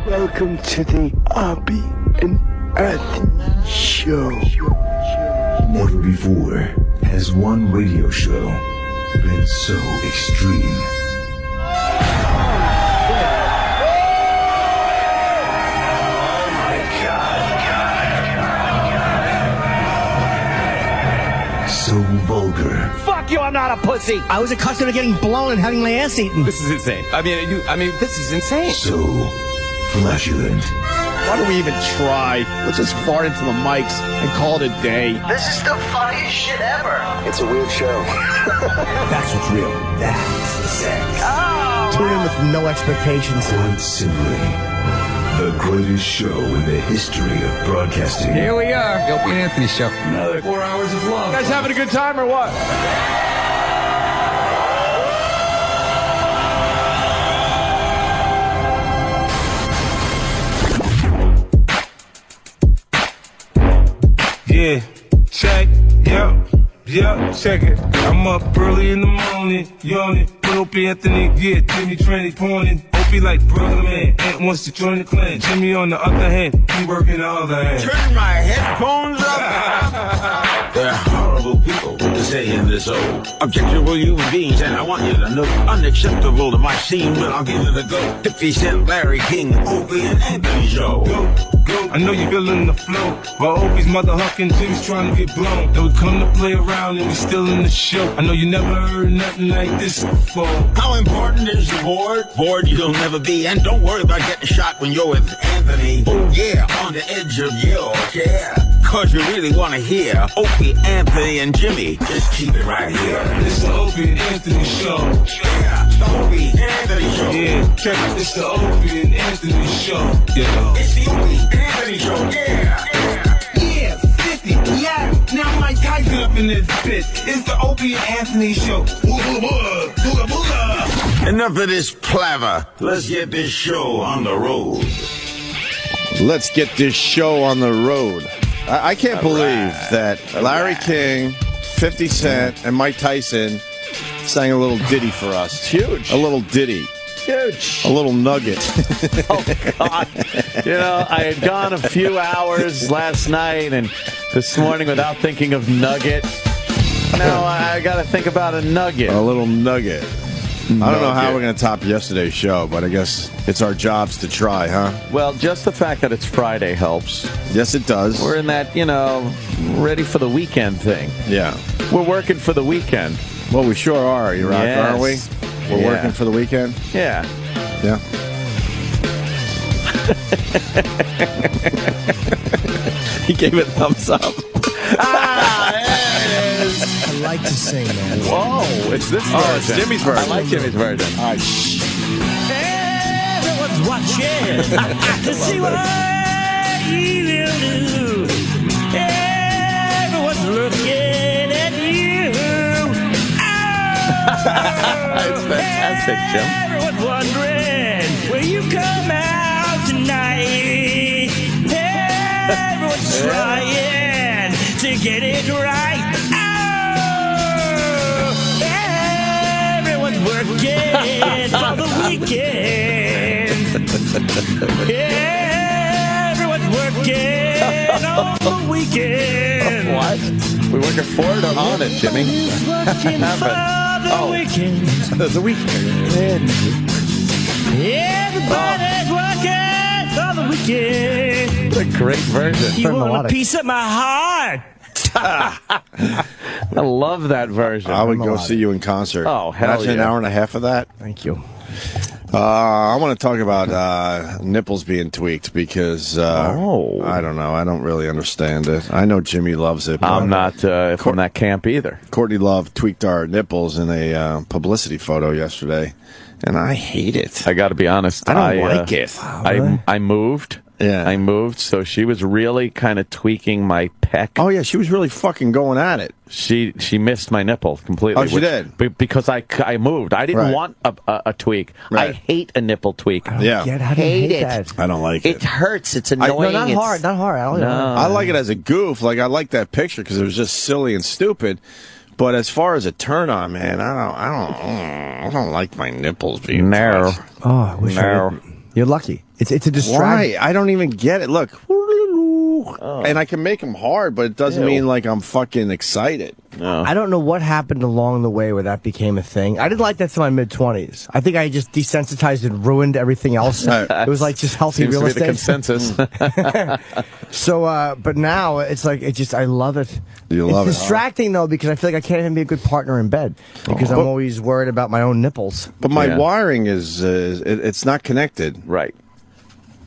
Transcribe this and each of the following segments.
Welcome to the Opie and Anthony Show. Never before has one radio show been so extreme. So vulgar. Fuck you, I'm not a pussy. I was accustomed to getting blown and having my ass eaten. This is insane. I mean, this is insane. So flatulent. Why do we even try? Let's just fart into the mics and call it a day. This is the funniest shit ever. It's a weird show. That's what's real. That's the sex. Oh, Tune in with no expectations. Quite simply, the greatest show in the history of broadcasting. Here we are, the Opie and Anthony Show. Another 4 hours of love. You guys having a good time or what? Yeah, check, yeah, check it. I'm up early in the morning, yawning. Put Opie Anthony, yeah, Jimmy Tranny pawning. Opie like brother man, Aunt wants to join the clan. Jimmy on the other hand, he working the other hand. Turn my headphones up. There are horrible people to say in this old objectionable human beings, and I want you to know unacceptable to my scene, but I'll give it a go. 50 Cent, Larry King, Opie and Anthony Show. Go. I know you feeling the flow, while Opie's mother hucking Jim's trying to get blown. And we come to play around and we still in the show. I know you never heard nothing like this before. How important is the board? Bored you'll never be, and don't worry about getting shot when you're with Anthony. Oh yeah, on the edge of your chair. Cause you really want to hear Opie, Anthony, and Jimmy. Just keep it right here. It's the Opie and Anthony Show. Yeah, the Opie and Anthony Show. Yeah, check it. It's the Opie and Anthony Show. Yeah. It's the Opie and Anthony Show. Yeah, 50. Yeah, now Mike Tyson up in this bitch. It's the Opie and Anthony Show. Booga, booga, booga. Enough of this palaver. Let's get this show on the road. Let's get this show on the road. I can't believe that Larry King, 50 Cent, and Mike Tyson sang a little ditty for us. It's huge. A little ditty. Huge. A little nugget. Oh, God. You know, I had gone a few hours last night and this morning without thinking of nugget. Now I got to think about a nugget. A little nugget. I don't know how we're going to top yesterday's show, but I guess it's our jobs to try, huh? Well, just the fact that it's Friday helps. Yes, it does. We're in that, ready for the weekend thing. Yeah. We're working for the weekend. Well, we sure are, aren't we? We're working for the weekend? Yeah. Yeah. He gave it a thumbs up. There it is. I like to sing, man. Whoa, it's this version. Oh, it's Jimmy's version. I like Jimmy's version. All right. Everyone's watching to see what you will do. Everyone's looking at you. It's fantastic, Jim. Everyone's wondering where you come out tonight. Everyone's trying to get it right. Everyone's working for the weekend. Everyone's working on the weekend. What? We working for it or on it, Jimmy? The weekend. The weekend. Everybody's working for the weekend. What a great version. You want a piece of my heart? I love that version. I would go see you in concert. Oh, hell Imagine an yeah. hour and a half of that. Thank you. I want to talk about nipples being tweaked because I don't know. I don't really understand it. I know Jimmy loves it. I'm not from that camp either. Courtney Love tweaked our nipples in a publicity photo yesterday, and I hate it. I got to be honest. I don't like it. I moved. Yeah. I moved, so she was really kind of tweaking my pec. Oh, yeah, she was really fucking going at it. She missed my nipple completely. Oh, she did? Because I moved. I didn't want a tweak. Right. I hate a nipple tweak. Yeah. How do you hate it? I don't like it. It hurts. It's annoying. No, not hard. Not hard. I like it as a goof. Like, I like that picture because it was just silly and stupid. But as far as a turn on, man, I don't like my nipples being narrow. touched. Oh, I wish I would. You're lucky. It's a distraction. Why? I don't even get it. Look. And I can make them hard, but it doesn't mean like I'm fucking excited. No. I don't know what happened along the way where that became a thing. I didn't like that till my mid-20s. I think I just desensitized and ruined everything else. It was like just healthy Seems real to be estate. the consensus. So, but now it's like I love it. You love it. It's distracting though because I feel like I can't even be a good partner in bed because I'm always worried about my own nipples. But my wiring is it's not connected. Right.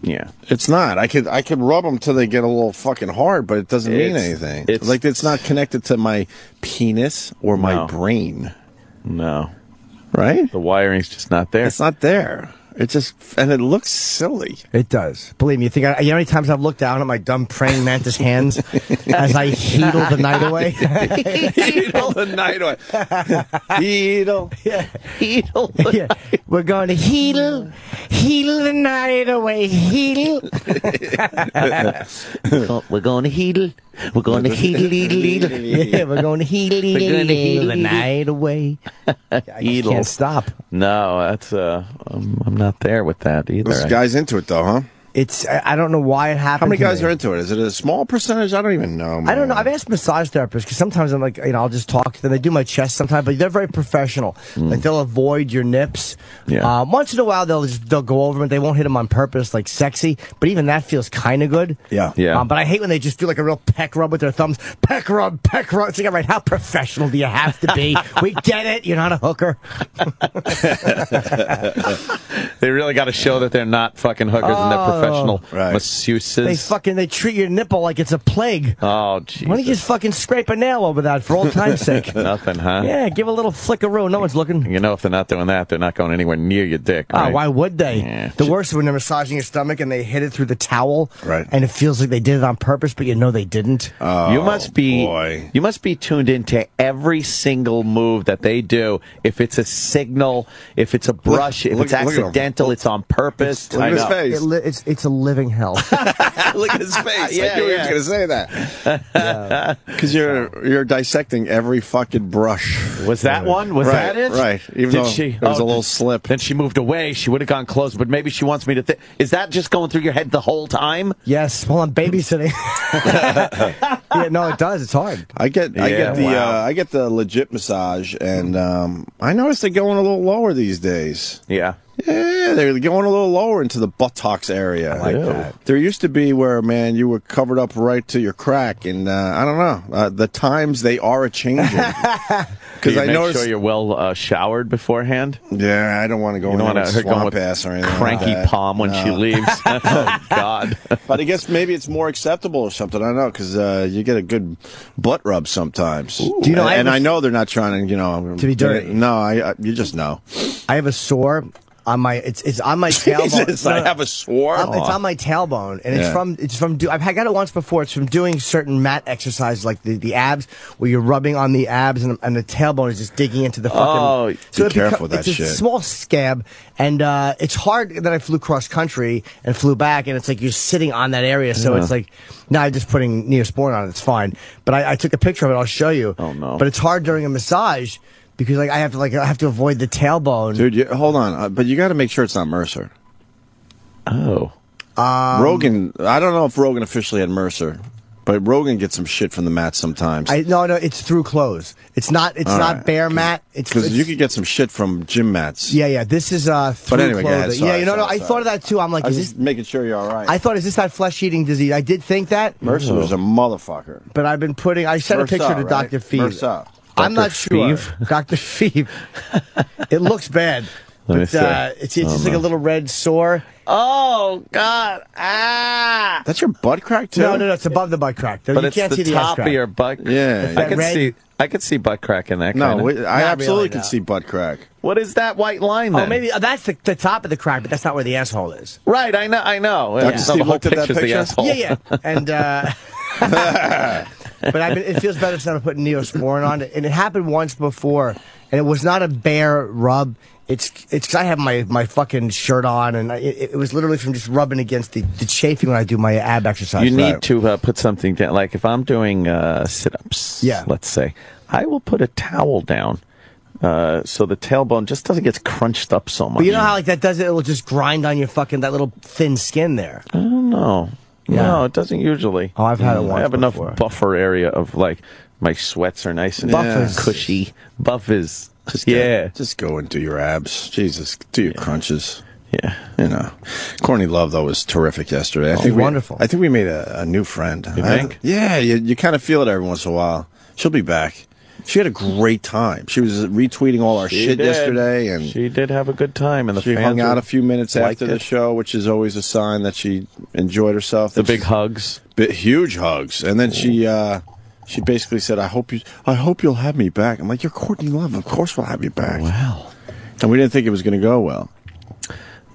Yeah. It's not. I could rub them till they get a little fucking hard, but it doesn't mean anything. It's like it's not connected to my penis or my brain. No. Right? The wiring's just not there. It's not there. It just, and it looks silly. It does. Believe me, you know how many times I've looked down at my dumb praying mantis hands as I heedle the night away? Heedle the night away. Heedle. Yeah. Heedle. Yeah. We're going to heedle the night away. Heedle. We're going to heedle. We're going to heedle. Yeah, we're going to heedle the night away. I just can't stop. No, that's I'm not there with that either. This guy's into it though, huh? I don't know why it happened. How many guys to me. are into it? Is it a small percentage? I don't even know. Man. I don't know. I've asked massage therapists because sometimes I'm like, I'll just talk to them. They do my chest sometimes, but they're very professional. Like they'll avoid your nips. Yeah. Once in a while they'll go over them. They won't hit them on purpose, like sexy. But even that feels kind of good. Yeah. Yeah. But I hate when they just do like a real peck rub with their thumbs. Peck rub, peck rub. It's like, all right, how professional do you have to be? We get it. You're not a hooker. They really got to show that they're not fucking hookers and they're professional masseuses. They treat your nipple like it's a plague. Oh, Jesus. Why don't you just fucking scrape a nail over that for old time's sake? Nothing, huh? Yeah, give a little flickaroo. No one's looking. You know, if they're not doing that, they're not going anywhere near your dick. Oh, Right? why would they? Yeah. The worst is when they're massaging your stomach and they hit it through the towel. Right. And it feels like they did it on purpose, but you know they didn't. You must be tuned into every single move that they do. If it's a signal, if it's a brush, if it's accidental, it's on purpose. Look at his face. It's a living hell. Look at his face. I knew he was going to say that. Because you're dissecting every fucking brush. Was that one? Was that it? Right. Even Did though she? there was a little slip. Then she moved away. She would have gone close, but maybe she wants me to think. Is that just going through your head the whole time? Yes. While I'm babysitting. Yeah, no, it does. It's hard. I get the legit massage, and I noticed they're going a little lower these days. Yeah. Yeah, they're going a little lower into the buttocks area. I like that. There used to be where, man, you were covered up right to your crack, and I don't know. The times they are a-changing. Because I noticed. Sure you're well showered beforehand. Yeah, I don't want to go in there with swamp ass or anything. Cranky like palm when she leaves. Oh God! But I guess maybe it's more acceptable or something. I don't know because you get a good butt rub sometimes. Do you know? I know they're not trying to, to be dirty. No, you just know. I have a sore on my it's on my tailbone. Jesus, I have a sore. It's on my tailbone, and it's from I've got it once before. It's from doing certain mat exercises like the abs, where you're rubbing on the abs and the tailbone is just digging into the fucking. Oh, so be careful with that shit. It's a small scab, and it's hard that I flew cross country and flew back, and it's like you're sitting on that area, so it's like now I'm just putting Neosporin on it. It's fine, but I took a picture of it. I'll show you. Oh no! But it's hard during a massage. Because I have to avoid the tailbone. Dude, hold on, but you got to make sure it's not Mercer. Oh, Rogan. I don't know if Rogan officially had Mercer, but Rogan gets some shit from the mat sometimes. No, it's through clothes. It's not bare mat. Because you could get some shit from gym mats. Yeah. This is through but anyway, clothing. I thought of that too. I'm like, I was just making sure you're all right. I thought, is this that flesh-eating disease? I did think that. Mercer was a motherfucker. But I've been putting. I sent a picture to Dr. Feeve. I'm not sure. Dr. Feeve. It looks bad. But it's just like a little red sore. Oh, God. Ah. That's your butt crack, too? No, it's above the butt crack. But you it's can't the see the top of your butt. Yeah. I could see butt crack in that kind of. I absolutely could see butt crack. What is that white line then? Oh, maybe that's the top of the crack, but that's not where the asshole is. Right, I know. Dr. Steve looked at that picture? The asshole. Yeah. And, but it feels better since I'm putting Neosporin on it. And it happened once before, and it was not a bare rub. It's because I have my fucking shirt on, and it was literally from just rubbing against the chafing when I do my ab exercise. You need to put something down. Like if I'm doing sit-ups, let's say, I will put a towel down so the tailbone just doesn't get crunched up so much. But you know how like that does it? It will just grind on your fucking that little thin skin there. I don't know. Yeah. No, it doesn't usually. Oh, I've had it once. I have before. enough buffer area of like my sweats are nice and cushy. Buffers. Just go and do your abs. Jesus, do your crunches. Yeah. You know. Courtney Love, though, was terrific yesterday. I think wonderful. I think we made a new friend. You think? Yeah, you kind of feel it every once in a while. She'll be back. She had a great time. She was retweeting all our shit yesterday, and she did have a good time. And she hung out a few minutes after the show, which is always a sign that she enjoyed herself. The big hugs, huge hugs, and then she basically said, "I hope you'll have me back." I'm like, "You're Courtney Love. Of course we'll have you back." Wow. And we didn't think it was going to go well.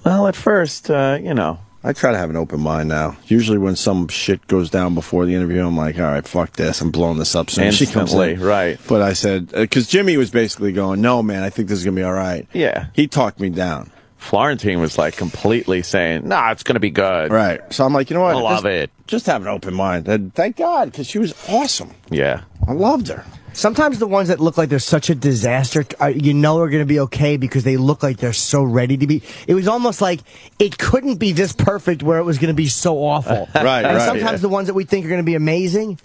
Well, at first, you know. I try to have an open mind now. Usually when some shit goes down before the interview, I'm like, all right, fuck this. I'm blowing this up soon. She comes in. Right. But I said, because Jimmy was basically going, no, man, I think this is going to be all right. Yeah. He talked me down. Florentine was like completely saying, nah, it's going to be good. Right. So I'm like, you know what? I love it. Just have an open mind. And thank God, because she was awesome. Yeah. I loved her. Sometimes the ones that look like they're such a disaster, you know are going to be okay because they look like they're so ready to be. It was almost like it couldn't be this perfect where it was going to be so awful. Right, and right. sometimes the ones that we think are going to be amazing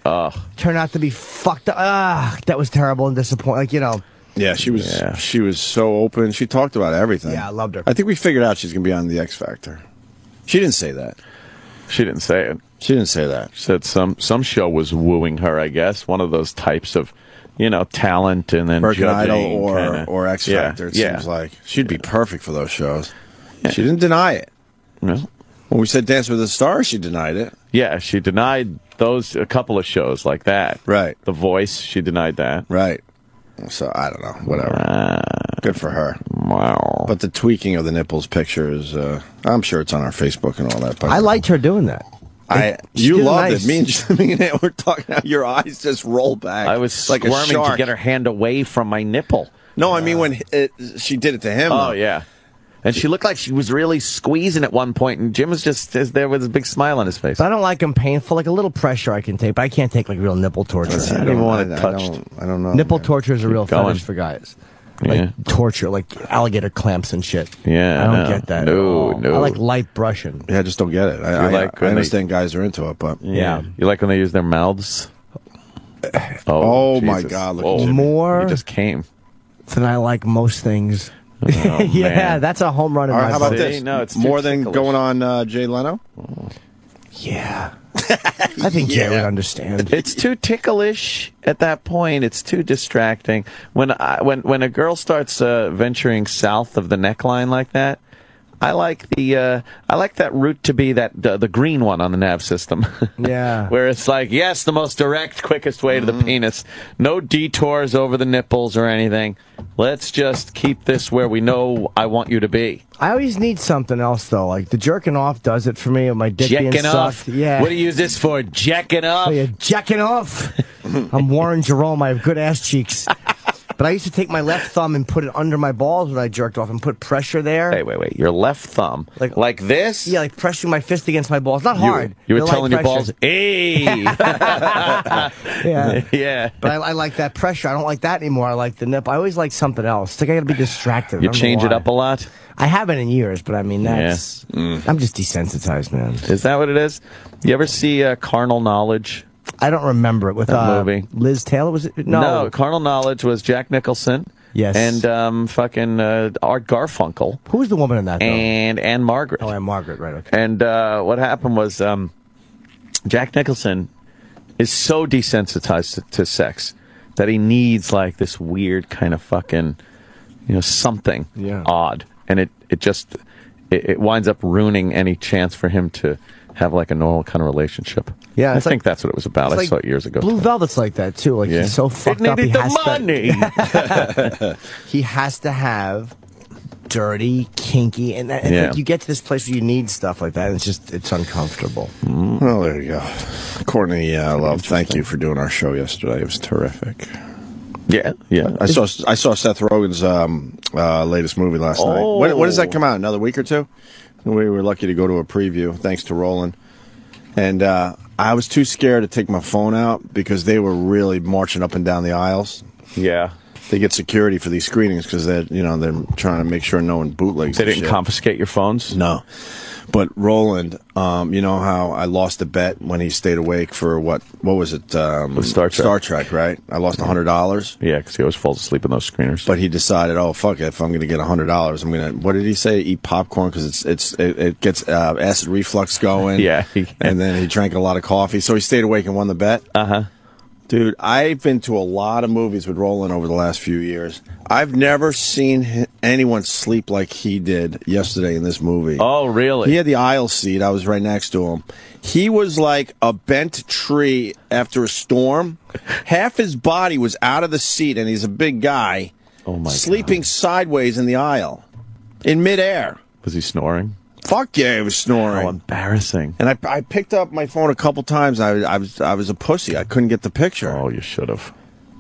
turn out to be fucked up. That was terrible and disappointing. Like, you know. Yeah, she was so open. She talked about everything. Yeah, I loved her. I think we figured out she's going to be on the X Factor. She didn't say that. She didn't say it. She didn't say that. She said some show was wooing her, I guess. One of those types of, you know, talent and then American Idol judging or X Factor. It seems like she'd be perfect for those shows. Yeah. She didn't deny it. No. When we said Dance with the Stars, she denied it. Yeah, she denied a couple of shows like that. Right. The Voice, she denied that. Right. So, I don't know. Whatever. Good for her. Wow. But the tweaking of the nipples pictures, I'm sure it's on our Facebook and all that. But I liked her doing that. You loved it. Me and Aunt were talking about your eyes just roll back. I was like squirming to get her hand away from my nipple. No, I mean when she did it to him. Oh, yeah. And she looked like she was really squeezing at one point, and Jim was just there with a big smile on his face. But I don't like them painful. Like a little pressure I can take, but I can't take like real nipple torture. I don't even want it touched. I don't know. Nipple torture is a real going. fetish for guys. Like torture, like alligator clamps and shit. Yeah, I don't get that. No. I like light brushing. Yeah, I just don't get it. I understand guys are into it, but yeah. You like when they use their mouths? Oh my God! Look more he just came than I like most things. Oh, yeah, man. that's a home run in my how about book. this? No, it's more too than ticklish. going on Jay Leno. Yeah. I think Jay would understand. It's too ticklish at that point. It's too distracting. When a girl starts venturing south of the neckline like that, I like that route to be the green one on the nav system. Yeah. Where it's like, yes, the most direct, quickest way to the penis. No detours over the nipples or anything. Let's just keep this where we know I want you to be. I always need something else, though. Like, the jerking off does it for me. With my dick being Jacking off? sucked. Yeah. What do you use this for? Jacking off? Oh, yeah, jacking off. I'm Warren Jerome. I have good ass cheeks. But I used to take my left thumb and put it under my balls when I jerked off and put pressure there. Wait. Your left thumb. Like this? Yeah, like pressing my fist against my balls. Not hard. You were Light telling your pressure. balls, hey! Yeah. Yeah. But I like that pressure. I don't like that anymore. I like the nip. I always like something else. It's like I gotta be distracted. You change it up a lot? I haven't in years, but I mean, that's... Yeah. I'm just desensitized, man. Is that what it is? You ever see Carnal Knowledge? I don't remember it with that movie. Liz Taylor, was it? No, Carnal Knowledge was Jack Nicholson. Yes. And fucking Art Garfunkel. Who was the woman in that, though? And Anne Margaret. Oh, Anne Margaret, right, okay. And what happened was Jack Nicholson is so desensitized to sex that he needs like this weird kind of fucking, something odd. And it winds up ruining any chance for him to have like a normal kind of relationship. Yeah, I think that's what it was about. I saw it years ago. Blue Velvet's like that too. Like he's so fucked up. He has to have dirty, kinky, and like, you get to this place where you need stuff like that. And it's uncomfortable. Well, there you go. Courtney Love, thank you for doing our show yesterday. It was terrific. Yeah. I saw Seth Rogen's latest movie last night. When does that come out? Another week or two? We were lucky to go to a preview, thanks to Roland. And I was too scared to take my phone out because they were really marching up and down the aisles. Yeah. they get security for these screenings because they're trying to make sure no one bootlegs. They didn't confiscate your phones? No. But Roland, you know how I lost a bet when he stayed awake for what was it? Star Trek. Star Trek, right? I lost $100. Yeah, because he always falls asleep in those screeners. But he decided, oh fuck it, if I'm going to get $100, I'm going to. What did he say? Eat popcorn because it gets acid reflux going. Yeah. And then he drank a lot of coffee, so he stayed awake and won the bet. Dude, I've been to a lot of movies with Roland over the last few years. I've never seen anyone sleep like he did yesterday in this movie. Oh, really? He had the aisle seat. I was right next to him. He was like a bent tree after a storm. Half his body was out of the seat, and he's a big guy. Oh, my sleeping God. Sideways in the aisle in midair. Was he snoring? Fuck yeah, he was snoring. How embarrassing. And I picked up my phone a couple times. I was a pussy. I couldn't get the picture. Oh, you should have.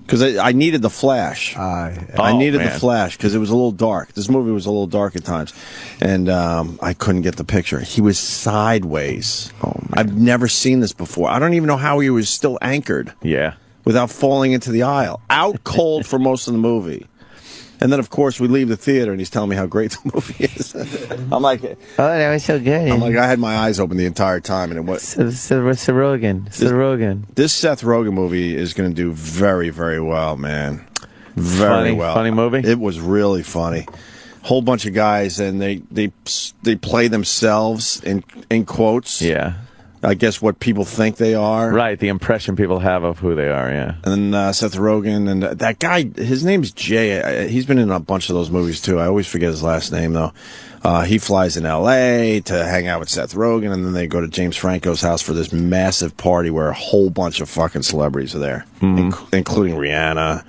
Because I needed the flash. I needed the flash because it was a little dark. This movie was a little dark at times. And I couldn't get the picture. He was sideways. Oh, man. I've never seen this before. I don't even know how he was still anchored. Yeah. Without falling into the aisle. Out cold for most of the movie. And then, of course, we leave the theater, and he's telling me how great the movie is. I'm like, oh, that was so good. I'm like, I had my eyes open the entire time, and it was. Seth Rogen. This Seth Rogen movie is going to do very, very well, man. Very well. Funny movie. It was really funny. Whole bunch of guys, and they play themselves in quotes. Yeah. I guess what people think they are. Right, the impression people have of who they are, yeah. And Seth Rogen, and that guy, his name's Jay. He's been in a bunch of those movies, too. I always forget his last name, though. He flies in L.A. to hang out with Seth Rogen, and then they go to James Franco's house for this massive party where a whole bunch of fucking celebrities are there, including Rihanna,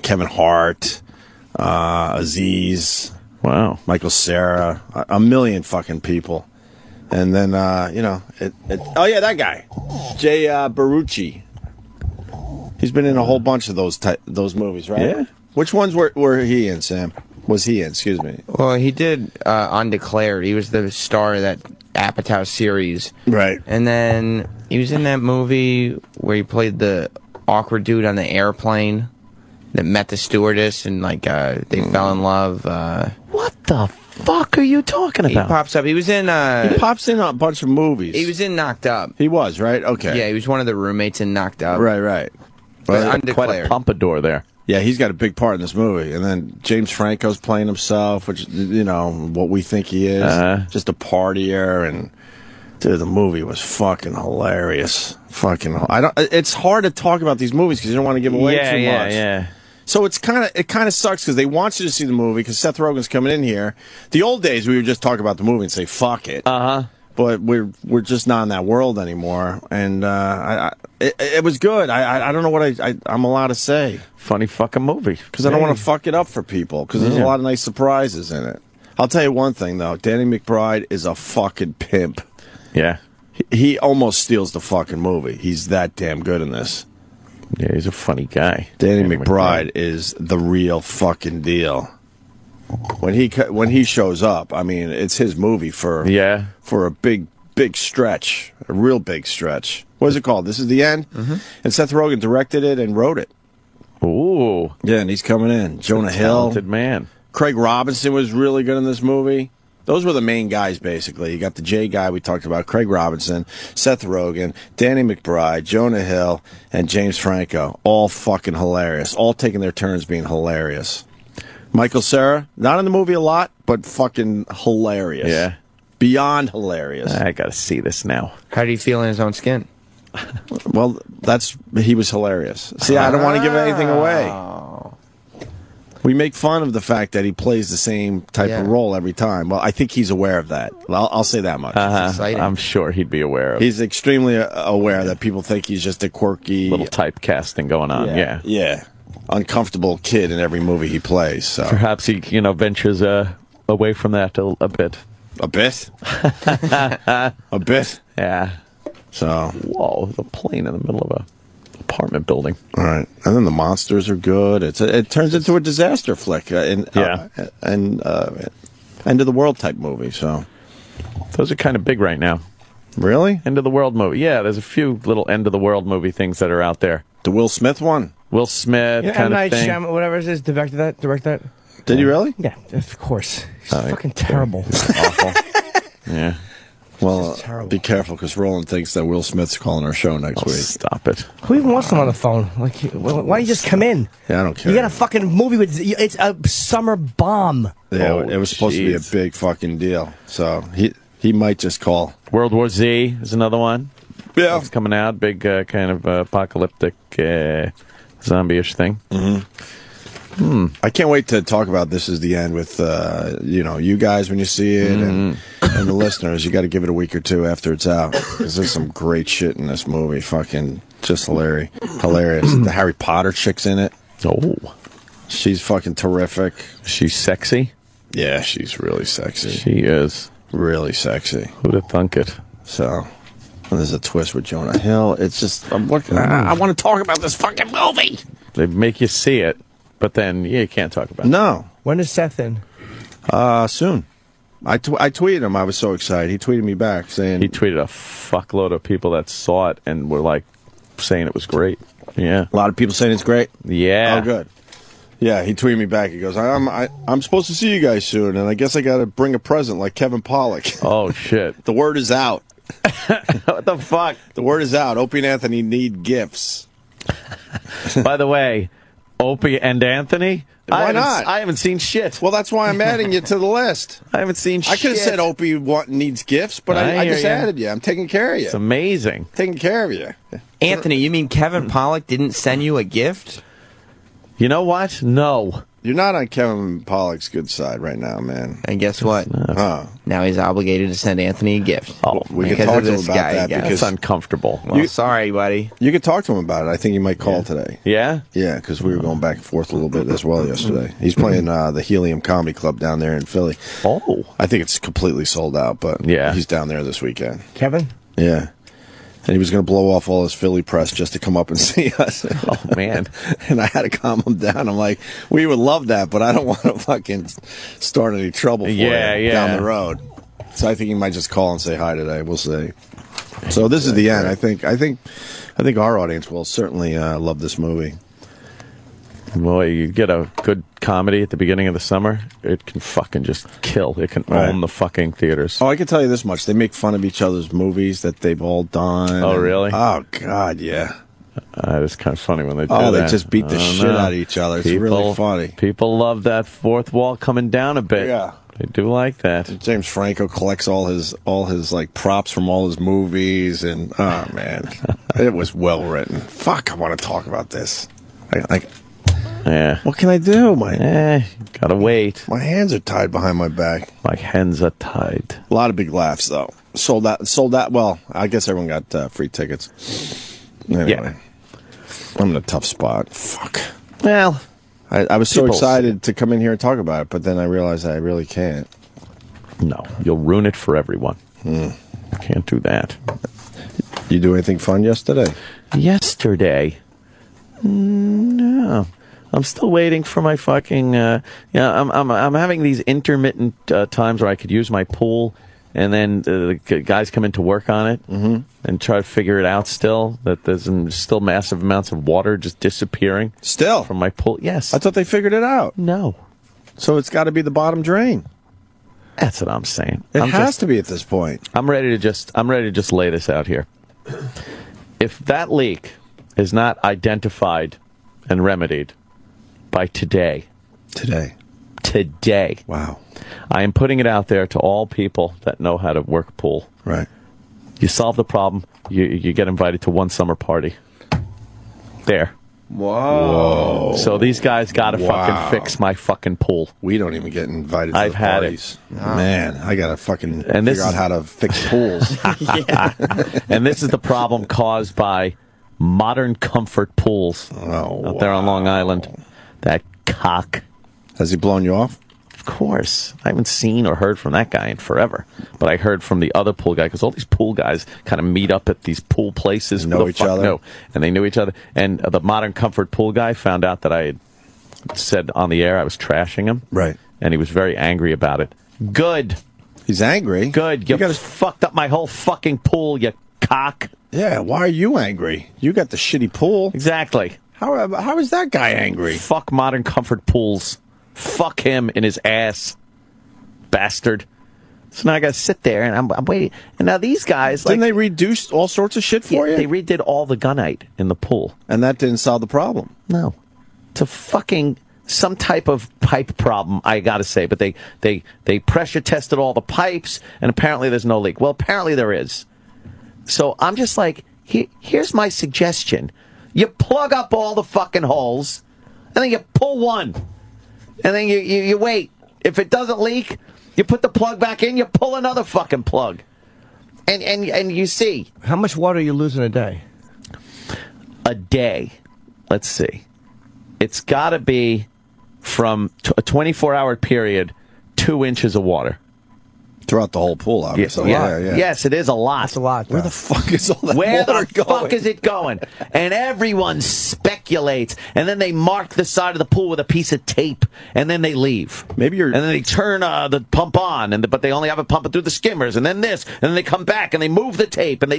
Kevin Hart, Aziz. Wow. Michael Cera, a million fucking people. And then, oh, yeah, that guy, Jay Barucci. He's been in a whole bunch of those movies, right? Yeah. Which ones were he in, Sam? Was he in? Excuse me. Well, he did Undeclared. He was the star of that Apatow series. Right. And then he was in that movie where he played the awkward dude on the airplane that met the stewardess and, they fell in love. What the fuck are you talking about? He pops up. He was in... he pops in a bunch of movies. He was in Knocked Up. He was, right? Okay. Yeah, he was one of the roommates in Knocked Up. Right. But Undeclared. Quite a pompadour there. Yeah, he's got a big part in this movie. And then James Franco's playing himself, which, what we think he is. Just a partier. And, dude, the movie was fucking hilarious. It's hard to talk about these movies because you don't want to give away too much. Yeah. So it kind of sucks because they want you to see the movie because Seth Rogen's coming in here. The old days, we would just talk about the movie and say, fuck it. But we're just not in that world anymore. And it was good. I don't know what I'm allowed to say. Funny fucking movie. Because I don't want to fuck it up for people because there's a lot of nice surprises in it. I'll tell you one thing, though. Danny McBride is a fucking pimp. Yeah. He almost steals the fucking movie. He's that damn good in this. Yeah, he's a funny guy. Danny McBride is the real fucking deal. When he shows up, I mean, it's his movie for a big stretch, a real big stretch. What is it called? This Is the End? And Seth Rogen directed it and wrote it. Ooh. Yeah, and he's coming in. Jonah Hill. Talented man. Craig Robinson was really good in this movie. Those were the main guys, basically. You got the J guy we talked about, Craig Robinson, Seth Rogen, Danny McBride, Jonah Hill, and James Franco. All fucking hilarious. All taking their turns being hilarious. Michael Cera, not in the movie a lot, but fucking hilarious. Yeah. Beyond hilarious. I gotta see this now. How do you feel in his own skin? Well, he was hilarious. See, I don't want to give anything away. We make fun of the fact that he plays the same type of role every time. Well, I think he's aware of that. I'll say that much. I'm sure he'd be aware of it. He's extremely aware that people think he's just a quirky... little typecasting going on, Yeah. Uncomfortable kid in every movie he plays. So perhaps he, ventures away from that a bit. A bit? A bit? Yeah. So... Whoa, there's a plane in the middle of a apartment building. All right, and then the monsters are good. It turns into a disaster flick, and end of the world type movie. So those are kind of big right now. Really, end of the world movie? Yeah, there's a few little end of the world movie things that are out there. The Will Smith one. Will Smith M. kind of Night thing. Shyamalan, whatever it is, direct that. Did he really? Yeah, of course. He's Oh, fucking terrible. Awful. Yeah. Well, terrible. be careful because Roland thinks that Will Smith's calling our show next week. Stop it. Who even wants them on the phone? Like, why don't you just come in? Yeah, I don't care. You got a fucking movie with it's a summer bomb. Yeah, Oh, it was supposed to be a jeez. big fucking deal. So he might just call. World War Z is another one. Yeah. It's coming out. Big kind of apocalyptic zombie-ish thing. I can't wait to talk about This Is the End with you guys when you see it and the listeners. You got to give it a week or two after it's out because there's some great shit in this movie. Fucking just hilarious. The Harry Potter chick's in it. Oh. She's fucking terrific. She's sexy. Yeah, she's really sexy. She is. Really sexy. Who'd have thunk it? So, and there's a twist with Jonah Hill. It's just, I want to talk about this fucking movie. They make you see it, but then you can't talk about it. No. When is Seth in? Soon. I tweeted him. I was so excited. He tweeted me back saying He tweeted a fuckload of people that saw it and were like saying it was great. Yeah. a lot of people saying it's great. Yeah. Oh, good. Yeah, he tweeted me back. He goes, I'm supposed to see you guys soon, and I guess I got to bring a present like Kevin Pollock. Oh, shit. The word is out. What the fuck? The word is out. Opie and Anthony need gifts. By the way, Opie and Anthony? Why not? I haven't seen shit. Well, that's why I'm adding you to the list. I haven't seen shit. I could have said Opie needs gifts, but I hear just ya. added you. I'm taking care of you. It's amazing. Taking care of you. Anthony, you mean Kevin Pollock didn't send you a gift? You know what? No. You're not on Kevin Pollock's good side right now, man. And guess what? Oh. Now he's obligated to send Anthony a gift. Oh, We can Because talk of to him this about guy, that yeah. because That's uncomfortable. Well, sorry, buddy. you could talk to him about it. I think he might call today. Yeah? Yeah, because we were going back and forth a little bit as well yesterday. He's playing the Helium Comedy Club down there in Philly. Oh. I think it's completely sold out, but Yeah. he's down there this weekend. Kevin? Yeah. And he was going to blow off all his Philly press just to come up and see us. Oh, man. And I had to calm him down. I'm like, we would love that, but I don't want to fucking start any trouble for Yeah, you yeah. down the road. So I think he might just call and say hi today. We'll see. So this is the end. I think our audience will certainly love this movie. Boy, you get a good comedy at the beginning of the summer, it can fucking just kill. It can Right. own the fucking theaters. Oh, I can tell you this much: they make fun of each other's movies that they've all done. Oh, really? Oh, God, yeah. It's kind of funny when they do Oh, that. they just beat the I don't shit know. out of each other. It's really funny. People love that fourth wall coming down a bit. Yeah. They do like that. James Franco collects all his like props from all his movies, and oh man, it was well written. Fuck, I want to talk about this. Yeah. What can I do? Gotta wait. My hands are tied behind my back. My hands are tied. A lot of big laughs though. Sold out. Well, I guess everyone got free tickets. Anyway, Yeah. I'm in a tough spot. Fuck. Well, I was so people- excited to come in here and talk about it, but then I realized I really can't. No, you'll ruin it for everyone. Can't do that. You do anything fun yesterday? Yesterday? No. I'm still waiting for my fucking. I'm having these intermittent times where I could use my pool, and then the guys come in to work on it and try to figure it out. Still, that there's still massive amounts of water just disappearing. Still from my pool. Yes, I thought they figured it out. No, so it's got to be the bottom drain. That's what I'm saying. It has to be at this point. I'm ready to just lay this out here. If that leak is not identified and remedied by today. Wow. I am putting it out there to all people that know how to work a pool. Right. You solve the problem, you get invited to one summer party. There. Whoa. So these guys got to fucking fix my fucking pool. We don't even get invited to I've the had parties. it. Man, I got to fucking And this figure out how to fix pools. And this is the problem caused by Modern Comfort Pools out there on Long Island. That cock. Has he blown you off? Of course. I haven't seen or heard from that guy in forever. But I heard from the other pool guy, because all these pool guys kind of meet up at these pool places. Know Who the each fuck other? know? And they knew each other. And the Modern Comfort pool guy found out that I had said on the air I was trashing him. Right. And he was very angry about it. Good. He's angry? Good. You fucked up my whole fucking pool, you cock. Yeah, why are you angry? You got the shitty pool. Exactly. How is that guy angry? Fuck Modern Comfort pools. Fuck him in his ass, bastard. So now I got to sit there and I'm waiting. And now these guys, didn't they reduce all sorts of shit for you? They redid all the gunite in the pool, and that didn't solve the problem. No, it's a fucking some type of pipe problem, I got to say. But they pressure tested all the pipes, and apparently there's no leak. Well, apparently there is. So I'm just like, here's my suggestion: you plug up all the fucking holes, and then you pull one, and then you wait. If it doesn't leak, you put the plug back in, you pull another fucking plug. And you see. How much water are you losing a day? A day. Let's see. It's got to be from a 24-hour period, 2 inches of water. Throughout the whole pool, obviously. Yeah. Yes, it is a lot. That's a lot. Where the fuck is all that Where water the going? fuck is it going? And everyone speculates, and then they mark the side of the pool with a piece of tape, and then they leave. And then they turn the pump on, but they only have it pumping through the skimmers, and then this, and then they come back and they move the tape, and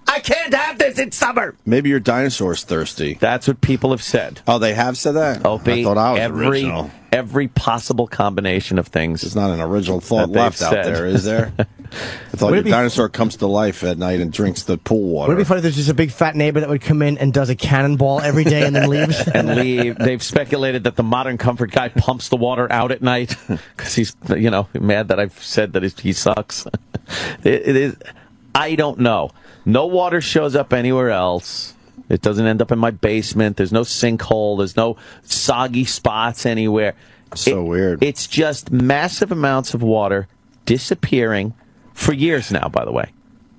I can't have this in summer. Maybe your dinosaur's thirsty. That's what people have said. Oh, they have said that? Opie, I thought I was original. Every possible combination of things. There's not an original thought left out there, is there? I thought your dinosaur comes to life at night and drinks the pool water. Would it be funny if there's just a big fat neighbor that would come in and does a cannonball every day and then leaves? They've speculated that the Modern Comfort guy pumps the water out at night because he's, mad that I've said that he sucks. It is. I don't know. No water shows up anywhere else. It doesn't end up in my basement. There's no sinkhole. There's no soggy spots anywhere. So weird. It's just massive amounts of water disappearing for years now, by the way.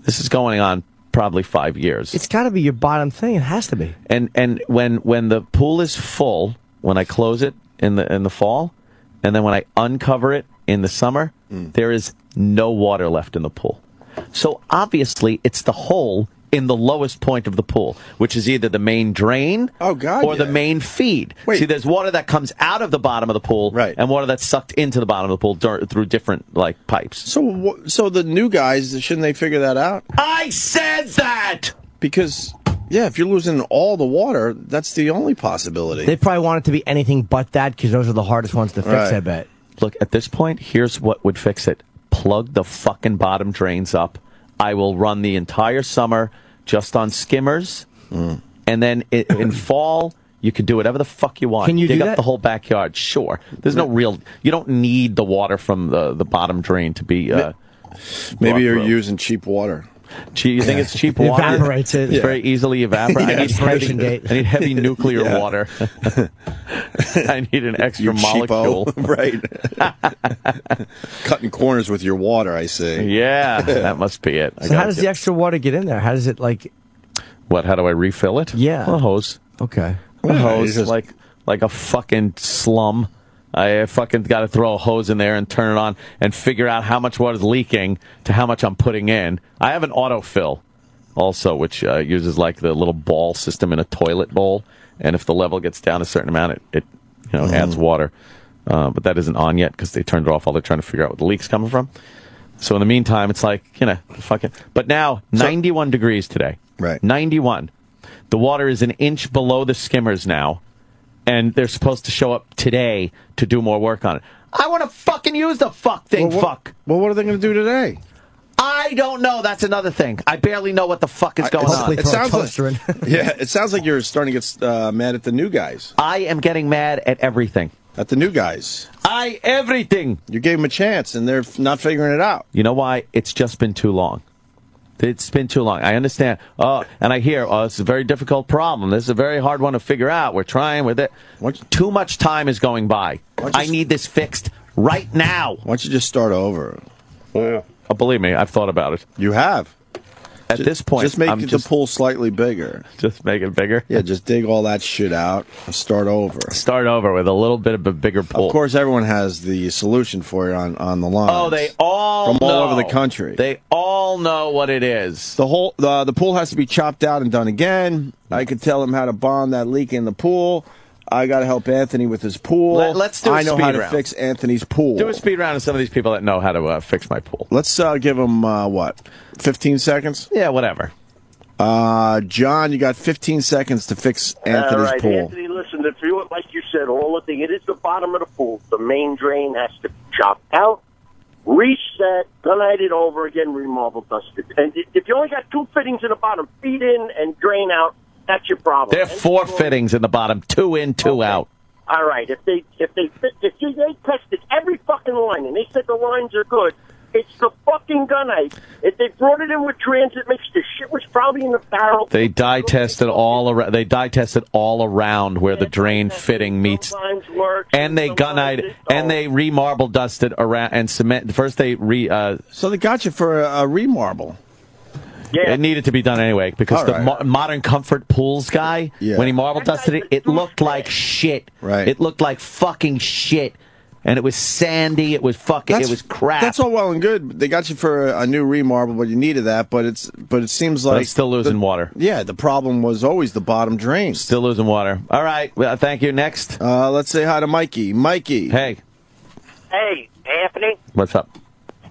This is going on probably 5 years. It's got to be your bottom thing. It has to be. And when the pool is full, when I close it in the fall, and then when I uncover it in the summer, there is no water left in the pool. So obviously it's the hole in the lowest point of the pool, which is either the main drain or the main feed. Wait. See, there's water that comes out of the bottom of the pool and water that's sucked into the bottom of the pool through different pipes. So the new guys, shouldn't they figure that out? I said that! Because, if you're losing all the water, that's the only possibility. They probably want it to be anything but that because those are the hardest ones to fix, I bet. Look, at this point, here's what would fix it. Plug the fucking bottom drains up. I will run the entire summer just on skimmers, and then in fall you can do whatever the fuck you want. Can you dig do up that? the whole backyard? Sure. There's no real. You don't need the water from the bottom drain to be. Maybe you're using cheap water. You think it's cheap water? Evaporates it. It's very easily evaporated. I need heavy nuclear water. I need an extra molecule. Right. Cutting corners with your water, I see. Yeah, that must be it. So how does the extra water get in there? How does it What? How do I refill it? Yeah. A hose. Okay. A hose, like a fucking slum. I fucking got to throw a hose in there and turn it on and figure out how much water's leaking to how much I'm putting in. I have an autofill also, which uses the little ball system in a toilet bowl. And if the level gets down a certain amount, it adds water. But that isn't on yet because they turned it off while they're trying to figure out what the leak's coming from. So in the meantime, it's fucking. But now, 91 degrees today. Right. 91. The water is an inch below the skimmers now. And they're supposed to show up today to do more work on it. I want to fucking use the thing. Well, what are they going to do today? I don't know. That's another thing. I barely know what the fuck is going on. It sounds like you're starting to get mad at the new guys. I am getting mad at everything. At the new guys. Everything. You gave them a chance, and they're not figuring it out. You know why? It's just been too long. It's been too long. I understand. And I hear, it's a very difficult problem. This is a very hard one to figure out. We're trying with it. Too much time is going by. I need this fixed right now. Why don't you just start over? Believe me, I've thought about it. You have? At this point, just make the pool slightly bigger. Just make it bigger? Yeah, just dig all that shit out and start over. Start over with a little bit of a bigger pool. Of course, everyone has the solution for you on the line. Oh, they all from know. all over the country. They all know what it is. The pool has to be chopped out and done again. I could tell him how to bond that leak in the pool. I got to help Anthony with his pool. Let's do a speed round. I know how to fix Anthony's pool. Do a speed round of some of these people that know how to fix my pool. Let's give them, 15 seconds? Yeah, whatever. John, you got 15 seconds to fix Anthony's All right, pool. Anthony, listen, to do it like you said, all the thing, it is the bottom of the pool. The main drain has to be chopped out, reset, gunite it over again, remarble dusted. And if you only got 2 fittings in the bottom, feed in and drain out, that's your problem. There are 4 fittings in the bottom, 2 in, 2 out. All right, if they tested every fucking line and they said the lines are good, it's the fucking gunite. If they brought it in with transit mix, the shit was probably in the barrel. They dye tested all around. They dye tested all around where the drain fitting meets, and they gunite and they remarble dusted around and cement. First they So they got you for a remarble. Yeah. It needed to be done anyway because the Modern Comfort Pools guy, when he marble dusted it, it looked like shit. Right. It looked like fucking shit. And it was sandy. It was fucking. It was crap. That's all well and good. They got you for a new remarble, but you needed that. But it seems like it's still losing water. Yeah, the problem was always the bottom drain. Still losing water. All right. Well, thank you. Next. Let's say hi to Mikey. Mikey. Hey. Hey, Anthony. What's up?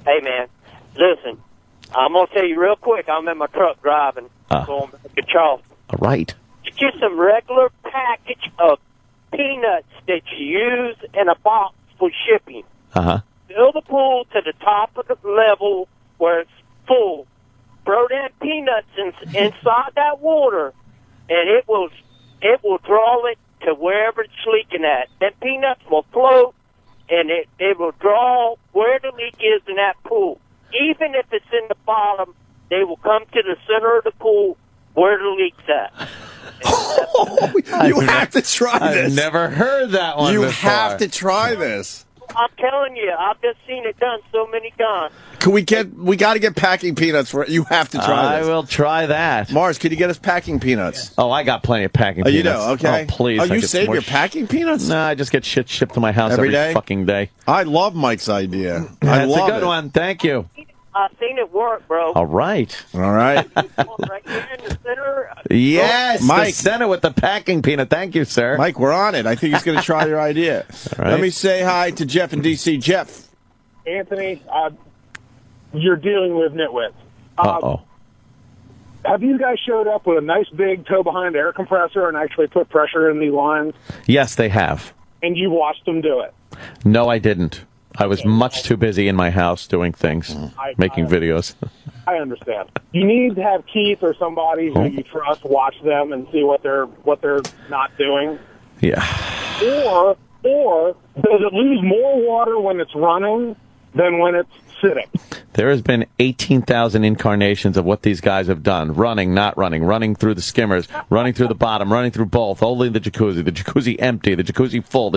Hey, man. Listen, I'm going to tell you real quick. I'm in my truck driving, going back to Charleston. All right. Just some regular package of peanuts that you use in a box for shipping. Fill the pool to the top of the level where it's full. Throw that peanuts inside that water, and it will draw it to wherever it's leaking at. That peanuts will float, and it will draw where the leak is in that pool. Even if it's in the bottom, they will come to the center of the pool where the leak's at. You have to try this. I've never heard that one You before. have to try this. I'm telling you, I've just seen it done so many times. We got to get packing peanuts for it. You have to try this. I will try that. Mars, could you get us packing peanuts? Oh, I got plenty of packing You peanuts. know, okay. Oh, please. Oh, I you get save more your packing peanuts? No, I just get shit shipped to my house every day? fucking day. I love Mike's idea. I That's love a good it. one. Thank you. I've seen it work, bro. All right. All right. Right here in the center. Yes, Mike. the center with the packing peanut. Thank you, sir. Mike, we're on it. I think he's going to try your idea. All right. Let me say hi to Jeff in D.C. Jeff. Anthony, you're dealing with nitwits. Uh-oh. Have you guys showed up with a nice big toe-behind air compressor and actually put pressure in the lines? Yes, they have. And you watched them do it? No, I didn't. I was much too busy in my house doing things, making videos. I understand. You need to have Keith or somebody who you trust watch them and see what they're not doing. Yeah. Or does it lose more water when it's running than when it's sitting? There has been 18,000 incarnations of what these guys have done. Running, not running, running through the skimmers, running through the bottom, running through both, only the jacuzzi empty, the jacuzzi full,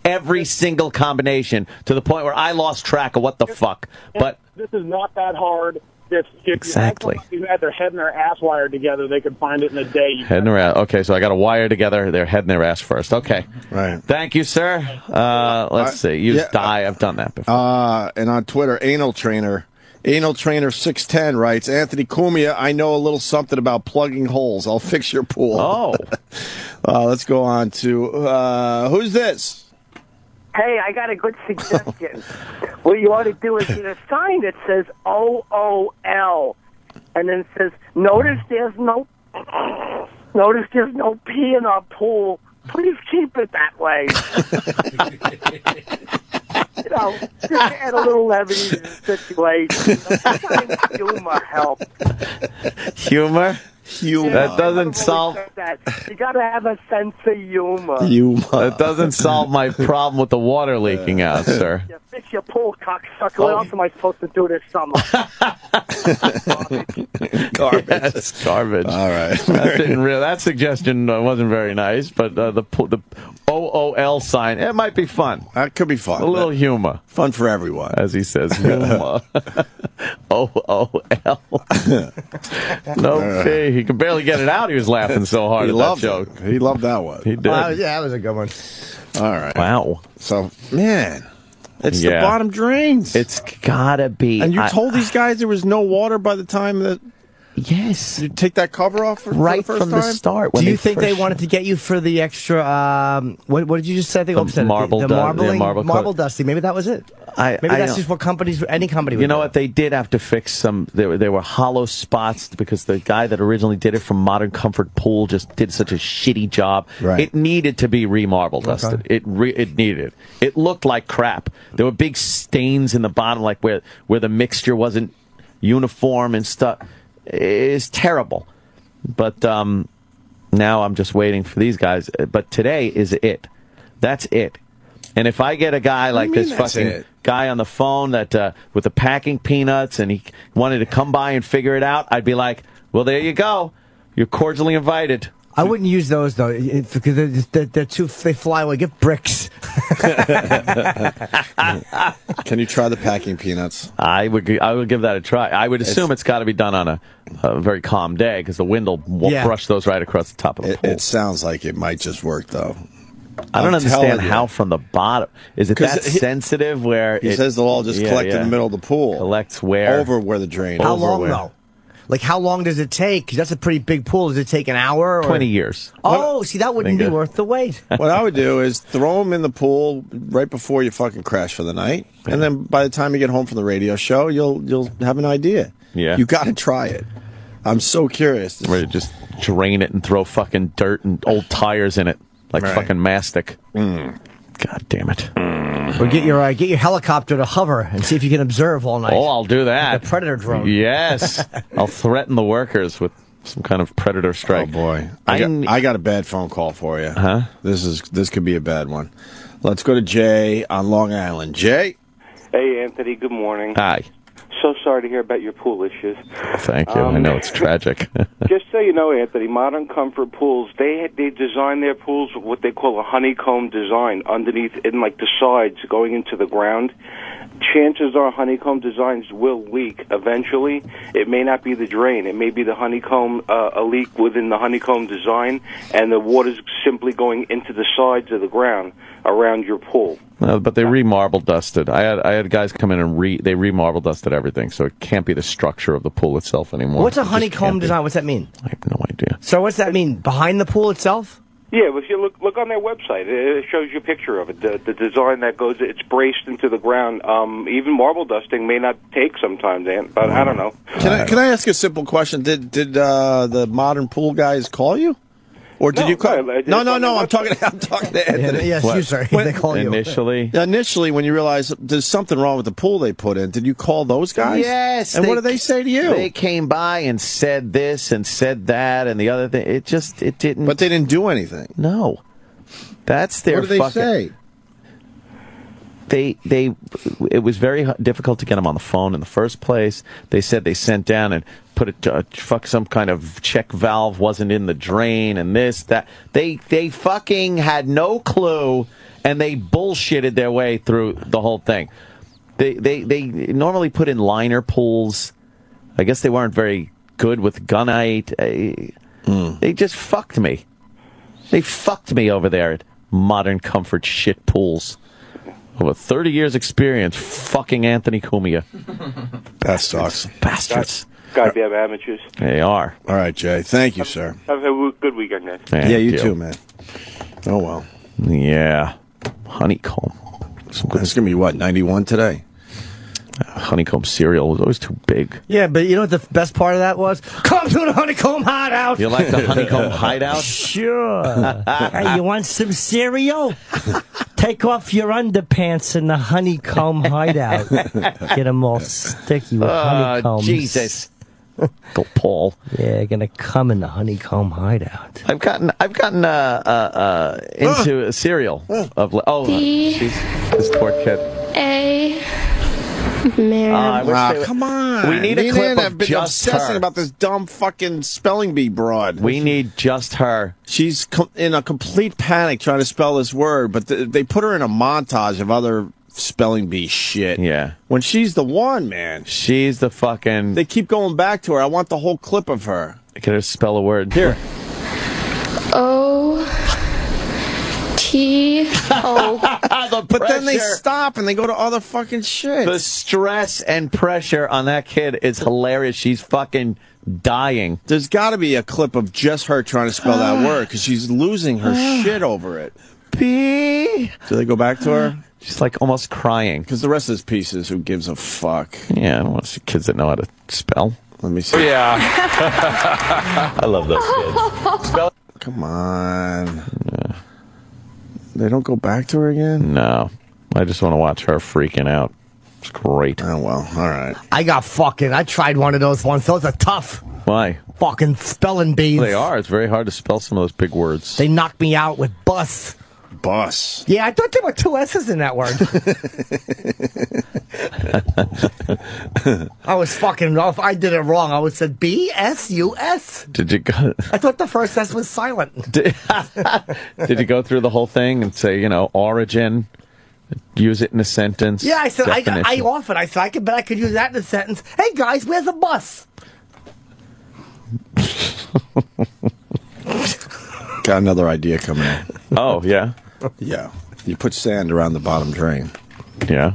every single combination to the point where I lost track of what the fuck. But this is not that hard. If exactly. you had somebody who had their head and their ass wired together, they could find it in a day. Head and their ass. Okay, so I got to wire together their head and their ass first. Okay. Right. Thank you, sir. Let's see. Use dye. I've done that before. And on Twitter, Anal Trainer 610 writes, Anthony Cumia, I know a little something about plugging holes. I'll fix your pool. Oh. Let's go on to, who's this? Hey, I got a good suggestion. What you ought to do is get a sign that says OOL, and then it says, notice there's no pee in our pool. Please keep it that way. Just to add a little levity to the situation. Sometimes humor helps. Humor? That doesn't solve. You got to have a sense of humor. That doesn't solve my problem with the water leaking out, sir. You fix your pool, cocksucker. What else am I supposed to do this summer? Garbage. Yes, garbage. All right. That suggestion wasn't very nice, but the OOL sign, it might be fun. That could be fun. A little humor. Fun for everyone. As he says, humor. OOL. No pee. He could barely get it out. He was laughing so hard at that joke. He loved that one. He did. Yeah, that was a good one. All right. Wow. So, man, it's the bottom drains. It's gotta be. And you told these guys there was no water by the time that... Yes. You take that cover off for right the first from time? the start. Do you think they wanted to get you for the extra? What did you just say? I think The marble the dust- marbling, yeah, marble dusty. Maybe that was it. Maybe that's just what companies, any company would You know do. what? They did have to fix some. There were hollow spots because the guy that originally did it from Modern Comfort Pool just did such a shitty job. Right. It needed to be remarble dusted. It needed. It looked like crap. There were big stains in the bottom, like where the mixture wasn't uniform and stuff. It's terrible. But now I'm just waiting for these guys. But today is it. That's it. And if I get a guy like this fucking guy on the phone that with the packing peanuts and he wanted to come by and figure it out, I'd be like, well, there you go. You're cordially invited. I wouldn't use those though because they're too. They fly away. Get bricks. Can you try the packing peanuts? I would give that a try. I would assume it's got to be done on a very calm day because the wind will brush those right across the top of the pool. It sounds like it might just work though. I don't understand how from the bottom. Is it that sensitive where he says they'll all just collect in the middle of the pool? Collects where? Over where the drain is. How long though? Like how long does it take? 'Cause that's a pretty big pool. Does it take an hour? Or? 20 years. Oh, see, that wouldn't be worth the wait. What I would do is throw them in the pool right before you fucking crash for the night, and then by the time you get home from the radio show, you'll have an idea. Yeah, you got to try it. I'm so curious. Ready to just drain it and throw fucking dirt and old tires in it. Like fucking mastic. God damn it. Or get your helicopter to hover and see if you can observe all night. Oh, I'll do that. Like a predator drone. Yes. I'll threaten the workers with some kind of predator strike. Oh, boy. I got a bad phone call for you. Huh? This could be a bad one. Let's go to Jay on Long Island. Jay? Hey, Anthony. Good morning. Hi. So sorry to hear about your pool issues. Thank you. I know it's tragic. Just so you know, Anthony, Modern Comfort Pools, they design their pools with what they call a honeycomb design underneath, in like the sides going into the ground. Chances are honeycomb designs will leak eventually. It may not be the drain. It may be the honeycomb, a leak within the honeycomb design, and the water's simply going into the sides of the ground around your pool. But they remarble dusted. I had guys come in and they remarble dusted everything, so it can't be the structure of the pool itself anymore. What's a honeycomb design? What's that mean? I have no idea. So what's that mean? Behind the pool itself? Yeah, if you look on their website, it shows you a picture of it. The design that goes, it's braced into the ground. Even marble dusting may not take sometimes, but I don't know. Can I ask you a simple question? Did the modern pool guys call you? Or did you call? No. I'm talking to Anthony. Yes, you, sir. They call you. Initially, when you realized there's something wrong with the pool they put in, did you call those guys? Yes. And what did they say to you? They came by and said this and said that and the other thing. It didn't. But they didn't do anything. No. That's their. What did they say? It was very difficult to get them on the phone in the first place. They said they sent down and put some kind of check valve wasn't in the drain and this, that. They fucking had no clue and they bullshitted their way through the whole thing. They normally put in liner pools. I guess they weren't very good with gunite. They just fucked me. They fucked me over there at Modern Comfort shit pools. Over 30 years experience fucking Anthony Cumia. That sucks. Bastards. Goddamn amateurs. They are. All right, Jay. Thank you, sir. Have a good weekend, guys. Yeah, you too, man. Oh, well. Yeah. Honeycomb. It's going to be, what, 91 today? Honeycomb cereal was always too big. Yeah, but you know what the best part of that was? Come to the honeycomb hideout. You like the honeycomb hideout? Sure. Hey, you want some cereal? Take off your underpants in the honeycomb hideout. Get them all sticky with honeycombs. Jesus. Go, Paul. Yeah, gonna come in the honeycomb hideout. I've gotten into a cereal of this poor kid. Come on. We need a clip of I've been just obsessing her. about this dumb fucking spelling bee broad. We need just her. She's in a complete panic trying to spell this word, but they put her in a montage of other spelling bee shit. Yeah. When she's the one, man. She's the fucking... They keep going back to her. I want the whole clip of her. Can I spell a word? Here. O-T-I-E But then they stop and they go to other fucking shit. The stress and pressure on that kid is hilarious. She's fucking dying. There's got to be a clip of just her trying to spell that word because she's losing her shit over it. B. Do they go back to her? She's like almost crying. Because the rest of this piece is who gives a fuck. Yeah, I don't want to see kids that know how to spell. Let me see. Yeah. I love those kids. Spell. Come on. Yeah. They don't go back to her again? No. I just want to watch her freaking out. It's great. Oh, well. All right. I tried one of those ones. Those are tough. Why? Fucking spelling bees. They are. It's very hard to spell some of those big words. They knocked me out with bus. Bus. Yeah, I thought there were 2 S's in that word. I was fucking off. I did it wrong. I would said B-S-U-S. Did you go? I thought the first S was silent. Did you go through the whole thing and say, origin, use it in a sentence? Yeah, I said, definition? I offered. I said, I bet I could use that in a sentence. Hey, guys, where's a bus? Got another idea coming in. Oh, yeah? Yeah. You put sand around the bottom drain. Yeah.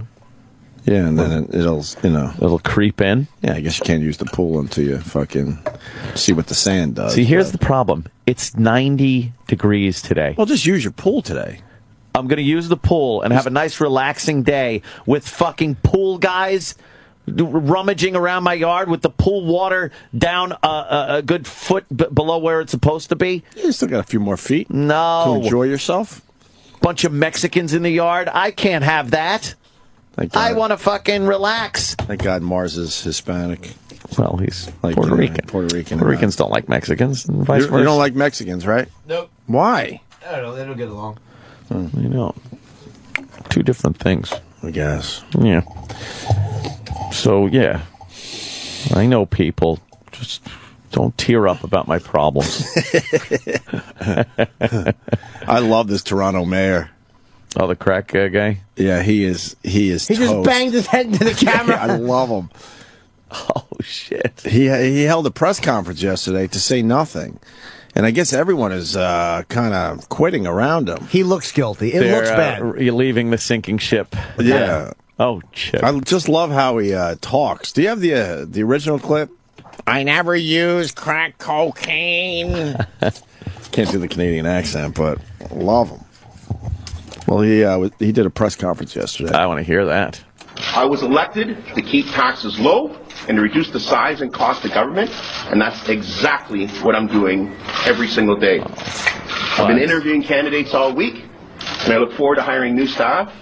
Yeah, and then it'll creep in. Yeah, I guess you can't use the pool until you fucking see what the sand does. See, here's the problem. It's 90 degrees today. Well, just use your pool today. I'm going to use the pool and have a nice relaxing day with fucking pool guys rummaging around my yard with the pool water down a good foot below where it's supposed to be. You still got a few more feet. No. To enjoy yourself. Bunch of Mexicans in the yard. I can't have that. I want to fucking relax. Thank God Mars is Hispanic. Well, he's Puerto Rican. Puerto Rican. Puerto Ricans don't like Mexicans, and vice versa. You don't like Mexicans, right? Nope. Why? I don't know. They don't get along. You know, 2 different things. I guess. Yeah. So, yeah. I know people. Just don't tear up about my problems. I love this Toronto mayor. Oh, the crack guy? Yeah, he is. He just banged his head into the camera. I love him. Oh, shit. He held a press conference yesterday to say nothing. And I guess everyone is kind of quitting around him. He looks guilty. It looks bad. You're leaving the sinking ship. Yeah. Oh, shit. I just love how he talks. Do you have the original clip? I never use crack cocaine. Can't do the Canadian accent, but love him. Well, he did a press conference yesterday. I want to hear that. I was elected to keep taxes low and to reduce the size and cost of government, and that's exactly what I'm doing every single day. I've been interviewing candidates all week, and I look forward to hiring new staff.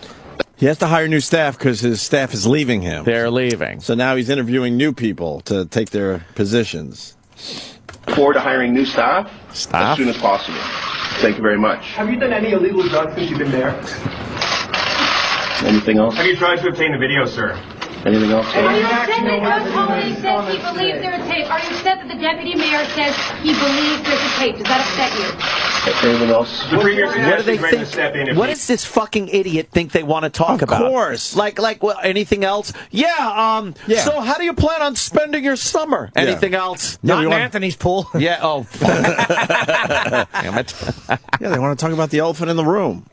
He has to hire new staff because his staff is leaving him. They're leaving. So now he's interviewing new people to take their positions. Look forward to hiring new staff as soon as possible. Thank you very much. Have you done any illegal drugs since you've been there? Anything else? Have you tried to obtain the video, sir? Anything else? Are you upset that Coach Pollock says he believes there's a tape? Are you upset that the deputy mayor says he believes there's a tape? Does that upset you? Anything else? The premier What do they suggested to step in think? What does this fucking idiot think they want to talk about? Of course. Like well, anything else? Yeah, Yeah. So how do you plan on spending your summer? Yeah. Anything else? Not in Anthony's pool. Yeah, oh. Damn it. Yeah, they want to talk about the elephant in the room.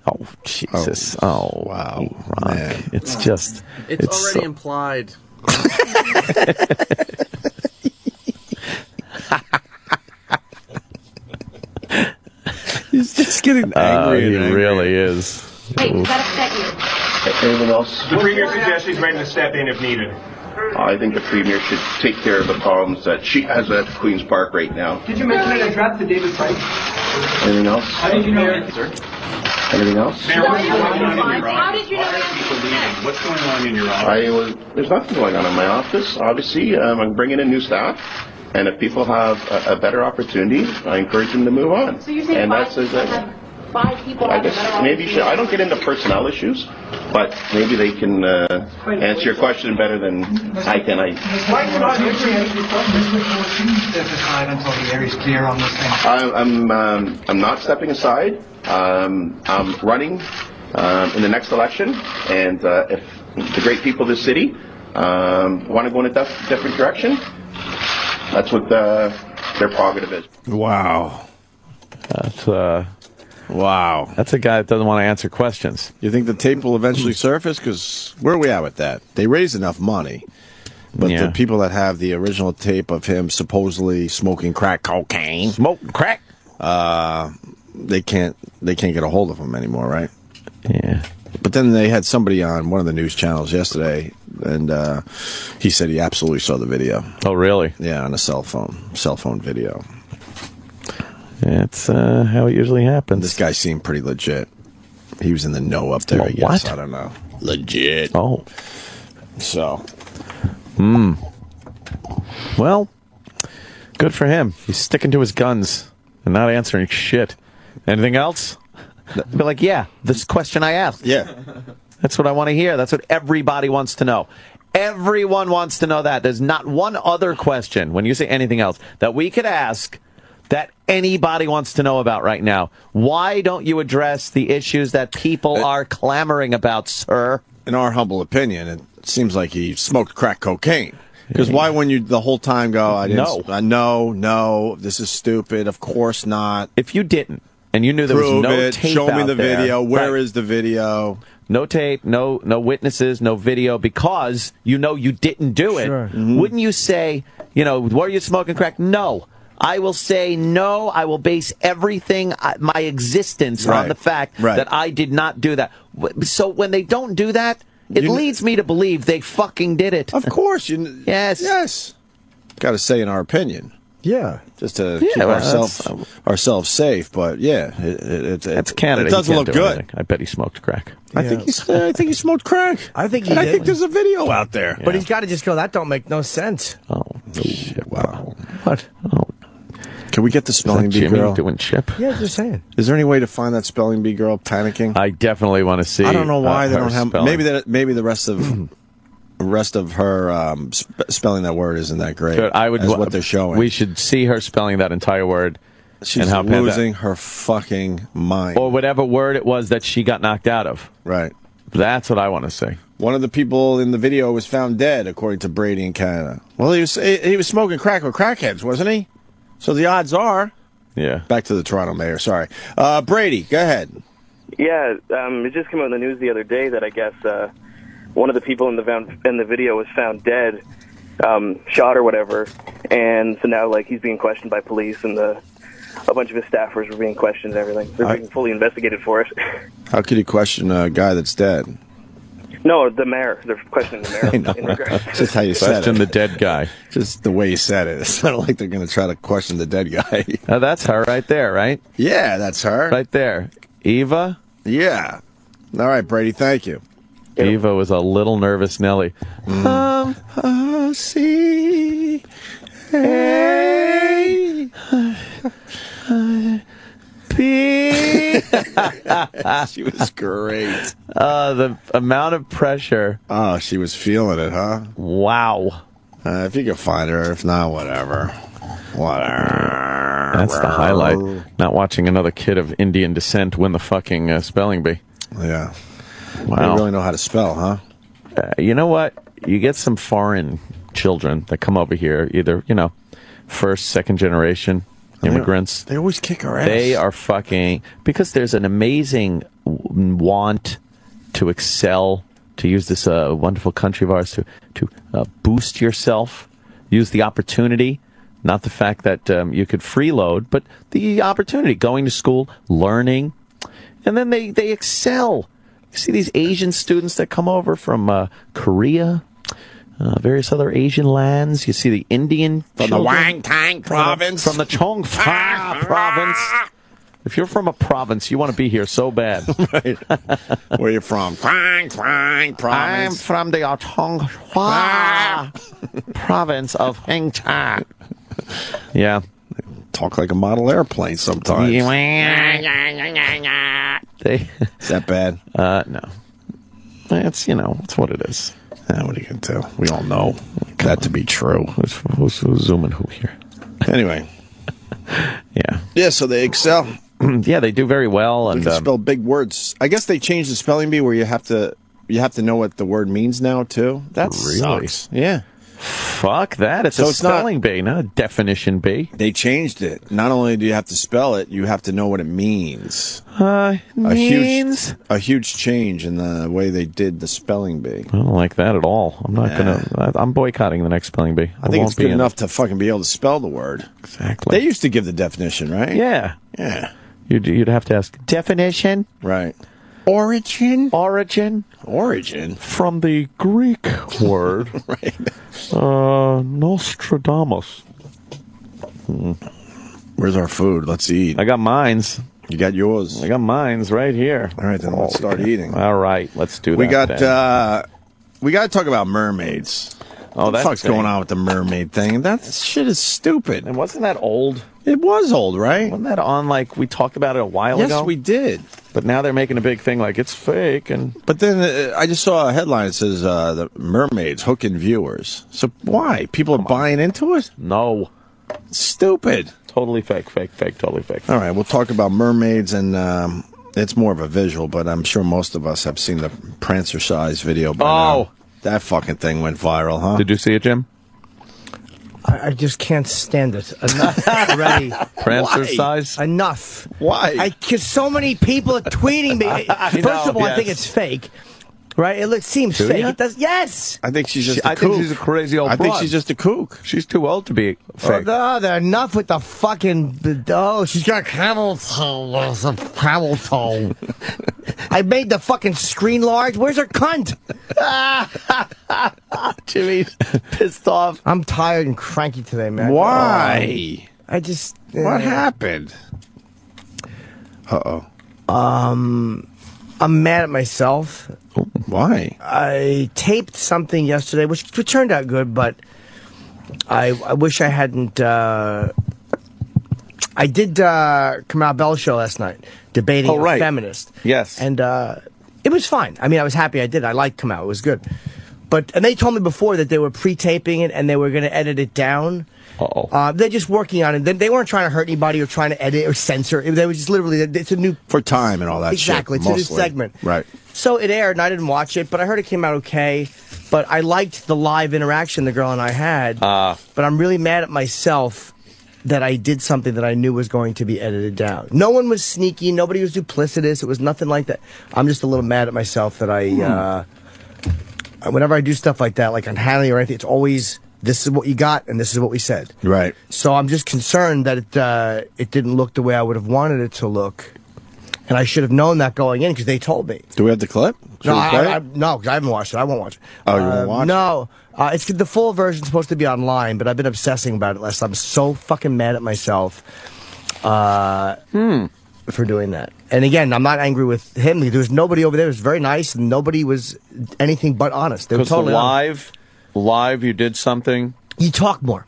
Oh, Jesus. Oh, wow. Man. It's just... It's already so... implied. He's just getting angry. He really is. Wait, does that upset you? Anything else? The premier suggests he's ready to step in if needed. I think the premier should take care of the problems that she has at Queen's Park right now. Did you mention an address to David Price? Anything else? How did you know, sir? Anything else? How did you know What's going on in your office? There's nothing going on in my office. Obviously, I'm bringing in new staff, and if people have a better opportunity, I encourage them to move on. So you're saying five people I guess maybe I don't get into personnel issues, but maybe they can answer your question better than I can. Why are you not answering any questions? Step aside until the air is clear on this thing. I'm not stepping aside. I'm running in the next election, and if the great people of this city want to go in a different direction, that's what their prerogative is. Wow. That's Wow. That's a guy that doesn't want to answer questions. You think the tape will eventually surface? Because where are we at with that? They raised enough money. But the people that have the original tape of him supposedly smoking crack cocaine. Smoking crack? They can't get a hold of him anymore, right? Yeah. But then they had somebody on one of the news channels yesterday, and he said he absolutely saw the video. Oh, really? Yeah, on a cell phone video. That's how it usually happens. This guy seemed pretty legit. He was in the know up there, I guess. What? I don't know. Legit. Oh. So. Well, good for him. He's sticking to his guns and not answering shit. Anything else? Be like, yeah, this question I asked. Yeah. That's what I want to hear. That's what everybody wants to know. Everyone wants to know that. There's not one other question, when you say anything else, that we could ask that anybody wants to know about right now. Why don't you address the issues that people are clamoring about, sir? In our humble opinion, it seems like he smoked crack cocaine. Because why wouldn't you the whole time go, no, this is stupid, of course not. If you didn't, and you knew there was no tape show me out the there, video, Where is the video? No tape, no witnesses, no video, because you know you didn't do it. Sure. Wouldn't you say, were you smoking crack? No. I will say no. I will base everything, my existence, on the fact that I did not do that. So when they don't do that, it leads me to believe they fucking did it. Of course. Yes. Got to say in our opinion. Yeah. Just to keep ourselves safe. But yeah, that's Canada. It doesn't look good. Anything. I bet he smoked crack. Yeah. I think he smoked crack. I think he did. did. I think there's a video out there. But he's got to just go, that don't make no sense. Oh, shit. Wow. What? Oh. Can we get the spelling bee Jimmy girl doing Chip? Yeah, just saying. Is there any way to find that spelling bee girl panicking? I definitely want to see. I don't know why they don't have. Spelling. Maybe the rest of her spelling that word isn't that great. Good. As what they're showing. We should see her spelling that entire word. She's losing her fucking mind. Or whatever word it was that she got knocked out of. Right. That's what I want to see. One of the people in the video was found dead, according to Brady in Canada. Well, he was smoking crack with crackheads, wasn't he? So the odds are. Yeah. Back to the Toronto mayor. Sorry. Brady, go ahead. Yeah, it just came out in the news the other day that I guess one of the people in the video was found dead, shot or whatever, and so now he's being questioned by police, and a bunch of his staffers were being questioned and everything. They're being fully investigated for it. How could you question a guy that's dead? No, the mayor. They're questioning the mayor. I know, right? Just how you said it. Question the dead guy. Just the way you said it. It's not like they're going to try to question the dead guy. That's her right there, right? Yeah, that's her. Right there. Eva? Yeah. All right, Brady, thank you. Eva was a little nervous Nelly. See. Hey. She was great. The amount of pressure. Oh, she was feeling it, huh? Wow. If you can find her, if not, whatever. That's the highlight. Not watching another kid of Indian descent win the fucking spelling bee. Yeah. Wow. They really know how to spell, huh? You know what? You get some foreign children that come over here, either, first, second generation immigrants. They always kick our ass. They are fucking, because there's an amazing want to excel, to use this wonderful country of ours to boost yourself, use the opportunity, not the fact that you could freeload, but the opportunity, going to school, learning, and then they excel. You see these Asian students that come over from Korea, various other Asian lands. You see the Indian from children, the Wang Tang province, from the Chongfa province. If you're from a province, you want to be here so bad. Right. Where are you from? Wang Tang province. I'm from the Chongfa province of Hengcha. Yeah. Talk like a model airplane sometimes. Is that bad? No. It's, it's what it is. What are you going to do? We all know that to be true. Who's zooming who here? Anyway. Yeah. Yeah, so they excel. Yeah, they do very well. They and can spell big words. I guess they changed the spelling bee where you have to know what the word means now, too. That really sucks. Yeah. Fuck that. It's So a it's not- spelling bee, not a definition bee. They changed it. Not only do you have to spell it, you have to know what it means. Means? A huge change in the way they did the spelling bee. I don't like that at all. I'm not I'm boycotting the next spelling bee. I think it's good enough to fucking be able to spell the word. Exactly. They used to give the definition, right? Yeah. Yeah. You'd have to ask definition. Right. Origin. Origin. From the Greek word. Right. Nostradamus. Where's our food? Let's eat. I got mines. You got yours. I got mines right here. All right, then let's start eating. All right, let's do that. We got then. we got to talk about mermaids. Oh, what the that fuck's thing. going on with the mermaid thing? That shit is stupid. And wasn't that old? It was old, right? Wasn't that on, like, we talked about it a while ago? Yes, we did. But now they're making a big thing like it's fake. But then I just saw a headline that says the mermaids hooking viewers. So why? People are buying into it? No. Stupid. Totally fake, totally fake. All right, we'll talk about mermaids, and it's more of a visual, but I'm sure most of us have seen the Prancercise video by now. That fucking thing went viral, huh? Did you see it, Jim? I just can't stand it. Enough already. Prancercise? Enough. Why? Because so many people are tweeting me. First of all, I think it's fake. Right? It seems Do fake. ya? It does. Yes. I think she's just I think she's a crazy old I think broad. she's just a kook. She's too old to be fake. Oh, they're enough with the fucking. Oh, she's got a camel toe. There's a camel toe. I made the fucking screen large. Where's her cunt? Jimmy's pissed off. I'm tired and cranky today, man. Why? I just. What happened? Uh-oh. I'm mad at myself. Why? I taped something yesterday, which turned out good, but I wish I hadn't. I did Kamau Bell's show last night, debating a feminist. Yes. And it was fine. I mean, I was happy I did. I liked Kamau. It was good. And they told me before that they were pre-taping it and they were going to edit it down. They're just working on it. They weren't trying to hurt anybody or trying to edit or censor. They were just literally, it's a new... For time and all that exactly, shit. Exactly, it's a new segment. Right. So it aired, and I didn't watch it, but I heard it came out okay. But I liked the live interaction the girl and I had. But I'm really mad at myself that I did something that I knew was going to be edited down. No one was sneaky. Nobody was duplicitous. It was nothing like that. I'm just a little mad at myself that I... whenever I do stuff like that, like on Hannity or anything, it's always... This is what you got, and this is what we said. Right. So I'm just concerned that it didn't look the way I would have wanted it to look. And I should have known that going in, because they told me. Do we have the clip? No, no, because I haven't watched it. I won't watch it. Oh, you won't watch it? No. It's the full version's supposed to be online, but I've been obsessing about it last time. I'm so fucking mad at myself for doing that. And again, I'm not angry with him. There was nobody over there. It was very nice, and nobody was anything but honest. They were totally honest. Live, you did something. You talk more.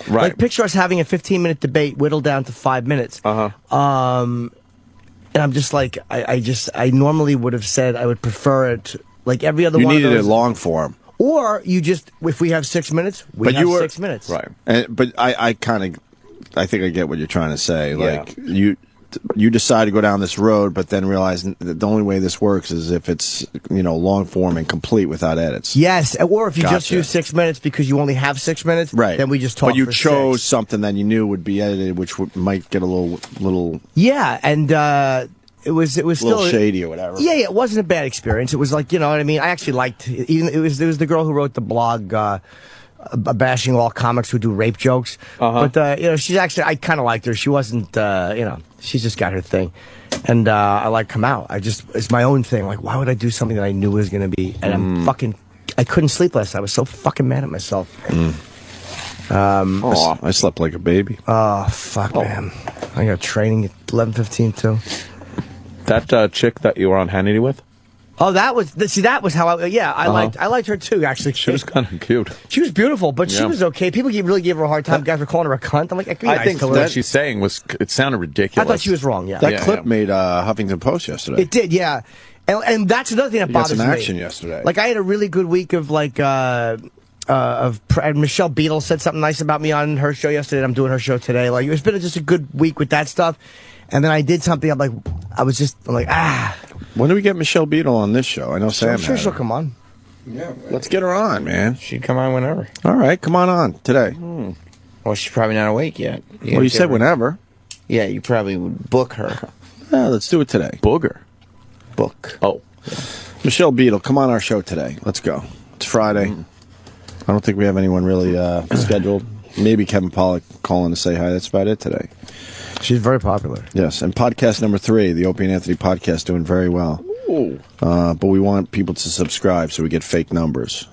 Right. Like, picture us having a 15-minute debate whittled down to 5 minutes. And I'm just like, I normally would have said I would prefer it like every other one of those. You needed it long form. Or you just, if we have 6 minutes, we have 6 minutes. Right. But I think I get what you're trying to say. Yeah. Like, you decide to go down this road, but then realize that the only way this works is if it's, long form and complete without edits. Yes, or if you just Gotcha. do 6 minutes because you only have 6 minutes, Right. then we just talk But you for chose 6. something that you knew would be edited, which might get a little Yeah, and it was still shady or whatever. Yeah, it wasn't a bad experience. It was like, you know what I mean? I actually liked it. Even it was the girl who wrote the blog bashing all comics who do rape jokes. But she's actually, I kind of liked her. She wasn't she's just got her thing. And I like Kamau. It's my own thing. Like, why would I do something that I knew was going to be, and I couldn't sleep last night. I was so fucking mad at myself. I slept like a baby. Oh, fuck, man. I got training at 11:15 too. That chick that you were on Hannity with? Oh, that was how I liked her too, actually. She was kind of cute. She was beautiful, but she Yeah. was okay. People really gave her a hard time. Guys were calling her a cunt. I'm like, I think what she's saying it sounded ridiculous. I thought she was wrong, yeah. That clip made Huffington Post yesterday. It did, yeah. And that's another thing that You got bothers some me. action yesterday. Like, I had a really good week of and Michelle Beadle said something nice about me on her show yesterday. And I'm doing her show today. Like, it's been just a good week with that stuff. And then I did something. I'm like, When do we get Michelle Beadle on this show? I know Sam. I'm sure had she'll her. come on. Yeah. Let's get her on, man. She'd come on whenever. All right, come on today. Well, she's probably not awake yet. Well, you said whenever. Yeah, you probably would book her. Yeah, let's do it today. Booger. Book. Oh. Michelle Beadle, come on our show today. Let's go. It's Friday. I don't think we have anyone really scheduled. Maybe Kevin Pollock calling to say hi. That's about it today. She's very popular. Yes, and podcast number 3, the Opie and Anthony podcast, doing very well. Ooh. But we want people to subscribe so we get fake numbers.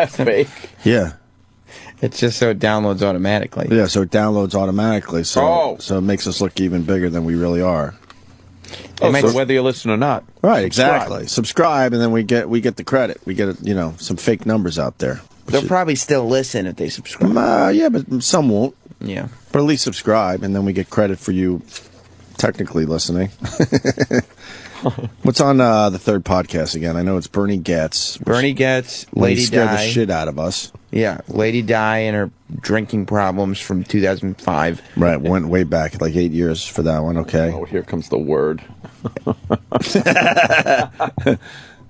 Fake? Yeah. It's just so it downloads automatically. Yeah, so it downloads automatically, so it makes us look even bigger than we really are. So whether you listen or not. Right, exactly. Subscribe, and then we get the credit. We get some fake numbers out there. They'll probably still listen if they subscribe. Yeah, but some won't. Yeah. But at least subscribe, and then we get credit for you technically listening. What's on the third podcast again? I know it's Bernie Getz. Bernie Getz, Lady scared Di. the shit out of us. Yeah, Lady Di and her drinking problems from 2005. Right, went way back, like 8 years for that one, okay. Oh, here comes the word.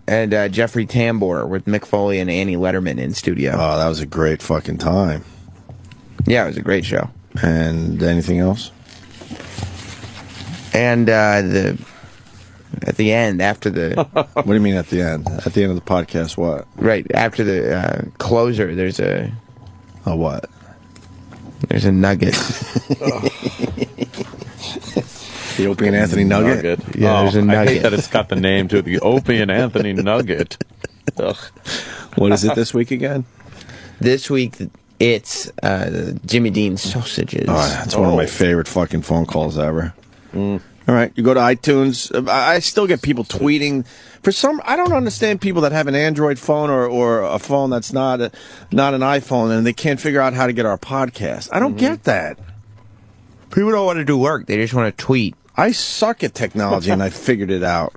And Jeffrey Tambor with Mick Foley and Annie Letterman in studio. Oh, that was a great fucking time. Yeah, it was a great show. And anything else? And at the end, after the... What do you mean at the end? At the end of the podcast, what? Right, after the closer, there's a... A what? There's a nugget. The Opie and Anthony Nugget? Yeah, there's a nugget. I hate that it's got the name to it. The Opie and Anthony Nugget. Ugh. What is it this week again? This week, it's Jimmy Dean sausages. Oh, that's one of my favorite fucking phone calls ever. All right, you go to iTunes. I still get people tweeting. I don't understand people that have an Android phone or a phone that's not an iPhone and they can't figure out how to get our podcast. I don't get that. People don't want to do work. They just want to tweet. I suck at technology and I figured it out.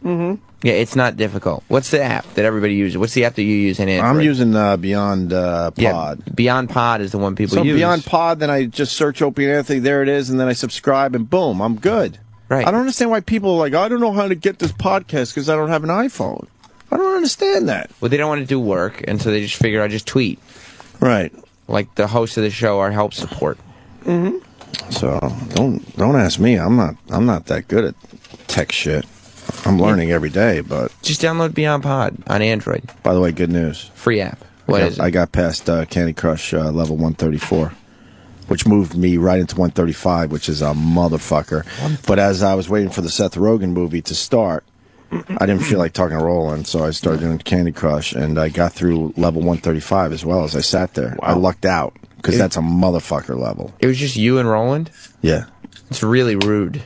Yeah, it's not difficult. What's the app that everybody uses? What's the app that you use in Android? I'm using Beyond Pod. Yeah, Beyond Pod is the one people use. So Beyond Pod, then I just search Opie and Anthony, there it is, and then I subscribe, and boom, I'm good. Right. I don't understand why people are like, I don't know how to get this podcast because I don't have an iPhone. I don't understand that. Well, they don't want to do work, and so they just figure I just tweet. Right. Like the host of the show, our help support. Mm-hmm. So don't ask me. I'm not that good at tech shit. I'm learning every day, but just download Beyond Pod on Android. By the way, good news. Free app. What is it? I got past Candy Crush level 134, which moved me right into 135, which is a motherfucker. But as I was waiting for the Seth Rogen movie to start, I didn't feel like talking to Roland, so I started doing Candy Crush, and I got through level 135 as well as I sat there. Wow. I lucked out, because that's a motherfucker level. It was just you and Roland? Yeah. It's really rude.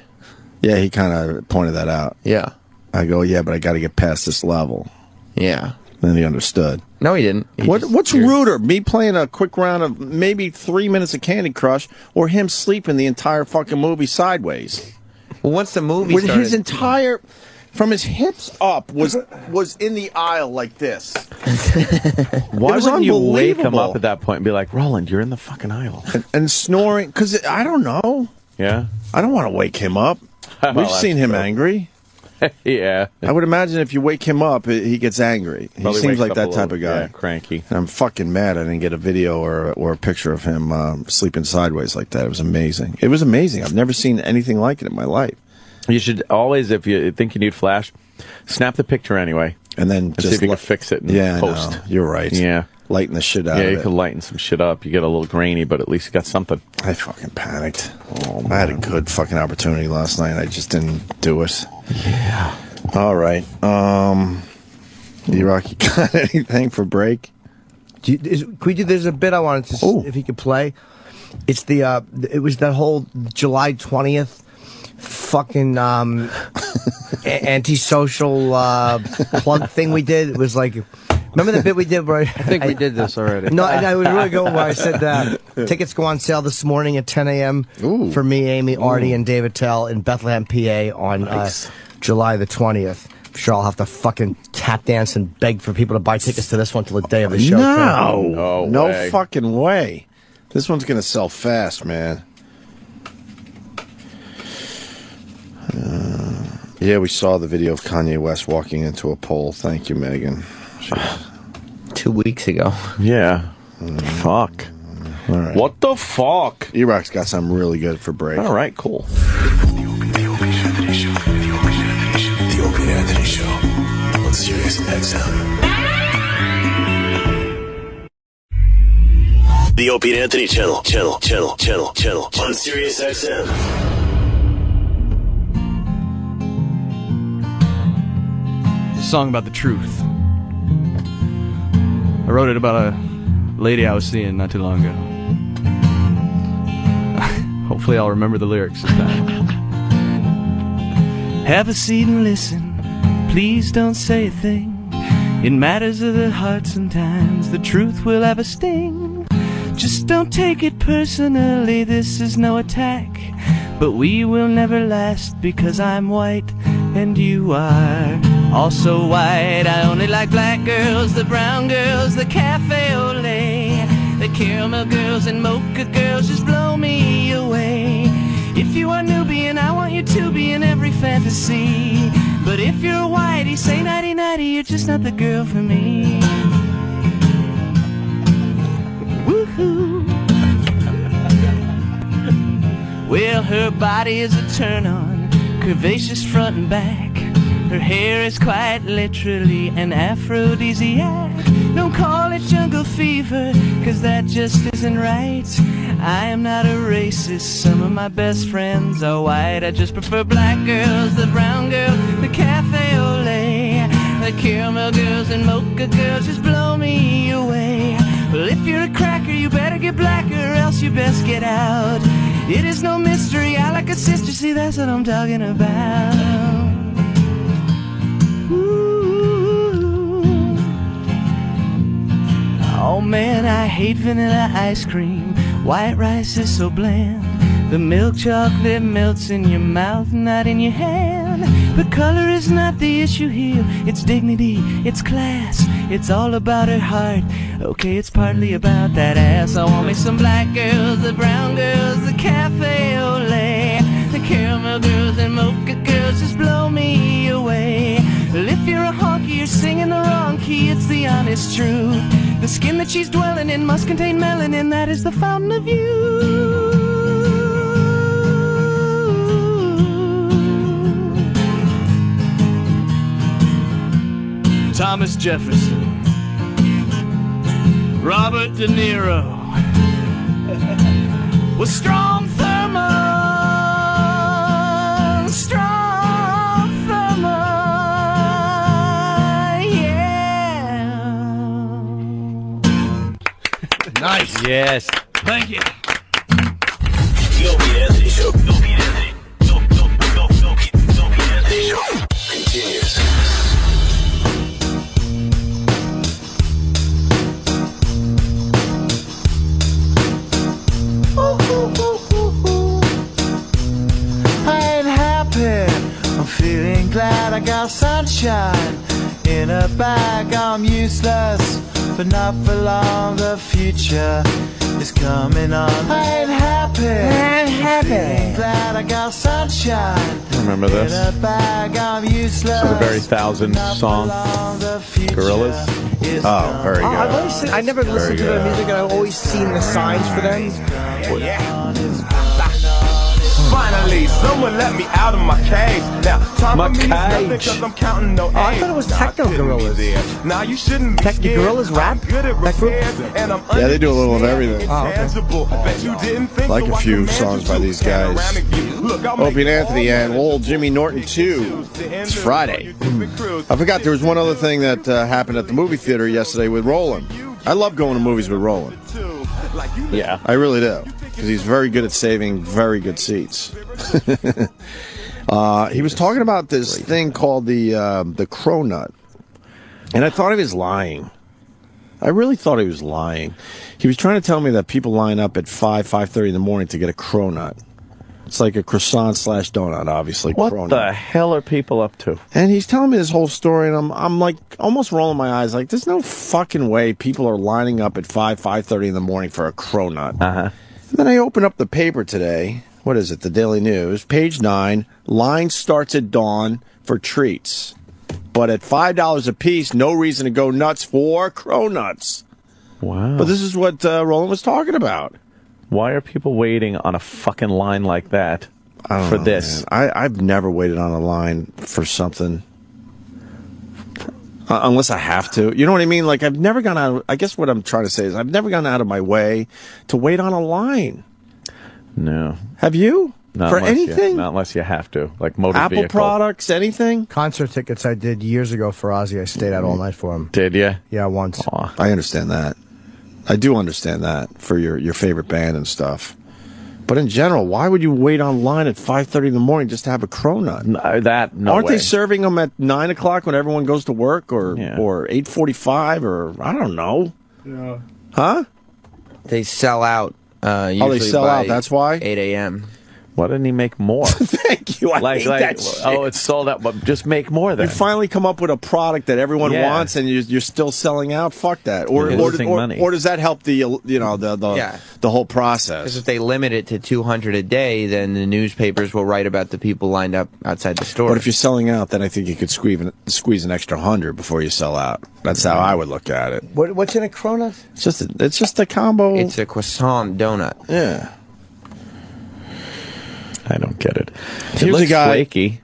Yeah, he kind of pointed that out. Yeah. I go, yeah, but I got to get past this level. Yeah. Then he understood. No, he didn't. What's ruder, me playing a quick round of maybe 3 minutes of Candy Crush, or him sleeping the entire fucking movie sideways? Well, once the movie started, started... his entire... From his hips up was in the aisle like this. Why wouldn't you wake him up at that point and be like, Roland, you're in the fucking aisle? And snoring, because I don't know. Yeah? I don't want to wake him up. We've seen him angry. Yeah. I would imagine if you wake him up, he gets angry. He Probably seems wakes like up that a type little, of guy. Yeah, cranky. And I'm fucking mad I didn't get a video or a picture of him sleeping sideways like that. It was amazing. It was amazing. I've never seen anything like it in my life. You should always, if you think you need flash, snap the picture anyway. And then see if you can fix it and post. No, you're right. Yeah. Lighten the shit out of it. Yeah, you can lighten some shit up. You get a little grainy, but at least you got something. I fucking panicked. I had a good fucking opportunity last night. I just didn't do it. Yeah. All right. D-Rock, you got anything for break? There's a bit I wanted to see if he could play. It's it was that whole July 20th fucking antisocial plug thing we did. It was like, remember the bit we did where I think we did this already. No, I was really good where I said tickets go on sale this morning at 10 a.m. for me, Amy, Artie, and David Tell in Bethlehem, PA on July the 20th. I'm sure I'll have to fucking tap dance and beg for people to buy tickets to this one till the day of the show. No fucking way. This one's going to sell fast, man. Yeah, we saw the video of Kanye West walking into a pole. Thank you, Megan. 2 weeks ago. Yeah. Fuck. All right. What the fuck? E-Rock's got something really good for break. All right, cool. The Opie and Anthony Show on Sirius XM. The Opie and Anthony channel on Sirius XM. It's a song about the truth. I wrote it about a lady I was seeing not too long ago. Hopefully I'll remember the lyrics this time. Have a seat and listen. Please don't say a thing. In matters of the heart sometimes the truth will have a sting. Just don't take it personally, this is no attack. But we will never last because I'm white and you are also white. I only like black girls, the brown girls, the cafe au lait, the caramel girls and mocha girls just blow me away. If you are Nubian, I want you to be in every fantasy. But if you're whitey, say nighty nighty, you're just not the girl for me. Woohoo! Well, her body is a turn on, curvaceous front and back. Her hair is quite literally an aphrodisiac. Don't call it jungle fever, cause that just isn't right. I am not a racist, some of my best friends are white. I just prefer black girls, the brown girls, the cafe au lait, the caramel girls and mocha girls just blow me away. Well, if you're a cracker, you better get blacker, or else you best get out. It is no mystery, I like a sister, see that's what I'm talking about. Oh man, I hate vanilla ice cream. White rice is so bland. The milk chocolate melts in your mouth, not in your hand. But color is not the issue here. It's dignity, it's class. It's all about her heart. Okay, it's partly about that ass. I want me some black girls, the brown girls, the cafe au lait, the caramel girls and mocha girls just blow me away. Well, if you're a honky, you're singing the wrong key. It's the honest truth. The skin that she's dwelling in must contain melanin. That is the fountain of youth. Thomas Jefferson, Robert De Niro was strong thermal, strong thermal, yeah. Nice. Yes. Thank you. The Opie and Anthony Show. The Opie and Anthony. The Opie and Anthony Show continues. I ain't happy, I'm feeling glad I got sunshine in a bag. I'm useless, but not for long, the future is coming on. I ain't happy, I'm feeling glad I got sunshine. Remember this? In a bag, I'm useless. It's a very thousand song. Gorillas. Oh, very good. I've always seen, I never listened to their music, and I've always seen the signs for them. Finally, someone let me out of my cage. Now, time for me is nothing because I'm counting no A's. I thought it was Techno Gorillas. Now you shouldn't be Techno Gorillas rap? Good at repairs, and I'm Yeah, they do a little of everything. intangible. Bet you didn't think Like so a I few command songs you by to. these guys. Look, I'll make Opie and all Anthony and old Jimmy Norton 2. It's Friday. I forgot there was one other thing that happened at the movie theater yesterday with Roland. I love going to movies with Roland. Yeah. I really do. Because he's very good at saving very good seats. He was talking about this thing called the cronut. And I thought he was lying. I really thought he was lying. He was trying to tell me that people line up at 5:30 in the morning to get a cronut. It's like a croissant / donut, obviously. What cronut. the hell are people up to? And he's telling me this whole story, and I'm like almost rolling my eyes. Like, there's no fucking way people are lining up at 5:30 in the morning for a cronut. Uh-huh. And then I open up the paper today. What is it? The Daily News, page 9. Line starts at dawn for treats. but at $5 a piece, no reason to go nuts for cronuts. Wow. But this is what Roland was talking about. Why are people waiting on a fucking line like that for this? Man. I've never waited on a line for something. Unless I have to. You know what I mean? Like, I've never gone out. I guess what I'm trying to say is I've never gone out of my way to wait on a line. No. Have you? Not for unless anything? Not unless you have to. Like motor Apple vehicle. products, anything? Concert tickets I did years ago for Ozzy. I stayed out all night for him. Did you? Yeah, once. Aw. I understand that. I do understand that for your favorite band and stuff. But in general, why would you wait online at 5:30 in the morning just to have a cronut? No Aren't way. they serving them at 9 o'clock when everyone goes to work, or 8:45, or I don't know? Yeah. Huh? They sell out. Usually they sell by out. That's why. 8 a.m. Why didn't he make more? Thank you. I hate that shit. Oh, it's sold out, but just make more then. You finally come up with a product that everyone wants, and you're still selling out. Fuck that. Or does that help the the whole process? Because if they limit it to 200 a day, then the newspapers will write about the people lined up outside the store. But if you're selling out, then I think you could squeeze an extra 100 before you sell out. That's how I would look at it. What's in a cronut? It's just a combo. It's a croissant donut. Yeah. I don't get it. Here's a guy, flaky.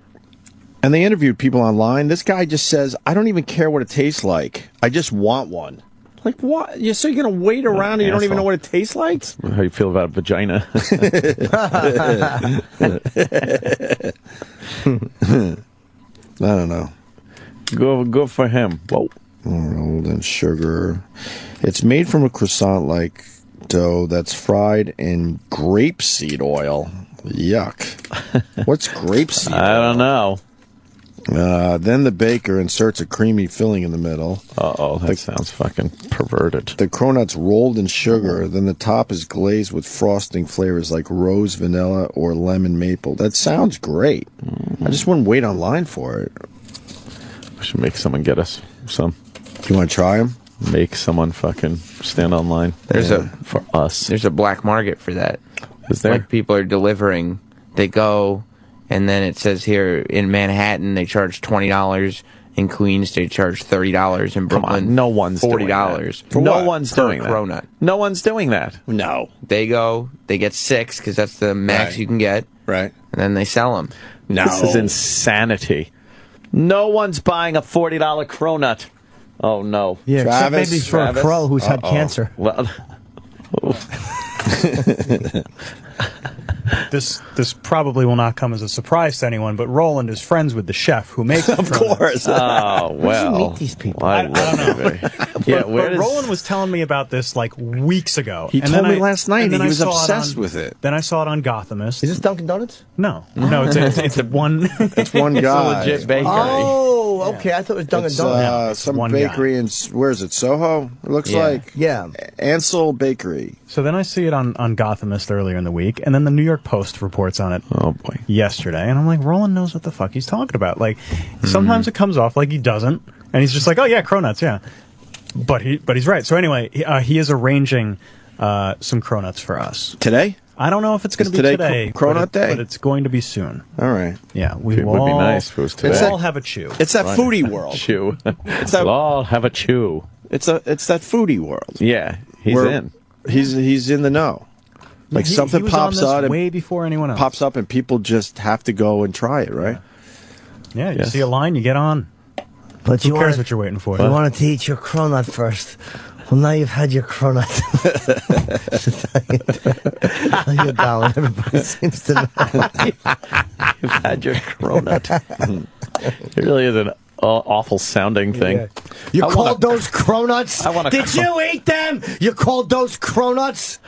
And they interviewed people online. This guy just says, I don't even care what it tastes like. I just want one. Like, what? So you're going to wait around and you don't even know what it tastes like? How you feel about vagina? I don't know. Go for him. Whoa. Rolled in sugar. It's made from a croissant-like dough that's fried in grapeseed oil. Yuck. What's grapeseed oil? I don't know. Then the baker inserts a creamy filling in the middle. Uh-oh, that sounds fucking perverted. The cronut's rolled in sugar. Then the top is glazed with frosting flavors like rose vanilla or lemon maple. That sounds great. I just wouldn't wait online for it. We should make someone get us some. Do you want to try them? Make someone fucking stand online. For us. There's a black market for that. Is there? Like people are delivering. They go, and then it says here in Manhattan they charge $20. In Queens they charge $30. In Brooklyn, no one's $40. Doing that. No one's doing per that. cronut. No one's doing that. No. They go. They get 6 because that's the max you can get. Right. And then they sell them. No. This is insanity. No one's buying a $40 cronut. Oh no. Yeah, except maybe for a crow who's had cancer. Well. This probably will not come as a surprise to anyone, but Roland is friends with the chef who makes Of course. Oh, well. Where do you meet these people? I don't know. Yeah, but Roland was telling me about this like weeks ago. He and told then me last night. and then He I was saw obsessed with it. Then I saw it on Gothamist. Is this Dunkin' Donuts? No, it's a one. It's one guy. It's a legit bakery. Oh, okay. I thought it was Dunkin' It's Donuts. some one bakery in, where is it, Soho? It looks like. Yeah. Ansel Bakery. So then I see it on Gothamist earlier in the week, and then the New York Post reports on it Oh boy. yesterday, and I'm like, Roland knows what the fuck he's talking about. Like, sometimes it comes off like he doesn't, and he's just like, oh yeah, cronuts, yeah. But he's right. So anyway, he is arranging some cronuts for us. Today? I don't know if it's going to be today Cronut Day? but it's going to be soon. All right. Yeah, we It will would be all, nice if it was today. we'll all have a chew. It's that foodie world. Chew. It's that, We'll all have a chew. it's that foodie world. Yeah, he's Where in. He's in the know. Like something he was pops on this out way before anyone else. pops up and people just have to go and try it, right? Yeah, you Yes. see a line, you get on. But Who cares what you're waiting for? You wanted to eat your cronut first. Well, now you've had your cronut. You're down. Everybody seems to know. You've had your cronut. It really is an awful sounding thing. Yeah. You called those cronuts? I want a Did you eat them? You called those cronuts?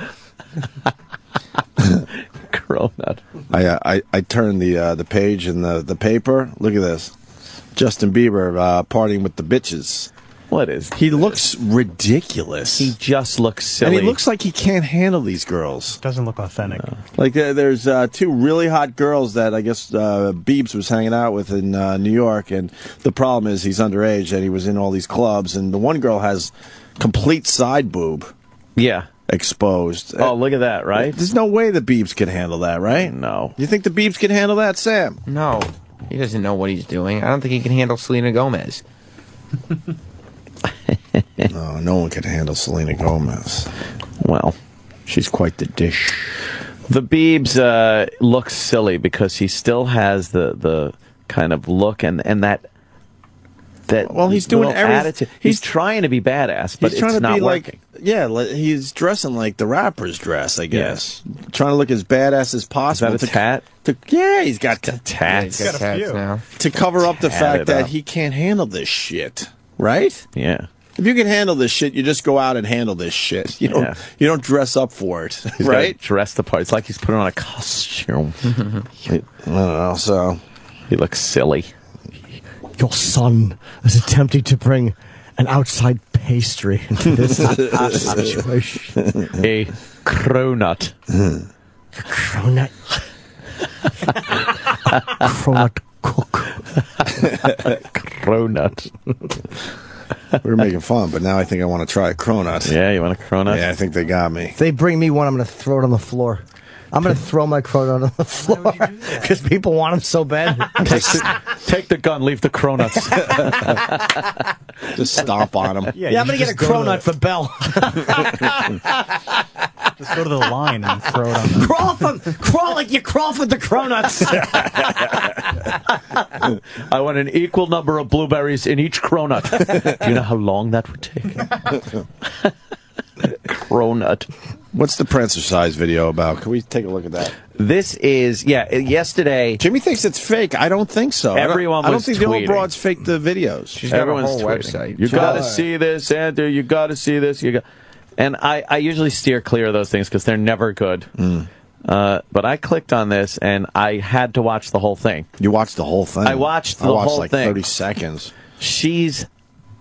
cronut. I turned the page in the paper. Look at this. Justin Bieber partying with the bitches. What is? He looks ridiculous. He just looks silly. And he looks like he can't handle these girls. Doesn't look authentic. No. Like there's 2 really hot girls that I guess Biebs was hanging out with in New York, and the problem is he's underage and he was in all these clubs, and the one girl has complete side boob. Yeah. Exposed. Oh, look at that, right? There's no way the Biebs can handle that, right? No. You think the Biebs can handle that, Sam? No. He doesn't know what he's doing. I don't think he can handle Selena Gomez. No, no one can handle Selena Gomez. Well, she's quite the dish. The Biebs looks silly because he still has the kind of look and that. Well, he's doing everything. Attitude. He's trying to be badass, but he's trying it's to not be working. He's dressing like the rappers dress, I guess. Trying to look as badass as possible. Is that a tat? He's got tats. He's got tats now. To cover up the fact that he can't handle this shit, right? Yeah. If you can handle this shit, you just go out and handle this shit. You don't dress up for it, He's right? Dress the part. It's like he's putting on a costume. I don't know. So he looks silly. Your son is attempting to bring an outside pastry into this situation. A cronut. Cronut. Cronut cook. Cronut. We were making fun, but now I think I want to try a cronut. Yeah, you want a cronut? Yeah, I think they got me. If they bring me one, I'm going to throw it on the floor. I'm going to throw my cronut on the floor because people want them so bad. Take the gun, leave the cronuts. Just stomp on them. Yeah, I'm going to get a cronut for Belle. Just go to the line and throw it on them. Crawl like you crawl for the cronuts. I want an equal number of blueberries in each cronut. Do you know how long that would take? Cronut. What's the Prancercise video about? Can we take a look at that? This is, yesterday. Jimmy thinks it's fake. I don't think so. Everyone I don't was think the old tweeting. broads fake the videos. She's got Everyone's a whole tweeting. website. You got to see this, Andrew. You got to see this. And I usually steer clear of those things because they're never good. But I clicked on this and I had to watch the whole thing. You watched the whole thing? I watched the whole like thing. 30 seconds. She's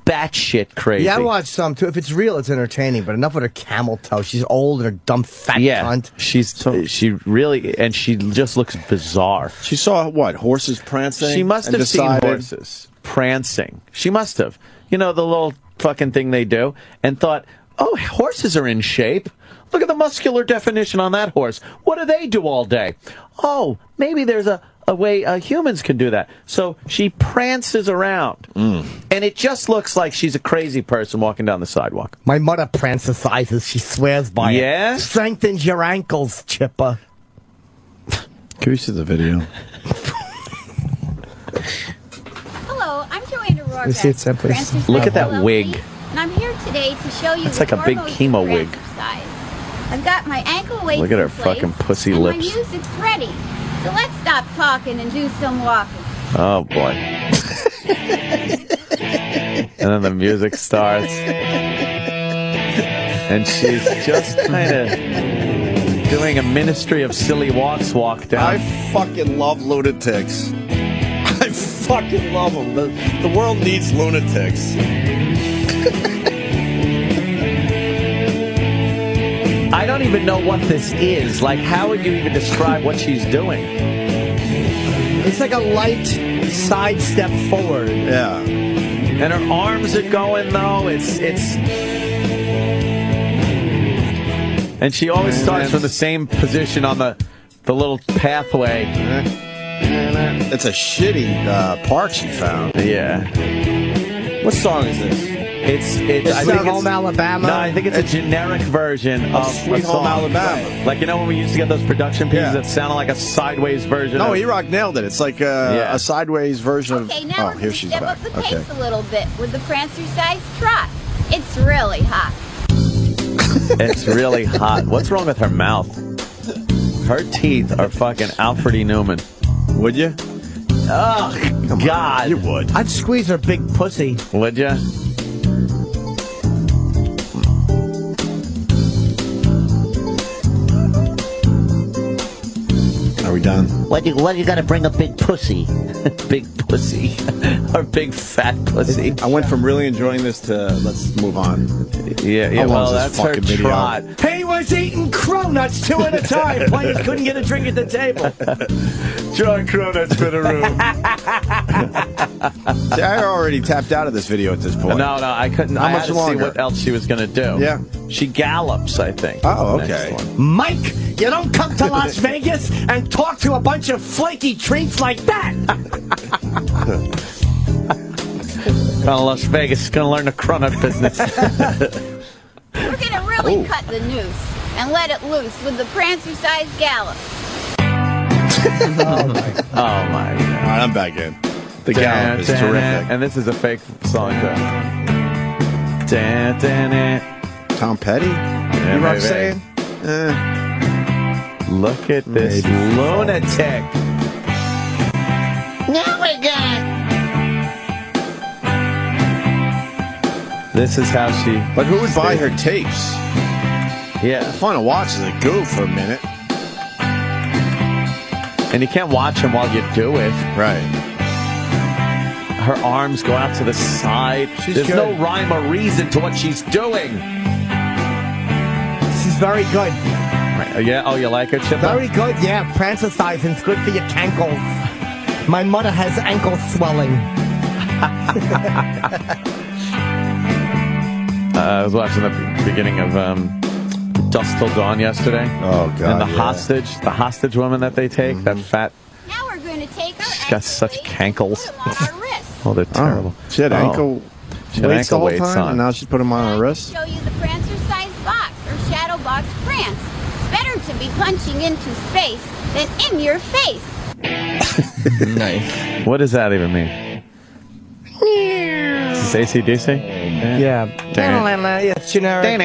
batshit crazy. Yeah, I watched some too. If it's real, it's entertaining. But enough with her camel toe. She's old and her dumb fat cunt. She really, and she just looks bizarre. She saw what, horses prancing? She must have seen horses prancing. She must have. You know, the little fucking thing they do, and thought, oh, horses are in shape. Look at the muscular definition on that horse. What do they do all day? Oh, maybe there's a way humans can do that. So she prances around, and it just looks like she's a crazy person walking down the sidewalk. My mother prancercises. She swears by it. Yeah? Strengthens your ankles, Chipper. Can we see the video? Hello, I'm Joanna Rourke. You see it, Sam, please? Look at that wig. And I'm here today to show you It's the like a big foremost chemo wig. Prancercise. I've got my ankle weights Look at her in place, fucking pussy and lips. my music's ready. So let's stop talking and do some walking. Oh, boy. And then the music starts. And she's just kind of doing a Ministry of Silly Walks walk down. I fucking love lunatics. I fucking love them. The world needs lunatics. I don't even know what this is. Like, how would you even describe what she's doing? It's like a light side step forward. Yeah. And her arms are going, though. And she always starts from the same position on the little pathway. It's a shitty park she found. Yeah. What song is this? It's I think Home Alabama. No, I think it's a generic version of Sweet a Home song. Alabama. Like, you know when we used to get those production pieces that sounded like a sideways version No, of... E-Rock nailed it. It's like a sideways version Okay, of... now Oh, we're here going to she's step back. up the Okay. pace a little bit with the Prancercise trot. It's really hot. It's really hot. What's wrong with her mouth? Her teeth are fucking Alfred E. Newman. Would you? Oh, God. You would. I'd squeeze her big pussy. Would you? Are we done? What you got to bring a big pussy? Big pussy. Or big fat pussy. I went from really enjoying this to let's move on. Yeah, How long well, is this that's her fucking video? trot. He was eating cronuts 2 at a time. Players couldn't get a drink at the table. John Cronuts for the room. See, I already tapped out of this video at this point. No, I couldn't. How I much had to longer? see what else she was going to do. Yeah. She gallops, I think. Oh, Next okay. one. Mike, you don't come to Las Vegas and talk to a bunch of flaky treats like that. Well, Las Vegas is going to learn the cronut business. We're gonna really cut the noose and let it loose with the Prancercise gallop. Oh my God. All right, I'm back in. The gallop is terrific. And this is a fake song, though. Tom Petty? You rock saying? Look at this lunatic. Now we got. This is how she... But who would buy her tapes? Yeah. It's fun to watch as a goof for a minute. And you can't watch them while you do it. Right. Her arms go out to the side. There's no rhyme or reason to what she's doing. This is very good. Right. Yeah. Oh, you like it, Chipper? Very good, yeah. Prancercising's good for your cankles. My mother has ankle swelling. I was watching the beginning of Dusk Till Dawn yesterday. Oh, God. And the hostage woman that they take, that fat... Now we're going to take her She's got such cankles. on our wrist. Oh, they're terrible. She had ankle She had weights the ankle whole weights time, on. and now she's putting them on her wrist. Show you the Prancercise box or shadow box prance. It's better to be punching into space than in your face. Nice. What does that even mean? Is this AC/DC? Yeah. Yeah, it's generic.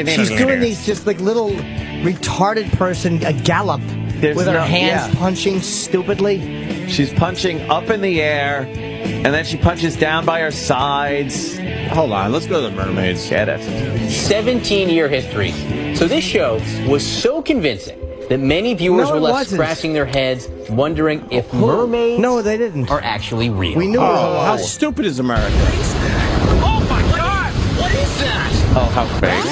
She's doing these just like little retarded person a gallop with her hands punching stupidly. She's punching up in the air, and then she punches down by her sides. Hold on, let's go to the Mermaids. Get it. 17-year history. So this show was so convincing that many viewers were left scratching their heads, wondering if mermaids they didn't. are actually real. We knew how stupid is America? Oh my God! What is that? Oh, how fake.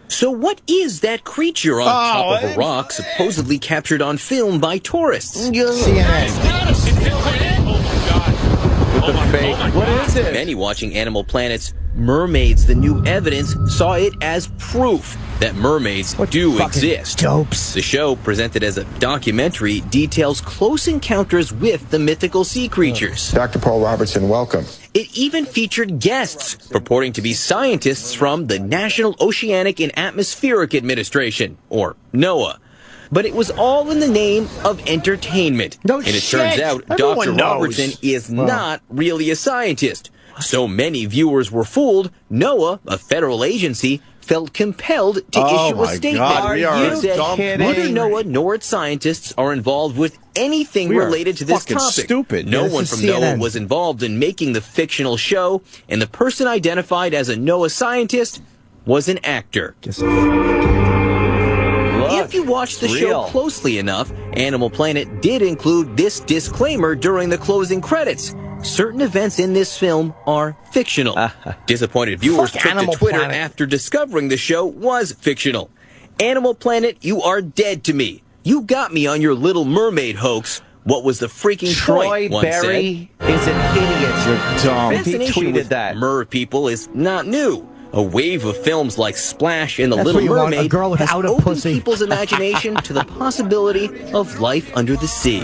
So what is that creature on top of a rock supposedly captured on film by tourists? What is it? Many watching Animal Planet's Mermaids, the New Evidence, saw it as proof that mermaids do exist. Dopes. The show, presented as a documentary, details close encounters with the mythical sea creatures. Dr. Paul Robertson, welcome. It even featured guests purporting to be scientists from the National Oceanic and Atmospheric Administration, or NOAA. But it was all in the name of entertainment. And it turns out Dr. Robertson is not really a scientist. So many viewers were fooled, NOAA, a federal agency, felt compelled to issue a statement. It said neither NOAA nor its scientists are involved with anything related to this topic. Stupid. No one from NOAA was involved in making the fictional show, and the person identified as a NOAA scientist was an actor. If you watch the show closely enough, Animal Planet did include this disclaimer during the closing credits. Certain events in this film are fictional. Disappointed viewers took to Twitter after discovering the show was fictional. Animal Planet, you are dead to me. You got me on your Little Mermaid hoax. What was the freaking point? One Berry said. is an idiot. You're dumb. Fascination with mer people is not new. A wave of films like Splash and The Little Mermaid has opened people's imagination to the possibility of life under the sea.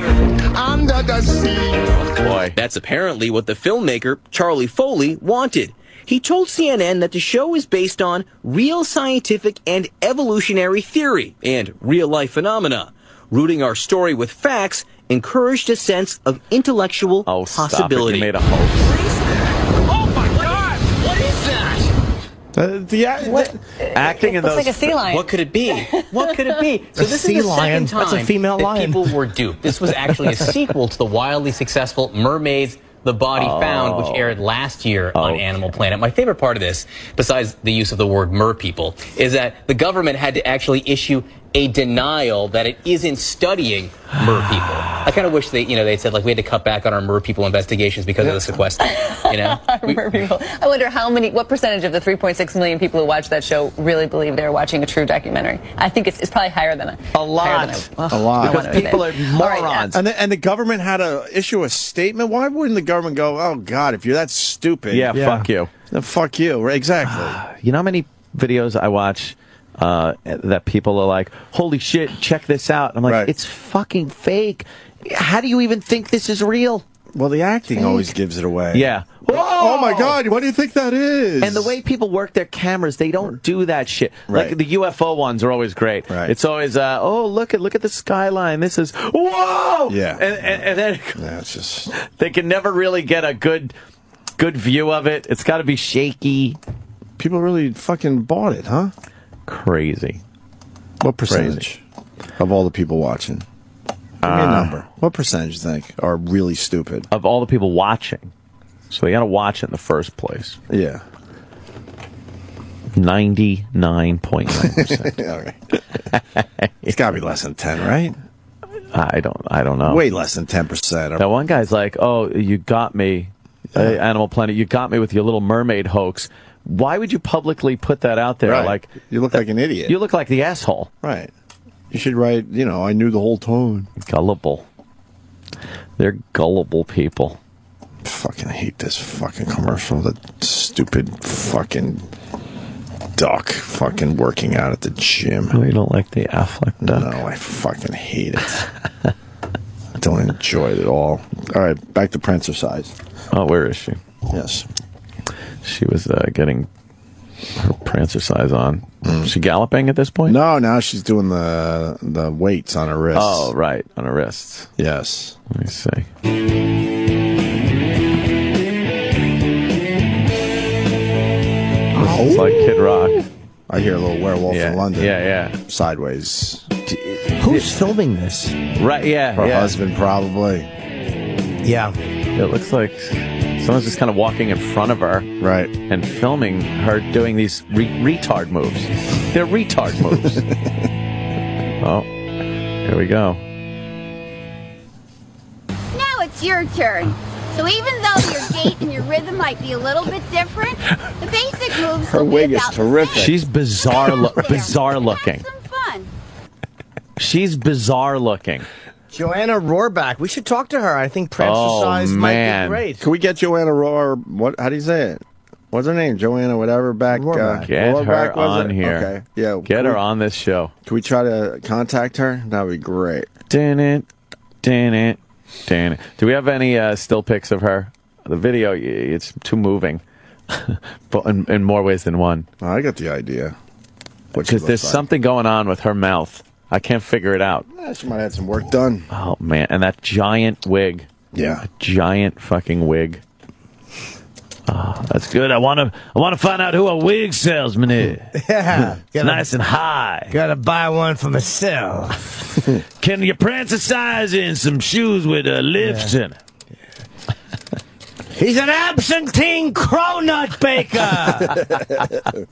Under the sea. Oh boy. That's apparently what the filmmaker, Charlie Foley, wanted. He told CNN that the show is based on real scientific and evolutionary theory and real-life phenomena. Rooting our story with facts encouraged a sense of intellectual possibility. You made a hoax. Acting in Looks like a sea lion. What could it be? What could it be? So this is the second time That's a female that lion. people were duped. This was actually a sequel to the wildly successful Mermaids, The Body Found, which aired last year on Animal Planet. My favorite part of this, besides the use of the word mer people, is that the government had to actually issue a denial that it isn't studying mer people. I kind of wish they said like we had to cut back on our mer people investigations because of the sequester. Mer people. I wonder what percentage of the 3.6 million people who watch that show really believe they're watching a true documentary. I think it's probably higher than a lot. A lot. Because people are morons. And the government had to issue a statement. Why wouldn't the government go, oh, God, if you're that stupid. Yeah, fuck you. Then fuck you. Exactly. You know how many videos I watch that people are like, holy shit, check this out. I'm like, it's fucking fake. How do you even think this is real? Well, the acting always gives it away. Yeah. Oh my God, what do you think that is? And the way people work their cameras, they don't do that shit. Like the UFO ones are always great. It's always, oh, look at the skyline. This is, whoa! Yeah. And then it's just... they can never really get a good view of it. It's got to be shaky. People really fucking bought it, huh? Crazy. What percentage of all the people watching? Give me a number. What percentage do you think are really stupid? Of all the people watching. So they got to watch it in the first place. Yeah. 99.9%. All right. It's got to be less than 10, right? I don't know. Way less than 10%. That one guy's like, oh, you got me, Animal Planet, you got me with your little mermaid hoax. Why would you publicly put that out there? Right. Like, you look like an idiot. You look like the asshole. Right. You should write, I knew the whole time. Gullible. They're gullible people. Fucking hate this fucking commercial. That stupid fucking duck fucking working out at the gym. Oh, you don't like the Affleck duck? No, I fucking hate it. I don't enjoy it at all. All right, back to Prancercise. Oh, where is she? Yes. She was getting her Prancercise on. Is she galloping at this point? No, now she's doing the weights on her wrists. Oh, right, on her wrists. Yes. Let me see. It's like Kid Rock. I hear a little werewolf in London. Yeah. Sideways. Who's filming this? Right, yeah. Her husband, probably. Yeah. It looks like someone's just kind of walking in front of her. Right. And filming her doing these retard moves. They're retard moves. Oh, here we go. Now it's your turn. So even though your gait and your rhythm might be a little bit different, the basic moves Her will wig be is about terrific. the same. She's bizarre looking. Some fun. She's bizarre looking. Joanna Rohrback. We should talk to her. I think Prancercise might be great. Can we get Joanna Rohr? How do you say it? What's her name? Joanna whatever back. Rohrback. Get Rohrback, her on here. Okay. Yeah. Get her on this show. Can we try to contact her? That would be great. Damn it. Do we have any still pics of her? The video, it's too moving. But in more ways than one. Oh, I got the idea. Because there's something going on with her mouth. I can't figure it out. She might have had some work done. Oh, man. And that giant wig. Yeah. A giant fucking wig. Oh, that's good. I want to find out who a wig salesman is. Yeah. It's nice and high. Gotta buy one for myself. Can you Prancercise in some shoes with lifts in it? He's an absentee cronut baker.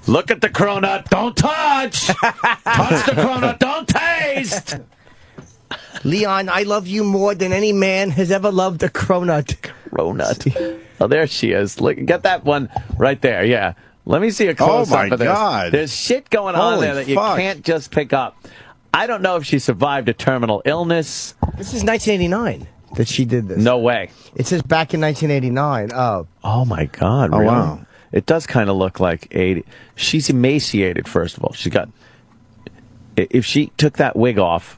Look at the cronut. Don't touch. Touch the cronut. Don't taste. Leon, I love you more than any man has ever loved a cronut. Cronut. Oh, there she is. Look, get that one right there. Yeah. Let me see a close-up of this. God. There's shit going on there that you can't just pick up. I don't know if she survived a terminal illness. This is 1989 that she did this. No way. It says back in 1989. Oh, my God. Oh, really? wow. It does kind of look like 80. She's emaciated, first of all. She's got... If she took that wig off...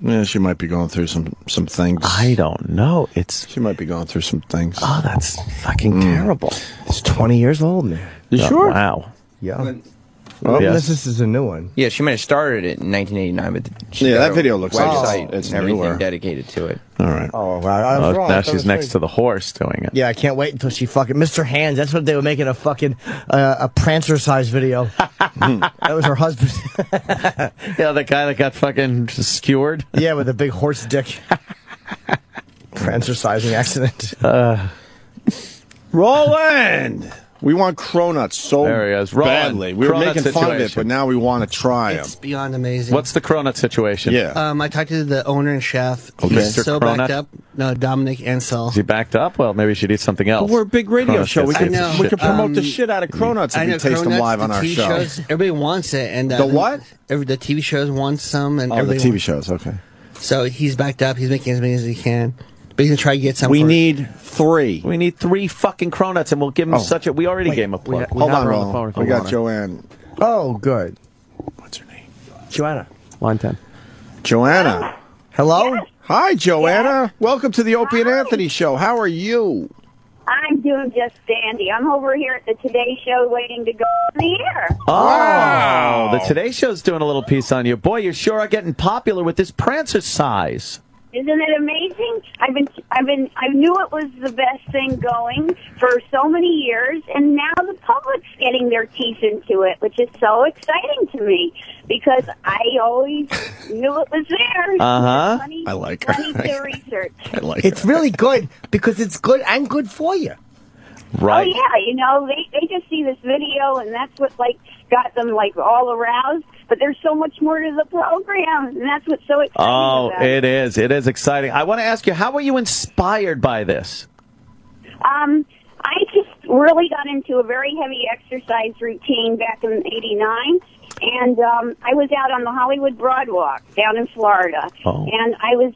Yeah, she might be going through some things. I don't know. She might be going through some things. Oh, that's fucking terrible. It's 20 years old, man. You sure? Wow. Yeah. Oh, yes. This is a new one. Yeah, she might have started it in 1989, but that video looks like it's it's everything newer. dedicated to it. All right. Oh, wow. I was wrong. Now she's next to the horse doing it. Yeah, I can't wait until she fucking... Mr. Hands, that's what they were making a fucking... a Prancercise video. That was her husband. Yeah, the guy that got fucking skewered. Yeah, with a big horse dick. Prancercising accident. Roland! We want cronuts so There he is. Roland, badly. We were cronut making fun of it, situation. but now we want to try them. It's beyond amazing. What's the cronut situation? Yeah. I talked to the owner and chef. Okay. He's Mr. so Cronut? backed up. No, Dominic Ansel. Is he backed up? Well, maybe we should eat something else. We're a big radio Cronut show. We gets can, some we shit. can promote the shit out of cronuts I if know we taste them Cronuts, live on the our TV show. shows, everybody wants it, and The what? The TV shows want some, and Oh, the everybody TV shows. Okay. So he's backed up. He's making as many as he can, but he's gonna try to get some. We for- need 3. We need 3 fucking cronuts, and we'll give him such a... We already gave him a plug. Hold on, her Roland. phone if We you got want her. Joanne. Oh, good. What's her name? Joanna. Line 10. Joanna. Hello? Hi, Joanna. Welcome to the Opie and Anthony Show. How are you? I'm doing just dandy. I'm over here at the Today Show waiting to go on the air. Oh, the Today Show's doing a little piece on you. Boy, you sure are getting popular with this Prancercise. Isn't it amazing? I knew it was the best thing going for so many years, and now the public's getting their teeth into it, which is so exciting to me because I always knew it was there. Uh-huh. I like her. Plenty to research. I like It's really good because it's good and good for you. Right. Oh yeah, you know they just see this video and that's what got them all aroused. But there's so much more to the program, and that's what's so exciting about it is. It is exciting. I want to ask you, how were you inspired by this? I just really got into a very heavy exercise routine back in '89. And I was out on the Hollywood Broadwalk down in Florida. Oh. And I was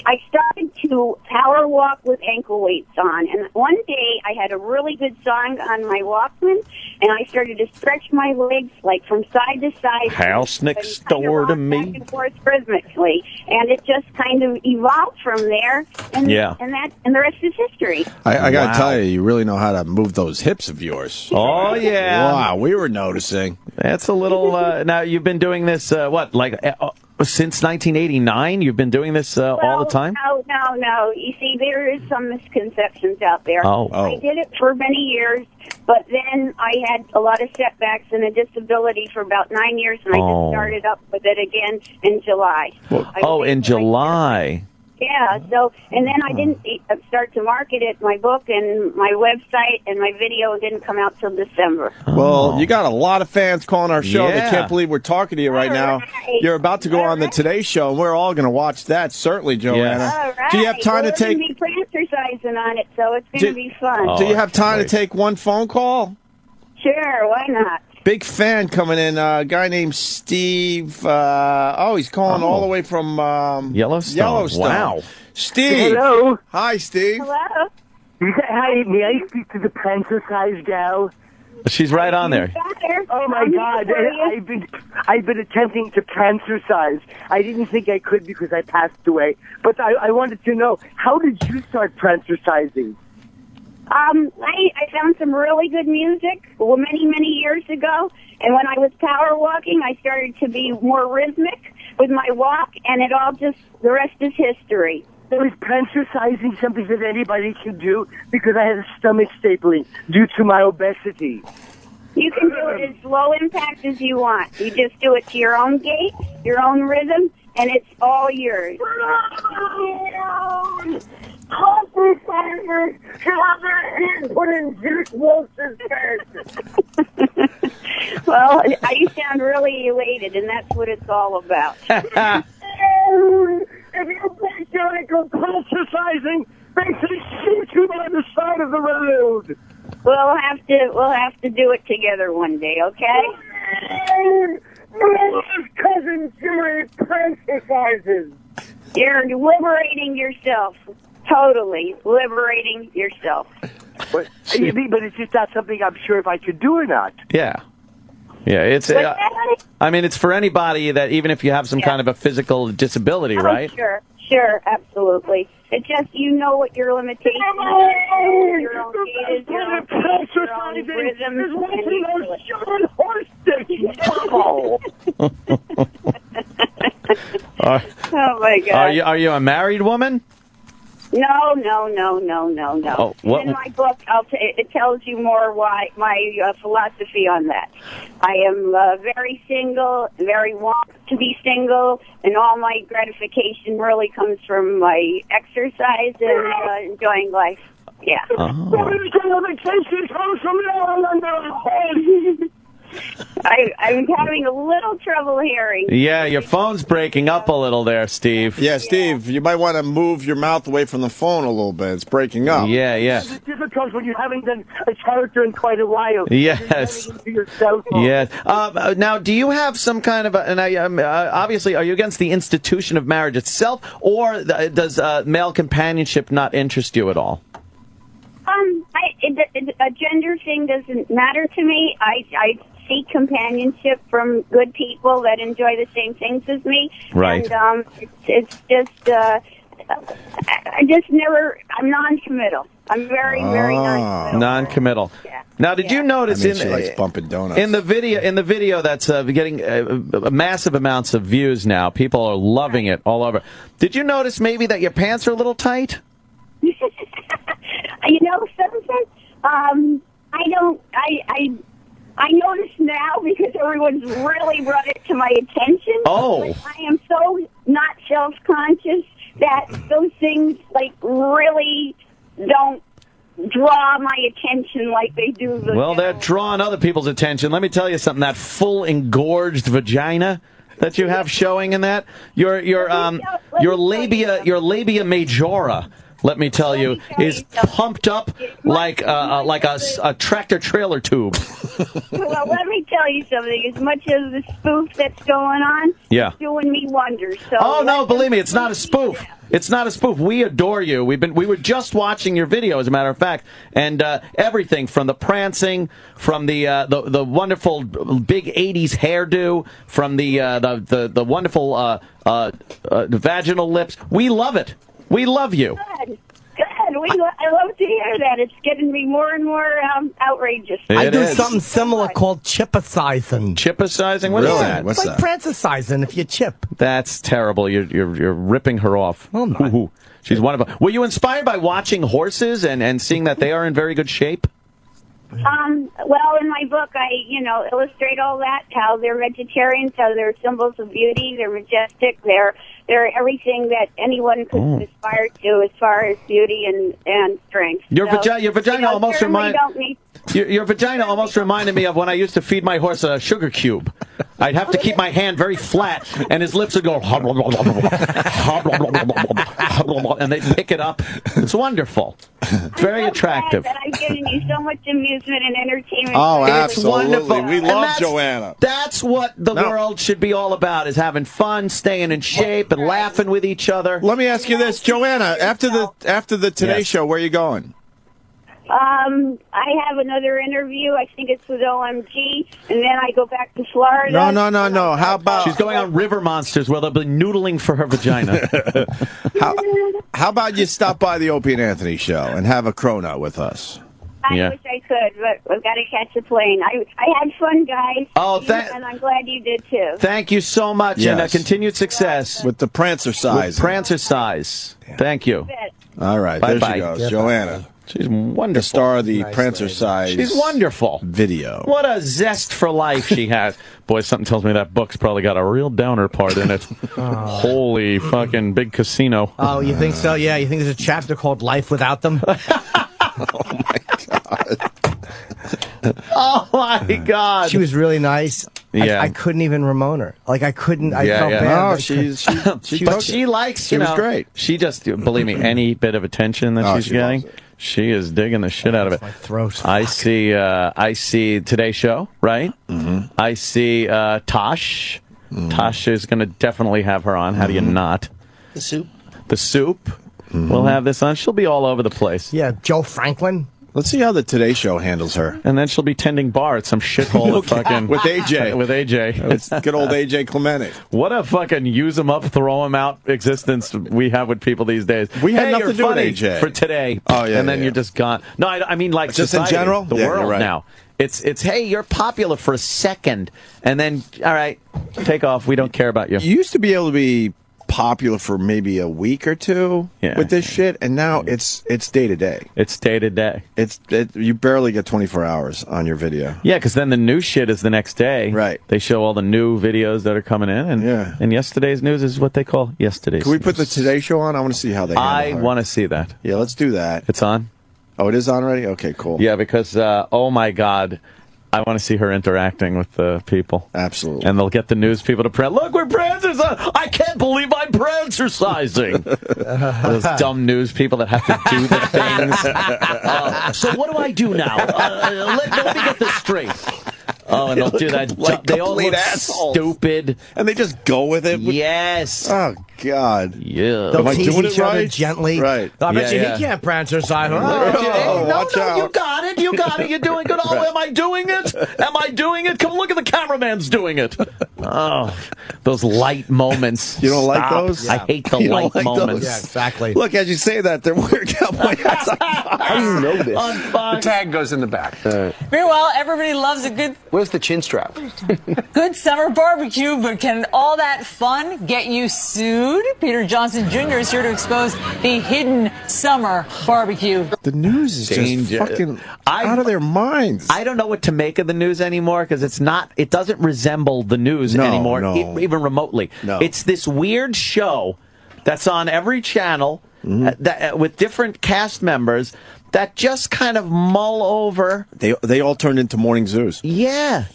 I started to power walk with ankle weights on. And one day I had a really good song on my Walkman, and I started to stretch my legs from side to side. House next door to me. Back and forth rhythmically. And it just kind of evolved from there. And, Yeah. and the rest is history. I got to tell you really know how to move those hips of yours. Oh, yeah. Wow, we were noticing. That's a little... now, you've been doing this, since 1989? You've been doing this all the time? No. You see, there is some misconceptions out there. Oh. I did it for many years, but then I had a lot of setbacks and a disability for about 9 years, and I just started up with it again in July. In July. Yeah, and then I didn't start to market it. My book and my website and my video didn't come out till December. Well, you got a lot of fans calling our show. Yeah. They can't believe we're talking to you right now. You're about to go on the Today Show, and we're all going to watch that, certainly, Joanna. All right. Do you have time to take... We're going to be Prancercising on it, so it's going to be fun. Do you have time to take one phone call? Sure, why not? Big fan coming in. A guy named Steve. He's calling all the way from Yellowstone. Wow. Steve. Hello. Hi, Steve. Hello. Hi, may I speak to the Prancercise gal? She's right on there. Oh my God! I've been attempting to Prancercise. I didn't think I could because I passed away. But I wanted to know, how did you start Prancercising? I found some really good music many years ago, and when I was power walking, I started to be more rhythmic with my walk, and the rest is history. So is Prancercising something that anybody can do? Because I had a stomach stapling due to my obesity. You can do it as low impact as you want. You just do it to your own gait, your own rhythm, and it's all yours. Well, you sound really elated, and that's what it's all about. If you break down and go Prancercising, they shoot you by the side of the road. We'll have to do it together one day, okay? Cousin Jimmy Prancercises. You're liberating yourself. Totally liberating yourself. But it's just not something I'm sure if I could do or not. Yeah. Yeah, it's it's for anybody that even if you have some kind of a physical disability, right? Sure, absolutely. It's just you know what your limitations are, your own gait is, your own rhythm, and you oh my God! Are you a married woman? No. Oh, what? In my book, it tells you more why my philosophy on that. I am very single, very want to be single, and all my gratification really comes from my exercise and enjoying life. Yeah. Oh. I'm having a little trouble hearing. Yeah, your phone's breaking up a little there, Steve. Yeah, Steve, you might want to move your mouth away from the phone a little bit. It's breaking up. Yeah. It's difficult when you haven't done a character in quite a while. Yes. Yes. Now, do you have some kind of obviously, are you against the institution of marriage itself, or does male companionship not interest you at all? A gender thing doesn't matter to me. I seek companionship from good people that enjoy the same things as me. Right. And it's just, I just never, I'm non-committal. I'm very non-committal. Non-committal. Yeah. Now, did you notice she likes bumping donuts. in the video that's getting massive amounts of views now? People are loving it all over. Did you notice maybe that your pants are a little tight? You know something? I notice now because everyone's really brought it to my attention. Oh. But I am so not self-conscious that those things, like, really don't draw my attention like they do the... Well, they're drawing other people's attention. Let me tell you something. That full engorged vagina that you have showing in that, your labia majora, let me tell you, is pumped up like a tractor trailer tube. Well, let me tell you something. As much as the spoof that's going on, it's doing me wonders. So no, believe me, it's not a spoof. It's not a spoof. We adore you. We were just watching your video, as a matter of fact, and everything from the prancing, from the wonderful big '80s hairdo, from the wonderful vaginal lips. We love it. We love you. Good. I love to hear that. It's getting me more and more outrageous. I do something similar called chipicizing. Chipicizing? What is that? It's like prancercising if you chip. That's terrible. You're ripping her off. Oh, no. She's wonderful. Were you inspired by watching horses and seeing that they are in very good shape? Well, in my book, I, illustrate all that, how they're vegetarians, how they're symbols of beauty, they're majestic, they're everything that anyone could aspire to as far as beauty and strength. Your vagina almost Your vagina almost reminded me of when I used to feed my horse a sugar cube. I'd have to keep my hand very flat, and his lips would go, and they'd pick it up. It's wonderful. It's very attractive. That I'm giving you so much amusement and entertainment. Oh, it's absolutely. wonderful. We love Joanna. That's what the world should be all about, is having fun, staying in shape, and laughing with each other. Let me ask you this, Joanna, after the Today Show, where are you going? I have another interview. I think it's with OMG, and then I go back to Florida. No. How about... She's going on River Monsters, where they'll be noodling for her vagina. How about you stop by the Opie and Anthony show and have a cronut with us? I wish I could, but I've got to catch a plane. I had fun, guys. And I'm glad you did, too. Thank you so much, and continued success. With the Prancercise. Prancercise. Thank you. All right, Bye-bye. there she goes, Joanna. She's wonderful. The star of the Prancercise. She's wonderful. Video. What a zest for life she has. Boy, something tells me that book's probably got a real downer part in it. Holy fucking big casino. Oh, you think so? Yeah, you think there's a chapter called Life Without Them? Oh, my God. Oh, my God. She was really nice. Yeah. I couldn't even Ramon her. Like, I couldn't. I felt bad. No, she likes, she was great. She just, believe me, any bit of attention that she's getting, she is digging the shit out of it. My throat. I see Today Show, right? Mm-hmm. I see Tosh. Mm-hmm. Tosh is going to definitely have her on. How do you not? The Soup. The Soup. Mm-hmm. We'll have this on. She'll be all over the place. Yeah, Joe Franklin. Let's see how the Today Show handles her. And then she'll be tending bar at some shithole fucking... With AJ. With AJ. It's good old AJ Clemente. What a fucking use them up, throw them out existence we have with people these days. We had nothing to do with funny AJ. for today. Oh, yeah, and then you're just gone. No, I mean like just society, in general? the Yeah, world you're right. now. It's hey, you're popular for a second, and then, all right, take off. We don't care about you. You used to be able to be popular for maybe a week or two with this shit, and now it's day to day. It's day to day. You barely get 24 hours on your video. Yeah, because then the new shit is the next day. Right. They show all the new videos that are coming in, and yesterday's news is what they call yesterday's. Can we put the Today Show on? I want to see how they handle her. I want to see that. Yeah, let's do that. It's on? Oh, it is on already? Okay, cool. Yeah, because, oh my God, I want to see her interacting with the people. Absolutely. And they'll get the news people to print. Look, we're Prancercising. I can't believe I'm Prancercising. Those dumb news people that have to do the things. So what do I do now? Let me get this straight. Oh, and they'll do that. Like they all look assholes. stupid. And they just go with it. Yes. Oh, God. Yeah. They'll Am I tease doing each it other right? gently. Right. I bet Yeah, you yeah. he can't Prancercise. No, watch out. you got it. You got it. You're doing good. Oh, am I doing it? Am I doing it? Come look at the cameraman's doing it. Oh, those light moments. You don't like Stop. those? I hate the You don't light like moments. those? Yeah, exactly. Look, as you say that, they're wearing cowboy hats. How do you know this? On Fox. The tag goes in the back. Meanwhile, everybody loves a good Where's the chin strap? good summer barbecue, but can all that fun get you sued? Peter Johnson Jr. is here to expose the hidden summer barbecue. The news is Danger. just fucking out of their minds. I don't know what to make of the news anymore because it doesn't resemble the news anymore, even remotely. No. It's this weird show that's on every channel with different cast members that just kind of mull over. They all turned into morning zoos. Yeah.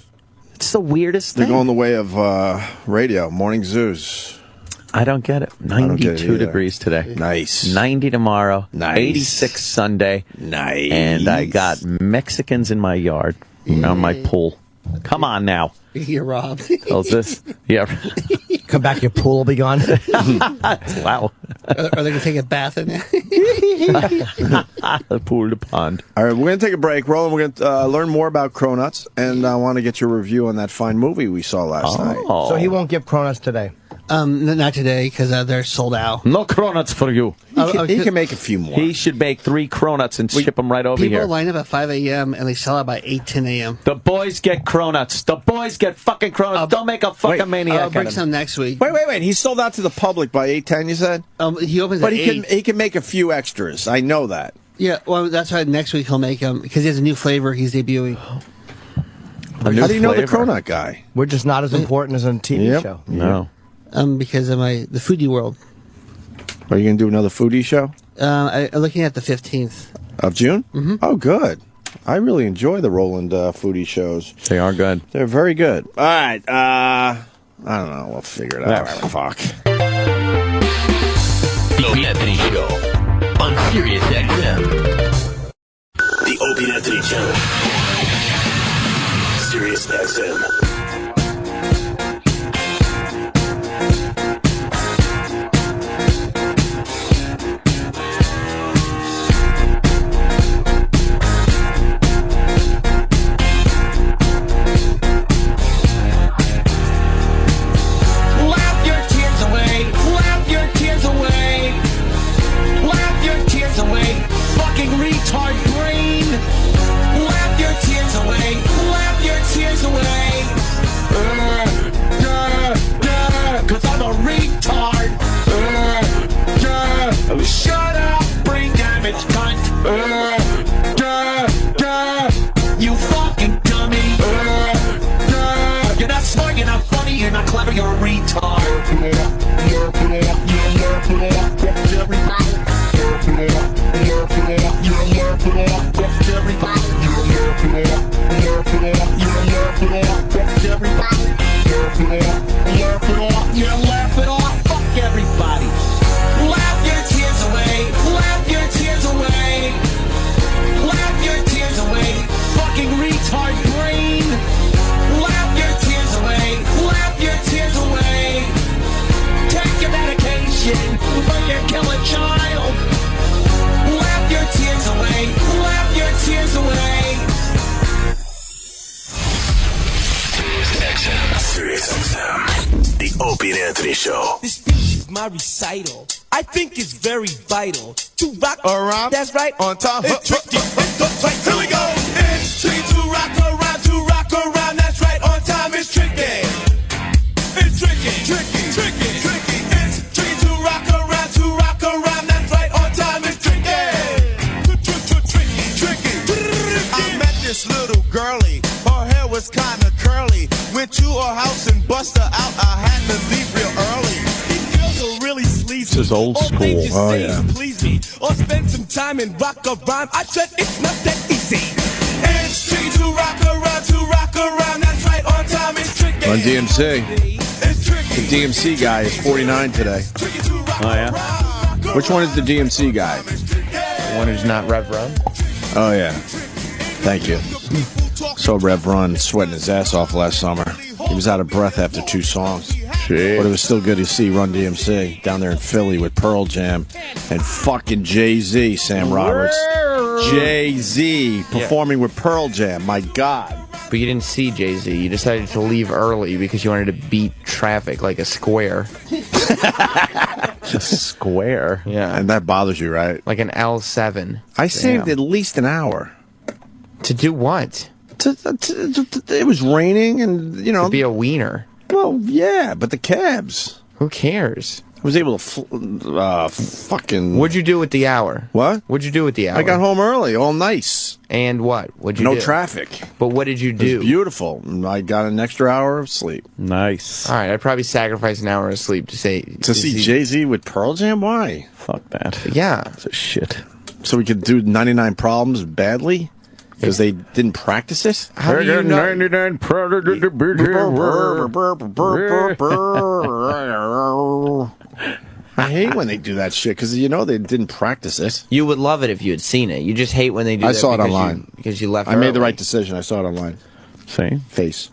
It's the weirdest thing. They're going the way of radio, morning zoos. I don't get it. 92 degrees today. Nice. 90 tomorrow. Nice. 86 Sunday. Nice. And I got Mexicans in my yard, around my pool. Come on now. You're robbed. How's this? Yeah. Come back, your pool will be gone. Wow. Are they going to take a bath in there? The pool, the pond. All right, we're going to take a break. Roland, we're going to learn more about Cronuts, and I want to get your review on that fine movie we saw last night. So he won't get Cronuts today. Not today because they're sold out. No cronuts for you. He can make a few more. He should make 3 cronuts and ship them right over People here. line up at 5 a.m. and they sell out by 8, 10 a.m. The boys get cronuts. The boys get fucking cronuts. Don't make a fucking maniac. I'll bring out of some next week. Wait. He sold out to the public by 8:10. You said. He opens But at 8. he can make a few extras. I know that. Yeah, well, that's why next week he'll make them because he has a new flavor he's debuting. How do you know the Cronut guy? We're just not as important as a TV show. No. Because of the foodie world. Are you going to do another foodie show? I'm looking at the 15th. Of June? Mm-hmm. Oh, good. I really enjoy the Roland foodie shows. They are good. They're very good. All right. I don't know. We'll figure it out. Fuck. Opie and Anthony Show on Sirius XM. The Opie and Anthony Channel. Sirius XM. Shut up, brain damage, cunt. You fucking dummy. You're not smart, you're not funny, you're not clever, you're a retard. Laugh it off, fuck everybody. Laugh your tears away. Laugh your tears away. Laugh your tears away. Fucking retard brain. Laugh your tears away. Laugh your tears away. Take your medication before you kill a child. Laugh your tears away. Laugh your tears away. Sirius XM. The Opie and Anthony Show. This speech is my recital. I think it's very vital to rock around. That's right. On time. It's tricky. Here we go. It's tricky to rock around, That's right. On time. It's tricky. It's tricky. Tricky. Tricky. Tricky. It's tricky to rock around, That's right. On time. It's tricky. Tricky. I met this little girlie. Her hair was kind of curly. Went to her house and bust her out. I had to leave real early. These girls are really sleazy. This is old school. Oh, yeah. Please me. or spend some time and rock a rhyme. I said it's not that easy. It's tricky to rock around. That's right, on time it's tricky. On DMC. The DMC guy is 49 today. Oh, yeah? Which one is the DMC guy? The one who's not Rev Run. Oh, yeah. Thank you. Saw Rev Run sweating his ass off last summer. He was out of breath after 2 songs. Shit. But it was still good to see Run DMC down there in Philly with Pearl Jam and fucking Jay-Z, Sam Roberts. Jay-Z performing with Pearl Jam. My God. But you didn't see Jay-Z. You decided to leave early because you wanted to beat traffic like a square. A square? Yeah. And that bothers you, right? Like an L7. I saved at least an hour. To do what? It was raining and, you know. To be a wiener. Well, yeah, but the cabs. Who cares? I was able to fucking... What'd you do with the hour? What? What'd you do with the hour? I got home early, all nice. And what? What'd you do? No traffic. But what did you do? It was beautiful. I got an extra hour of sleep. Nice. All right, I'd probably sacrifice an hour of sleep to see Jay-Z with Pearl Jam? Why? Fuck that. Yeah. That's a shit. So we could do 99 Problems badly? Because they didn't practice it? How do you know? 99 I hate when they do that shit because you know they didn't practice it. You would love it if you had seen it. You just hate when they do I that. saw it online. Because you left I made the early. right decision. I saw it online. See? Face.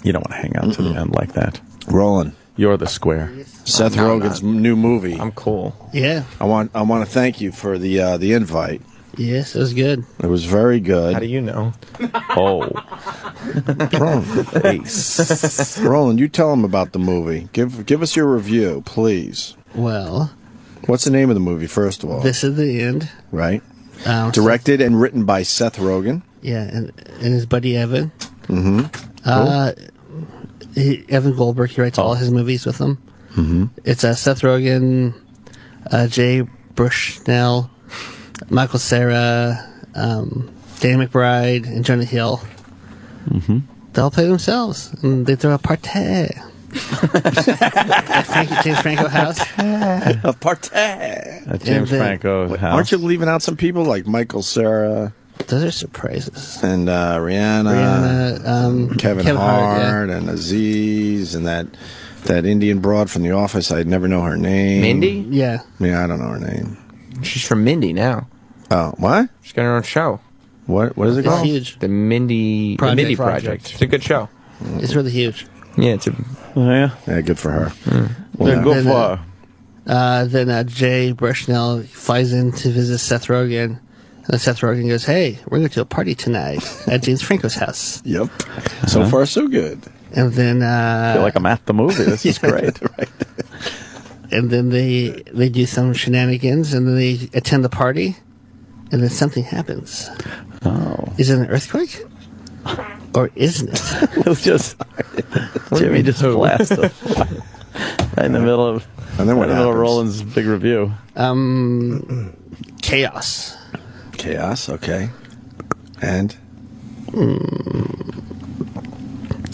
You don't want to hang out to the end like that. Roland. You're the square. Seth Rogen's new movie. I'm cool. Yeah. I want to thank you for the invite. Yes, it was good. It was very good. How do you know? Oh. Roland. Face. Roland, you tell him about the movie. Give us your review, please. Well, what's the name of the movie, first of all? This Is the End. Right. Directed and written by Seth Rogen. Yeah, and his buddy Evan. Mm-hmm. Evan Goldberg, he writes all his movies with him. Mm-hmm. It's Seth Rogen, Jay Bushnell, Michael Cera, Dan McBride, and Jonah Hill. Mm-hmm. They all play themselves, and they throw a party. At James Franco house. A party. At James Franco house. Aren't you leaving out some people like Michael Cera? Those are surprises. And Rihanna, Kevin Hart, and Aziz, and that Indian broad from The Office. I'd never know her name. Mindy? Yeah. Yeah, I don't know her name. She's from Mindy now. Oh, what? She's got her own show. What is it called? It's huge. The Mindy Project. It's a good show. It's really huge. Yeah, it's a... Yeah, good for her. Well, go for her. Then Jay Bushnell flies in to visit Seth Rogen. And Seth Rogen goes, "Hey, we're going to a party tonight at James Franco's house." Yep. So far, so good. And then I feel like I'm at the movie. This is great. Right. And then they do some shenanigans, and then they attend the party, and then something happens. Oh. Is it an earthquake? Or isn't it? It was just Jimmy just blasted right in the middle of Roland's big review. Chaos. Chaos, okay. And?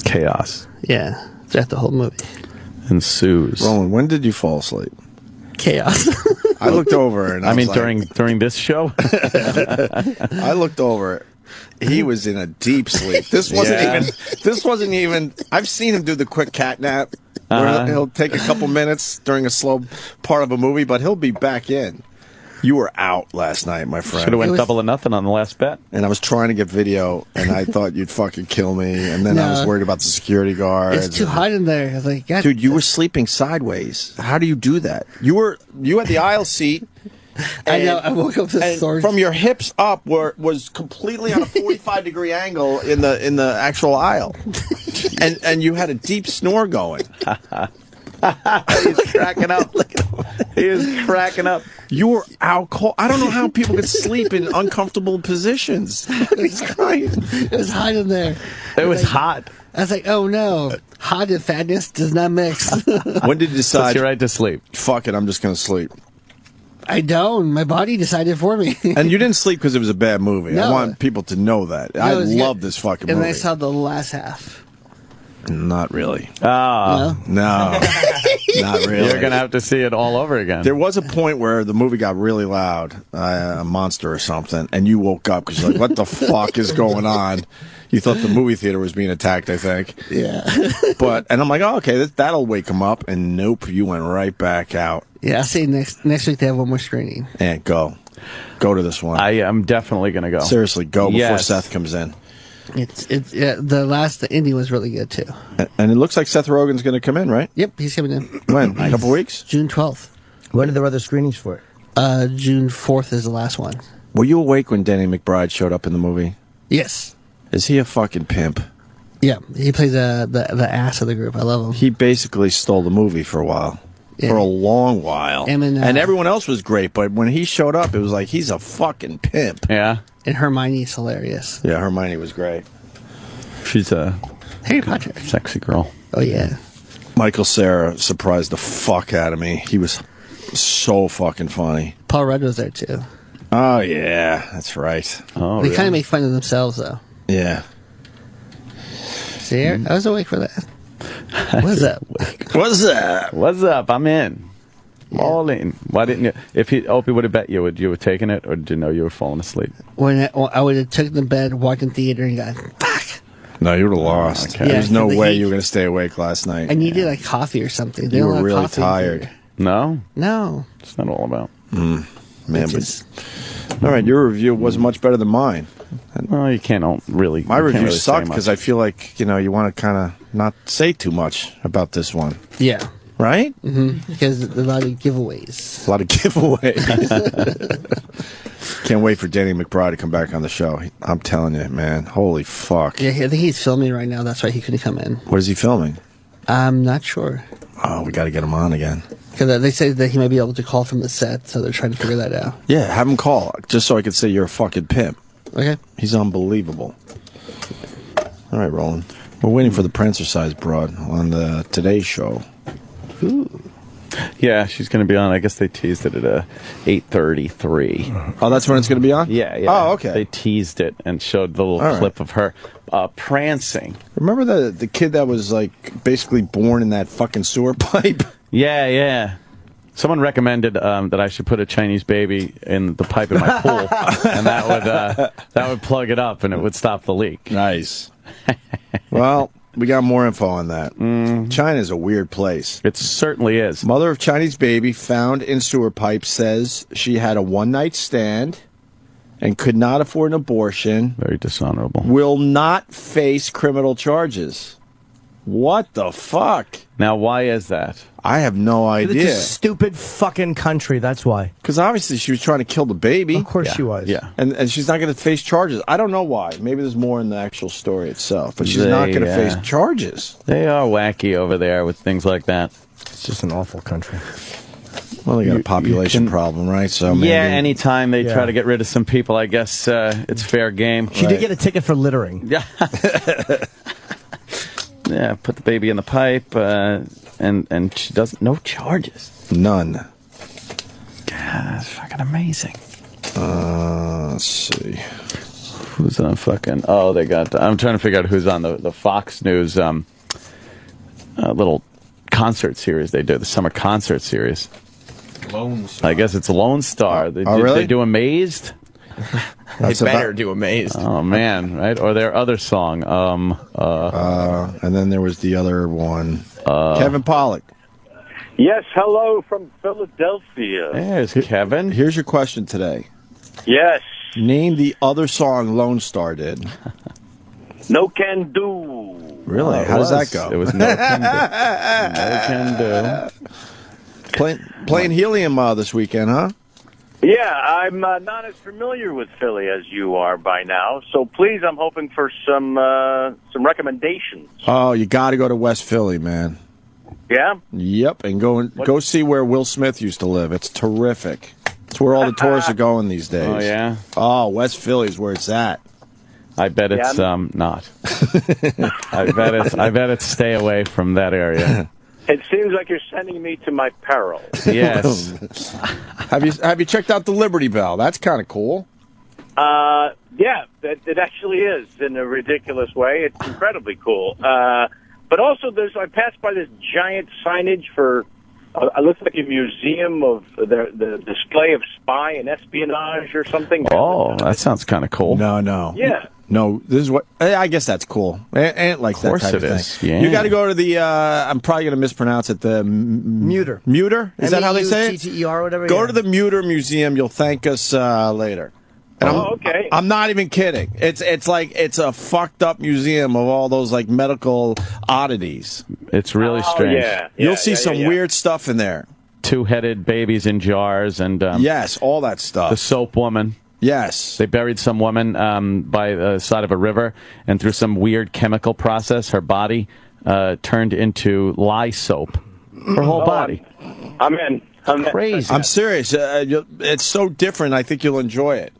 Chaos. Yeah, throughout the whole movie. Ensues. Roland, when did you fall asleep? Chaos. I looked over and I mean, was like, during this show? I looked over. He was in a deep sleep. This wasn't even. I've seen him do the quick cat nap where he'll take a couple minutes during a slow part of a movie, but he'll be back in. You were out last night, my friend. Should have went 2-0 on the last bet. And I was trying to get video, and I thought you'd fucking kill me. And then I was worried about the security guards. It's too hot in there. I was like, God. Dude, you were sleeping sideways. How do you do that? You had the aisle seat. I know. I woke up to the sword. From your hips up was completely on a 45-degree angle in the actual aisle, and you had a deep snore going. He's cracking up. He is cracking up. You were out cold. I don't know how people could sleep in uncomfortable positions. He's crying. It was hot in there. It was hot. I was like, oh no, hot and fatness does not mix. When did you decide? Puts you right to sleep. Fuck it, I'm just going to sleep. I don't. My body decided for me. And you didn't sleep because it was a bad movie. No. I want people to know that. No, I it was love good. this fucking and movie. I saw the last half. Not really. Oh. No. Not really. You're going to have to see it all over again. There was a point where the movie got really loud, a monster or something, and you woke up because you're like, what the fuck is going on? You thought the movie theater was being attacked, I think. Yeah. And I'm like, oh, okay, that'll wake him up. And nope, you went right back out. Yeah, I'll see next week they have one more screening. And go to this one. I am definitely going to go. Seriously, go before Seth comes in. The ending was really good too. And it looks like Seth Rogen's going to come in, right? Yep, he's coming in. When? A couple weeks? June 12th. When are there other screenings for it? June 4th is the last one. Were you awake when Danny McBride showed up in the movie? Yes. Is he a fucking pimp? Yeah, he plays the ass of the group. I love him. He basically stole the movie for a while. Yeah. For a long while. And everyone else was great, but when he showed up, it was like, he's a fucking pimp. Yeah. And Hermione's hilarious. Yeah, Hermione was great. She's a Harry Potter sexy girl. Oh, yeah. Michael Cera surprised the fuck out of me. He was so fucking funny. Paul Rudd was there, too. Oh, yeah, that's right. Oh, They kind of make fun of themselves, though. Yeah. See, I was awake for that. What's up? What's up? What's up? I'm in. All in. Why didn't you? If Opie would have bet you, would you have taken it, or did you know you were falling asleep? When I would have taken the bed, walked in theater, and gone, fuck. No, you would have lost. Okay. There's Yeah, no the way heat. you were going to stay awake last night. I needed like coffee or something. They You don't were have really coffee in tired. theater. No? No. It's not all about. Man, but, all right, your review was much better than mine. Well, you can't really. My you can't review really say sucked much. because I feel like, you want to kind of not say too much about this one. Yeah. Right? Mm-hmm. Because there's a lot of giveaways. A lot of giveaways. Can't wait for Danny McBride to come back on the show. I'm telling you, man. Holy fuck. Yeah, I think he's filming right now. That's why he couldn't come in. What is he filming? I'm not sure. Oh, we got to get him on again. Because they say that he might be able to call from the set, so they're trying to figure that out. Yeah, have him call, just so I could say you're a fucking pimp. Okay. He's unbelievable. All right, Roland. We're waiting for the Prancercise broad on the Today Show. Ooh. Yeah, she's going to be on. I guess they teased it at 8:33. Oh, that's when it's going to be on? Yeah. Oh, okay. They teased it and showed the little clip of her prancing. Remember the kid that was like basically born in that fucking sewer pipe? Yeah. Someone recommended that I should put a Chinese baby in the pipe in my pool, and that would plug it up and it would stop the leak. Nice. Well, we got more info on that. China's a weird place. It certainly is. Mother of Chinese baby found in sewer pipe says she had a one-night stand and could not afford an abortion. Very dishonorable. Will not face criminal charges. What the fuck? Now, why is that? I have no idea. It's a stupid fucking country, that's why. Because obviously she was trying to kill the baby. Of course she was. Yeah. And she's not going to face charges. I don't know why. Maybe there's more in the actual story itself. But she's not going to face charges. They are wacky over there with things like that. It's just an awful country. Well, they got a population problem, right? So maybe, yeah, anytime they try to get rid of some people, I guess it's fair game. She did get a ticket for littering. Yeah. Yeah, put the baby in the pipe, and she doesn't. No charges. None. God, that's fucking amazing. Let's see. Who's on fucking? Oh, they got. I'm trying to figure out who's on the Fox News little concert series they do, the summer concert series. Lone Star. I guess it's Lone Star. They, really? They do Amazed. They better do Amazed. Oh man, right? Or their other song. And then there was the other one. Kevin Pollock. Yes, hello from Philadelphia. There's Kevin. Here's your question today. Yes. Name the other song Lone Star did. No Can Do. Really? How does that go? It was No Can Do. No Can Do. Playing Helium this weekend, huh? Yeah, I'm not as familiar with Philly as you are by now, so please, I'm hoping for some recommendations. Oh, you got to go to West Philly, man. Yeah? Yep, and go see where Will Smith used to live. It's terrific. It's where all the tourists are going these days. Oh yeah. Oh, West Philly's where it's at. I bet it's not. I bet it's stay away from that area. It seems like you're sending me to my peril. Yes. Have you checked out the Liberty Bell? That's kind of cool. Yeah, it actually is in a ridiculous way. It's incredibly cool. But also, I passed by this giant signage for. It looks like a museum of the display of spy and espionage or something. Oh, that sounds kind of cool. No. Yeah. No, this is what I guess that's cool. Aunt likes that type of thing. Is. Yeah. You got to go to the. I'm probably going to mispronounce it. The Muter. Muter? Is that how they say it? MEUTTER or whatever. Go to the Muter Museum. You'll thank us later. And okay. I'm not even kidding. It's like it's a fucked up museum of all those like medical oddities. It's really strange. You'll see some weird stuff in there. Two-headed babies in jars and yes, all that stuff. The soap woman. Yes. They buried some woman by the side of a river, and through some weird chemical process, her body turned into lye soap. Her whole body. I'm in. Crazy. I'm serious. It's so different. I think you'll enjoy it.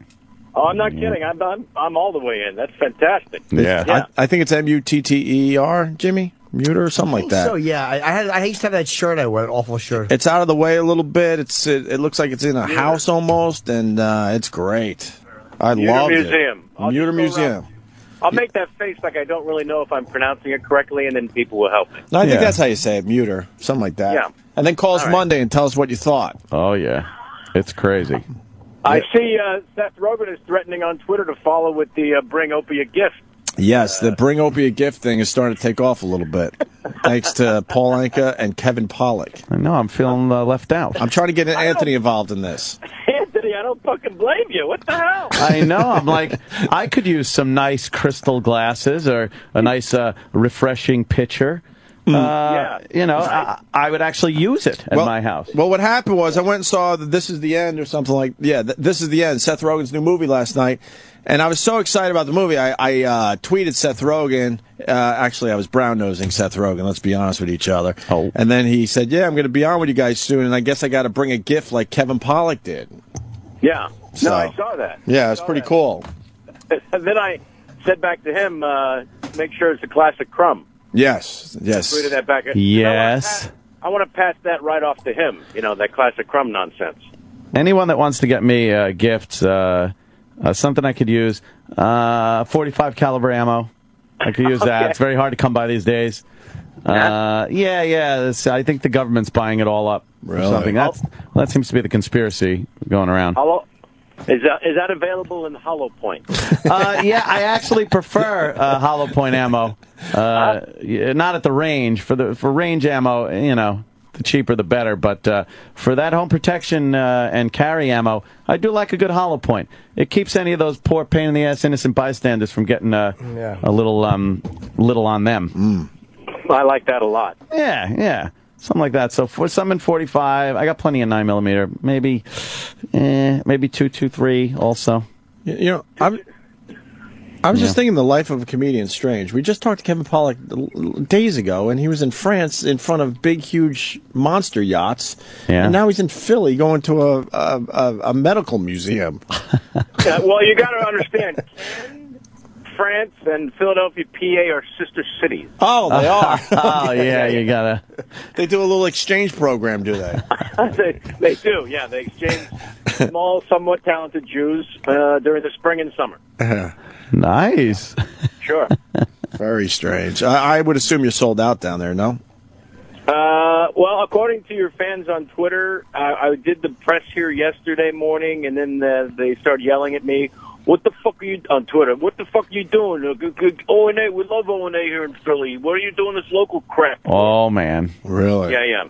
Oh, I'm not kidding. I'm all the way in. That's fantastic. Yeah. I think it's MUTTER, Jimmy. Muter or something like that. So yeah, I used to have that shirt I wear, an awful shirt. It's out of the way a little bit. It looks like it's in a house almost, and it's great. I love it. Muter Museum. I'll make that face like I don't really know if I'm pronouncing it correctly, and then people will help me. No, I think that's how you say it, Muter, something like that. Yeah. And then call us Monday and tell us what you thought. Oh yeah, it's crazy. I see Seth Rogen is threatening on Twitter to follow with the Bring Opie a Gift. Yes, the Bring Opie a Gift thing is starting to take off a little bit, thanks to Pollak and Kevin Pollock. I know, I'm feeling left out. I'm trying to get Anthony involved in this. Anthony, I don't fucking blame you. What the hell? I know. I'm like, I could use some nice crystal glasses or a nice refreshing pitcher. You know, I would actually use it at my house. Well, what happened was I went and saw This Is the End or something like This Is the End, Seth Rogen's new movie last night. And I was so excited about the movie, I tweeted Seth Rogen. Actually, I was brown-nosing Seth Rogen, let's be honest with each other. Oh. And then he said, I'm going to be on with you guys soon, and I guess I got to bring a gift like Kevin Pollock did. Yeah. So, no, I saw that. Yeah, it's pretty cool. And then I said back to him, make sure it's a classic crumb. Yes. Tweeted that back. Yes. I want to pass that right off to him, that classic crumb nonsense. Anyone that wants to get me gifts, something I could use, 45 caliber ammo. I could use that. It's very hard to come by these days. I think the government's buying it all up. Really? Or something. That seems to be the conspiracy going around. Is that available in Hollow Point? I actually prefer hollow point ammo. Not at the range. For range ammo, the cheaper the better. But for that home protection and carry ammo, I do like a good hollow point. It keeps any of those poor pain in the ass innocent bystanders from getting a little on them. I like that a lot. Yeah. Something like that. So for some in 45, I got plenty of 9mm. Maybe 223 also. I was just thinking the life of a comedian is strange. We just talked to Kevin Pollock days ago, and he was in France in front of big, huge monster yachts. Yeah. And now he's in Philly going to a medical museum. Well, you got to understand, France and Philadelphia, PA are sister cities. Oh, they are. Oh, yeah, you gotta. They do a little exchange program, do they? They do, yeah. They exchange small, somewhat talented Jews during the spring and summer. Nice. Sure. Very strange. I would assume you're sold out down there, no? Well, according to your fans on Twitter, I did the press here yesterday morning, and then they started yelling at me. What the fuck are you on Twitter? What the fuck are you doing? O&A, we love O&A here in Philly. What are you doing this local crap? Oh man, really? Yeah,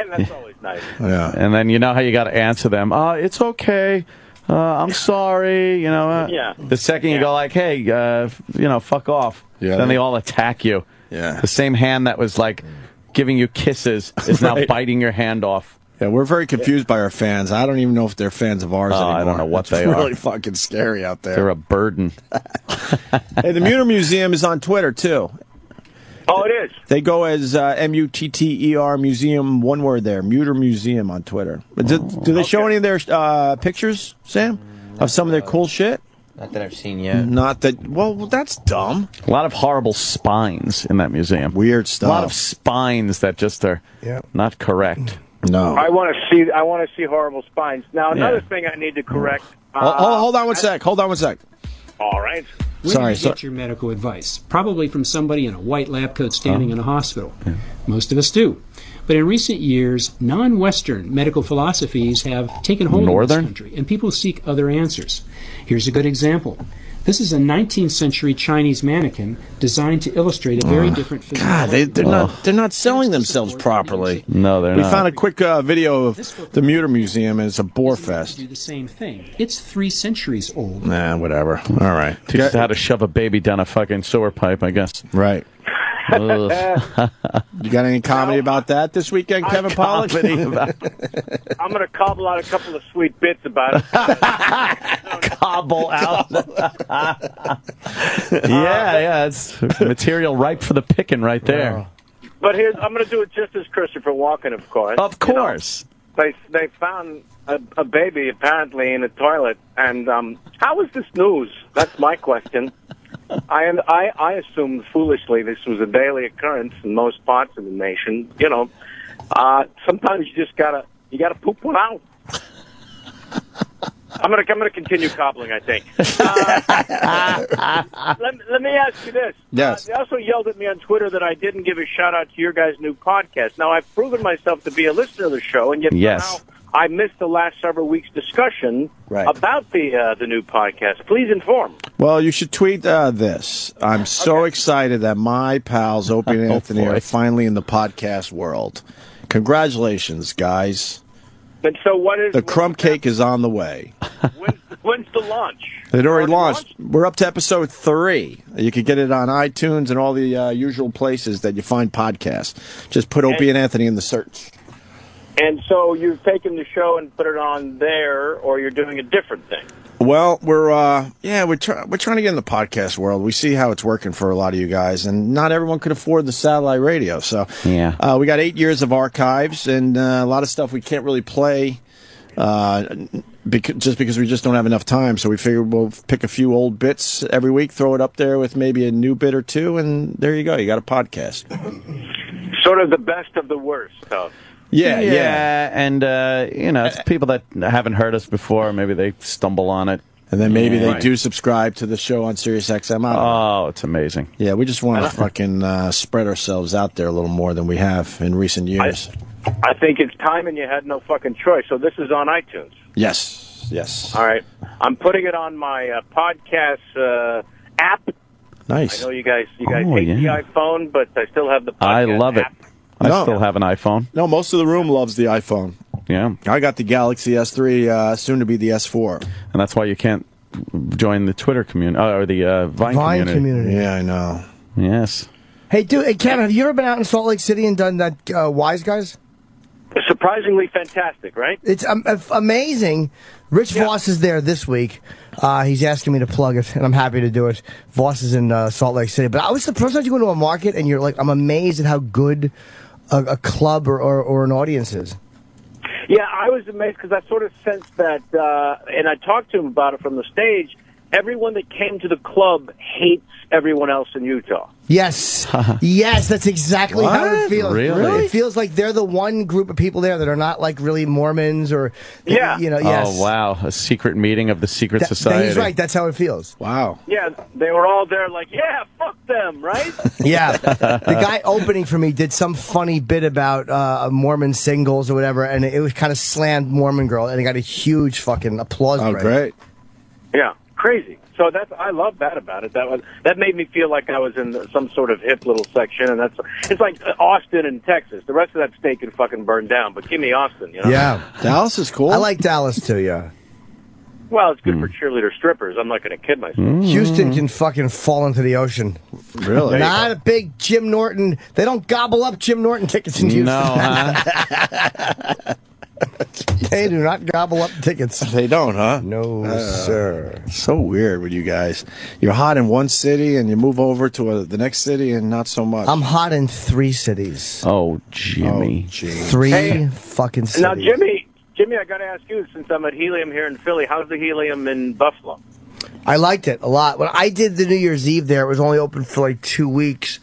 that's always nice. Yeah, and then you know how you got to answer them. It's okay. I'm sorry. The second you go like, hey, fuck off. Yeah, then they all attack you. Yeah, the same hand that was like giving you kisses is now biting your hand off. Yeah, we're very confused by our fans. I don't even know if they're fans of ours anymore. I don't know what they are. It's are. really fucking scary out there. They're a burden. Hey, the Muter Museum is on Twitter, too. Oh, it is? They go as MUTTER Museum, one word there, Muter Museum on Twitter. Do they show any of their pictures, Sam, of some of their cool shit? Not that I've seen yet. Not that. Well, that's dumb. A lot of horrible spines in that museum. Weird stuff. A lot of spines that just are not correct. No. I want to see horrible spines. Now, another thing I need to correct. Hold on one sec. All right. Where do you get your medical advice? Probably from somebody in a white lab coat standing in a hospital. Most of us do. But in recent years, non-Western medical philosophies have taken hold of this country, and people seek other answers. Here's a good example. This is a 19th century Chinese mannequin designed to illustrate a very different physical. God, they're not selling themselves properly. No, they're we not. We found a quick video of the Muter Museum, and it's a bore fest. Do the same thing. It's 3 centuries old. Nah, whatever. All right. Teach us how to shove a baby down a fucking sewer pipe, I guess. Right. You got any comedy about that this weekend, Kevin Pollock? I'm going to cobble out a couple of sweet bits about it. Cobble out. Yeah, it's material ripe for the picking right there. But I'm going to do it just as Christopher Walken, of course. Of course. They found a baby apparently in a toilet, and how is this news? That's my question. I assumed foolishly this was a daily occurrence in most parts of the nation. You know, sometimes you just gotta poop one out. I'm gonna continue cobbling, I think. Let me ask you this. Yes. They also yelled at me on Twitter that I didn't give a shout out to your guys' new podcast. Now I've proven myself to be a listener of the show, and yet somehow I missed the last several weeks' discussion about the new podcast. Please inform. Well, you should tweet this. I'm so excited that my pals, Opie and Anthony, are finally in the podcast world. Congratulations, guys. And so what is... The crumb cake is on the way. When's the launch? It already launched. We're up to episode 3. You can get it on iTunes and all the usual places that you find podcasts. Just put Opie and Anthony in the search. And so you've taken the show and put it on there, or you're doing a different thing? Well, we're trying to get in the podcast world. We see how it's working for a lot of you guys, and not everyone could afford the satellite radio. So we got 8 years of archives and a lot of stuff we can't really play because we just don't have enough time. So we figured we'll pick a few old bits every week, throw it up there with maybe a new bit or two, and there you go. You got a podcast. Sort of the best of the worst stuff. Yeah, and it's people that haven't heard us before. Maybe they stumble on it, and then maybe they do subscribe to the show on Sirius XM. Oh, it's amazing. Yeah, we just want to fucking spread ourselves out there a little more than we have in recent years. I think it's time, and you had no fucking choice. So this is on iTunes. Yes. All right, I'm putting it on my podcast app. Nice. I know you guys hate the iPhone, but I still have the podcast I love app. it. I still have an iPhone. No, most of the room loves the iPhone. Yeah. I got the Galaxy S3, soon to be the S4. And that's why you can't join the Twitter community, or the Vine community. Yeah, I know. Yes. Hey, Kevin, have you ever been out in Salt Lake City and done that Wise Guys? Surprisingly fantastic, right? It's amazing. Rich Voss is there this week. He's asking me to plug it, and I'm happy to do it. Voss is in Salt Lake City. But I was surprised you go into a market, and you're like, I'm amazed at how good a club or an audience is. Yeah, I was amazed because I sort of sensed that, and I talked to him about it from the stage, everyone that came to the club hates everyone else in Utah. Yes. Yes, that's exactly how it feels. Really? It feels like they're the one group of people there that are not like really Mormons or, yes. Oh, wow. A secret meeting of the secret society. He's right. That's how it feels. Wow. Yeah, they were all there like, yeah, fuck them, right? Yeah. The guy opening for me did some funny bit about Mormon singles or whatever, and it was kind of slammed Mormon girl, and it got a huge fucking applause break. Great. Yeah, crazy. So I love that about it. That made me feel like I was in some sort of hip little section, and it's like Austin and Texas. The rest of that state can fucking burn down, but give me Austin, you know? Yeah. Dallas is cool. I like Dallas too, yeah. Well, it's good for cheerleader strippers. I'm not going to kid myself. Houston can fucking fall into the ocean. Really? Not a big Jim Norton. They don't gobble up Jim Norton tickets in Houston. No, huh? They do not gobble up tickets. They don't, huh? No, sir. So weird with you guys. You're hot in one city and you move over to the next city and not so much. I'm hot in 3 cities. Oh, Jimmy. 3 fucking cities. Now, Jimmy, I got to ask you, since I'm at Helium here in Philly, how's the Helium in Buffalo? I liked it a lot. When I did the New Year's Eve there, it was only open for like 2 weeks,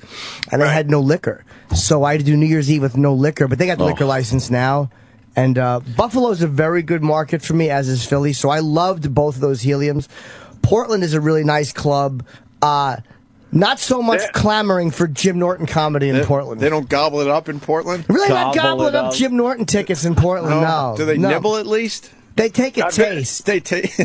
and they had no liquor. So I had to do New Year's Eve with no liquor, but they got the liquor license now. And Buffalo's a very good market for me, as is Philly. So I loved both of those Heliums. Portland is a really nice club. Not so much clamoring for Jim Norton comedy in Portland. They don't gobble it up in Portland? Really not gobbling up Jim Norton tickets in Portland, no. Do they nibble at least? They take a taste. They take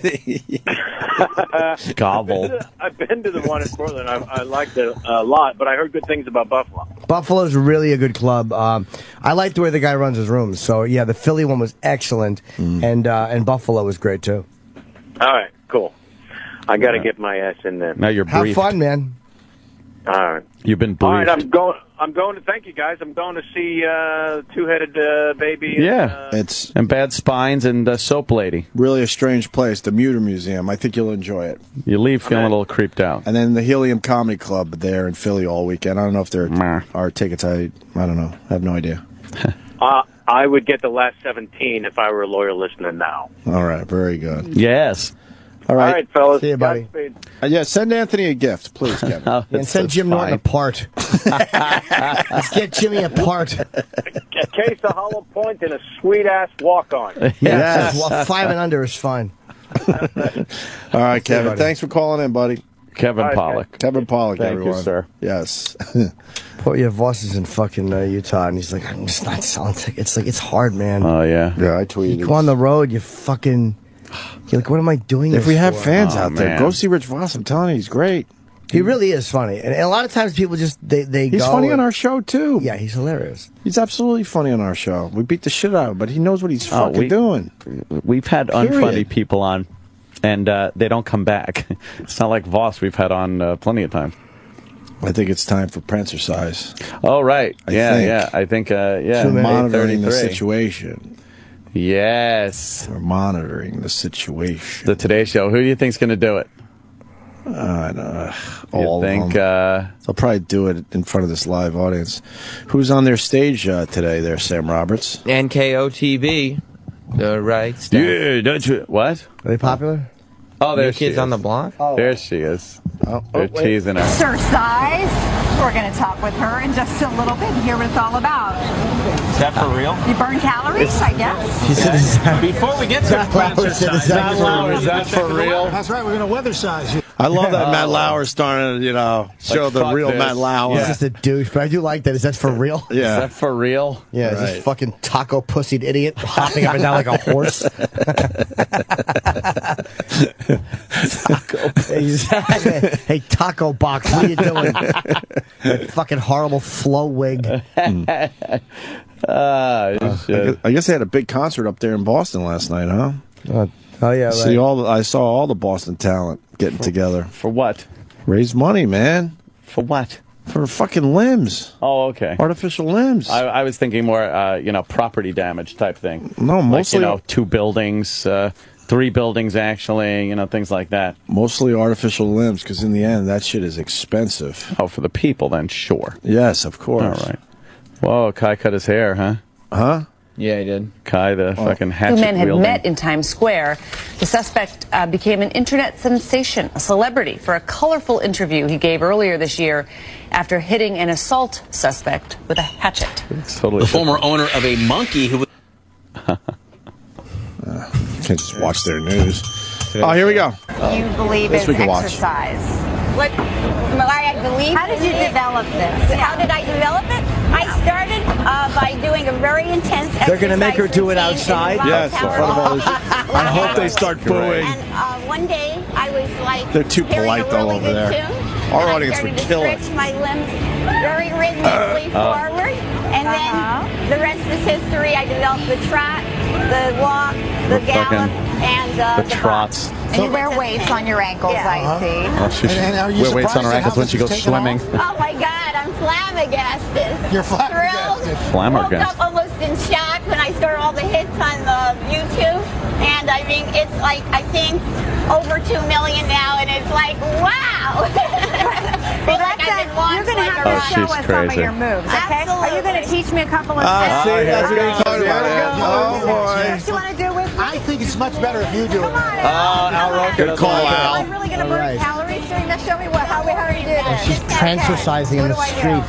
gobble. I've been to the one in Portland. I liked it a lot, but I heard good things about Buffalo. Buffalo's really a good club. I like the way the guy runs his rooms. So, yeah, the Philly one was excellent, and Buffalo was great, too. All right, cool. I got to get my ass in there. Now you're Have briefed. fun, man. All right. You've been briefed. All right, I'm going to thank you guys. I'm going to see Two-Headed Baby. And Bad Spines and Soap Lady. Really a strange place, the Muter Museum. I think you'll enjoy it. You leave feeling a little creeped out. And then the Helium Comedy Club there in Philly all weekend. I don't know if there are tickets. I don't know. I have no idea. I would get the last 17 if I were a loyal listener now. All right, very good. Yes. All right. All right, fellas. See you, buddy. Yeah, send Anthony a gift, please, Kevin. And send Jim Norton apart. Let's get Jimmy apart. A case of hollow point and a sweet-ass walk-on. Yes. Well, 5 and under is fine. All right, Kevin. Thanks for calling in, buddy. Kevin Pollock. Kevin Pollock, Thank everyone. you, sir. Yes. Poor your boss is in fucking Utah, and he's like, I'm just not selling tickets. Like, it's hard, man. Oh, yeah. Yeah, I tweeted. You go on the road, you're like, what am I doing If this we have for? fans out there, go see Rich Voss. I'm telling you, he's great. He really is funny. And a lot of times people just, they He's go. funny on our show, too. Yeah, he's hilarious. He's absolutely funny on our show. We beat the shit out of him, but he knows what he's fucking doing. We've had unfunny people on, and they don't come back. It's not like Voss we've had on plenty of times. I think it's time for Prancercise. Oh, right. I think, monitoring the 8:33. situation. Yes. We're monitoring the situation. The Today Show. Who do you think's going to do it? All of them. They'll probably do it in front of this live audience. Who's on their stage today there, Sam Roberts? NKOTB. The right stuff. Yeah, don't you... What? Are they popular? Oh, there New she Kids is. on the Block? There she is. They're teasing her. Prancercise. We're going to talk with her in just a little bit and hear what it's all about. Is that for real? You burn calories, I guess. Before we get to Prancercise, is that for real? That's right, we're going to weather-size you. I love that Matt Lauer's starting to, show the fuck real this. Matt Lauer. He's just a douche, but I do like that. Is that for real? Yeah. Is that for real? Yeah, is this fucking taco pussied idiot hopping up and down like a horse? Taco. Hey, Taco Box, what are you doing? That fucking horrible flow wig. I guess they had a big concert up there in Boston last night, huh? Oh yeah, See I saw all the Boston talent getting together. For what? Raise money, man. For what? For fucking limbs. Oh, okay. Artificial limbs. I was thinking more, property damage type thing. No, mostly... Like, 2 buildings, 3 buildings actually, things like that. Mostly artificial limbs, because in the end, that shit is expensive. Oh, for the people then, sure. Yes, of course. All right. Whoa, Kai cut his hair, huh? Huh? Yeah, he did. Kai, the fucking hatchet 2 men had wielding. met in Times Square. The suspect became an internet sensation, a celebrity, for a colorful interview he gave earlier this year after hitting an assault suspect with a hatchet. The former owner of a monkey who was... Can't just watch their news. Oh, here we go. You believe This in we can watch. exercise. What? Why I believe? How did you develop this? How did I develop it? I started by doing a very intense exercise. They're going to make her do it outside? Yes, in front of all this. I hope they start booing. And one day I was like, They're too hearing polite, a though, really over good there. tune, Our and audience I would started kill to it. stretch my limbs very rhythmically forward, and then the rest is history. I developed the trot, the walk, the gallop, and the trots. And you wear weights on your ankles, I see. Oh, she wear weights on her ankles when she goes swimming. Oh my God, I'm flabbergasted. You're flabbergasted. Thrilled. Flabbergasted. Woke up almost in shock when I saw all the hits on the YouTube. And I mean, it's like, I think, over 2 million now. And it's like, wow. You're going to have to show us some of your moves, okay? Are you going to teach me a couple of steps? See, that's what I'm talking about. Oh, boy. What do you want to do with me? I think it's much better if you do it. Al Roker. Good call, Al. I'm really going to burn calories during this. Show me how we do this. She's prancercising in the street.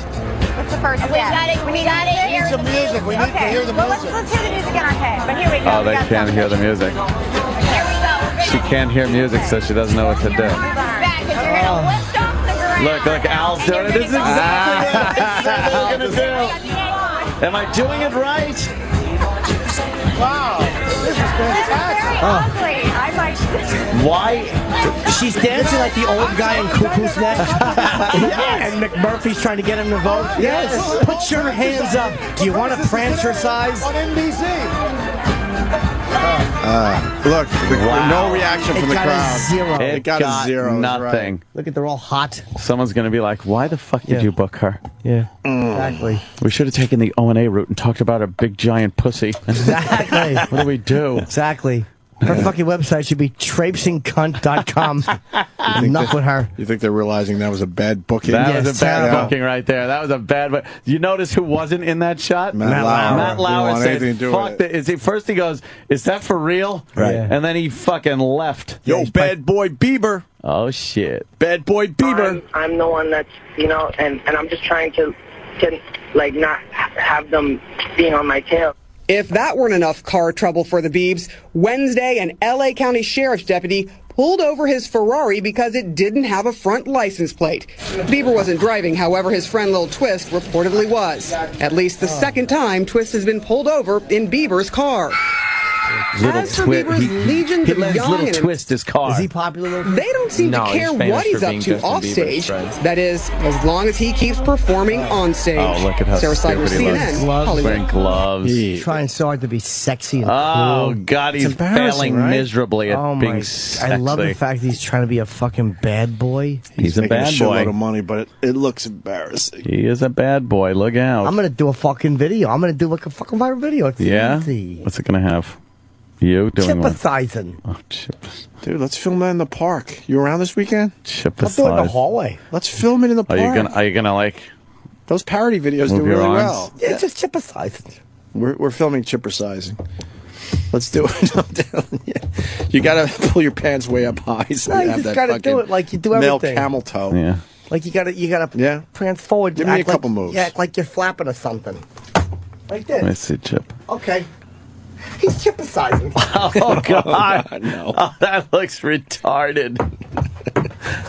What's the first step? We got it We need some music. We need to hear the music. Let's hear the music in our head. But here we go. Oh, they can't hear the music. Here we go. She can't hear music, so she doesn't know what to do. Back, and you're going to lift off the Look, Al's doing it. This is exactly what we're going to do. Am I doing it right? Wow, this is fantastic. Ugly. I might. Why? She's dancing like the old guy in Cuckoo's Nest. And McMurphy's trying to get him to vote. Yes. Put your hands up. Do you want to Prancercise? On NBC. Look, no reaction from the crowd. A zero. It got a zero. Nothing. Right. Look at, they're all hot. Someone's going to be like, why the fuck did you book her? Yeah, exactly. We should have taken the O&A route and talked about her big giant pussy. Exactly. What do we do? Exactly. Her fucking website should be traipsingcunt.com. Enough with her. You think they're realizing that was a bad booking? That was a bad booking right there. That was a bad booking. You notice who wasn't in that shot? Matt Lauer. Matt Lauer said, fuck it. First he goes, is that for real? Right. Yeah. And then he fucking left. Yo, bad boy Bieber. Oh, shit. Bad boy Bieber. I'm the one that's, and I'm just trying to not have them being on my tail. If that weren't enough car trouble for the Biebs, Wednesday an L.A. County Sheriff's deputy pulled over his Ferrari because it didn't have a front license plate. Bieber wasn't driving, however, his friend Lil Twist reportedly was. At least the second time Twist has been pulled over in Bieber's car. As for Bieber's legions he of lets young Little and Twist his car. Is he popular? They don't seem to care what he's up to off stage. That is, as long as he keeps performing on stage. Oh, look at how Sarah Sider, stupid he CNN, looks. Hollywood. Wearing gloves. He's trying so hard to be sexy and Oh, cool. God, he's failing miserably at being sexy. I love the fact that he's trying to be a fucking bad boy. He's a making bad a boy. shitload of money, but it looks embarrassing. He is a bad boy. Look out. I'm going to do a fucking video. I'm going to do like a fucking viral video. It's easy. What's it going to have? You doing what? Chippicizing. Oh, chips. Dude, let's film that in the park. You around this weekend? I'll do it in the hallway. Let's film it in the park. Are you gonna like those parody videos move do your really arms? well? Yeah, just chippicizing. We're filming chippercising. Let's do it. I'm telling you. You got to pull your pants way up high. So No, you you have just that got to do fucking it like you do male everything. camel toe. Yeah. Like you got to prance forward. Give me a act like- couple moves. Yeah, act like you're flapping or something. Like this. Let me see, Chip. Okay. He's chippicizing. Oh, God. No. Oh, that looks retarded.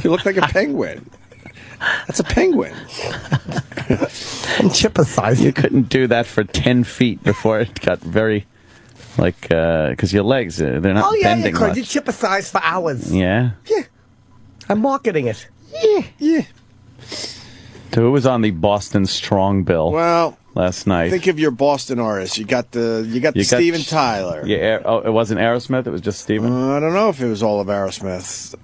You look like a penguin. That's a penguin. I'm chippicizing. You couldn't do that for 10 feet before it got very, because your legs, they're not Oh, yeah, bending yeah, much. you chippicize for hours. Yeah. Yeah. I'm marketing it. Yeah. So who was on the Boston Strong bill last night? Think of your Boston artists. You got Steven Tyler. Yeah. It wasn't Aerosmith. It was just Steven. I don't know if it was all of Aerosmith.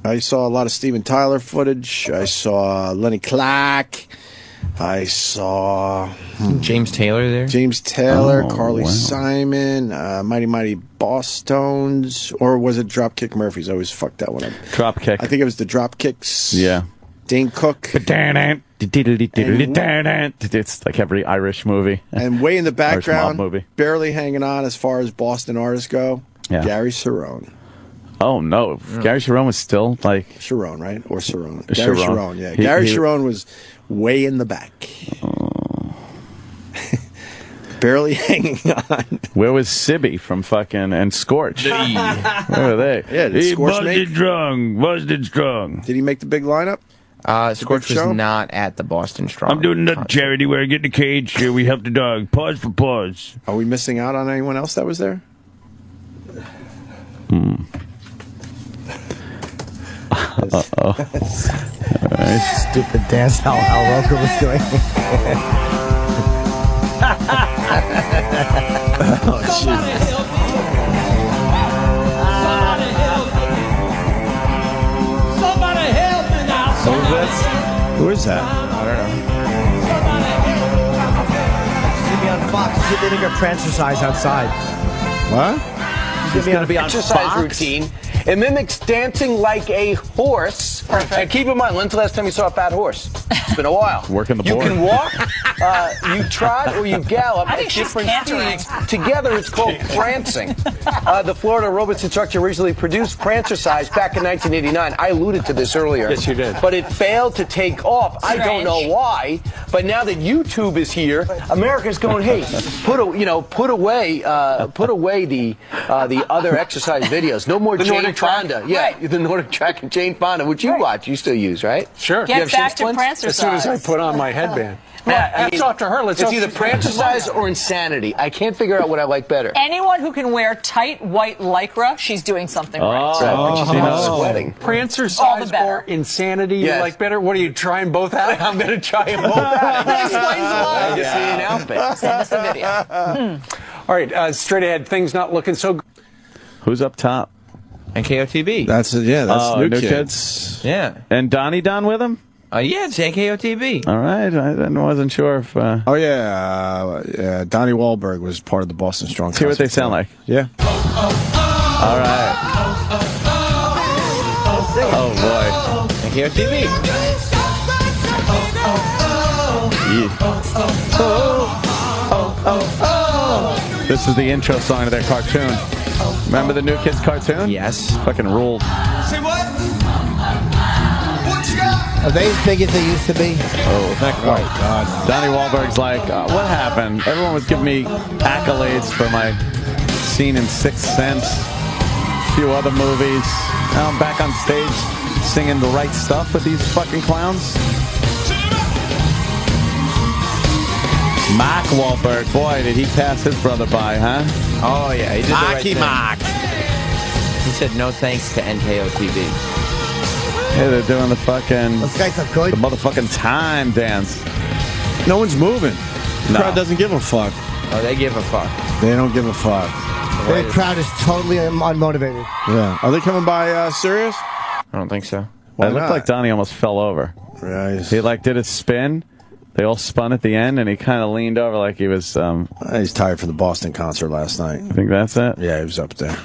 I saw a lot of Steven Tyler footage. I saw Lenny Clark. I saw James Taylor there. James Taylor, Oh, Carly wow. Simon, Mighty Mighty Boss Tones, or was it Dropkick Murphys? I always fucked that one up. Dropkick. I think it was the Dropkicks. Yeah. Dane Cook. It's like every Irish movie. And way in the Irish mob background, movie. barely hanging on as far as Boston artists go, Yeah. Gary Cerrone. Oh, no. Gary Sharon was still like... Cerrone, right? Or Cerrone. Sharon. Gary Cerrone, yeah. He- Gary he- Cerrone was way in the back. Barely hanging on. Where was Sibby from fucking... and Scorch? Where were they? Yeah, did Scorch make? Busted strong. Did he make the big lineup? Scorch was show? not at the Boston Strong. I'm doing another charity where I get in the cage. Here we help the dog. Pause for pause. Are we missing out on anyone else that was there? Uh-oh. All right. Stupid dance Al Roker was doing. Oh, jeez. Somebody help me now. Who is this? Who is that? I don't know. She's going to be on Fox. She's going to go Prancercise outside. What? She's going to be on exercise Fox. routine. It mimics dancing like a horse. Perfect. And keep in mind, when's the last time you saw a fat horse? It's been a while. Working the You board. can walk, you trot, or you gallop I at think she's different cantering. speeds. Together, it's called prancing. The Florida aerobics instructor originally produced Prancercise back in 1989. I alluded to this earlier. Yes, you did. But it failed to take off. I don't know why. But now that YouTube is here, America's going, hey, put away the other exercise videos. No more Jane Fonda. Yeah, the Nordic track and Jane Fonda, which you watch. You still use, right? Sure. Get You have back shin to splints? Prancercise. As soon as I put on my headband. That's up to her. It's either Prancercise or Insanity. I can't figure out what I like better. Anyone who can wear tight white lycra, she's doing something right. She's not sweating. All the Prancercise better. or Insanity, Yes. you like better? What are you trying both out? I'm going to try them both out. That explains a lot. I just need an outfit. Send us a video. All right, straight ahead, things not looking so good. Who's up top? And KOTB. That's New New Kids. Kids. Yeah. And Donnie Don with him? Yeah, it's NKOTB. All right. I wasn't sure if... Oh, yeah. Donnie Wahlberg was part of the Boston Strong. See what they sound like. Yeah. All right. Oh, boy. NKOTB. This is the intro song to their cartoon. Remember the New Kids cartoon? Yes. Fucking ruled. Say what? What you got? Are they as big as they used to be? Oh, not quite. God. Donnie Wahlberg's like, what happened? Everyone was giving me accolades for my scene in Sixth Sense, a few other movies. Now I'm back on stage singing the right stuff with these fucking clowns. Mark Wahlberg, boy, did he pass his brother by, huh? Oh, yeah, he did the right thing. Mark. He said no thanks to NKOTB. Hey, they're doing the fucking... Those guys are good. The motherfucking time dance. No one's moving. The No. crowd doesn't give a fuck. Oh, they give a fuck. They don't give a fuck. The crowd is totally unmotivated. Yeah. Are they coming by Sirius? I don't think so. Why It looked not? like Donnie almost fell over. Yeah, He did a spin. They all spun at the end, and he kind of leaned over like he was... he's tired for the Boston concert last night. I think that's it? Yeah, he was up there.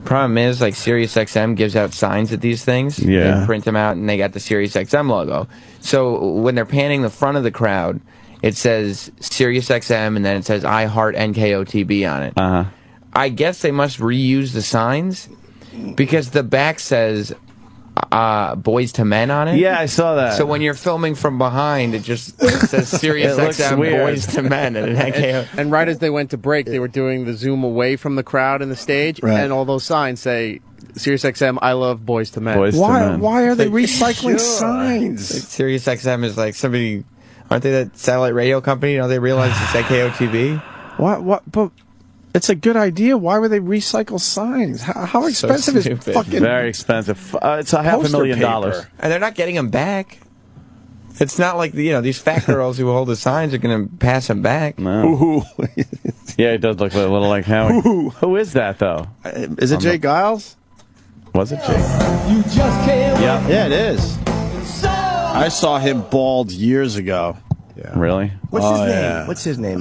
Problem is, like, SiriusXM gives out signs at these things. Yeah. They print them out, and they got the SiriusXM logo. So when they're panning the front of the crowd, it says SiriusXM, and then it says I Heart NKOTB on it. Uh-huh. I guess they must reuse the signs, because the back says Boys to Men on it. Yeah, I saw that. So when you're filming from behind, it just says SiriusXM Boys to Men and an NKO. And right as they went to break, they were doing the zoom away from the crowd in the stage, Right. and all those signs say, SiriusXM, I love Boys to Men. Boys to Men. Why are they recycling signs? SiriusXM is like somebody, aren't they that satellite radio company? Don't they realize it's NKOTB? What? But it's a good idea. Why would they recycle signs? How expensive is stupid. fucking... Very expensive. It's a Poster $500,000. And they're not getting them back. It's not like, these fat girls who hold the signs are going to pass them back. No. Yeah, it does look a little like Howie. Who is that, though? Is it Jay Giles? Was it Jay? You just can't Yeah, it is. I saw him bald years ago. Yeah. Really? What's his name? Yeah. What's his name?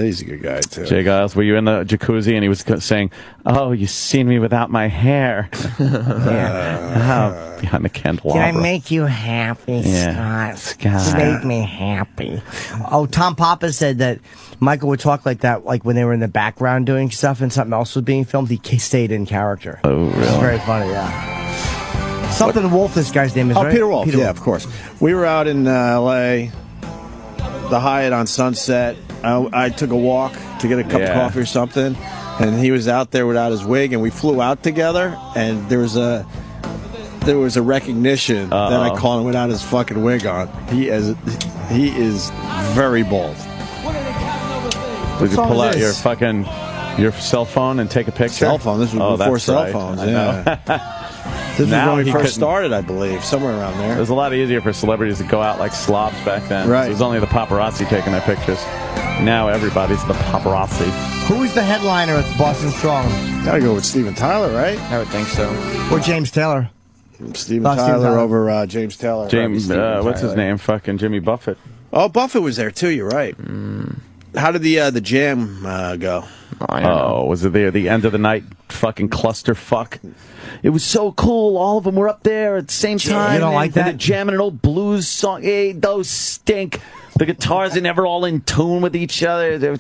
He's a good guy, too. Jay Giles, were you in the jacuzzi and he was saying, "Oh, you seen me without my hair?" Behind the candelabra. Can I make you happy, Yeah. Scott? Scott. Make me happy. Oh, Tom Papa said that Michael would talk like that, like when they were in the background doing stuff and something else was being filmed. He stayed in character. Oh, really? It's very funny, yeah. Something Wolf, this guy's name is, right? Peter Wolf. Yeah, of course. We were out in L.A., the Hyatt on Sunset. I took a walk to get a cup of coffee or something, and he was out there without his wig, and we flew out together, and there was a recognition that I caught him without his fucking wig on. He is very bald. Did you song pull is out this? your cell phone and take a picture? Cell phone. This was before that's cell right. phones. I know. Yeah. This was Now when we he first couldn't- started, I believe, somewhere around there. It was a lot easier for celebrities to go out like slobs back then. Right. It was only the paparazzi taking their pictures. Now everybody's the paparazzi. Who is the headliner at Boston Strong? Gotta go with Steven Tyler, right? I would think so. Or James Taylor? Steven Tyler over James Taylor. James, what's his Tyler. name? Fucking Jimmy Buffett. Oh, Buffett was there too. You're right. How did the jam go? Oh, was it the end of the night fucking clusterfuck? It was so cool. All of them were up there at the same time. You don't like that? And they're jamming an old blues song. Hey, those stink. The guitars are never all in tune with each other. They're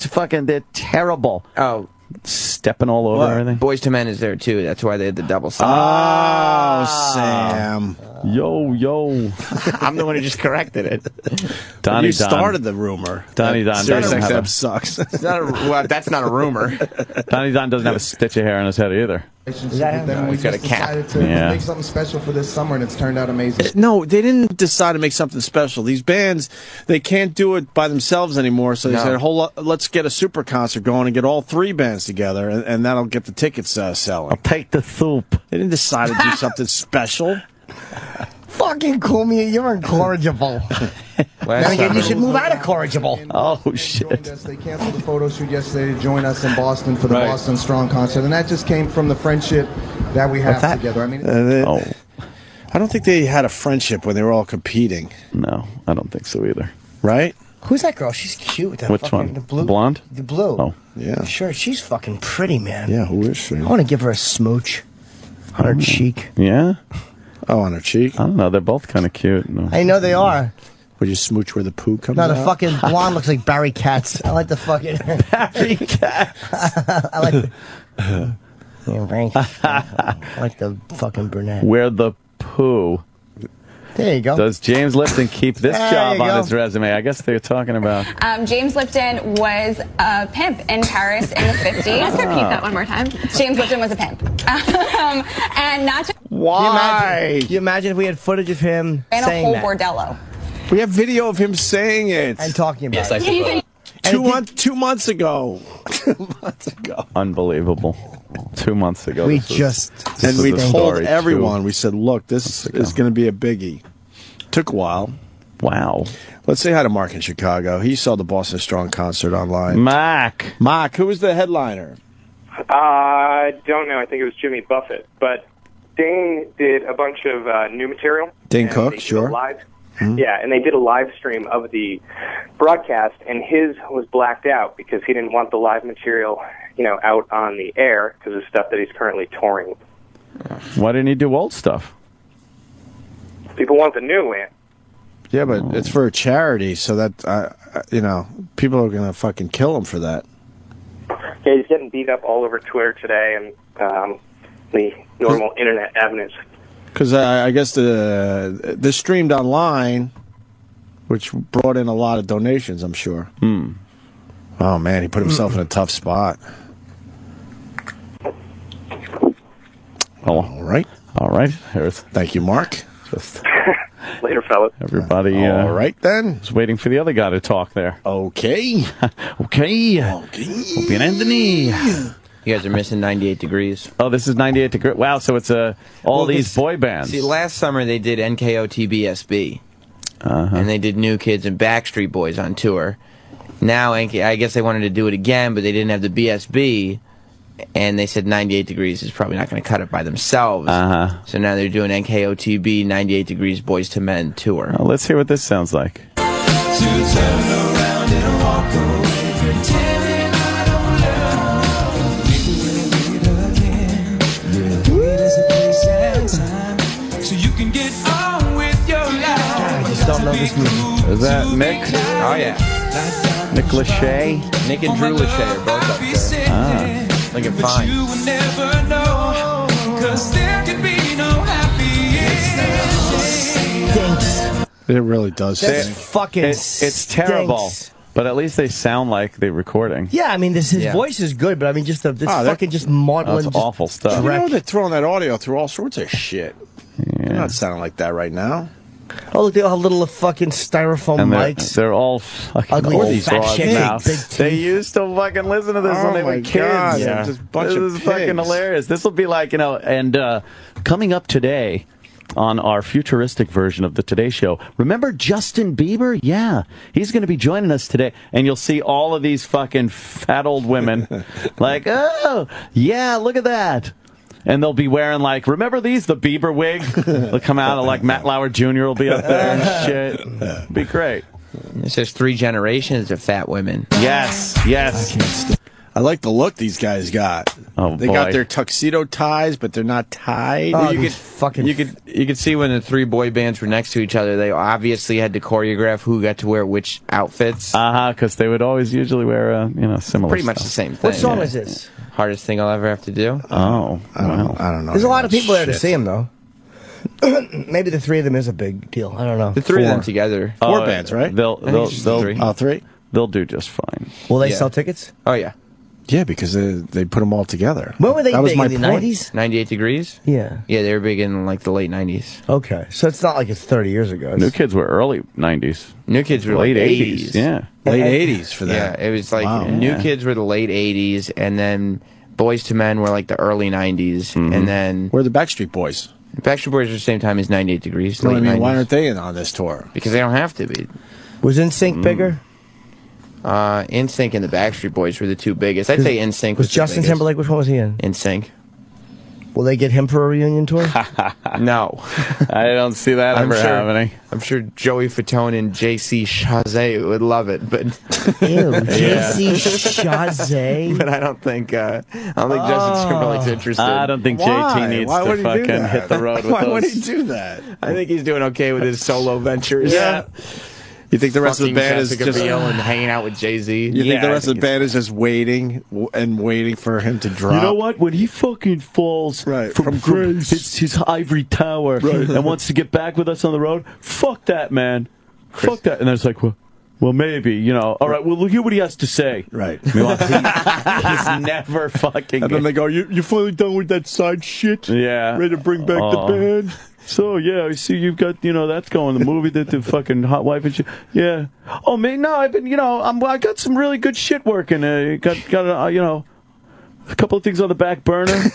terrible. Oh. Stepping all over everything. Boys to Men is there, too. That's why they had the double Oh, side. Sam. Yo. I'm the one who just corrected it. Donnie you Don started the rumor. Donnie Don doesn't have sucks. Well, that's not a rumor. Donnie Don doesn't have a stitch of hair on his head either. With them, we He's got just a cap. decided to make something special for this summer, and it's turned out amazing. No, they didn't decide to make something special. These bands, they can't do it by themselves anymore, so they said, let's get a super concert going and get all three bands together, and that'll get the tickets selling. I'll take the soup. They didn't decide to do something special. Fucking call me. You're incorrigible. Again, you should move out of corrigible. Oh, shit. They canceled the photo shoot yesterday to join us in Boston for the Boston Strong concert, and that just came from the friendship that we have together. I mean, I don't think they had a friendship when they were all competing. No, I don't think so either. Right? Who's that girl? She's cute. That Which fucking, one? The blue. Blonde? The blue. Oh. Yeah. Sure, she's fucking pretty, man. Yeah, who is she? I want to give her a smooch on her cheek. Yeah? Oh, on her cheek? I don't know. They're both kind of cute. No. I know they are. Would you smooch where the poo comes No, out? the fucking blonde looks like Barry Katz. I like the fucking... Barry Katz. I like the... I like the fucking brunette. Where the poo. There you go. Does James Lipton keep this There job you on go. his resume? I guess they're talking about... James Lipton was a pimp in Paris in the 50s. Let's repeat that one more time. James Lipton was a pimp. And not just... Why? Can you imagine if we had footage of him ran a saying whole that? bordello. We have video of him saying it. And talking about Yes, I it. suppose. 2 months ago. 2 months ago. Unbelievable. 2 months ago. We this was- just... this And was we a told story everyone, we said, look, this is going to be a biggie. Took a while. Wow. Let's say hi to Mark in Chicago. He saw the Boston Strong concert online. Mark, who was the headliner? I don't know. I think it was Jimmy Buffett. But Dane did a bunch of new material. Dane and Cook, they did sure. a live, Yeah, and they did a live stream of the broadcast, and his was blacked out because he didn't want the live material, out on the air because of stuff that he's currently touring. why didn't he do old stuff? People want the new, man. Yeah, but it's for a charity, so that, people are going to fucking kill him for that. Yeah, he's getting beat up all over Twitter today and the normal internet avenues. Because I guess this streamed online, which brought in a lot of donations, I'm sure. Oh, man, he put himself in a tough spot. All right. Thank you, Mark. Later, fellas. Everybody. All right, then. Was waiting for the other guy to talk there. Okay. Okay. Opie and Anthony. You guys are missing 98 Degrees. Oh, this is 98 Degrees. Wow, so it's all these boy bands. See, last summer they did NKOTBSB. And they did New Kids and Backstreet Boys on tour. Now, I guess they wanted to do it again, but they didn't have the BSB. And they said 98 Degrees is probably not going to cut it by themselves. So now they're doing NKOTB 98 Degrees Boys to Men tour. Well, let's hear what this sounds like. Don't know this movie. Is that Nick? Oh, yeah. Nick Lachey? Nick and Drew Lachey are both up there. Looking fine. It really does. That's stink. fucking It's terrible. stinks. But at least they sound like they're recording. Yeah, I mean, his voice is good, but I mean, just this fucking just maudlin. That's just awful stuff. You know they're throwing that audio through all sorts of shit. They're not sounding like that right now. Oh, look, they all have little fucking styrofoam And mics. they're all fucking Ugly old fat broad chicks with mouths. big teeth. They used to fucking listen to this when they Oh were my kids. God, they're just a bunch this of is fucking pigs. hilarious. This will be like, and coming up today on our futuristic version of the Today Show. Remember Justin Bieber? Yeah. He's going to be joining us today. And you'll see all of these fucking fat old women like, oh, yeah, look at that. And they'll be wearing, like, remember these? The Bieber wig? They'll come out and, like, Matt Lauer Jr. will be up there and shit. It'll be great. It says 3 generations of fat women. Yes, yes. I like the look these guys got. Oh, they got their tuxedo ties, but they're not tied. Well, you could see when the 3 boy bands were next to each other, they obviously had to choreograph who got to wear which outfits. Because they would always usually wear, similar Pretty much stuff. the same thing. What song is this? Hardest thing I'll ever have to do. Oh, I don't know. There's a lot of people there to see him, though. Maybe the three of them is a big deal. I don't know. The three of them together. Four bands, right? They'll three. Oh, three? They'll do just fine. Will they sell tickets? Oh, yeah. Yeah, because they put them all together. When were they that was big, my in the point. 90s? 98 Degrees? Yeah. Yeah, they were big in like the late 90s. Okay, so it's not like it's 30 years ago. New Kids were early 90s. New Kids were late like 80s. Yeah. Late 80s for that. Yeah, it was like New Kids were the late 80s, and then Boys to Men were like the early 90s, and then... Where are the Backstreet Boys? Backstreet Boys were the same time as 98 Degrees. No, late I mean, 90s. why aren't they in on this tour? Because they don't have to be. Was NSYNC bigger? NSYNC and the Backstreet Boys were the two biggest. I'd say NSYNC was Justin Timberlake, which one was he in? NSYNC. Will they get him for a reunion tour? No. I don't see that ever happening. I'm sure Joey Fatone and JC Chazé would love it, but JC Chazé. But I don't think Justin Timberlake's interested. I don't think JT needs to fucking hit the road with Why those. would he do that? I think he's doing okay with his solo ventures. Yeah. You think the rest of the band is Jessica just Biel and hanging out with Jay-Z? You think the rest of the band is just waiting for him to drop? You know what? When he fucking falls from his ivory tower and wants to get back with us on the road, fuck that, man. Fuck that. And then it's like, well, maybe, you know. All right, well, we'll hear what he has to say. Right. Meanwhile, he's never fucking... And then they go, you finally done with that side shit? Yeah. Ready to bring back the band? So, yeah, I see you've got, that's going, the movie that the fucking hot wife and shit. Yeah. Oh, man, no, I've been, I got some really good shit working. Got a couple of things on the back burner.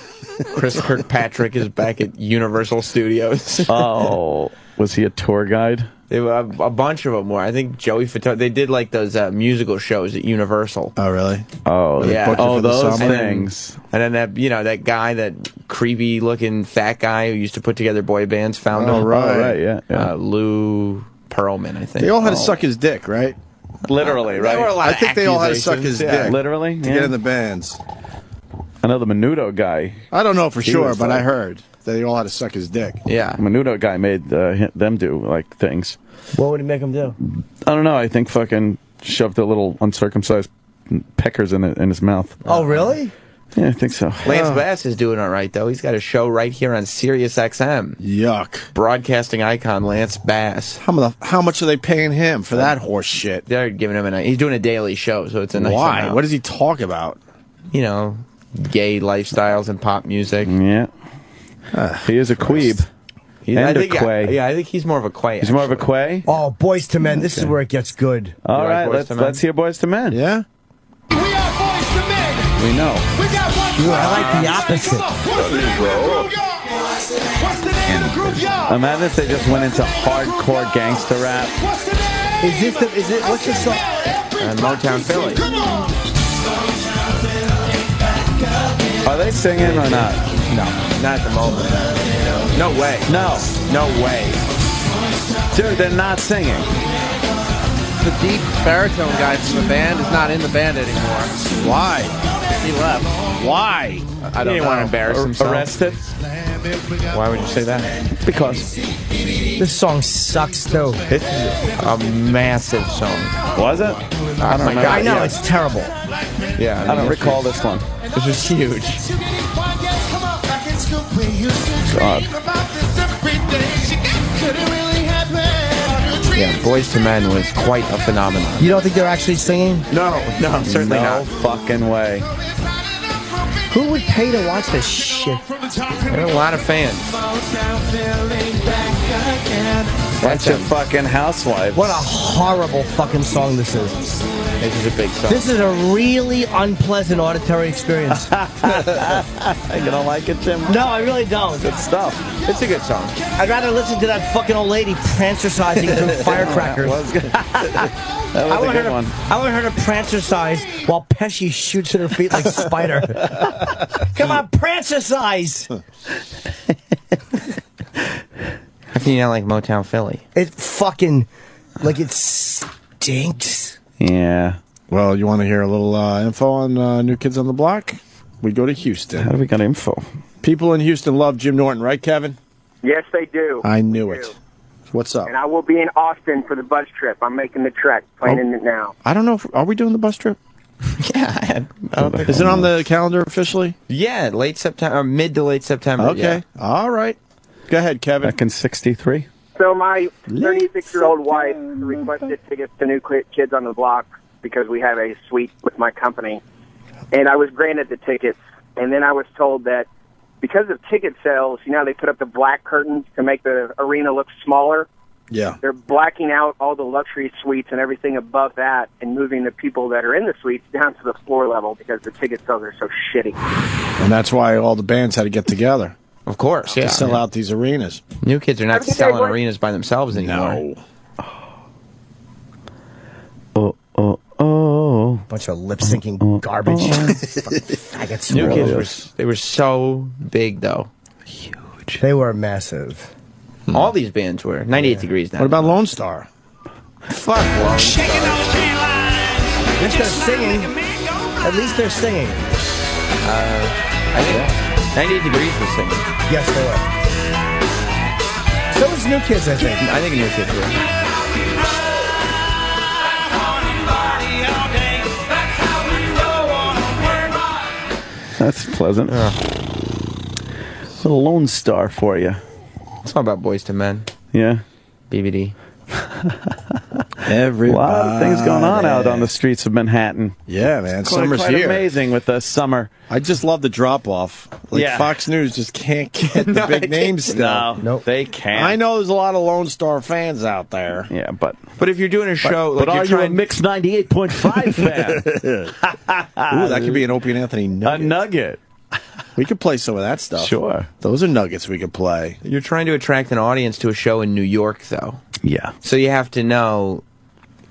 Chris Kirkpatrick is back at Universal Studios. Oh, was he a tour guide? A bunch of them were. I think Joey Fatone. They did like those musical shows at Universal. Oh, really? Oh, yeah. Oh, those things. And then that guy, that creepy looking fat guy who used to put together boy bands, found him. Right. Yeah. Lou Pearlman, I think. They all had to suck his dick, right? Literally, right? There were a lot I of think they all had to suck his dick. Literally? To get in the bands. I know the Menudo guy. I don't know for He sure, was but like- I heard that they all had to suck his dick. Yeah. Menudo guy made them do, like, things. What would he make him do? I don't know. I think fucking shoved a little uncircumcised peckers in his mouth. Oh, really? Yeah, I think so. Lance Bass is doing all right, though. He's got a show right here on Sirius XM. Yuck. Broadcasting icon Lance Bass. How much are they paying him for that horse shit? They're giving him he's doing a daily show, so it's a nice Why? amount. What does he talk about? Gay lifestyles and pop music. Yeah. He is a queeb. I And a think, quay. Yeah, I think he's more of a quay. He's more of a quay? Oh, Boys to Men. This is where it gets good. All You like right, Boyz II Men? let's hear Boys to Men. Yeah? We are boys to men. We know. We got one. Dude, I like the opposite. What's the name of the group, y'all? What's the name of the group, y'all? Imagine if they just went into hardcore gangster rap. What's the name? What's the song? Motown Philly. Come on. Are they singing or not? No, not at the moment. No way. No. No way. Dude, they're not singing. The deep baritone guy from the band is not in the band anymore. Why? He left. Why? I don't want to embarrass himself. Arrested? Why would you say that? Because. This song sucks, too. This is a massive song. Was it? I don't know. I know, it's terrible. Yeah. I don't recall this one. This is huge. God. Yeah, Boys to Men was quite a phenomenon. You don't think they're actually singing? No, certainly no not. fucking way. Who would pay to watch this shit? There are a lot of fans. Bunch of fucking housewives. What a horrible fucking song this is. This is a big song. This is a really unpleasant auditory experience. You don't like it, Jim? No, I really don't. Good stuff. It's a good song. I'd rather listen to that fucking old lady prancercising through firecrackers. That was a good one. I want her to prancercise while Pesci shoots at her feet like Spider. Come on, prancercise! How can you not like Motown Philly? It fucking, like, it stinks. Yeah. Well, you want to hear a little info on New Kids on the Block? We go to Houston. How do we get info? People in Houston love Jim Norton, right, Kevin? Yes, they do. I knew it. What's up? And I will be in Austin for the bus trip. I'm making the trek, planning it now. I don't know. Are we doing the bus trip? Yeah. Is it on the calendar officially? Yeah, late September, mid to late September. Okay. Yeah. All right. Go ahead, Kevin. Back in 63. So my 36-year-old wife requested tickets to New Kids on the Block because we have a suite with my company. And I was granted the tickets. And then I was told that because of ticket sales, they put up the black curtains to make the arena look smaller. Yeah. They're blacking out all the luxury suites and everything above that and moving the people that are in the suites down to the floor level because the ticket sales are so shitty. And that's why all the bands had to get together. Of course, yeah. To sell out these arenas. New Kids are not selling arenas by themselves anymore. Oh. Bunch of lip syncing garbage. Faggots. New Kids were so big, though. Huge. They were massive. All these bands were. 98 Degrees now. What about Lone Star? Fuck Lone Star. At least they're singing. At least they're singing. I think 98 Degrees was singing. Yes, they were. So was New Kids, I think. I think New Kids were. That's pleasant. Little Lone Star for you. It's all about Boys to Men. Yeah. BBD. Everybody. A lot of things going on out on the streets of Manhattan. Yeah, man. It's Summer's quite here. Amazing with the summer. I just love the drop-off. Yeah. Fox News just can't get the big names still. No, they can't. I know there's a lot of Lone Star fans out there. Yeah, but if you're doing a show... But are you a Mix 98.5 fan? Ooh, that could be an Opie and Anthony nugget. A nugget. We could play some of that stuff. Sure. Those are nuggets we could play. You're trying to attract an audience to a show in New York, though. Yeah. So you have to know,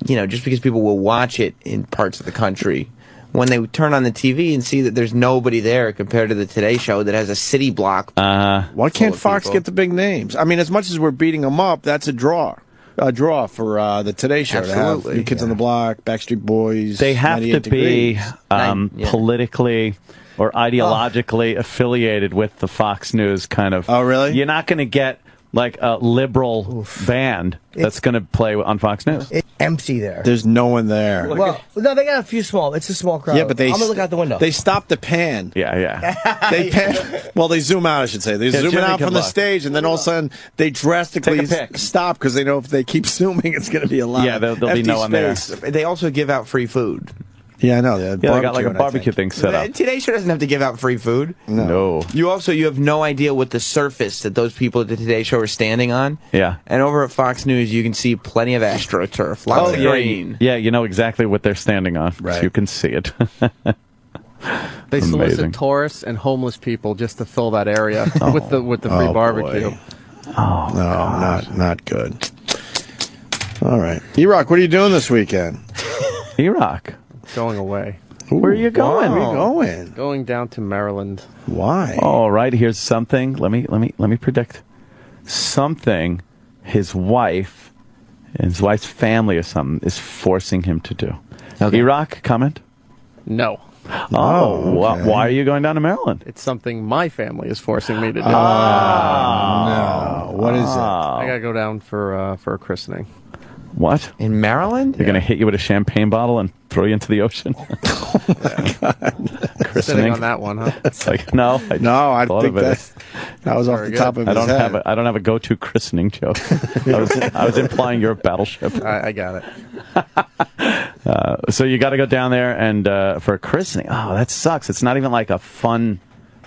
just because people will watch it in parts of the country, when they turn on the TV and see that there's nobody there compared to the Today Show that has a city block. Why can't Fox get the big names? I mean, as much as we're beating them up, that's a draw. A draw for the Today Show. Absolutely. To have New Kids on the Block, Backstreet Boys. They have to 98 be Degrees. politically or ideologically affiliated with the Fox News kind of. Oh, really? You're not going to get like a liberal band that's going to play on Fox News. It's empty there. There's no one there. Well, no, they got a few small. It's a small crowd. Yeah, but I'm gonna look out the window. They stopped the pan. Yeah. They pan. Well, they zoom out, I should say. They're zooming Jimmy out can from the look. stage, and then all of a sudden they drastically Take a pic. stop because they know if they keep zooming, it's going to be a lot. Yeah, there'll be no one there. They also give out free food. Yeah, I know. Yeah, they got like a barbecue thing set up. Today Show doesn't have to give out free food. No. You have no idea what the surface that those people at the Today Show are standing on. Yeah. And over at Fox News, you can see plenty of AstroTurf. Lots of green. Yeah, you know exactly what they're standing on. Right. So you can see it. They Amazing. solicit tourists and homeless people just to fill that area with the free barbecue. Boy. Oh, no, not good. All right. E-Rock, what are you doing this weekend? E-Rock. Going away. Where are you going? Where are you going? Going down to Maryland. Why? All right, here's something. Let me predict something. His wife and his wife's family or something is forcing him to do. Okay. E-Rock, comment? No. Oh, okay. Why are you going down to Maryland? It's something my family is forcing me to do. No. What is it? I gotta go down for a christening. What? In Maryland? They're going to hit you with a champagne bottle and throw you into the ocean? Sitting on that one, huh? It's like, no. I thought think of it. that was off the top of his head. I don't have a go-to christening joke. I was implying you're a battleship. I got it. So you got to go down there and for a christening. Oh, that sucks. It's not even like a fun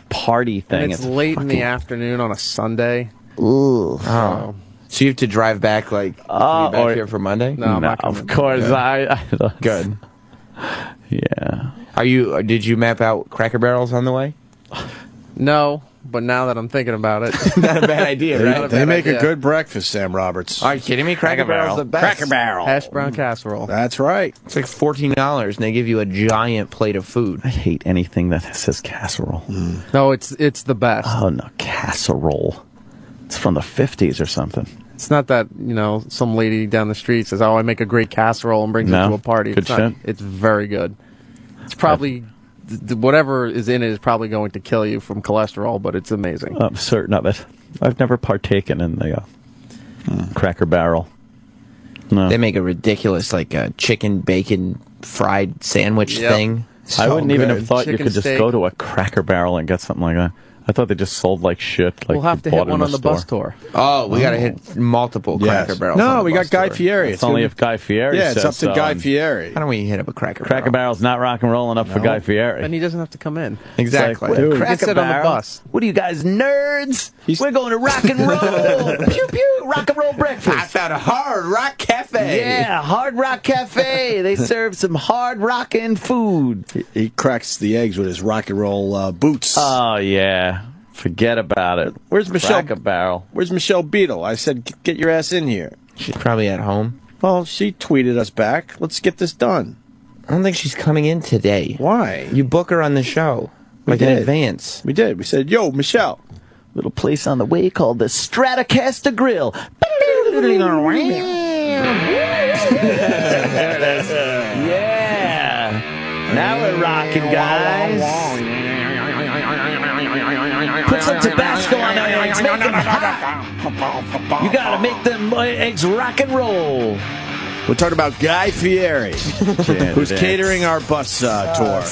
party thing. And it's late in the afternoon on a Sunday. Ooh. So you have to drive back, be back here for Monday? No, I'm not of course. Yeah. I Good. Yeah. Did you map out Cracker Barrels on the way? No, but now that I'm thinking about it, Not a bad idea, right? They make a good breakfast, Sam Roberts. Are you kidding me? Cracker Barrel's the best. Cracker Barrel. hash brown casserole. That's right. It's like $14, and they give you a giant plate of food. I hate anything that says casserole. No, it's the best. Oh, no, casserole. It's from the 50s or something. It's not that, some lady down the street says, "Oh, I make a great casserole," and brings it to a party. Good it's not, shit. It's very good. It's probably whatever is in it is probably going to kill you from cholesterol, but it's amazing. I'm certain of it. I've never partaken in the Cracker Barrel. No. They make a ridiculous, chicken bacon fried sandwich thing. I wouldn't even have thought you Chicken could just steak. go to a Cracker Barrel and get something like that. I thought they just sold like shit. Like We'll have to bought hit it one in on the store. bus tour. Oh, we got to hit multiple Cracker Barrels. No, on the we bus got Guy tour. Fieri. It's only if Guy Fieri Yeah, it's says up to so, Guy and Fieri. How do we hit up a Cracker Barrel? Cracker Barrel's not rock and roll enough for Guy Fieri. And he doesn't have to come in. Exactly. It's like, Dude, Cracker sit on the Barrel? bus. What are you guys, nerds? We're going to rock and roll. Pew, pew, rock and roll breakfast. I found a Hard Rock Cafe. Yeah, Hard Rock Cafe. They serve some hard rockin' food. He cracks the eggs with his rock and roll boots. Oh, yeah. Forget about it. Where's Michelle? Cracker Barrel. Where's Michelle Beadle? I said, get your ass in here. She's probably at home. Well, she tweeted us back. Let's get this done. I don't think she's coming in today. Why? You book her on the show. Like in advance. We did. We said, yo, Michelle. Little place on the way called the Stratocaster Grill. Yeah. Now we're rocking, guys. Put some Tabasco on their eggs. Make them hot. You gotta make them eggs rock and roll. We're talking about Guy Fieri, who's catering our bus tour.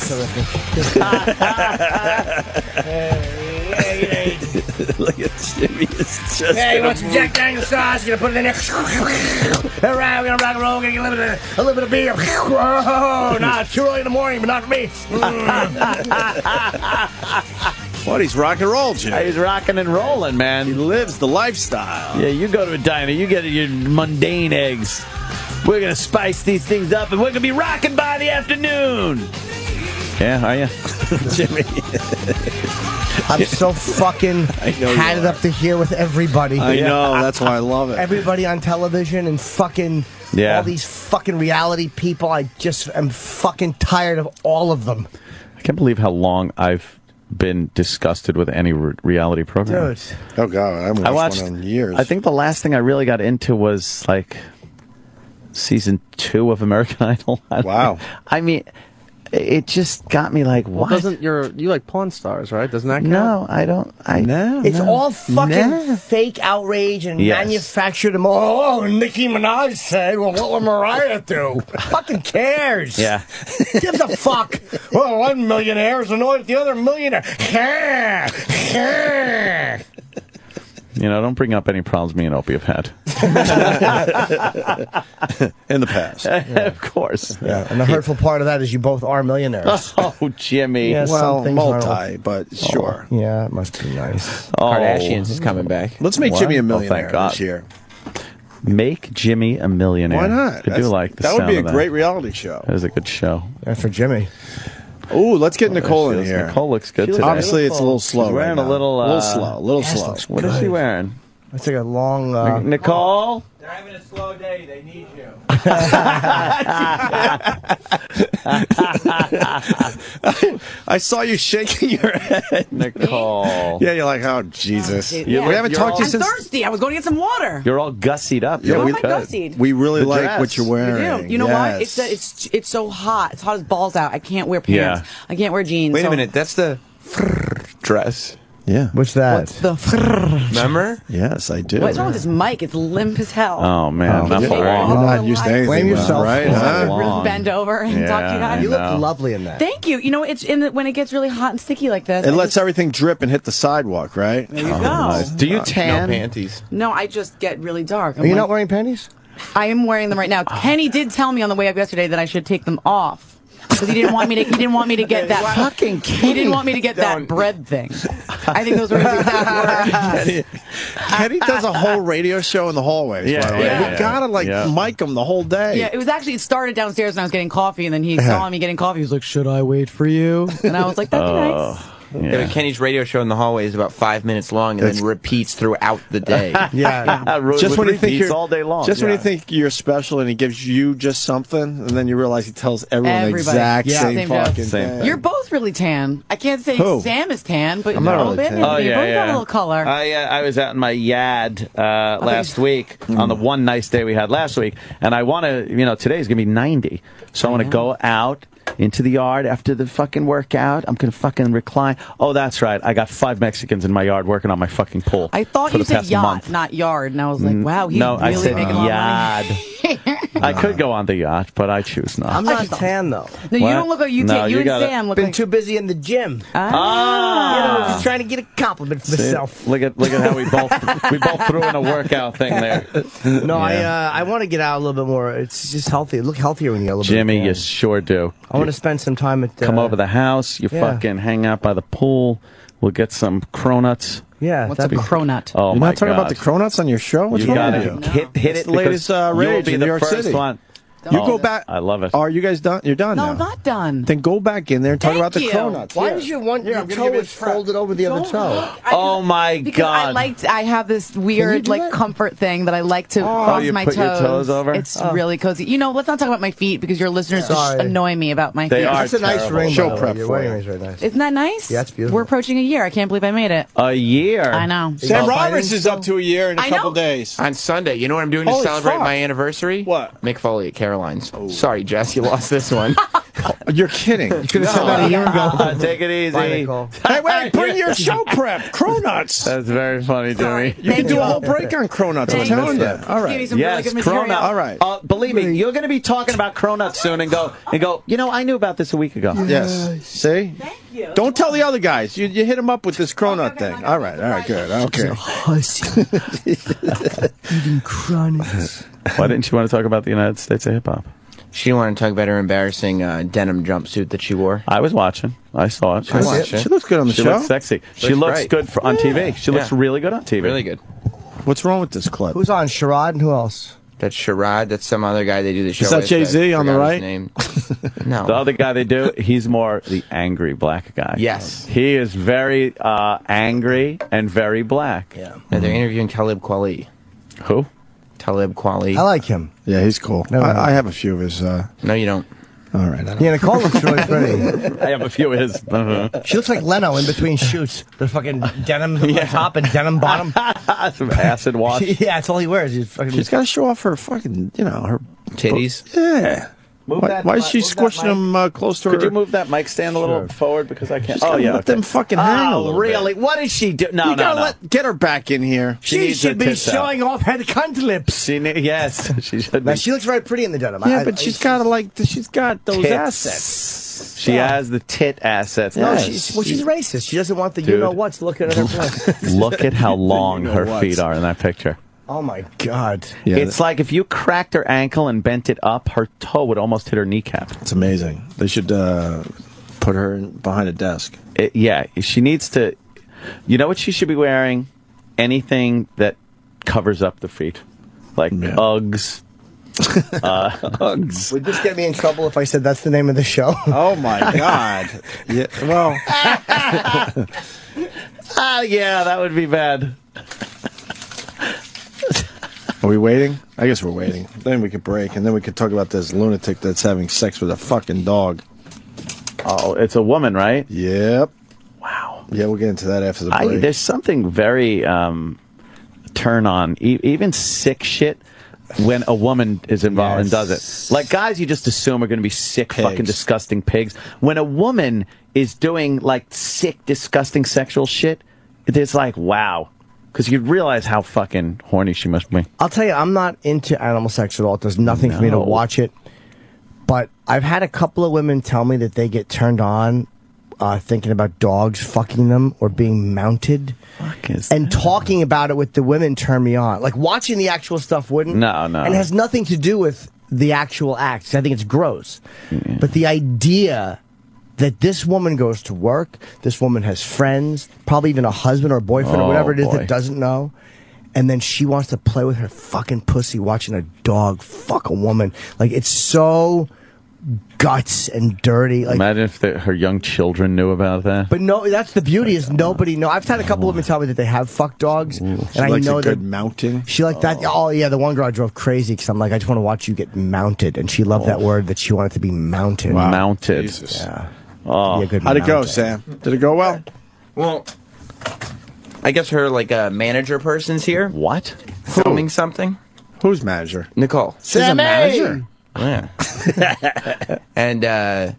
Look at Jimmy. It's just Hey, you want some Jack Daniels sauce? You're gonna put it in there. All right, we're gonna rock and roll. We're gonna get a little bit of beer. Oh, no, it's too early in the morning, but not for me. What? He's rock and roll, Jimmy. He's rocking and rolling, man. He lives the lifestyle. Yeah, you go to a diner, you get your mundane eggs. We're going to spice these things up, and we're going to be rocking by the afternoon. Yeah, are you? Jimmy. I'm so fucking had it up to here with everybody. I know. That's why I love it. Everybody on television and fucking all these fucking reality people. I just am fucking tired of all of them. I can't believe how long I've been disgusted with any reality program. Dude. Oh, God. I haven't watched one in years. I think the last thing I really got into was, like, season 2 of American Idol. Wow. I mean, it just got me like, Well, what? doesn't you like Pawn Stars, right? Doesn't that count? No, I don't. It's all fucking fake outrage and manufactured them. Oh, Nicki Minaj said, well, what will Mariah do? Fucking cares. Yeah. Gives a fuck. Well, one millionaire is annoyed at the other millionaire. You know, don't bring up any problems me and Opie have had. In the past. Of course. Yeah, and the hurtful part of that is you both are millionaires. Oh, Jimmy. Yeah, well, some multi, but sure. Yeah, it must be nice. Kardashians is coming back. Let's make Jimmy a millionaire thank God. this year. Make Jimmy a millionaire. Why not? I do like the that would sound be a of great reality show. That is a good show. Yeah, for Jimmy. Ooh, let's get Nicole in here. Nicole looks good today. Obviously, it's a little slow. She's wearing right a little, now. A little slow. What is she wearing? It's like a long... Nicole? They're having a slow day. They need you. I saw you shaking your head, Nicole. Yeah, you're like, oh, Jesus. Yeah. We haven't talked to you I'm since... thirsty. I was going to get some water. You're all gussied up. Yeah, Why we, am I gussied? we really The like dress. what you're wearing. You know why? Yes. It's so hot. It's hot as balls out. I can't wear pants. Yeah. I can't wear jeans. Wait a minute. That's the dress. Yeah. What's that? What's the Remember? Yes, I do. What's wrong with this mic? It's limp as hell. Oh, man. Not You're for long. You're not used to anything. Blame Bob, yourself. right? Not Huh? for long. Bend over and talk to you guys. You look lovely in that. Thank you. You know, it's when it gets really hot and sticky like this. It lets everything drip and hit the sidewalk, right? There you go. Nice. Do you tan? No panties. No, I just get really dark. Are you not wearing panties? I am wearing them right now. Kenny did tell me on the way up yesterday that I should take them off. Because he didn't want me to. He didn't want me to get that fucking. He didn't want me to get that bread thing. I think those were his exact words. Kenny does a whole radio show in the hallways. Yeah, by the way. yeah, We yeah. gotta mic him the whole day. Yeah, it started downstairs when I was getting coffee, and then he saw me getting coffee. He was like, "Should I wait for you?" And I was like, "That'd be nice." Yeah, but Kenny's radio show in the hallway is about 5 minutes long and then repeats throughout the day. Just when you think you're all day long. Just when you think you're special and he gives you just something, and then you realize he tells everyone the Everybody. exact same joke. fucking thing. You're both really tan. I can't say Who? Sam is tan, but I'm you're not a little really bit. tan. Oh, You yeah, both got yeah. a little color. I was out in my yard last week on the one nice day we had last week, and I want to, today's going to be 90, so I want to go out into the yard after the fucking workout. I'm going to fucking recline. Oh, that's right. I got 5 Mexicans in my yard working on my fucking pool. I thought for you the said past yacht, month. not yard, and I was like, "Wow, he's No, really I said making a lot yard. of money." I could go on the yacht, but I choose not. I'm not tan though. No, you What? don't look like you. No, you and gotta- Sam look Been like too busy in the gym. Just trying to get a compliment for myself. Look at how we both threw in a workout thing there. No, I want to get out a little bit more. It's just healthy. Look healthier when you get a little bit. Jimmy, you sure do. I want to spend some time at. Come over the house. You fucking hang out by the pool. We'll get some cronuts. Yeah, what's a cronut? Oh, You're my not talking God. about the cronuts on your show? What's You wrong gotta with you? hit it. the latest because rage you'll be in the New York first City. one. You go back. I love it. Are you guys done? You're done No, now. I'm not done. Then go back in there and talk Thank about the you. cronuts. Why Yeah. is your I'm toe gonna give is folded over the other toe? Oh my Because God! I have this weird comfort thing that I like to cross you my put your toes over? It's really cozy. You know, let's not talk about my feet because your listeners just annoy me about my feet. They are That's a nice terrible. ring. Show by the way. prep Your for wedding you. ring's very nice. Isn't that nice? Yeah, it's beautiful. We're approaching a year. I can't believe I made it. A year. I know. Sam Roberts is up to a year in a I couple know. days. On Sunday, you know what I'm doing to Holy celebrate fuck. my anniversary? What? Mick Foley at Caroline's. Sorry, Jess, you lost this one. You're kidding. You could have said that a year ago. Take it easy. Bye, Nicole. Hey, wait, bring your show prep. Cronuts. That's very funny, Jimmy. You can do a whole break on cronuts. I'm telling you. All Give me right. some really Yes, good material. cronut. All right. Believe me, you're going to be talking about cronuts soon, and go. You know, I knew about this a week ago. Yes. See? Thank you. Don't tell the other guys. You hit them up with this cronut thing. All right. Good. Okay. Eating cronuts. Why didn't you want to talk about the United States of hip hop? She wanted to talk about her embarrassing denim jumpsuit that she wore. I was watching. I saw it. She looks good on the She show. looks sexy. She Looks looks great. good on TV. She looks really good on TV. Really good. What's wrong with this clip? Who's on? Sherrod and who else? That's Sherrod. That's some other guy they do the show Is that with. Jay-Z I on the forgot right? his name. No. The other guy they do, he's more the angry black guy. Yes. He is very angry and very black. Yeah. And they're interviewing Talib Kweli. Who? Talib Kweli. I like him. Yeah, he's cool. No, I have a few of his. No, you don't. All right. I don't. Yeah, Nicole looks really pretty. I have a few of his. She looks like Leno in between shoots. The fucking denim on top and denim bottom. Some acid wash. Yeah, that's all he wears. She's got to show off her fucking, her Titties? Yeah. Why is she squishing them close to her? Could you move that mic stand a little forward because I can't? Oh, yeah. Let them fucking hang a Oh, little really? bit. What is she doing? No, You gotta get her back in here. She needs should her be tits out. showing off her cunt lips. Yes, she should Now, be. she looks very pretty in the denim. Yeah, but she's got she's got those Tits. assets. She has the tit assets. No, Yes. she's racist. She doesn't want the Dude. you-know-what's looking at her breasts. Look at how long her know-whats. feet are in that picture. Oh, my God. Yeah, It's like if you cracked her ankle and bent it up, her toe would almost hit her kneecap. it's amazing. They should put her behind a desk. Yeah, she needs to. You know what she should be wearing? Anything that covers up the feet, like Uggs. Uggs. Would this get me in trouble if I said that's the name of the show? Oh my God! Yeah, well, Yeah, that would be bad. are we waiting? I guess we're waiting. Then we could break, and then we could talk about this lunatic that's having sex with a fucking dog. Oh, it's a woman, right? Yep. Wow. Yeah, we'll get into that after the break. There's something very turn on, even sick shit. When a woman is involved and does it. Like, guys you just assume are going to be sick, fucking disgusting pigs. When a woman is doing, like, sick, disgusting sexual shit, it's like, wow. Because you realize how fucking horny she must be. I'll tell you, I'm not into animal sex at all. It does nothing for me to watch it. But I've had a couple of women tell me that they get turned on thinking about dogs fucking them or being mounted. And talking about it with the women turned me on. Like, watching the actual stuff wouldn't. No. And it has nothing to do with the actual acts. I think it's gross. Yeah. But the idea that this woman goes to work, this woman has friends, probably even a husband or a boyfriend or whatever it is that doesn't know, and then she wants to play with her fucking pussy watching a dog fuck a woman. Like, it's so guts and dirty. Like, imagine if her young children knew about that. but no, that's the beauty is nobody know. I've had a couple women tell me that they have fucked dogs, and I likes know a good that mounting. she liked that. Oh yeah, the one girl I drove crazy because I'm like, I just want to watch you get mounted, and she loved that word that she wanted to be mounted. Wow. Mounted. Jesus. Yeah. Oh, Be a good How'd it go, mounted. Sam? Did it go well? Well, I guess her, manager person's here. What? Filming something. Who's manager? Nicole. She's a manager. Yeah. And they're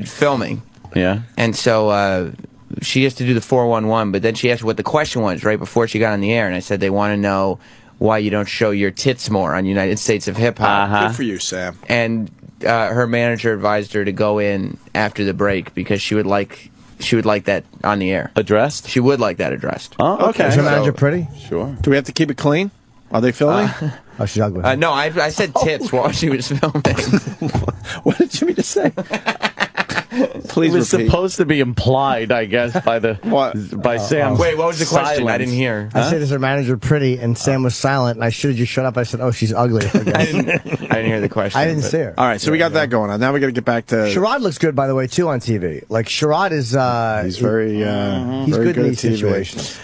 filming. Yeah. And so she has to do the 411, but then she asked what the question was right before she got on the air, and I said they want to know why you don't show your tits more on United States of Hip Hop. Good for you, Sam. And her manager advised her to go in after the break because she would like that on the air. Addressed? She would like that addressed. Oh, okay. Is your manager pretty? Sure. Do we have to keep it clean? Are they filming? Oh, she's ugly. No, I said tits while she was filming. What did you mean to say? Please It was repeat. supposed to be implied, I guess, by Sam. Wait, what was the question? Silence. I didn't hear. I said, is her manager pretty? And Sam was silent, and I should have just shut up. I said, oh, she's ugly. I didn't hear the question. I didn't see her. All right, so we got that going on. Now we got to get back to... Sherrod looks good, by the way, too, on TV. Like, Sherrod is... he's very, he's very good in at these TV. situations.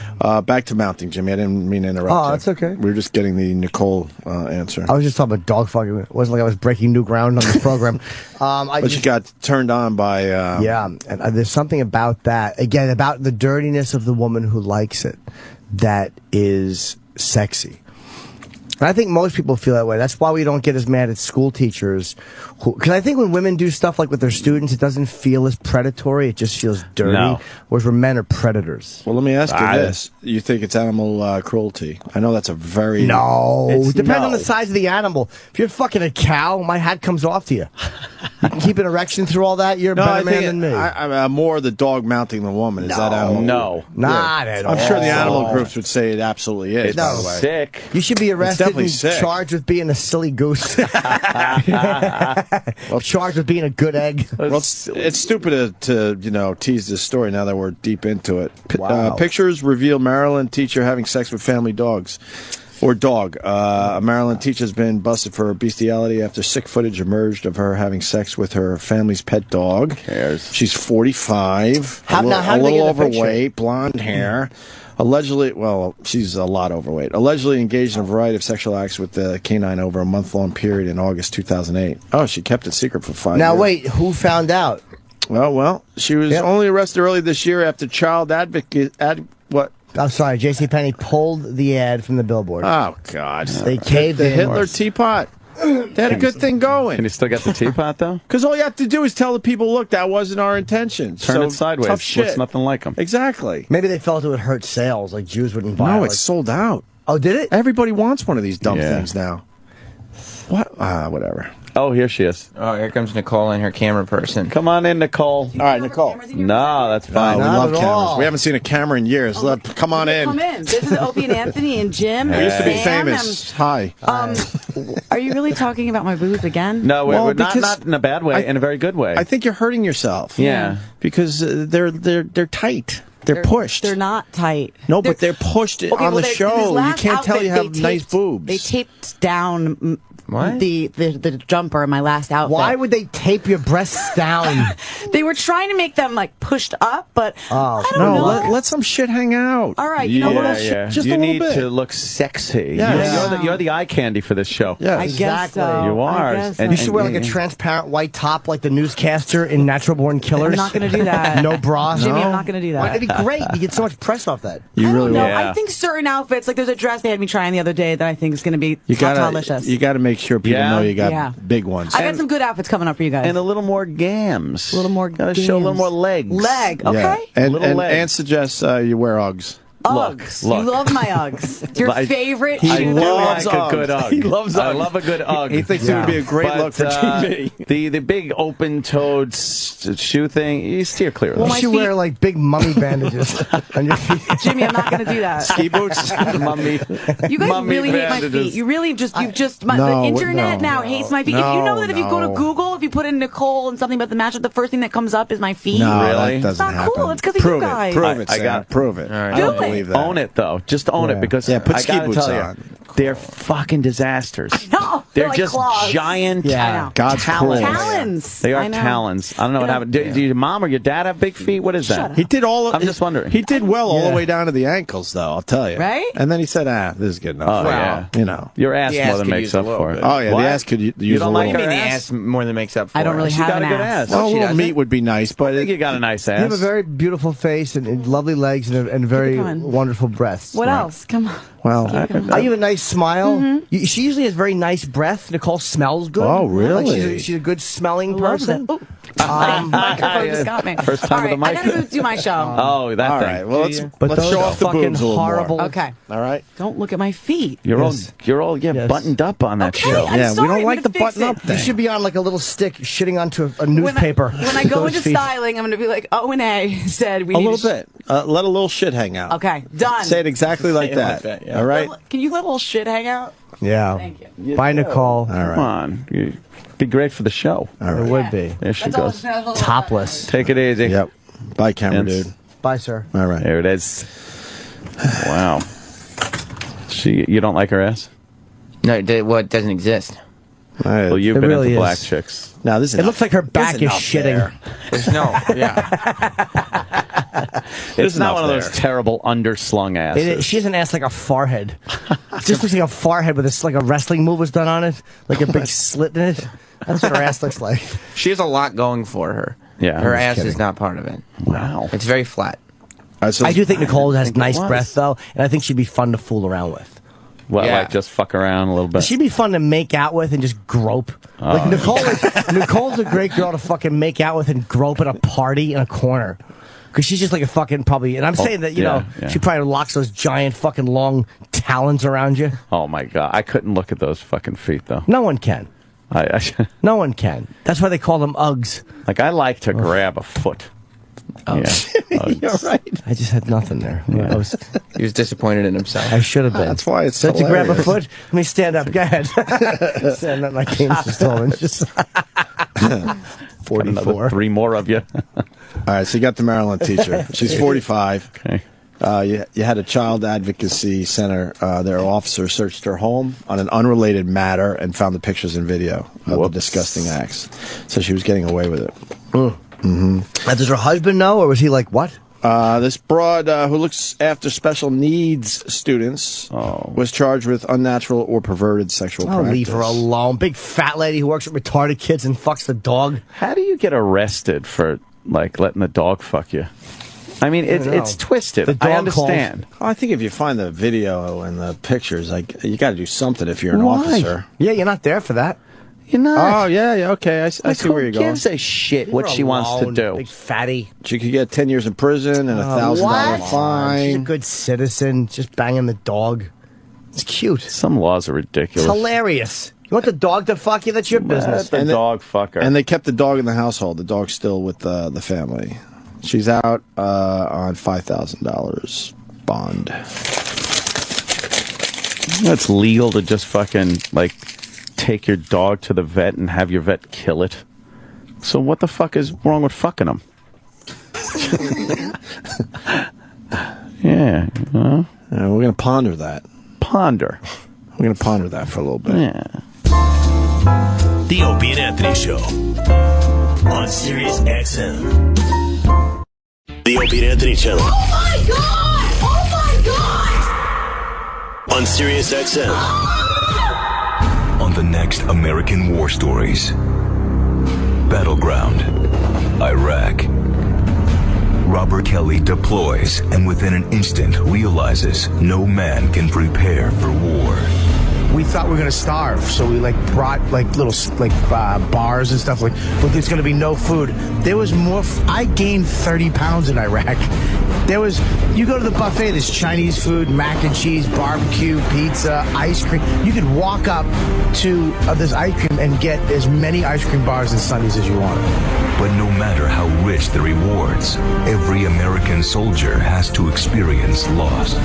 Back to mounting, Jimmy. I didn't mean to interrupt you. Oh, that's okay. We were just getting the Nicole answer. I was just talking about dog fucking. It wasn't like I was breaking new ground on this program. But you got turned on by... yeah, and there's something about that. Again, about the dirtiness of the woman who likes it that is sexy. And I think most people feel that way. That's why we don't get as mad at school teachers. Because I think when women do stuff like with their students, it doesn't feel as predatory. It just feels dirty. No. Whereas when men are predators. Well, let me ask you this. You think it's animal cruelty? I know that's a very... No. It's It depends no. on the size of the animal. If you're fucking a cow, my hat comes off to you. You can keep an erection through all that, you're a better man than me. I'm more the dog mounting the woman. Is that animal? No. Not at all. I'm sure the animal groups would say it absolutely is, by the way. Sick. You should be arrested definitely and sick. charged with being a silly goose. Well, charged with being a good egg. Well, it's stupid to tease this story now that we're deep into it. Wow. Pictures reveal Maryland teacher having sex with family dogs. Or dog. A Maryland teacher has been busted for bestiality after sick footage emerged of her having sex with her family's pet dog. Who cares? She's 45, How a did they little get the picture? overweight, blonde hair. Allegedly, well, she's a lot overweight. Allegedly engaged in a variety of sexual acts with the canine over a month-long period in August 2008. Oh, she kept it secret for 5 years. Now, wait, who found out? Well, she was only arrested early this year after child advocate... what? I'm sorry, JCPenney pulled the ad from the billboard. Oh, God. They caved the in. Hitler teapot. They had a good thing going. Can you still get the teapot, though? Because all you have to do is tell the people, look, that wasn't our intention. Turn it sideways. Tough shit. Looks nothing like them. Exactly. Maybe they felt it would hurt sales, like Jews wouldn't buy it. No, it's sold out. Oh, did it? Everybody wants one of these dumb things now. What? Whatever. Oh, here she is. Oh, here comes Nicole and her camera person. Come on in, Nicole. All right, Nicole. No, that's fine. We Not love at cameras. all. We haven't seen a camera in years. Come on in. Come in. This is Opie and Anthony and Jim. We used to be Sam, famous. Hi. Are you really talking about my boobs again? No, Well, we're because not in a bad way, in a very good way. I think you're hurting yourself. Yeah. Because they're tight. They're pushed. They're not tight. No, but they're pushed on the this show. You last can't tell outfit, you have they nice taped- boobs. They taped down What? the jumper in my last outfit. Why would they tape your breasts down? They were trying to make them like pushed up, but I don't No, know. let some shit hang out. All right, you know what? Just you a little need bit. to look sexy. Yeah. You're the eye candy for this show. Yeah. I guess so. You are. I guess And- You should wear like a transparent white top like the newscaster in Natural Born Killers. I'm not going to do that. No bra. Jimmy, I'm not going to do that. It'd be great. You get so much press off that. You really No, will. Yeah. I think certain outfits, like there's a dress they had me trying the other day that I think is going to be You delicious. gotta make sure people Yeah. know you got Yeah. big ones. I got some good outfits coming up for you guys. And a little more gams. A little more Gotta show a little gams. more legs. Leg, okay? Yeah. And Little leg. Ann suggests you wear Uggs. Uggs. Look. You love my Uggs. Your favorite I shoe. love loves a good Uggs. Ugg. He loves I Uggs. love a good Ugg. He thinks it would be a great But, look for TV. The big open-toed shoe thing, you steer clear of Well, that. my You should feet- wear like big mummy bandages on your feet. Jimmy, I'm not going to do that. Ski boots. Mummy. You guys Mummy really hate my bandages. feet. The No, internet no, now hates my feet. You know no, that if you go to no. Google, if you put in Nicole and something about the matchup, the first thing that comes up is my feet. No, Really? that doesn't It's not happen. cool. It's 'cause of you Prove guys. it. Prove it. I Sam. got it. Prove it. right. I don't Do it. believe that. Own it, though. Just own it, because Yeah, put I ski gotta boots tell you, on. they're fucking disasters. No, They're like just claws. giant Yeah. I know. God's talons. cruel. Talons. They are I know. talons. I don't know what happened. Did your mom or your dad have big feet? What is that? He did all. I'm just wondering. He did well all Yeah. the way down to the ankles, though. I'll tell you. Right? And then he said, "This is good enough." Oh, for yeah. you know. Your ass The ass more than could makes use a up little for it. bit. Oh yeah, What? the ass could use a don't little. like I mean, her the ass? ass more than makes up for I don't it. really She have got an a good ass. ass. Well, a she little doesn't? meat would be nice, but I think you got a nice You have a ass. very beautiful face and lovely legs and very coming. wonderful breasts. What else? Come on. well, You have a nice smile. She usually has very nice breath. Nicole smells good. Oh, really? Like she's a good smelling Loves person. it. Ooh. Microphone just got me. First time All with a right, mic. I gotta go do my show. Oh, that All thing. right. Well, But let's those show are off the fucking boobs a little horrible. more. Okay. All right. Don't look at my feet. You're Yes. all buttoned up on that Okay, show. I'm Yeah, sorry, we don't I'm like the gonna fix button up it. You thing. should be on like a little stick shitting onto a newspaper. When I go Those into feet. styling, I'm going to be like, O&A said we A need little bit. Let a little shit hang out. Okay, done. Say it exactly like that. All right. Can you let a little shit hang out? Yeah. Thank you. Bye, Nicole. All right. Come on. You'd be great for the show. All right. It would be. There she That's all goes. it's- that's all- Topless. Take it easy. Yep. Bye, camera Vince. dude. Bye, sir. All right. There it is. Wow. You don't like her ass? No, it doesn't exist. All right. Well, you've It been really into black is. chicks. Now this is It looks like her back is shitting. There's no, yeah. It's not enough one of those there. terrible underslung asses. She has an ass like a forehead. It just looks like a forehead with this, like a wrestling move was done on it, like a big slit in it. That's what her ass looks like. She has a lot going for her. Yeah, her I'm just ass is kidding. not part of it. Wow. It's very flat. I do think Nicole has think it nice was. breath though, and I think she'd be fun to fool around with. Well, Yeah. like just fuck around a little bit. She'd be fun to make out with and just grope. Like Nicole's a great girl to fucking make out with and grope at a party in a corner. Because she's just like a fucking probably, and I'm saying that, you know, she probably locks those giant fucking long talons around you. Oh my god, I couldn't look at those fucking feet though. No one can. No one can. That's why they call them Uggs. Like I like to grab a foot. Oh. Yeah. You're right. I just had nothing there. Yeah. He was disappointed in himself. I should have been. That's why it's Did you grab a hilarious. foot? Let me stand up. Go ahead. Stand up like James was told. Just 44. 3 more of you. All right, so you got the Maryland teacher. She's 45. Okay. You had a child advocacy center. Their officer searched her home on an unrelated matter and found the pictures and video of the disgusting acts. So she was getting away with it. Mm-hmm. Does her husband know, or was he like, what? This broad who looks after special needs students was charged with unnatural or perverted sexual I'll practice. leave her alone. Big fat lady who works with retarded kids and fucks the dog. How do you get arrested for like letting the dog fuck you? I mean, it's twisted. The dog I understand. I think if you find the video and the pictures, like you got to do something if you're an Why? officer. Yeah, you're not there for that. You're not. Oh yeah, okay. I see where you're going. Who gives a shit what she wants to do? Big fatty. She could get 10 years in prison and $1,000 What? She's a fine. good citizen, just banging the dog. It's cute. Some laws are ridiculous. It's hilarious. You want the dog to fuck you? That's your business. Let the dog fucker. And they kept the dog in the household. The dog's still with the family. She's out on $5,000 bond. It's legal to just fucking like take your dog to the vet and have your vet kill it. So what the fuck is wrong with fucking them? Yeah, we're gonna ponder that. Ponder. We're gonna ponder that for a little bit. Yeah. The Opie and Anthony Show on Sirius XM. The Opie and Anthony Channel. Oh my god! Oh my god! On Sirius XM. On the next American War Stories. Battleground, Iraq. Robert Kelly deploys and within an instant realizes no man can prepare for war. We thought we were gonna starve, so we brought little bars and stuff but there's gonna be no food. There was more. I gained 30 pounds in Iraq. You go to the buffet, there's Chinese food, mac and cheese, barbecue, pizza, ice cream. You could walk up to this ice cream and get as many ice cream bars and sundaes as you want. But no matter how rich the rewards, every American soldier has to experience loss.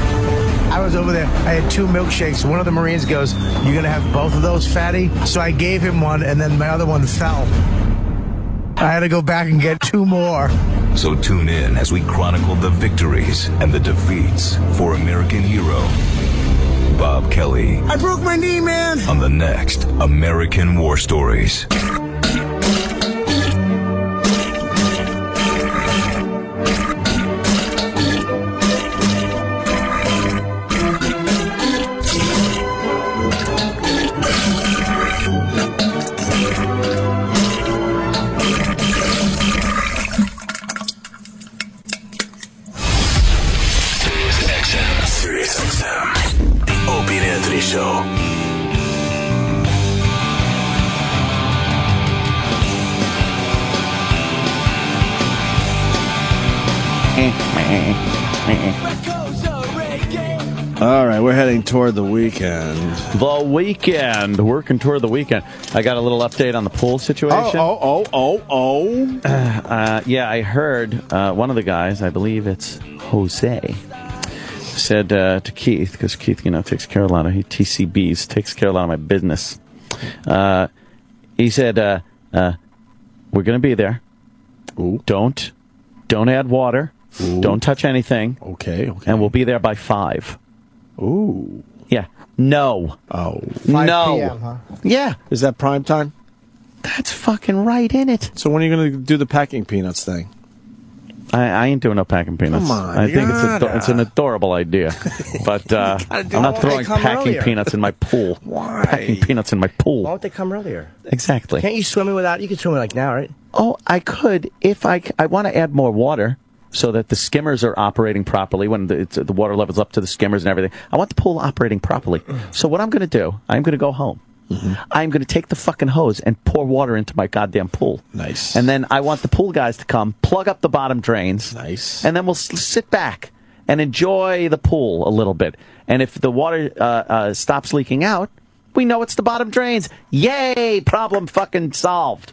I was over there. I had 2 milkshakes. One of the Marines goes, "You gonna have both of those, fatty?" So I gave him one, and then my other one fell. I had to go back and get 2 more. So tune in as we chronicle the victories and the defeats for American hero Bob Kelly I broke my knee, man. on the next American War Stories. Sirius XM. The Opie and Anthony Show. All right, we're heading toward the weekend. The weekend. Working toward the weekend. I got a little update on the pool situation. Yeah, I heard one of the guys, I believe it's Jose, said to Keith, because Keith, takes care of a lot of TCBs, takes care of a lot of my business. He said, we're going to be there. Ooh. Don't add water. Ooh. Don't touch anything. Okay. And we'll be there by 5. Ooh. Yeah. No. Oh. 5 no. p.m., huh? Yeah. Is that prime time? That's fucking right in it. So when are you going to do the packing peanuts thing? I ain't doing no packing peanuts. Come on, I think it's an adorable idea, but I'm not throwing packing peanuts in my pool. Why? Packing peanuts in my pool. Why don't they come earlier? Exactly. Can't you swim it without? You can swim it like now, right? Oh, I could if I want to add more water so that the skimmers are operating properly when the water level's up to the skimmers and everything. I want the pool operating properly. So what I'm going to do, I'm going to go home. Mm-hmm. I'm going to take the fucking hose and pour water into my goddamn pool. Nice. And then I want the pool guys to come, plug up the bottom drains. Nice. And then we'll sit back and enjoy the pool a little bit. And if the water stops leaking out, we know it's the bottom drains. Yay! Problem fucking solved.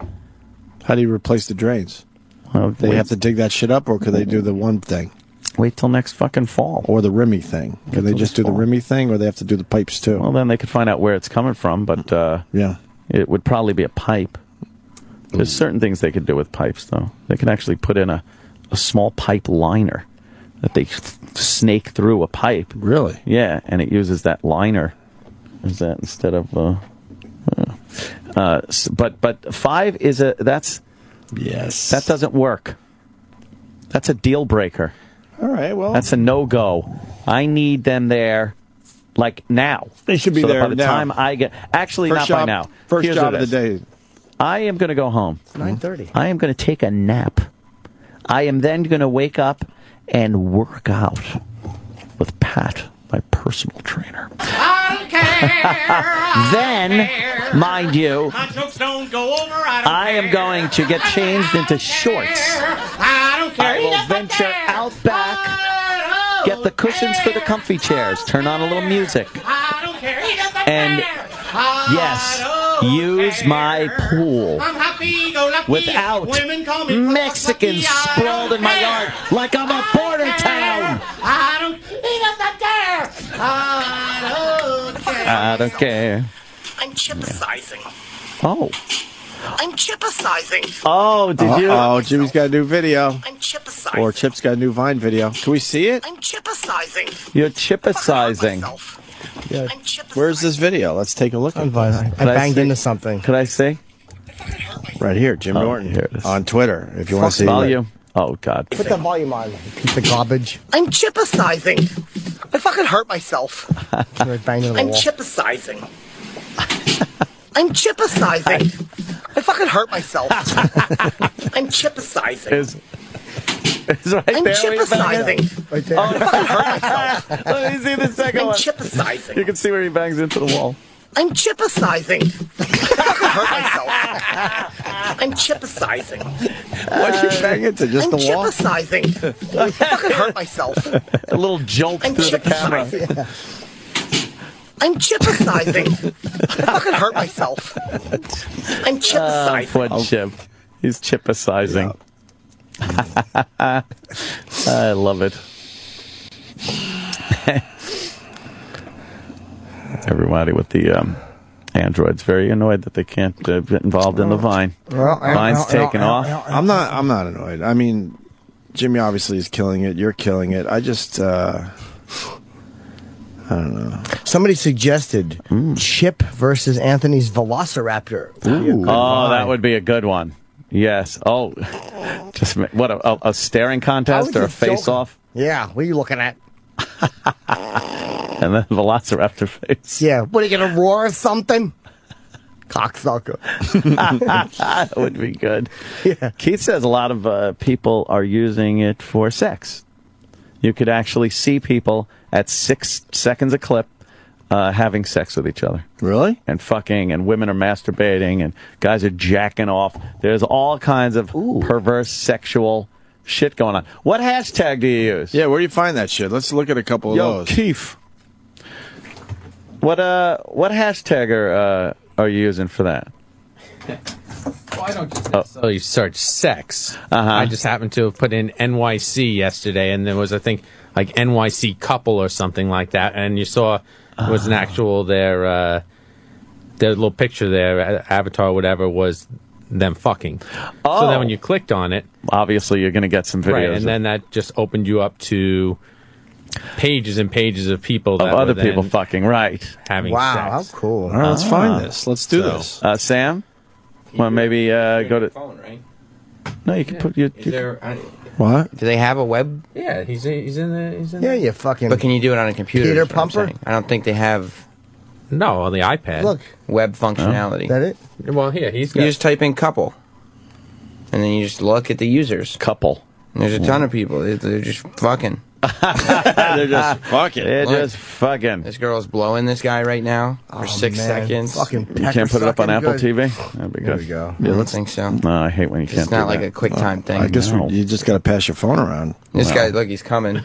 How do you replace the drains? Well, they have to dig that shit up, or could they do the one thing? Wait till next fucking fall. Or the rimmy thing. Can they just do the rimmy thing, or they have to do the pipes too? Well, then they could find out where it's coming from, but yeah, it would probably be a pipe. There's certain things they could do with pipes, though. They could actually put in a small pipe liner that they snake through a pipe. Really? Yeah, and it uses that liner as that instead of. But 5 is that's. Yes. That doesn't work. That's a deal breaker. All right, well. That's a no-go. I need them there, like, now. They should be so there by the now. time I get... Actually, First not by job, now. First Here's job what of the it is. day. I am going to go home. 9:30. I am going to take a nap. I am then going to wake up and work out with Pat, my personal trainer. Then, mind you, I am going to get changed into shorts. I will venture out back, get the cushions for the comfy chairs, turn on a little music, and yes, use my pool without Mexicans sprawled in my yard like I'm a border town. I don't care. I'm chipicizing. Oh. I'm chipicizing. Oh, did you? Oh, Jimmy's got a new video. I'm chipicizing. Or Chip's got a new Vine video. Can we see it? I'm chipicizing. You're chipicizing. Yeah. Where's this video? Let's take a look at it. I banged into something. Could I see? Right here, Jim Norton. Here it is. On Twitter, if you want to see volume. Oh, God. Put the volume on. Piece of garbage. I'm chipicizing. I fucking hurt myself. I banged into the I'm wall. chipicizing. I'm chipicizing. I fucking hurt myself. I'm chipicizing. It's right I'm there. chipicizing. Right there. I fucking hurt myself. Let me see the second I'm one. chipicizing. You can see where he bangs into the wall. I'm chipicizing. I fucking hurt myself. I'm chipicizing. What'd you bang into? Just I'm the wall? chipicizing. I fucking hurt myself. A little jolt I'm through the camera. chipicizing. I'm chipicizing. I fucking hurt myself. I'm chipicizing. Poor Chip. He's chipicizing. I love it. Everybody with the Android's very annoyed that they can't get involved in the Vine. Vine's taken off. I'm not annoyed. I mean, Jimmy obviously is killing it. You're killing it. I just, I don't know. Somebody suggested Chip versus Anthony's Velociraptor. Oh, that would be a good one. Yes. Oh, just what a staring contest or a face-off? Yeah. What are you looking at? And then Velociraptor face. Yeah. What are you gonna roar or something? Cocksucker. That would be good. Yeah. Keith says a lot of people are using it for sex. You could actually see people at 6 seconds a clip having sex with each other. Really? And fucking, and women are masturbating, and guys are jacking off. There's all kinds of perverse sexual shit going on. What hashtag do you use? Yeah, where do you find that shit? Let's look at a couple of Yo, those. Keith. What hashtag are you using for that? Well, I don't just necessarily search sex. I just happened to have put in NYC yesterday, and there was, I think, like NYC couple or something like that, and you saw it was an actual their little picture there, avatar or whatever, was them fucking. So then when you clicked on it, obviously you're going to get some videos, right, and then that just opened you up to pages and pages of people that other were people then fucking having Wow, sex. how cool. All right, let's find this. Let's do this. Sam, well, maybe go to. Phone, right? No, you can put your. Is there, What? Do they have a web? Yeah, he's in the. Yeah, you fucking. But can you do it on a computer? Peter is what I'm Pumper? saying. I don't think they have. No, on the iPad. Look, web functionality. that it? Well, here he's You got. just type in couple, and then you just look at the users. Couple. And there's a ton of people. They're just fucking. They're just fucking. They're Look. just fucking. This girl's blowing this guy right now for 6 seconds. Fucking You can't put it up on Apple TV? That'd be good. There we go. I don't think so. No, I hate when you can't It's not do like that. a quick time thing. I guess No. you just got to pass your phone around. This guy, look, he's coming.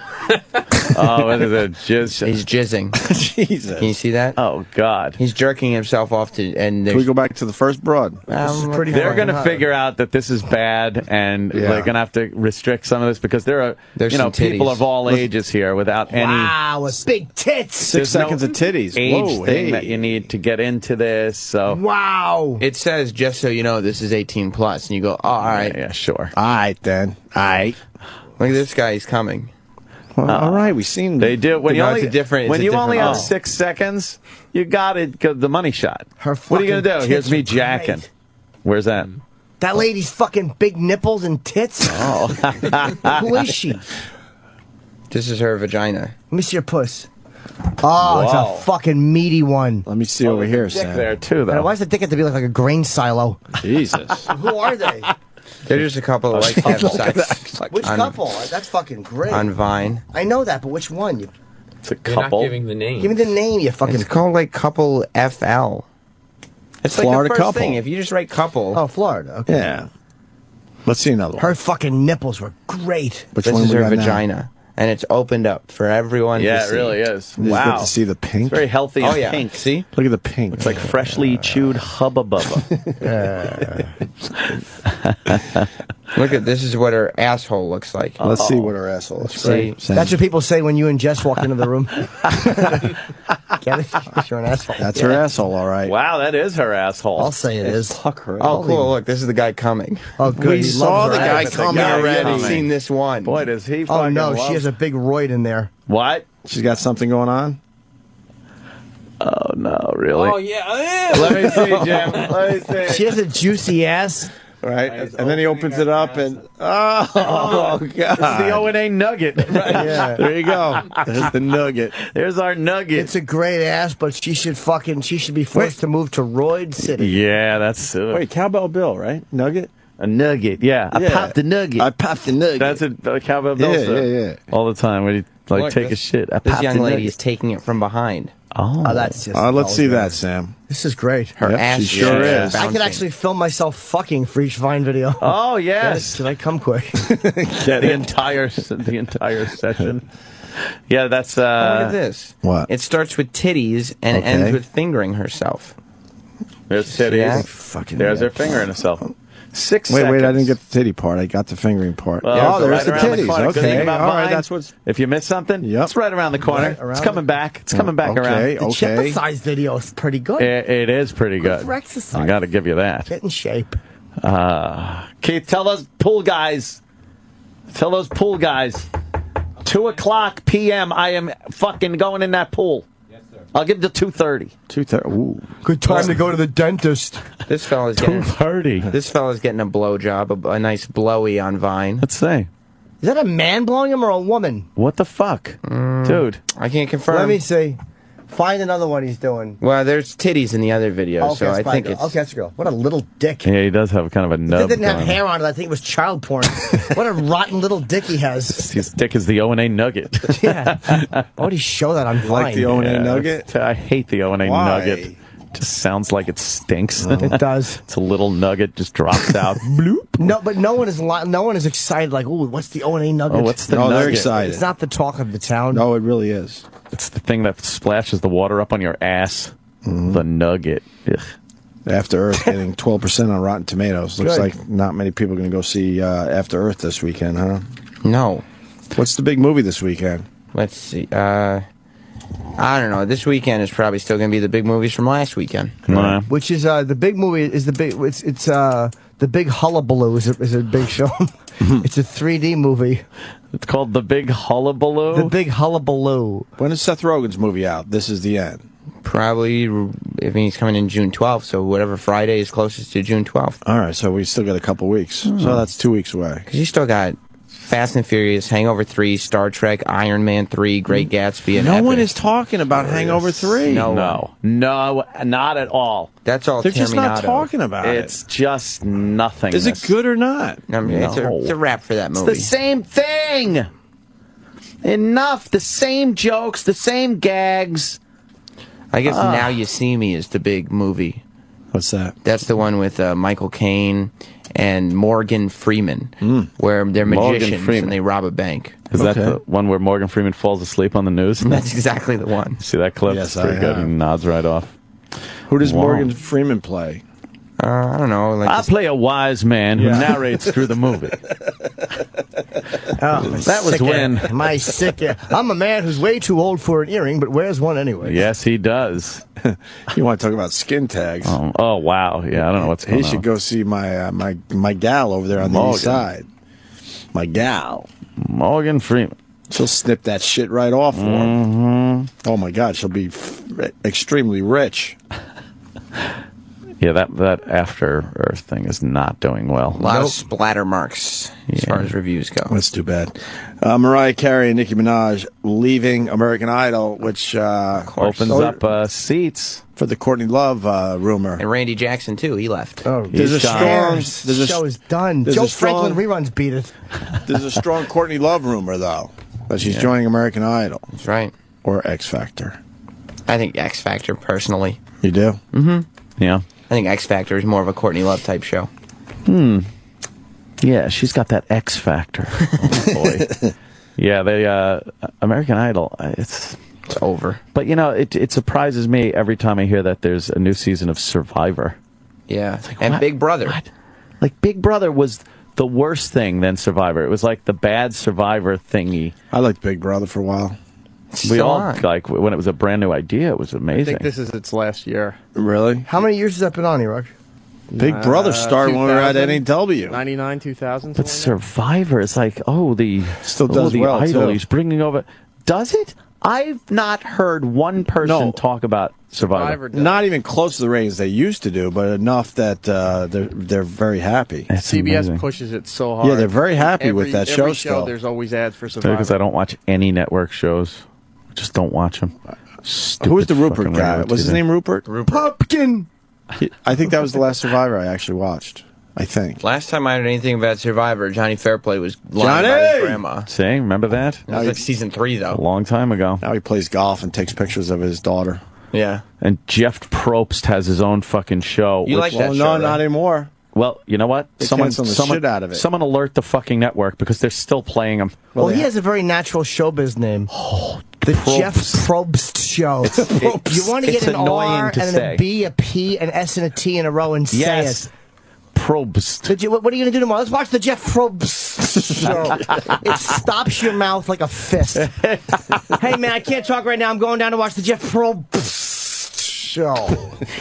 Oh, what is it? Jizz. He's jizzing. Jesus. Can you see that? Oh, God. He's jerking himself off to, and Can we go back to the first broad? pretty They're fucking going to hot. figure out that this is bad, and Yeah. they're going to have to restrict some of this because there are, There's you know, some people titties. of all ages here without any Wow, with big tits. 6 seconds of titties. age Whoa, thing hey. that you need to get into this. So, Wow. It says, just so you know, this is 18 plus, and you go, oh, all right. yeah, sure. All right, then. All right. Look at this guy, he's coming. Well, all right, we've seen They do. When you No, only, it's a different- when it's a you different only have level. 6 seconds, you got it. The money shot. Her What are you fucking going to do? Here's tits me are jacking. great. Where's that? That lady's fucking big nipples and tits. Oh. Who is she? This is her vagina. Let me see your puss. Oh, it's Whoa. a fucking meaty one. Let me see over here, Dick Sam. there, too, And though. why does the dick have to be like a grain silo? Jesus. Who are they? They're just a couple that like to have sex Which on, couple? That's fucking great. on Vine. I know that, but which one? You, It's a You're not couple. giving the name. give me the name, you fucking. It's called like couple FL. It's like Florida the first couple. thing. If you just write couple, Oh, Florida. Okay. Yeah. Let's see another one. Her fucking nipples were great. Which this one is we her got now? vagina. And it's opened up for everyone to Yeah, it see. really is. You Wow. get to see the pink. It's very healthy Oh, and yeah. pink. See? Look at the pink. It's like freshly chewed Hubba Bubba. Look at this is what her asshole looks like. Let's see what her asshole is. See? Sam. That's what people say when you and Jess walk into the room. Get it? You're an asshole. That's her asshole, all right. Wow, that is her asshole. I'll say it is. Fuck her. Oh, cool. Look, this is the guy coming. Oh, good. We He saw loves the her guy ass. coming You already. haven't seen this one. Boy, does he Oh, fucking no. love- She has a big roid in there. What? She's got something going on? Oh, no, really? Oh yeah. Let me see, Jim. Let me see. She has a juicy ass. Right? And then he opens it up and, oh, God. It's the O&A nugget. Yeah. There you go. There's the nugget. There's our nugget. It's a great ass, but she should be forced to move to Roid City. Yeah, that's Wait, Cowbell Bill, right? Nugget? a nugget. Yeah, I popped the nugget. I popped the nugget. That's a Cowbell Bill stuff. Yeah. All the time when you like Look, take a this- shit. I This popped young the lady nugget. is taking it from behind. Oh, that's just. Let's see that, Sam. This is great. Her ass she sure is. I could actually film myself fucking for each Vine video. Oh yes. Can I come quick? the entire session. Yeah, that's. Look at this. What? It starts with titties and Okay. ends with fingering herself. There's See titties. that? Fucking There's her yeah. finger in herself. 6 Wait, seconds. I didn't get the titty part. I got the fingering part. Well, oh, there's right the around titties. corner. Good thing Okay, about all right. Vine, That's what's. If you miss something, it's right around the corner. Right around It's coming back. It's coming back Okay, around. The Chippercise video is pretty good. It is pretty good. for exercise. I got to give you that. Get in shape. Keith, tell those pool guys. Tell those pool guys. 2:00 p.m. I am fucking going in that pool. Yes, sir. I'll give it to 2:30. 2:30. Ooh. Good time to go to the dentist. This fella's getting 2:30. This fella's getting a blowjob, a nice blowy on Vine. Let's see. Is that a man blowing him or a woman? What the fuck, dude? I can't confirm. Let me see. Find another one he's doing. Well, there's titties in the other video, so I that's my think girl. it's. Okay, that's a girl. What a little dick. Yeah, he does have kind of a If nub. it didn't have going. hair on it, I think it was child porn. What a rotten little dick he has. His dick is the O&A nugget. Yeah. Why would he show that on Vine? Like the O&A nugget? I hate the O&A Why? nugget. Just sounds like it stinks. It does. It's a little nugget, just drops out. Bloop. No, but no one is excited. Like, ooh, what's the O&A nugget? Oh, what's the No, they're nugget? excited. It's not the talk of the town. No, it really is. It's the thing that splashes the water up on your ass. The nugget. Ugh. After Earth getting 12% on Rotten Tomatoes. Looks Good. like not many people are going to go see After Earth this weekend, huh? No. What's the big movie this weekend? Let's see. I don't know. This weekend is probably still going to be the big movies from last weekend. Which is the big movie is the big it's the Big Hullabaloo is a big show. It's a 3D movie. It's called The Big Hullabaloo. The Big Hullabaloo. When is Seth Rogen's movie out? This is the end. Probably, I mean, he's coming in June 12th, so whatever Friday is closest to June 12th. All right, so we still got a couple weeks. So that's 2 weeks away. Because you still got Fast and Furious, Hangover 3, Star Trek, Iron Man 3, Great Gatsby, and No Epic. one is talking about Hangover 3. No, not at all. That's all They're just not Terminato. talking about it. It's just nothing. Is it good or not? I mean, it's a wrap for that movie. It's the same thing. Enough. The same jokes, the same gags. I guess Now You See Me is the big movie. What's that? That's the one with Michael Caine and Morgan Freeman, where they're Morgan magicians Freeman. and they rob a bank. Is that the one where Morgan Freeman falls asleep on the news? That's exactly the one. See that clip? Yes, It's pretty I good. have. He nods right off. Who does Wow. Morgan Freeman play? I don't know. Like I play a wise man who narrates through the movie. That was when. I'm a man who's way too old for an earring, but wears one anyway. Yes, he does. You want to talk about skin tags? Oh wow. Yeah, I don't know what's going He on. should go see my gal over there on the east side. My gal. Morgan Freeman. She'll snip that shit right off for him. Oh my God, she'll be extremely rich. Yeah, that After Earth thing is not doing well. A lot of splatter marks as far as reviews go. That's too bad. Mariah Carey and Nicki Minaj leaving American Idol, which Opens up seats for the Courtney Love rumor. And Randy Jackson, too. He left. Oh, There's a strong. The show is done. there's Joe a strong- Franklin reruns beat it. There's a strong Courtney Love rumor, though, that she's joining American Idol. That's right. Or X Factor. I think X Factor, personally. You do? Mm-hmm. Yeah. I think X Factor is more of a Courtney Love type show. Yeah, she's got that X factor. Oh, boy. Yeah, they American Idol. It's over. But you know, it surprises me every time I hear that there's a new season of Survivor. Yeah, like, and what? Big Brother. What? Like Big Brother was the worst thing than Survivor. It was like the bad Survivor thingy. I liked Big Brother for a while. We all like when it was a brand new idea. It was I amazing. think this is its last year. Really? How many years has that been on, Iraq? Big Brother started when we were at 2000, NAW. 99, 2000. But Survivor is like, Still does the well, idol too. he's bringing over. Does it? I've not heard one person talk about Survivor. Not even close to the ratings they used to do, but enough that they're very happy. CBS pushes it so hard. Yeah, they're very happy with that show every still. There's always ads for Survivor. Because I don't watch any network shows. I just don't watch them. Who was the Rupert guy? Was his name Rupert? Pumpkin. I think that was the last Survivor I actually watched. I think. Last time I heard anything about Survivor, Johnny Fairplay was lying about his grandma. See, remember that? That was like season 3, though. A long time ago. Now he plays golf and takes pictures of his daughter. Yeah. And Jeff Probst has his own fucking show. You like that show, No, right? not anymore. Well, you know what? They canceled the shit out of it. Someone alert the fucking network because they're still playing them. Well, he has a very natural showbiz name. The Jeff Probst Show. You want to It's get an annoying R to and say. a B, a P, an S, and a T in a row and Yes. say it. Probst. What are you going to do tomorrow? Let's watch the Jeff Probst Show. It stops your mouth like a fist. Hey, man, I can't talk right now. I'm going down to watch the Jeff Probst Show.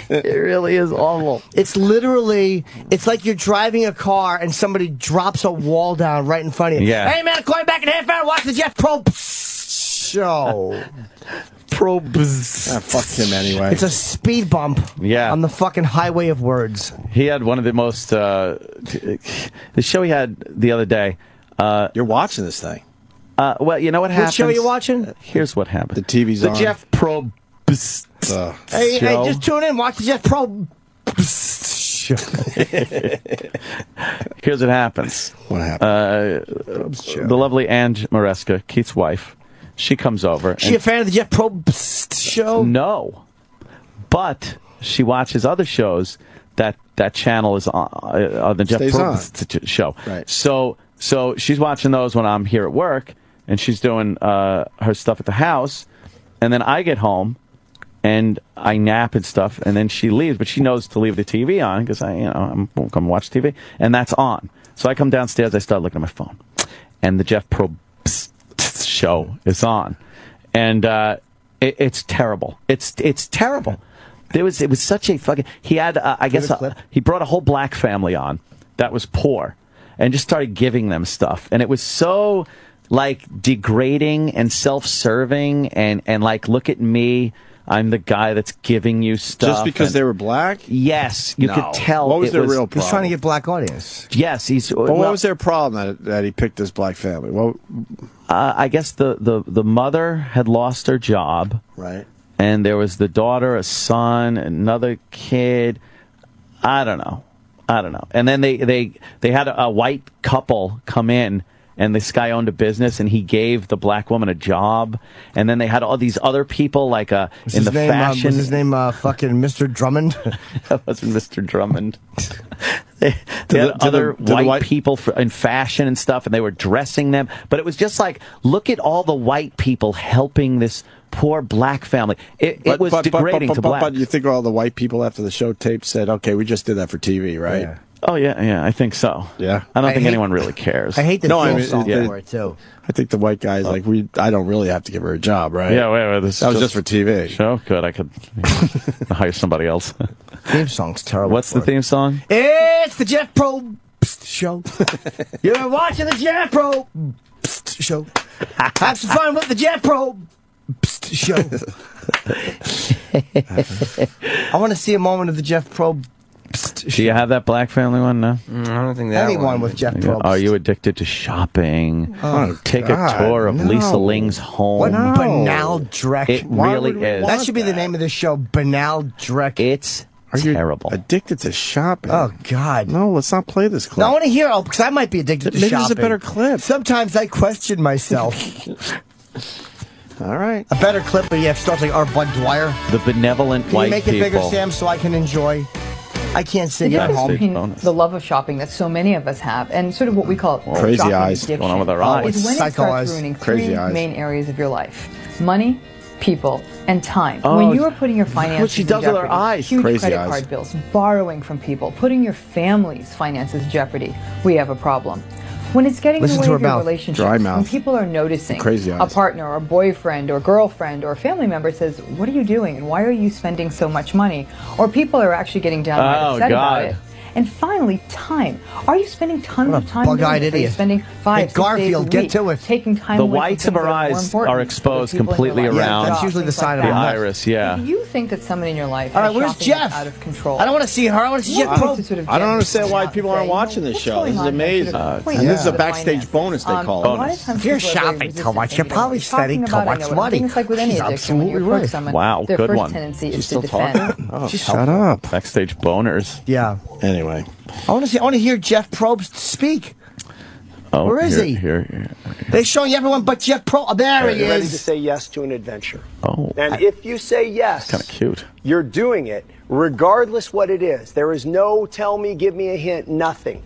It really is awful. It's literally, it's like you're driving a car and somebody drops a wall down right in front of you. Yeah. Hey, man, I'm calling back in half hour. Watch the Jeff Probst Show. Probst. Fuck him anyway. It's a speed bump on the fucking highway of words. He had one of the most... the show he had the other day... You're watching this thing. Well, you know what happens? What show are you watching? Here's what happened. The TV's the on. Jeff Probst Hey, show. just tune in. Watch the Jeff Probst Show. Here's what happens. What happened? The lovely Ange Maresca, Keith's wife, she comes over. She a fan of the Jeff Probst Show? No. But she watches other shows that channel is on the Jeff Probst show. Right. So she's watching those when I'm here at work, and she's doing her stuff at the house, and then I get home and I nap and stuff, and then she leaves, but she knows to leave the TV on because I'm come watch TV, and that's on. So I come downstairs, I start looking at my phone, and the Jeff Probst show is on, and it's terrible. It's terrible. It was such a fucking. He had he brought a whole black family on that was poor, and just started giving them stuff, and it was so like degrading and self-serving, and like, look at me. I'm the guy that's giving you stuff. Just because they were black? Yes, you could tell. What was their real problem? He's trying to get black audience. Yes, But what was their problem that he picked this black family? Well, I guess the mother had lost her job. Right. And there was the daughter, a son, another kid. I don't know. And then they had a white couple come in, and this guy owned a business, and he gave the black woman a job. And then they had all these other people, like in the fashion. Was his name fucking Mr. Drummond? That wasn't Mr. Drummond. They had other white people in fashion and stuff, and they were dressing them. But it was just like, look at all the white people helping this poor black family. It was degrading to black. But you think all the white people after the show taped said, okay, we just did that for TV, right? Yeah. Oh, yeah, I think so. Yeah. I don't think anyone really cares. I hate the song for it, too. I think the white guy's like, I don't really have to give her a job, right? Yeah, wait, that was just for TV. Show? Good, I could hire somebody else. Theme song's terrible. What's the theme song? It's the Jeff Probst show. You're watching the Jeff Probst show. Have some fun with the Jeff Probst show. I want to see a moment of the Jeff Probst. Do you have that black family one? No? I don't think that I need one with Jeff Probst. Are you addicted to shopping? Oh, Take God, a tour of Lisa Ling's home. What banal dreck. It really is. That should be the name of the show, Banal Dreck. It's terrible. Addicted to shopping? Oh, God. No, let's not play this clip. No, I want to hear it, because I might be addicted to shopping. Maybe there's a better clip. Sometimes I question myself. All right. A better clip, but yeah, starts like our Bud Dwyer. The benevolent Can white you make people. it bigger, Sam, so I can enjoy? I can't sit The at difference home. between the love of shopping that so many of us have and sort of what we call crazy shopping eyes addiction going on with our eyes. is when it Psycho starts eyes. ruining Crazy three eyes. main areas of your life: money, people, and time. Oh, when you are putting your finances what she in does with her jeopardy, eyes. huge Crazy credit eyes. card bills, borrowing from people, putting your family's finances in jeopardy, we have a problem. When it's getting in Listen the to way her of your mouth. relationships, Dry when mouth. people are noticing Crazy a eyes. partner or boyfriend or girlfriend or family member says, what are you doing and why are you spending so much money? Or people are actually getting downright upset about it. And finally, time. Are you spending tons of time? bug-eyed doing it? Are you idiot. spending 5, Hey, 6 Garfield, days a get week to it. taking time The away from whites of things her that are more eyes important are to exposed the people in your completely life? around that's usually the Things sign like of the a that. nut. iris, yeah. If you think that someone in your life All right, has where's shopping Jeff? out of control, I don't want to see her. I want to see Jeff Well, Probst. to sort of I don't get understand why out people and aren't say, watching what's this show. going This is on here? amazing. Sort of point And this out is a the backstage finances. bonus, they call A it. lot of times If you're people are very shopping too resistant much, to you're getting probably talking spending too about much it. I money. think it's like with any She's addiction. When you absolutely approach right. someone, Wow, their good first one. tendency She's is to still defend. talking? Oh, shut up. Backstage boners. Yeah. Anyway. I want to hear Jeff Probst speak. Oh, Where is he? Here. They're showing everyone but Jeff Probst. There he You're ready to is. say yes to an adventure. Oh. And if you say yes, Kind of cute. you're doing it regardless what it is. There is no tell me, give me a hint, nothing.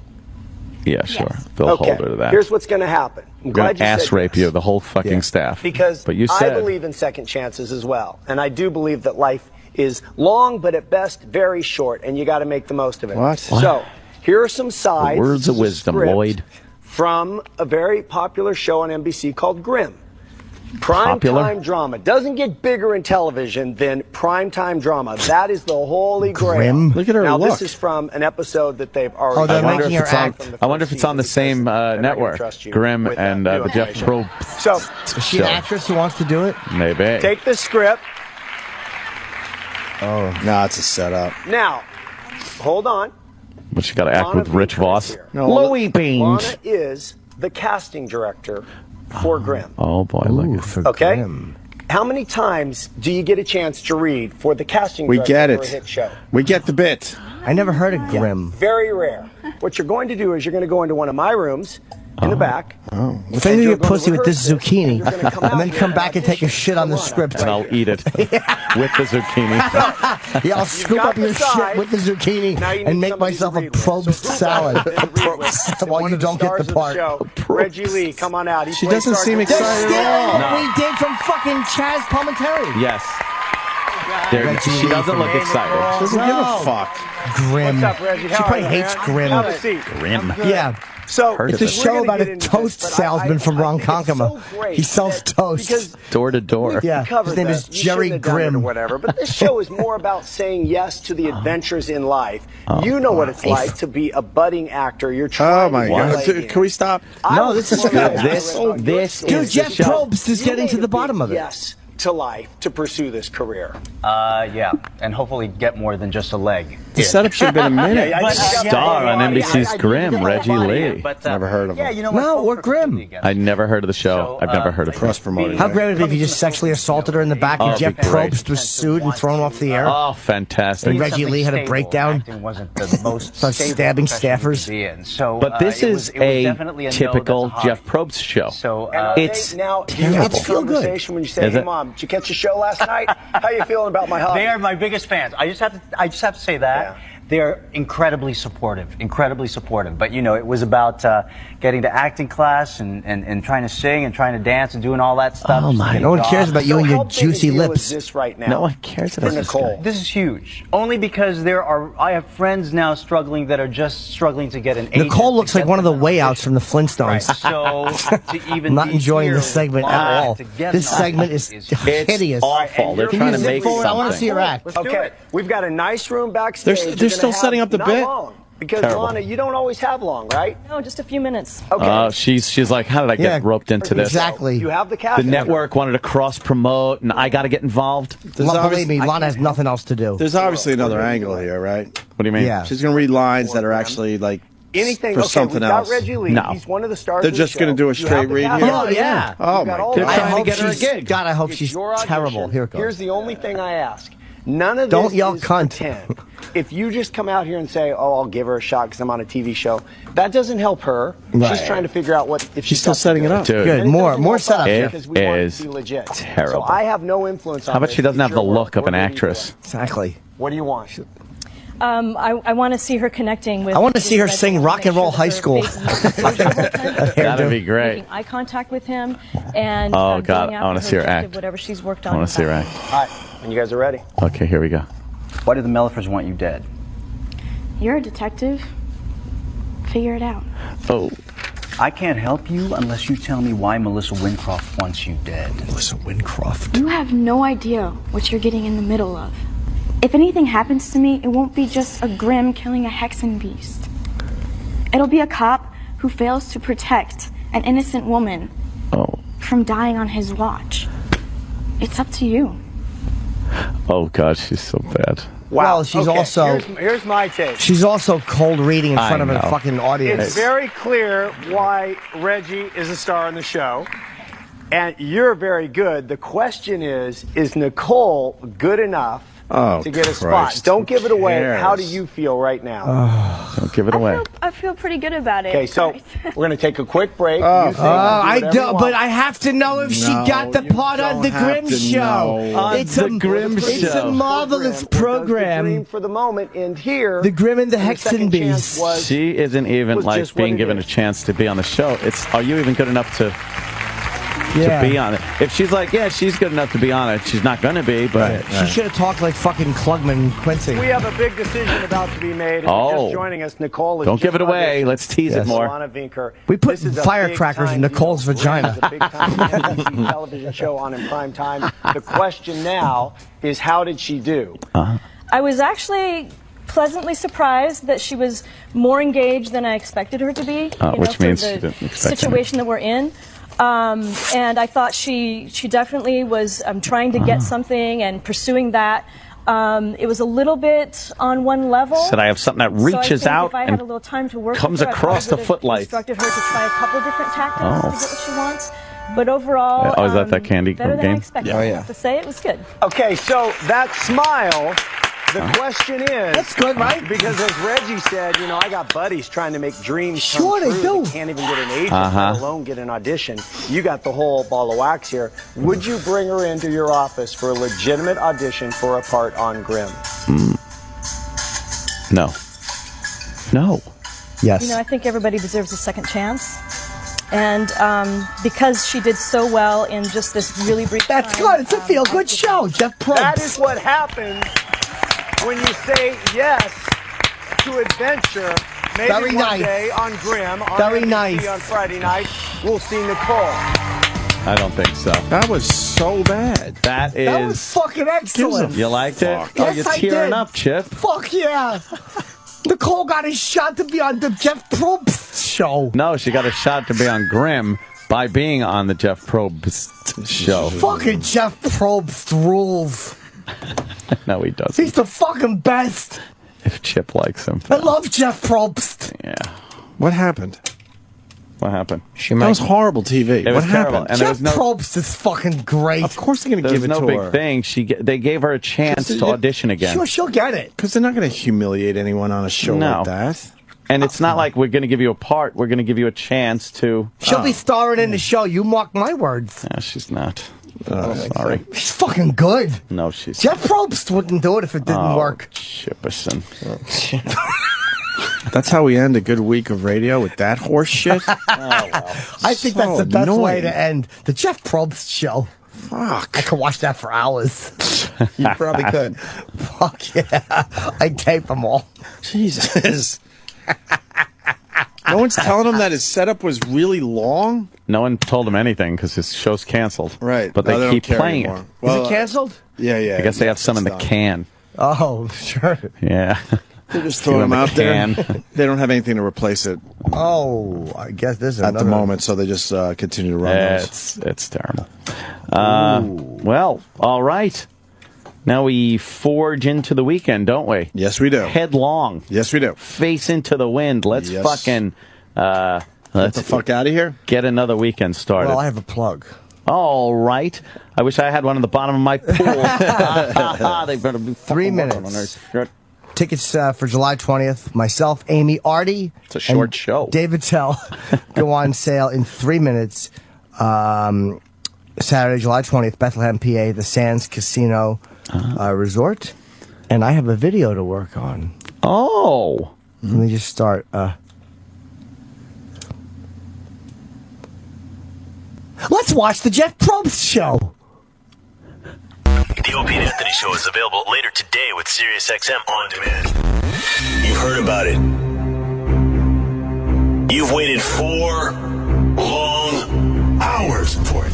Yeah, sure. They'll Okay, hold her to that. here's what's going to happen. I'm We're glad going to you ass said rape yes. you, the whole fucking staff. Because but you I said, believe in second chances as well. And I do believe that life is long, but at best very short, and you got to make the most of it. What? So, here are some sides. The words of This is a wisdom, script Lloyd. From a very popular show on NBC called Grimm. Prime Popular? time drama. Doesn't get bigger in television than prime time drama. That is the holy grail. Grimm? Look at her Now, look. this is from an episode that they've already Oh, they're done. making her act. I wonder if it's on the same network. Grimm and the Jeff Probst. So, Is she an show. actress who wants to do it? Maybe. take the script. Oh. No, it's a setup. Now, hold on. But she got to act Lana with Rich Beaver is Voss. here. No, Louis Beans. Lana is the casting director for Grimm. Oh, boy. Look at for Okay? Grimm. How many times do you get a chance to read for the casting We director get for a it. hit show? We get the bit. I never heard of Grimm. Very rare. What you're going to do is you're going to go into one of my rooms, in the back. Finger your pussy with this zucchini, and then come back and take a shit on the script. And I'll eat it with the zucchini. Yeah, I'll scoop up your shit with the zucchini and make myself a Probst salad. While you don't get the part. Reggie Lee, come on out. She doesn't seem excited at all. We did from fucking Chaz Palminteri. Yes. She doesn't look excited. Doesn't give a fuck. Grim. What's up, Reggie? She How probably are you, hates man? Grim. Have a seat. Grim. Yeah. So it's a show about a toast salesman from Ronkonkoma. He sells toast door to door. Yeah, his name is Jerry Grimm or whatever. But this show is more about saying yes to the adventures in life. You know what it's like to be a budding actor. You're trying. Oh my God! Dude, can we stop? No, this is good. This Dude, Jeff Probst is getting to the bottom of it. Yes to life to pursue this career. Yeah, and hopefully get more than just a leg. The setup should have been a minute. Star on NBC's Grimm, Reggie Lee. Never heard of him. You know, No, we're Grimm. I never heard of the show. I've never heard of Cross promoting. How great would it be if you just sexually assaulted her in the back and Oh, Jeff it'd be great. Probst was sued and thrown off the air? Oh, fantastic. And Reggie Lee had a breakdown. Wasn't the most Started stabbing staffers. So, But this is a typical Jeff Probst show. So It's now terrible. it's feel good when you say, Is "Hey, it? Mom, did you catch the show last night? How you feeling about my hobby?" They are my biggest fans. I just have to say that. They're incredibly supportive. But, you know, it was about getting to acting class and trying to sing and trying to dance and doing all that stuff. Oh, my. No one cares about you and your juicy lips. This right now. No one cares about Nicole. This is huge. Only because I have friends now struggling that are just struggling to get an agent. Nicole looks like one of the way outs from the Flintstones. So to even Not be enjoying here this segment at all. to get This an segment is hideous. awful. They're Can trying you to zip make forward? I want to something. see your act. Okay, we've got a nice room backstage. They're still setting up the not bit? Long, because Terrible. Lana, you don't always have long, right? No, just a few minutes. Okay. She's like, how did I get roped into this? Exactly. You have the The cast. network wanted to cross promote, and I got to get involved. Believe me, Lana has nothing else to do. There's obviously another angle here, right? What do you mean? Yeah. She's going to read lines that are actually like Anything for okay, something we've got else. Reggie Lee. No. He's one of the stars. They're of the just going to show. do a You straight have the read cast. here. Oh, yeah. Oh You've got my all God. the I cast. hope get her a she's. gig. God, I hope It's she's your audition. terrible. Here it goes. Here's the only thing I ask. None of Don't this yell is cunt. pretend. If you just come out here and say, "Oh, I'll give her a shot because I'm on a TV show," that doesn't help her. Right. She's trying to figure out what if She's still setting it up. Dude. Good. And it More doesn't help setup. us It because we want it is to be legit. terrible. So I have no influence on How about this. she doesn't have It's the your look work. of an What do you actress? Exactly. What do you want? I want to see her connecting with. I want to see her with sing Reggie, Rock and make Roll sure High that her School. face is on stage the whole time, That'd be great. making eye contact with him and Oh, God, going I wanna after see her objective, act. whatever she's worked I on. want to see her act. All right, when you guys are ready. Okay, here we go. Why do the Mellifers want you dead? You're a detective. Figure it out. Oh. I can't help you unless you tell me why Melissa Wincroft wants you dead. Melissa Wincroft. You have no idea what you're getting in the middle of. If anything happens to me, it won't be just a Grimm killing a hexen beast. It'll be a cop who fails to protect an innocent woman from dying on his watch. It's up to you. Oh, God, she's so bad. Well, she's Okay, also. here's my take. She's also cold reading in front of a know. fucking audience. It's very clear why Reggie is a star on the show, and you're very good. The question is Nicole good enough to get a spot? Christ. Don't give it away. cares? How do you feel right now? Don't give it away. I feel pretty good about it. Okay, so we're going to take a quick break. Oh, You think, I do whatever you don't, want. but I have to know if she No, got the you part on the don't have Grimm to show. know. On It's the a Grimm It's show. a marvelous Or does the dream program. for the moment end here. The Grimm and the and Hexen second chance Beast. was- She isn't even was like just what being it given a is. chance to be on the show. It's are you even good enough to be on it? If she's like, yeah, she's good enough to be on it, she's not going to be. But She should have talked like fucking Klugman Quincy. We have a big decision about to be made. If Oh. you're just joining us, Nicole is Don't give just it away. auditioned Let's tease it Yes. more. Alana Vinker. We put This is a firecrackers in big-time Nicole's deal. vagina. This is a big-time NBC television show on in prime time. The question now is, how did she do? I was actually pleasantly surprised that she was more engaged than I expected her to be. Which means for she the didn't expect situation that we're in. And I thought she definitely was trying to get something and pursuing that. It was a little bit on one level. Said I have something that So I reaches think out if I had and a little time to work comes with her, I across probably the would've footlights. instructed her to try a couple different tactics to get what she wants. But overall, is that candy better than game? I expected. Oh, I yeah. have to say it was good. Okay, so that smile The question is... That's good, right? Because as Reggie said, I got buddies trying to make dreams Sure come they true. do. They can't even get an agent, let alone get an audition. You got the whole ball of wax here. Would you bring her into your office for a legitimate audition for a part on Grimm? No. No. Yes. I think everybody deserves a second chance. And because she did so well in just this really brief time. That's good. It's a feel-good show. Jeff Probst. That is what happens when you say yes to adventure. Maybe Very one nice. day on Grimm, on Very NBC nice. on Friday night, we'll see Nicole. I don't think so. That was so bad. That is. That was fucking excellent. You liked it? Yes, Oh, you're I tearing did. up, Chip. Fuck yeah. Nicole got a shot to be on the Jeff Probst show. No, she got a shot to be on Grimm by being on the Jeff Probst show. Fucking Jeff Probst rules. No, he doesn't. He's the fucking best. If Chip likes him. I love Jeff Probst. Yeah. What happened? What happened? That was horrible TV. It What was terrible. happened? And there Jeff was no, Probst is fucking great. Of course they're going to there give was it no to big her. thing. They gave her a chance to audition again. Sure, she'll get it. Because they're not going to humiliate anyone on a show No. like that. And it's not like we're going to give you a part. We're going to give you a chance to. She'll be starring in the show. You mark my words. No, she's not. Sorry. She's fucking good. No, she's. Jeff Probst wouldn't do it if it didn't work. Chipperson. That's how we end a good week of radio with that horse shit. I think So that's the best way annoying. to end the Jeff Probst show. Fuck. I could watch that for hours. You probably could. Fuck yeah. I'd tape them all. Jesus. No one's telling him that his setup was really long? No one told him anything because his show's canceled. Right. But No, they don't keep care playing anymore. it. Is it canceled? Yeah, yeah. I guess they have some in the can. Oh, sure. Yeah. They just Few throw in them the out there. can. They don't have anything to replace it Oh, I guess this is at the another- moment, so they just continue to run those. It's terrible. Well, all right. Now we forge into the weekend, don't we? Yes, we do. Headlong. Yes, we do. Face into the wind. Let's Yes. fucking Get let's the fuck out of here. get another weekend started. Well, I have a plug. All right. I wish I had one at the bottom of my pool. They better be 3 fucking working on minutes. their shit. Tickets for July 20th. Myself, Amy, Artie. It's a short and show. David Tell go on sale in 3 minutes. Saturday, July 20th, Bethlehem, PA, the Sands Casino Resort. And I have a video to work on. Oh. Let me just start. Let's watch the Jeff Probst show. The Opie and Anthony Show is available later today with SiriusXM On Demand. You've heard about it. You've waited 4 long hours for it.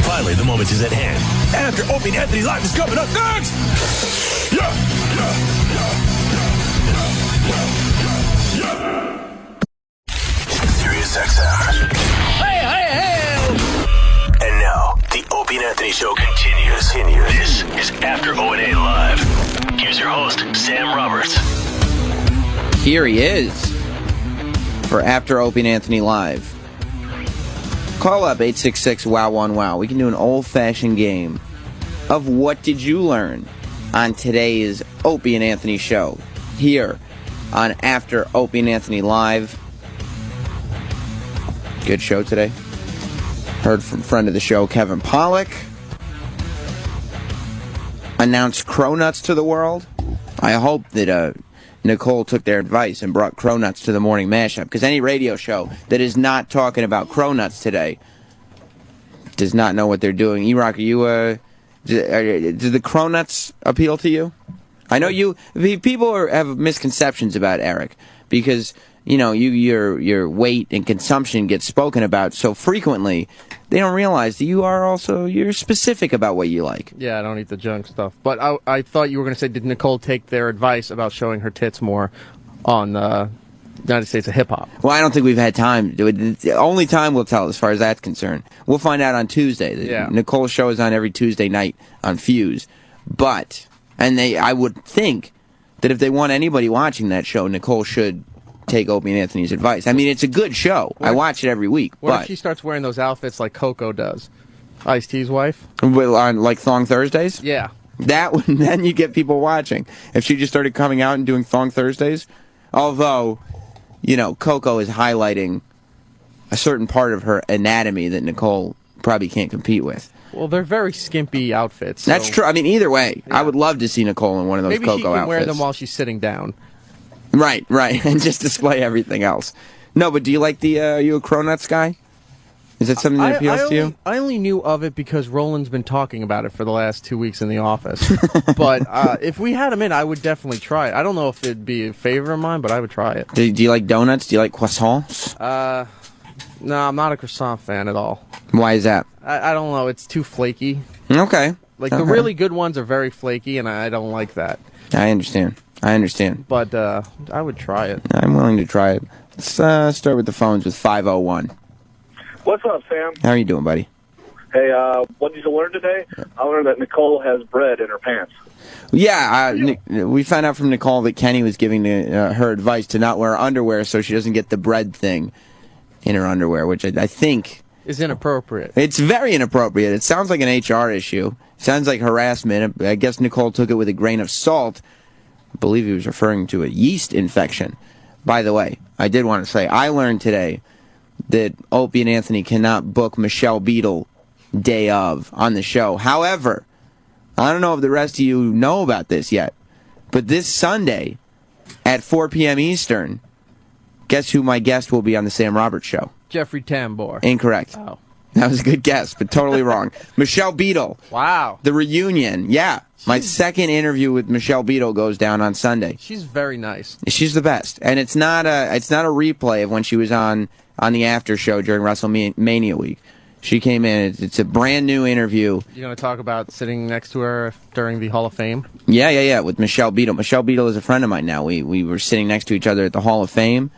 Finally, the moment is at hand. After Opie and Anthony Live is coming up next! SiriusXM. Hey, hey, hey! And now, the Opie and Anthony Show continues. This is After O&A Live. Here's your host, Sam Roberts. Here he is for After Opie and Anthony Live. Call up 866-WOW1-WOW. We can do an old-fashioned game of What Did You Learn on today's Opie and Anthony Show. Here on After Opie and Anthony Live. Good show today. Heard from friend of the show, Kevin Pollock. Announced Cronuts to the world. I hope that Nicole took their advice and brought Cronuts to the morning mashup, because any radio show that is not talking about Cronuts today does not know what they're doing. E-Rock, are you, do the Cronuts appeal to you? I know people have misconceptions about Eric, because, your weight and consumption gets spoken about so frequently, they don't realize that you're specific about what you like. Yeah, I don't eat the junk stuff. But I thought you were going to say, did Nicole take their advice about showing her tits more on United States of Hip Hop? Well, I don't think we've had time. The only time will tell as far as that's concerned. We'll find out on Tuesday. Yeah. Nicole's show is on every Tuesday night on Fuse. I would think that if they want anybody watching that show, Nicole should take Opie and Anthony's advice. I mean, it's a good show. I watch it every week. What But if she starts wearing those outfits like Coco does? Ice-T's wife? on like Thong Thursdays? Yeah. Then you get people watching. If she just started coming out and doing Thong Thursdays, although, Coco is highlighting a certain part of her anatomy that Nicole probably can't compete with. Well, they're very skimpy outfits. So That's true. I mean, either way, I would love to see Nicole in one of those maybe Coco she can outfits. wear them while she's sitting down. Right, and just display everything else. No, but do you like are you a Cronuts guy? Is that something that appeals to you? I only knew of it because Roland's been talking about it for the last 2 weeks in the office. But if we had him in, I would definitely try it. I don't know if it'd be a favorite of mine, but I would try it. Do you like donuts? Do you like croissants? No, I'm not a croissant fan at all. Why is that? I don't know. It's too flaky. Okay. The really good ones are very flaky, and I don't like that. I understand. But I would try it. I'm willing to try it. Let's start with the phones with 501. What's up, Sam? How are you doing, buddy? Hey, what did you learn today? I learned that Nicole has bread in her pants. Yeah, we found out from Nicole that Kenny was giving her advice to not wear underwear so she doesn't get the bread thing in her underwear, which I think is inappropriate. It's very inappropriate. It sounds like an HR issue. Sounds like harassment. I guess Nicole took it with a grain of salt. I believe he was referring to a yeast infection. By the way, I did want to say, I learned today that Opie and Anthony cannot book Michelle Beadle day of on the show. However, I don't know if the rest of you know about this yet, but this Sunday at 4 p.m. Eastern, guess who my guest will be on the Sam Roberts show? Jeffrey Tambor. Incorrect. Oh. That was a good guess, but totally wrong. Michelle Beadle. Wow. The reunion. Yeah. My second interview with Michelle Beadle goes down on Sunday. She's very nice. She's the best. And it's not a replay of when she was on the after show during WrestleMania week. She came in. It's a brand new interview. You're going to talk about sitting next to her during the Hall of Fame? Yeah, with Michelle Beadle. Michelle Beadle is a friend of mine now. We were sitting next to each other at the Hall of Fame.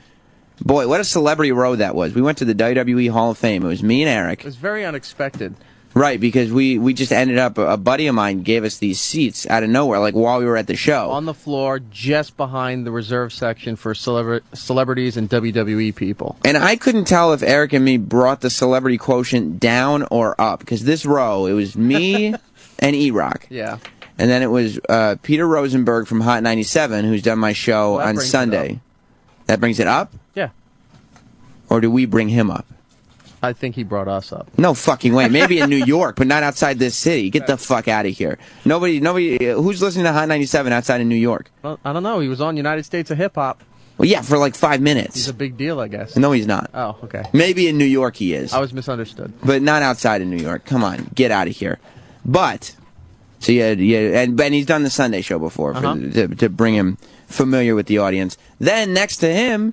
Boy, what a celebrity row that was. We went to the WWE Hall of Fame. It was me and Eric. It was very unexpected. Right, because we just ended up, a buddy of mine gave us these seats out of nowhere, like while we were at the show. On the floor, just behind the reserve section for celebrities and WWE people. And I couldn't tell if Eric and me brought the celebrity quotient down or up, because this row, it was me and E-Rock. Yeah. And then it was Peter Rosenberg from Hot 97, who's done my show on Sunday. That brings it up? Yeah. Or do we bring him up? I think he brought us up. No fucking way. Maybe in New York, but not outside this city. Get the fuck out of here. Nobody. Who's listening to Hot 97 outside of New York? Well, I don't know. He was on United States of Hip Hop. Well, yeah, for like 5 minutes. He's a big deal, I guess. No, he's not. Oh, okay. Maybe in New York he is. I was misunderstood. But not outside of New York. Come on, get out of here. But, so and he's done the Sunday show before to bring him familiar with the audience. Then next to him,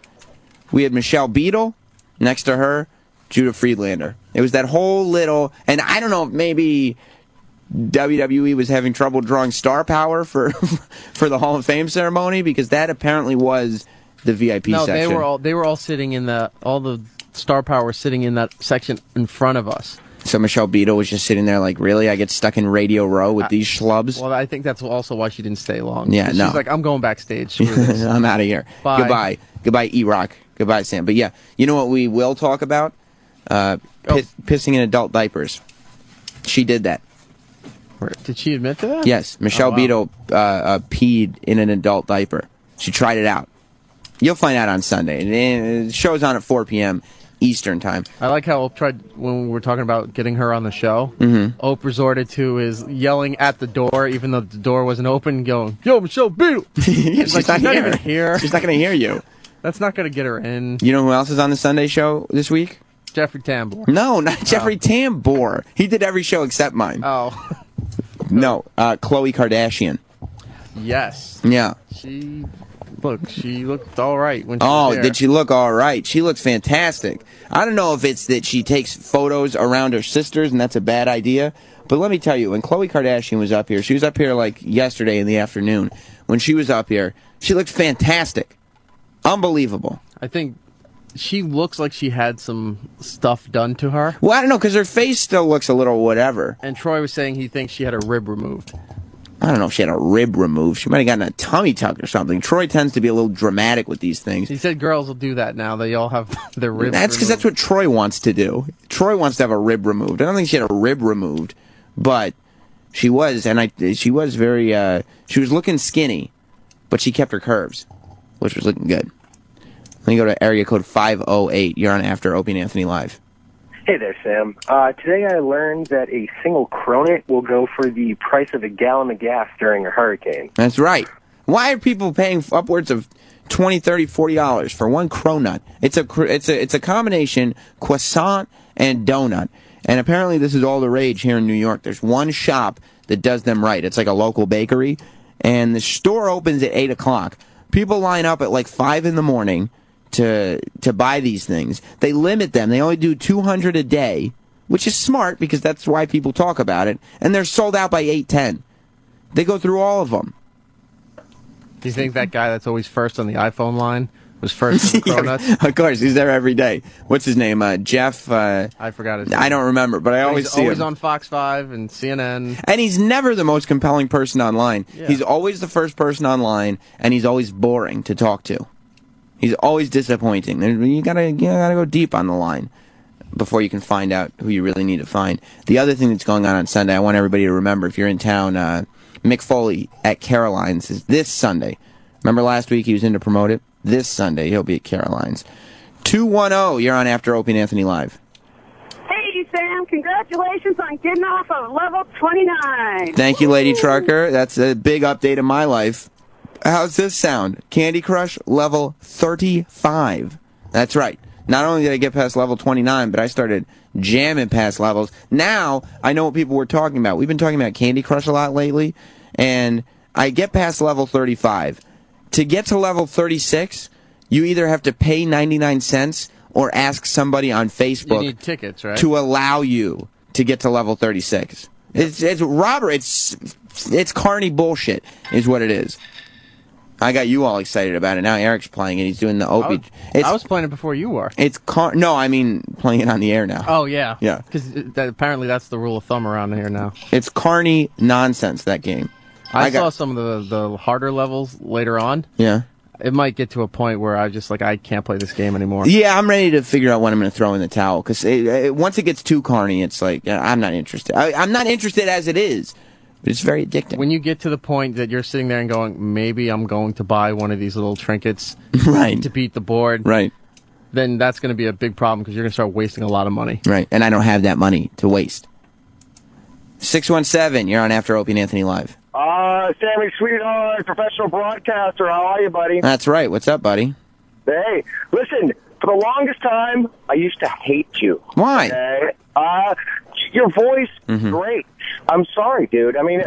we had Michelle Beadle. Next to her, Judah Friedlander. It was that whole little, and I don't know if maybe WWE was having trouble drawing star power for the Hall of Fame ceremony, because that apparently was the VIP section. No, they were all sitting in all the star power was sitting in that section in front of us. So Michelle Beadle was just sitting there like, really? I get stuck in Radio Row with these schlubs? Well, I think that's also why she didn't stay long. Yeah, no. She's like, I'm going backstage. Screw this. I'm out of here. Bye. Goodbye. Goodbye, E-Rock. Goodbye, Sam. But yeah, you know what we will talk about? Pissing in adult diapers. She did that. Did she admit to that? Yes. Michelle Beadle peed in an adult diaper. She tried it out. You'll find out on Sunday. And the show's on at 4 p.m. Eastern time. I like how Ope tried, when we were talking about getting her on the show, Ope resorted to is yelling at the door, even though the door wasn't open, going, "Yo, Michelle Beadle!" She's not even here. She's not going to hear you. That's not going to get her in. You know who else is on the Sunday show this week? Jeffrey Tambor. No, not Jeffrey Tambor. He did every show except mine. Oh. No, Khloe Kardashian. Yes. Yeah. She looked all right when she was there. Did she look all right? She looks fantastic. I don't know if it's that she takes photos around her sisters and that's a bad idea, but let me tell you, when Khloe Kardashian was up here, she was up here like yesterday in the afternoon. When she was up here, she looked fantastic. Unbelievable. I think she looks like she had some stuff done to her. Well, I don't know, because her face still looks a little whatever. And Troy was saying he thinks she had a rib removed. I don't know if she had a rib removed. She might have gotten a tummy tuck or something. Troy tends to be a little dramatic with these things. He said girls will do that now. They all have their ribs That's because that's what Troy wants to do. Troy wants to have a rib removed. I don't think she had a rib removed, but She was, and she was very, she was looking skinny, but she kept her curves, which was looking good. Let me go to area code 508. You're on After Opie and Anthony Live. Hey there, Sam. Today I learned that a single cronut will go for the price of a gallon of gas during a hurricane. That's right. Why are people paying upwards of $20, $30, $40 for one cronut? It's a combination croissant and donut. And apparently this is all the rage here in New York. There's one shop that does them right. It's like a local bakery. And the store opens at 8 o'clock. People line up at like 5 in the morning to buy these things. They limit them. They only do 200 a day, which is smart because that's why people talk about it. And they're sold out by 8:10. They go through all of them. Do you think that guy that's always first on the iPhone line was first in the Cronuts? Of course, he's there every day. What's his name? Jeff? I forgot his name. I don't remember, but I always see him. He's always on Fox 5 and CNN. And he's never the most compelling person online. Yeah. He's always the first person online, and he's always boring to talk to. He's always disappointing. You gotta go deep on the line before you can find out who you really need to find. The other thing that's going on Sunday, I want everybody to remember, if you're in town, Mick Foley at Caroline's is this Sunday. Remember last week he was in to promote it? This Sunday he'll be at Caroline's. 210, you're on After Opie and Anthony Live. Hey, Sam, congratulations on getting off of level 29. Thank you, Lady Trucker. That's a big update in my life. How's this sound? Candy Crush level 35. That's right. Not only did I get past level 29, but I started jamming past levels. Now, I know what people were talking about. We've been talking about Candy Crush a lot lately, and I get past level 35. To get to level 36, you either have to pay 99 cents or ask somebody on Facebook You need tickets, right? to allow you to get to level 36. It's robbery. It's carny bullshit is what it is. I got you all excited about it. Now Eric's playing it. He's doing the Opie. I was playing it before you were. No, I mean playing it on the air now. Oh, yeah. Yeah. Because apparently that's the rule of thumb around here now. It's carny nonsense, that game. I saw some of the harder levels later on. Yeah. It might get to a point where I can't play this game anymore. Yeah, I'm ready to figure out when I'm going to throw in the towel. Because once it gets too carny, it's like, I'm not interested. I'm not interested as it is. But it's very addicting. When you get to the point that you're sitting there and going, maybe I'm going to buy one of these little trinkets right. to beat the board, right? Then that's going to be a big problem because you're going to start wasting a lot of money. Right, and I don't have that money to waste. 617, you're on After Opie and Anthony Live. Sammy, sweetheart, professional broadcaster, how are you, buddy? That's right. What's up, buddy? Hey, listen, for the longest time, I used to hate you. Why? Okay? Your voice, great. I'm sorry, dude. I mean,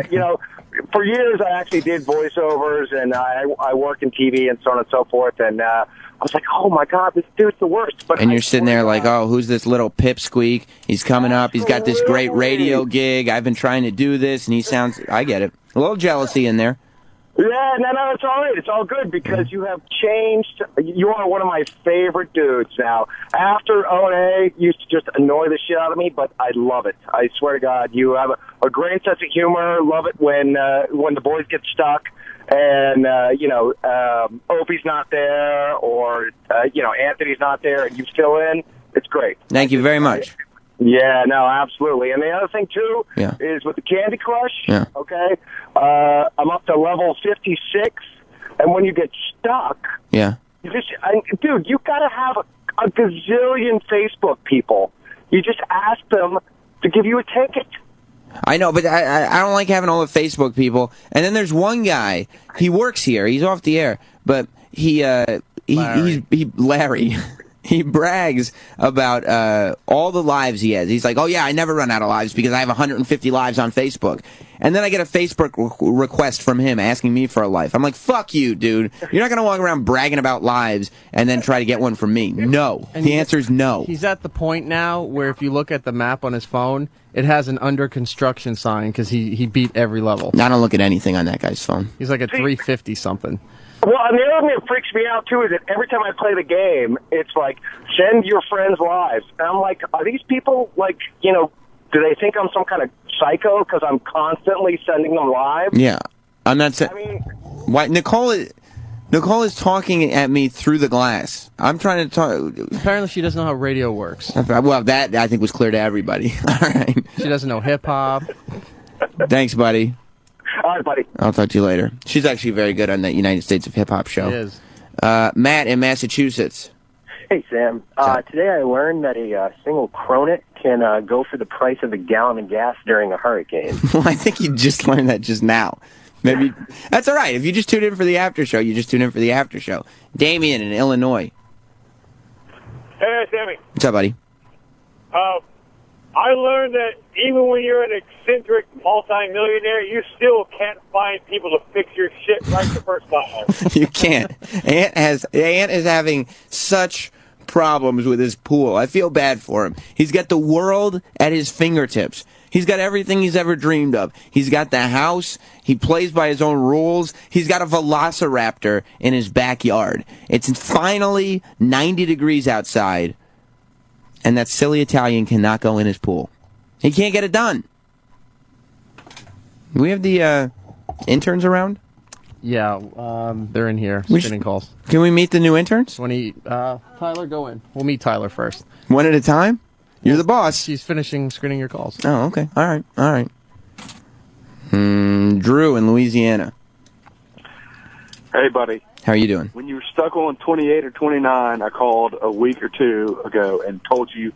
for years I actually did voiceovers, and I work in TV and so on and so forth, and I was like, oh, my God, this dude's the worst. But and you're sitting there like, oh, who's this little pipsqueak? He's coming up. He's got this great radio gig. I've been trying to do this, and he sounds, I get it. A little jealousy in there. Yeah, no, it's all right. It's all good because you have changed. You are one of my favorite dudes now. After O&A used to just annoy the shit out of me, but I love it. I swear to God, you have a great sense of humor. Love it when the boys get stuck and, Opie's not there or, Anthony's not there and you fill in. It's great. Thank you very much. Yeah, no, absolutely. And the other thing, too, is with the Candy Crush, okay, I'm up to level 56, and when you get stuck, you dude, you got to have a gazillion Facebook people. You just ask them to give you a ticket. I know, but I don't like having all the Facebook people. And then there's one guy, he works here, he's off the air, but Larry. He brags about all the lives he has. He's like, oh, yeah, I never run out of lives because I have 150 lives on Facebook. And then I get a Facebook request from him asking me for a life. I'm like, fuck you, dude. You're not going to walk around bragging about lives and then try to get one from me. No. The answer is no. He's at the point now where if you look at the map on his phone, it has an under construction sign because he beat every level. I don't look at anything on that guy's phone. He's like at 350-something. Well, and the other thing that freaks me out, too, is that every time I play the game, it's like, send your friends lives. And I'm like, are these people, like, do they think I'm some kind of psycho because I'm constantly sending them lives? Yeah. I'm not saying... Why? Nicole is talking at me through the glass. I'm trying to talk... Apparently she doesn't know how radio works. Well, that, I think, was clear to everybody. All right. She doesn't know hip-hop. Thanks, buddy. All right, buddy. I'll talk to you later. She's actually very good on that United States of Hip Hop show. She is. Matt in Massachusetts. Hey, Sam. Today I learned that a single cronut can go for the price of a gallon of gas during a hurricane. Well, I think you just learned that just now. Maybe that's all right. If you just tune in for the after show, you just tune in for the after show. Damien in Illinois. Hey, Sammy. What's up, buddy? I learned that even when you're an eccentric multi-millionaire, you still can't find people to fix your shit right the first time. You can't. Ant is having such problems with his pool. I feel bad for him. He's got the world at his fingertips. He's got everything he's ever dreamed of. He's got the house. He plays by his own rules. He's got a velociraptor in his backyard. It's finally 90 degrees outside, and that silly Italian cannot go in his pool. He can't get it done. Do we have the interns around? Yeah, they're in here, screening calls. Can we meet the new interns? Tyler, go in. We'll meet Tyler first. One at a time? You're the boss. She's finishing screening your calls. Oh, okay. All right. Drew in Louisiana. Hey, buddy. How are you doing? When you were stuck on 28 or 29, I called a week or two ago and told you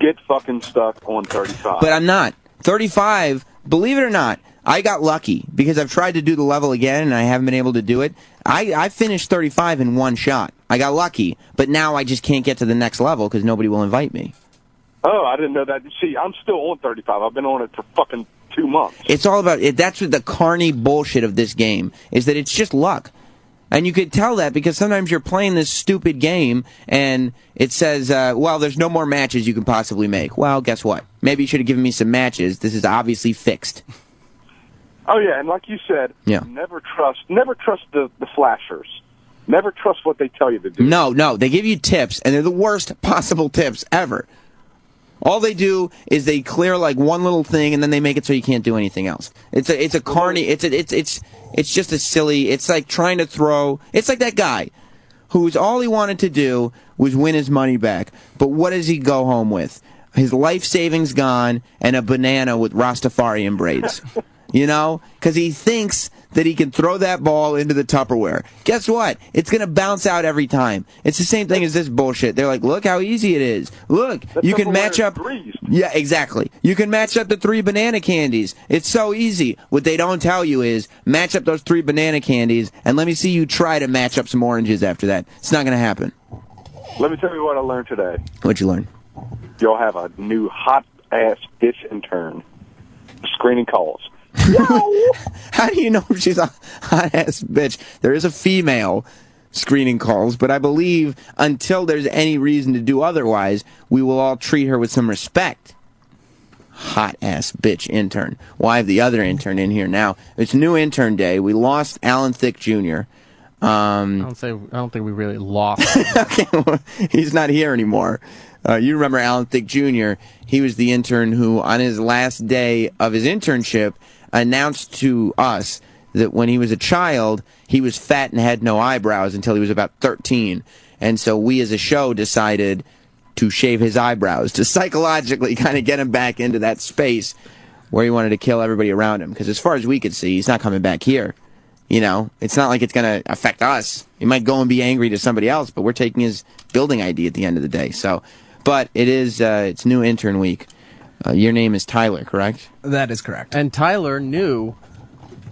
get fucking stuck on 35. But I'm not. 35, believe it or not, I got lucky because I've tried to do the level again and I haven't been able to do it. I finished 35 in one shot. I got lucky, but now I just can't get to the next level because nobody will invite me. Oh, I didn't know that. See, I'm still on 35. I've been on it for fucking 2 months. It's all about it. That's what the carny bullshit of this game is, that it's just luck. And you could tell that because sometimes you're playing this stupid game and it says, well, there's no more matches you can possibly make. Well, guess what? Maybe you should have given me some matches. This is obviously fixed. Oh, yeah, and like you said, never trust the flashers. Never trust what they tell you to do. No, they give you tips, and they're the worst possible tips ever. All they do is they clear like one little thing, and then they make it so you can't do anything else. It's a carny. It's just a silly. It's like trying to throw. It's like that guy who's all he wanted to do was win his money back. But what does he go home with? His life savings gone and a banana with Rastafarian braids. You know, because he thinks that he can throw that ball into the Tupperware. Guess what? It's going to bounce out every time. It's the same thing as this bullshit. They're like, look how easy it is. Look, you can match up. Yeah, exactly. You can match up the 3 banana candies. It's so easy. What they don't tell you is match up those 3 banana candies, and let me see you try to match up some oranges after that. It's not going to happen. Let me tell you what I learned today. What'd you learn? Y'all have a new hot-ass bitch intern screening calls. How do you know if she's a hot-ass bitch? There is a female screening calls, but I believe until there's any reason to do otherwise, we will all treat her with some respect. Hot-ass bitch intern. Well, I have the other intern in here now. It's new intern day. We lost Alan Thicke Jr. I don't think we really lost. Okay, well, he's not here anymore. You remember Alan Thicke Jr. He was the intern who, on his last day of his internship, announced to us that when he was a child, he was fat and had no eyebrows until he was about 13. And so we as a show decided to shave his eyebrows to psychologically kind of get him back into that space where he wanted to kill everybody around him. Because as far as we could see, he's not coming back here. You know, it's not like it's going to affect us. He might go and be angry to somebody else, but we're taking his building ID at the end of the day. So, but it is, it's new intern week. Your name is Tyler, correct? That is correct. And Tyler knew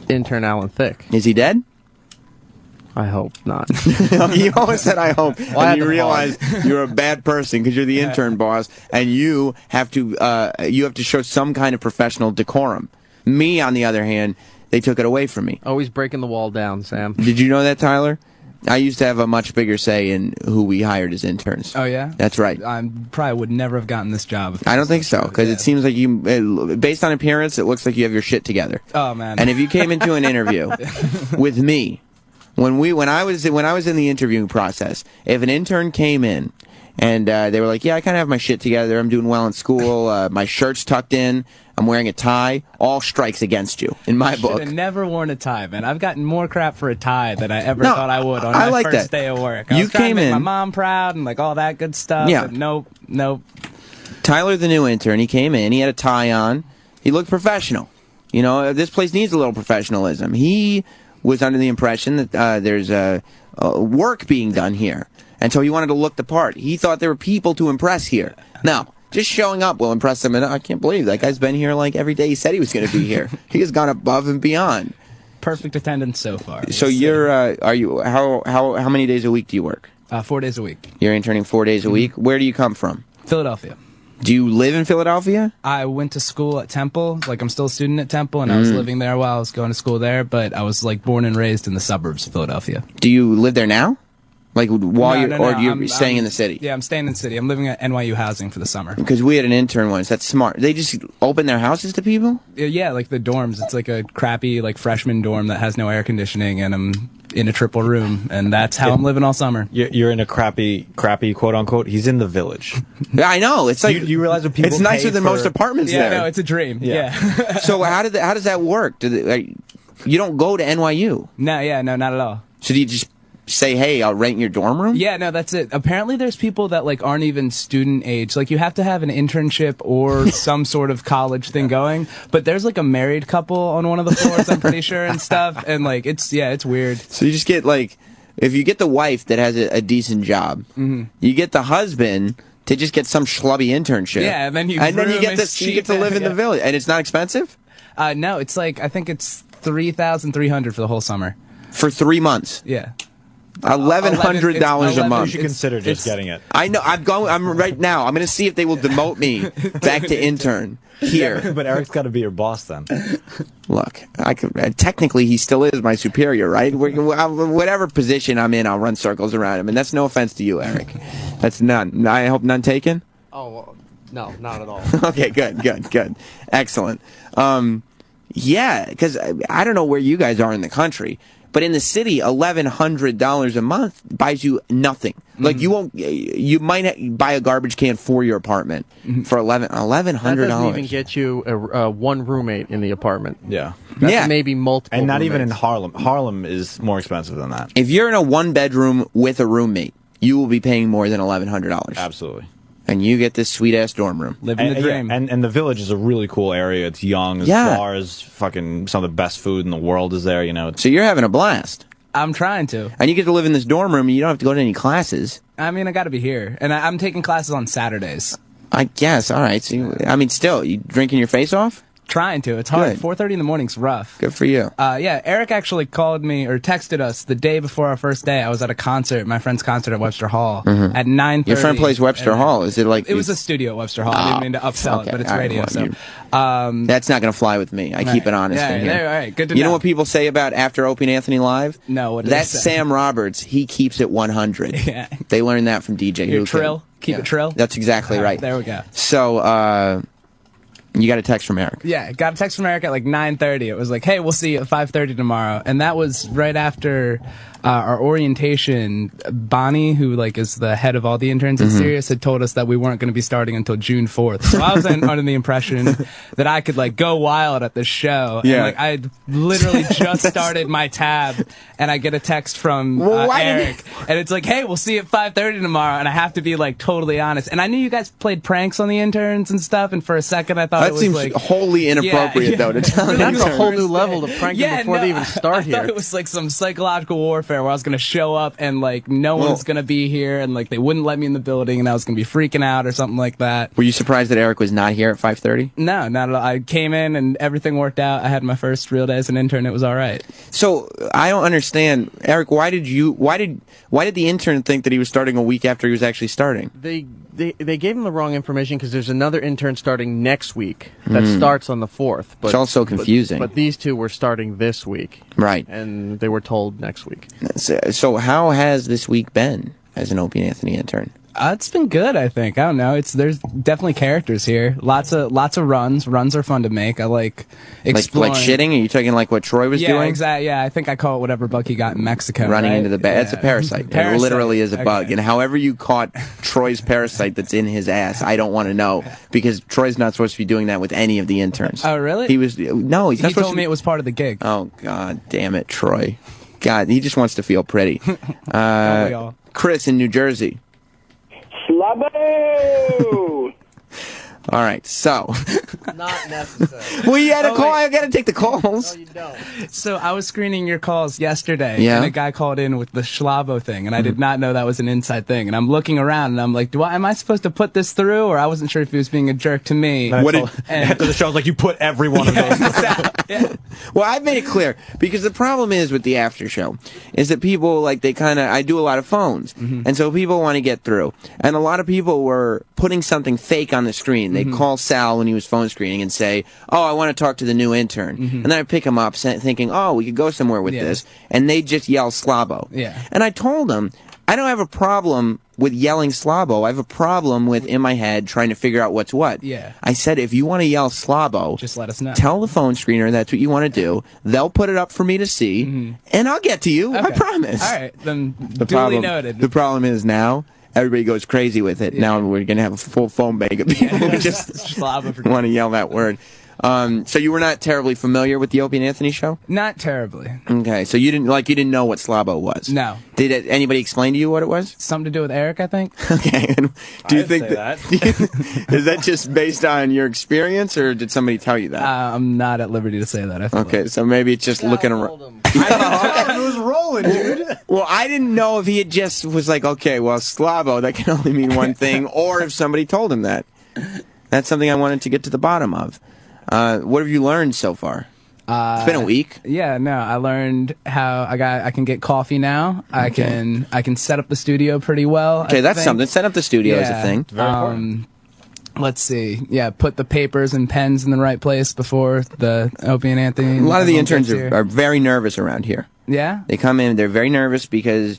intern Alan Thicke. Is he dead? I hope not. You always said I hope, and you realize you're a bad person because you're the intern boss, and you have to show some kind of professional decorum. Me, on the other hand, they took it away from me. Always breaking the wall down, Sam. Did you know that, Tyler? I used to have a much bigger say in who we hired as interns. Oh, yeah? That's right. I probably would never have gotten this job. I don't think so, because it seems like you, based on appearance, it looks like you have your shit together. Oh, man. And if you came into an interview with me, when I was in the interviewing process, if an intern came in and they were like, yeah, I kind of have my shit together, I'm doing well in school, my shirt's tucked in, I'm wearing a tie, all strikes against you, in my book. I've never worn a tie, man. I've gotten more crap for a tie than I ever thought I would on my first day of work. I was trying to make my mom proud and like all that good stuff. Yeah. But nope. Tyler, the new intern, he came in, he had a tie on, he looked professional. You know, this place needs a little professionalism. He was under the impression that there's work being done here, and so he wanted to look the part. He thought there were people to impress here. No, just showing up will impress them, and I can't believe that guy's been here like every day he said he was going to be here. He has gone above and beyond. Perfect attendance so far. So you're, how many days a week do you work? 4 days a week. You're interning 4 days a week. Where do you come from? Philadelphia. Do you live in Philadelphia? I went to school at Temple. Like, I'm still a student at Temple, and I was living there while I was going to school there, but I was, like, born and raised in the suburbs of Philadelphia. Do you live there now? Like, while you're staying in the city? Yeah, I'm staying in the city. I'm living at NYU housing for the summer. Because we had an intern once. That's smart. They just open their houses to people? Yeah, like the dorms. It's like a crappy, like, freshman dorm that has no air conditioning, and I'm in a triple room, and that's how I'm living all summer. You're in a crappy quote unquote. He's in the village. Yeah, I know. It's like you realize what people. It's nicer than most apartments there. Yeah, no, it's a dream. Yeah. So how does that work? You don't go to NYU? No, not at all. So do you just say, hey, I'll rent your dorm room? Yeah, no, that's it. Apparently there's people that like aren't even student age. Like, you have to have an internship or some sort of college thing going. But there's like a married couple on one of the floors, I'm pretty sure, and stuff. And like, it's weird. So you just get like, if you get the wife that has a decent job, you get the husband to just get some schlubby internship. Yeah, and then you get to live in the village. And it's not expensive? No, it's like, I think it's $3,300 for the whole summer. For 3 months? Yeah. $1,100 a month. You should consider just getting it. I know. I'm right now. I'm going to see if they will demote me back to intern here. But Eric's got to be your boss then. Look, technically he still is my superior, right? Whatever position I'm in, I'll run circles around him, and that's no offense to you, Eric. That's none. I hope none taken. Oh well, no, not at all. Okay, good, excellent. Yeah, because I don't know where you guys are in the country. But in the city, $1,100 a month buys you nothing. Like, you might buy a garbage can for your apartment for $1,100. That doesn't even get you one roommate in the apartment. Yeah. That's maybe multiple And not roommates. even in Harlem. Harlem is more expensive than that. If you're in a one-bedroom with a roommate, you will be paying more than $1,100. Absolutely. And you get this sweet-ass dorm room. Living the dream. Yeah, and the village is a really cool area. It's young. There's bars, fucking some of the best food in the world is there, you know. So you're having a blast. I'm trying to. And you get to live in this dorm room, and you don't have to go to any classes. I mean, I got to be here. And I'm taking classes on Saturdays. I guess. All right. So still, you drinking your face off? Trying to. It's hard. Good. 4:30 in the morning's rough. Good for you. Yeah, Eric actually called me or texted us the day before our first day. I was at a concert, my friend's concert at Webster Hall at 9:30. Your friend plays Webster Hall. Is it like... It was a studio at Webster Hall. I didn't mean to upsell it, but it's radio. So, that's not going to fly with me. I keep it honest in here. All right, good to know. You know what people say about After Opie and Anthony Live? No, what do That's they say? Sam Roberts. He keeps it 100. Yeah. They learned that from DJ Your Hookah. trill? Keep it trill? That's exactly right. There we go. So, you got a text from Eric. Yeah, got a text from Eric at like 9:30. It was like, hey, we'll see you at 5:30 tomorrow. And that was right after our orientation. Bonnie, who like is the head of all the interns at Sirius, had told us that we weren't going to be starting until June 4th. So I was under the impression that I could like go wild at the show. Yeah. And like I literally just started my tab, and I get a text from Eric, and it's like, hey, we'll see you at 5:30 tomorrow. And I have to be like totally honest. And I knew you guys played pranks on the interns and stuff. And for a second, I thought that it was seems like wholly inappropriate though to tell an That's intern. a whole new level to prank them before they even start here. I thought it was like some psychological warfare where I was going to show up and like no one's going to be here and like they wouldn't let me in the building and I was going to be freaking out or something like that. Were you surprised that Eric was not here at 5:30? No, not at all. I came in and everything worked out. I had my first real day as an intern. It was all right. So I don't understand, Eric. Why did the intern think that he was starting a week after he was actually starting? They gave him the wrong information because there's another intern starting next week that starts on the 4th. But, it's also confusing. But these two were starting this week. Right. And they were told next week. So how has this week been as an Opie and Anthony intern? It's been good, I think. I don't know. There's definitely characters here. Lots of runs. Runs are fun to make. I like exploring. Like shitting? Are you talking like what Troy was doing? Yeah, exactly. Yeah, I think I call it whatever bug he got in Mexico. Running right? into the bag. That's a parasite. It literally is a bug. And however you caught Troy's parasite that's in his ass, I don't want to know because Troy's not supposed to be doing that with any of the interns. Oh, really? He's not He supposed told to. me it was part of the gig. Oh, God damn it, Troy. God, he just wants to feel pretty. Chris in New Jersey. Slabo! All right, so Not necessary. Well, you had to call. wait. I got to take the calls. No, you don't. So I was screening your calls yesterday, Yeah. and a guy called in with the Schlavo thing, and I did not know that was an inside thing. And I'm looking around, and I'm like, am I supposed to put this through? Or I wasn't sure if he was being a jerk to me. After the show, I was like, you put every one of those. Well, I've made it clear because the problem is with the after show is that people like I do a lot of phones, and so people want to get through, and a lot of people were putting something fake on the screen. They call Sal when he was phone screening and say, "Oh, I want to talk to the new intern," and then I pick him up thinking, "Oh, we could go somewhere with this," and they just yell Slabo. Yeah. And I told them I don't have a problem with yelling Slabo. I have a problem with, in my head, trying to figure out what's what. Yeah. I said, if you want to yell Slabo, just let us know. Tell the phone screener that's what you want to do. They'll put it up for me to see, and I'll get to you. I Okay. promise. All right, then The duly noted. The problem is now everybody goes crazy with it. Now we're going to have a full phone bank of people who just want to yell that word. So you were not terribly familiar with the Opie and Anthony show? Not terribly. Okay, so you didn't know what Slabo was? No. Did anybody explain to you what it was? Something to do with Eric, I think. Okay. And do you I'd think say that is that just based on your experience, or did somebody tell you that? I'm not at liberty to say that. I feel Okay, so maybe it's just looking around. It was Roland, dude. Well, I didn't know if he had just was like, okay, well, Slavo, that can only mean one thing, or if somebody told him that. That's something I wanted to get to the bottom of. What have you learned so far? It's been a week. Yeah, no, I learned how I can get coffee now. I can set up the studio pretty well. Okay, I that's think. something. Set up the studio is a thing. Let's see. Yeah, put the papers and pens in the right place before the Opie and Anthony. A lot of the interns gets here. are very nervous around here. Yeah? They come in, they're very nervous because,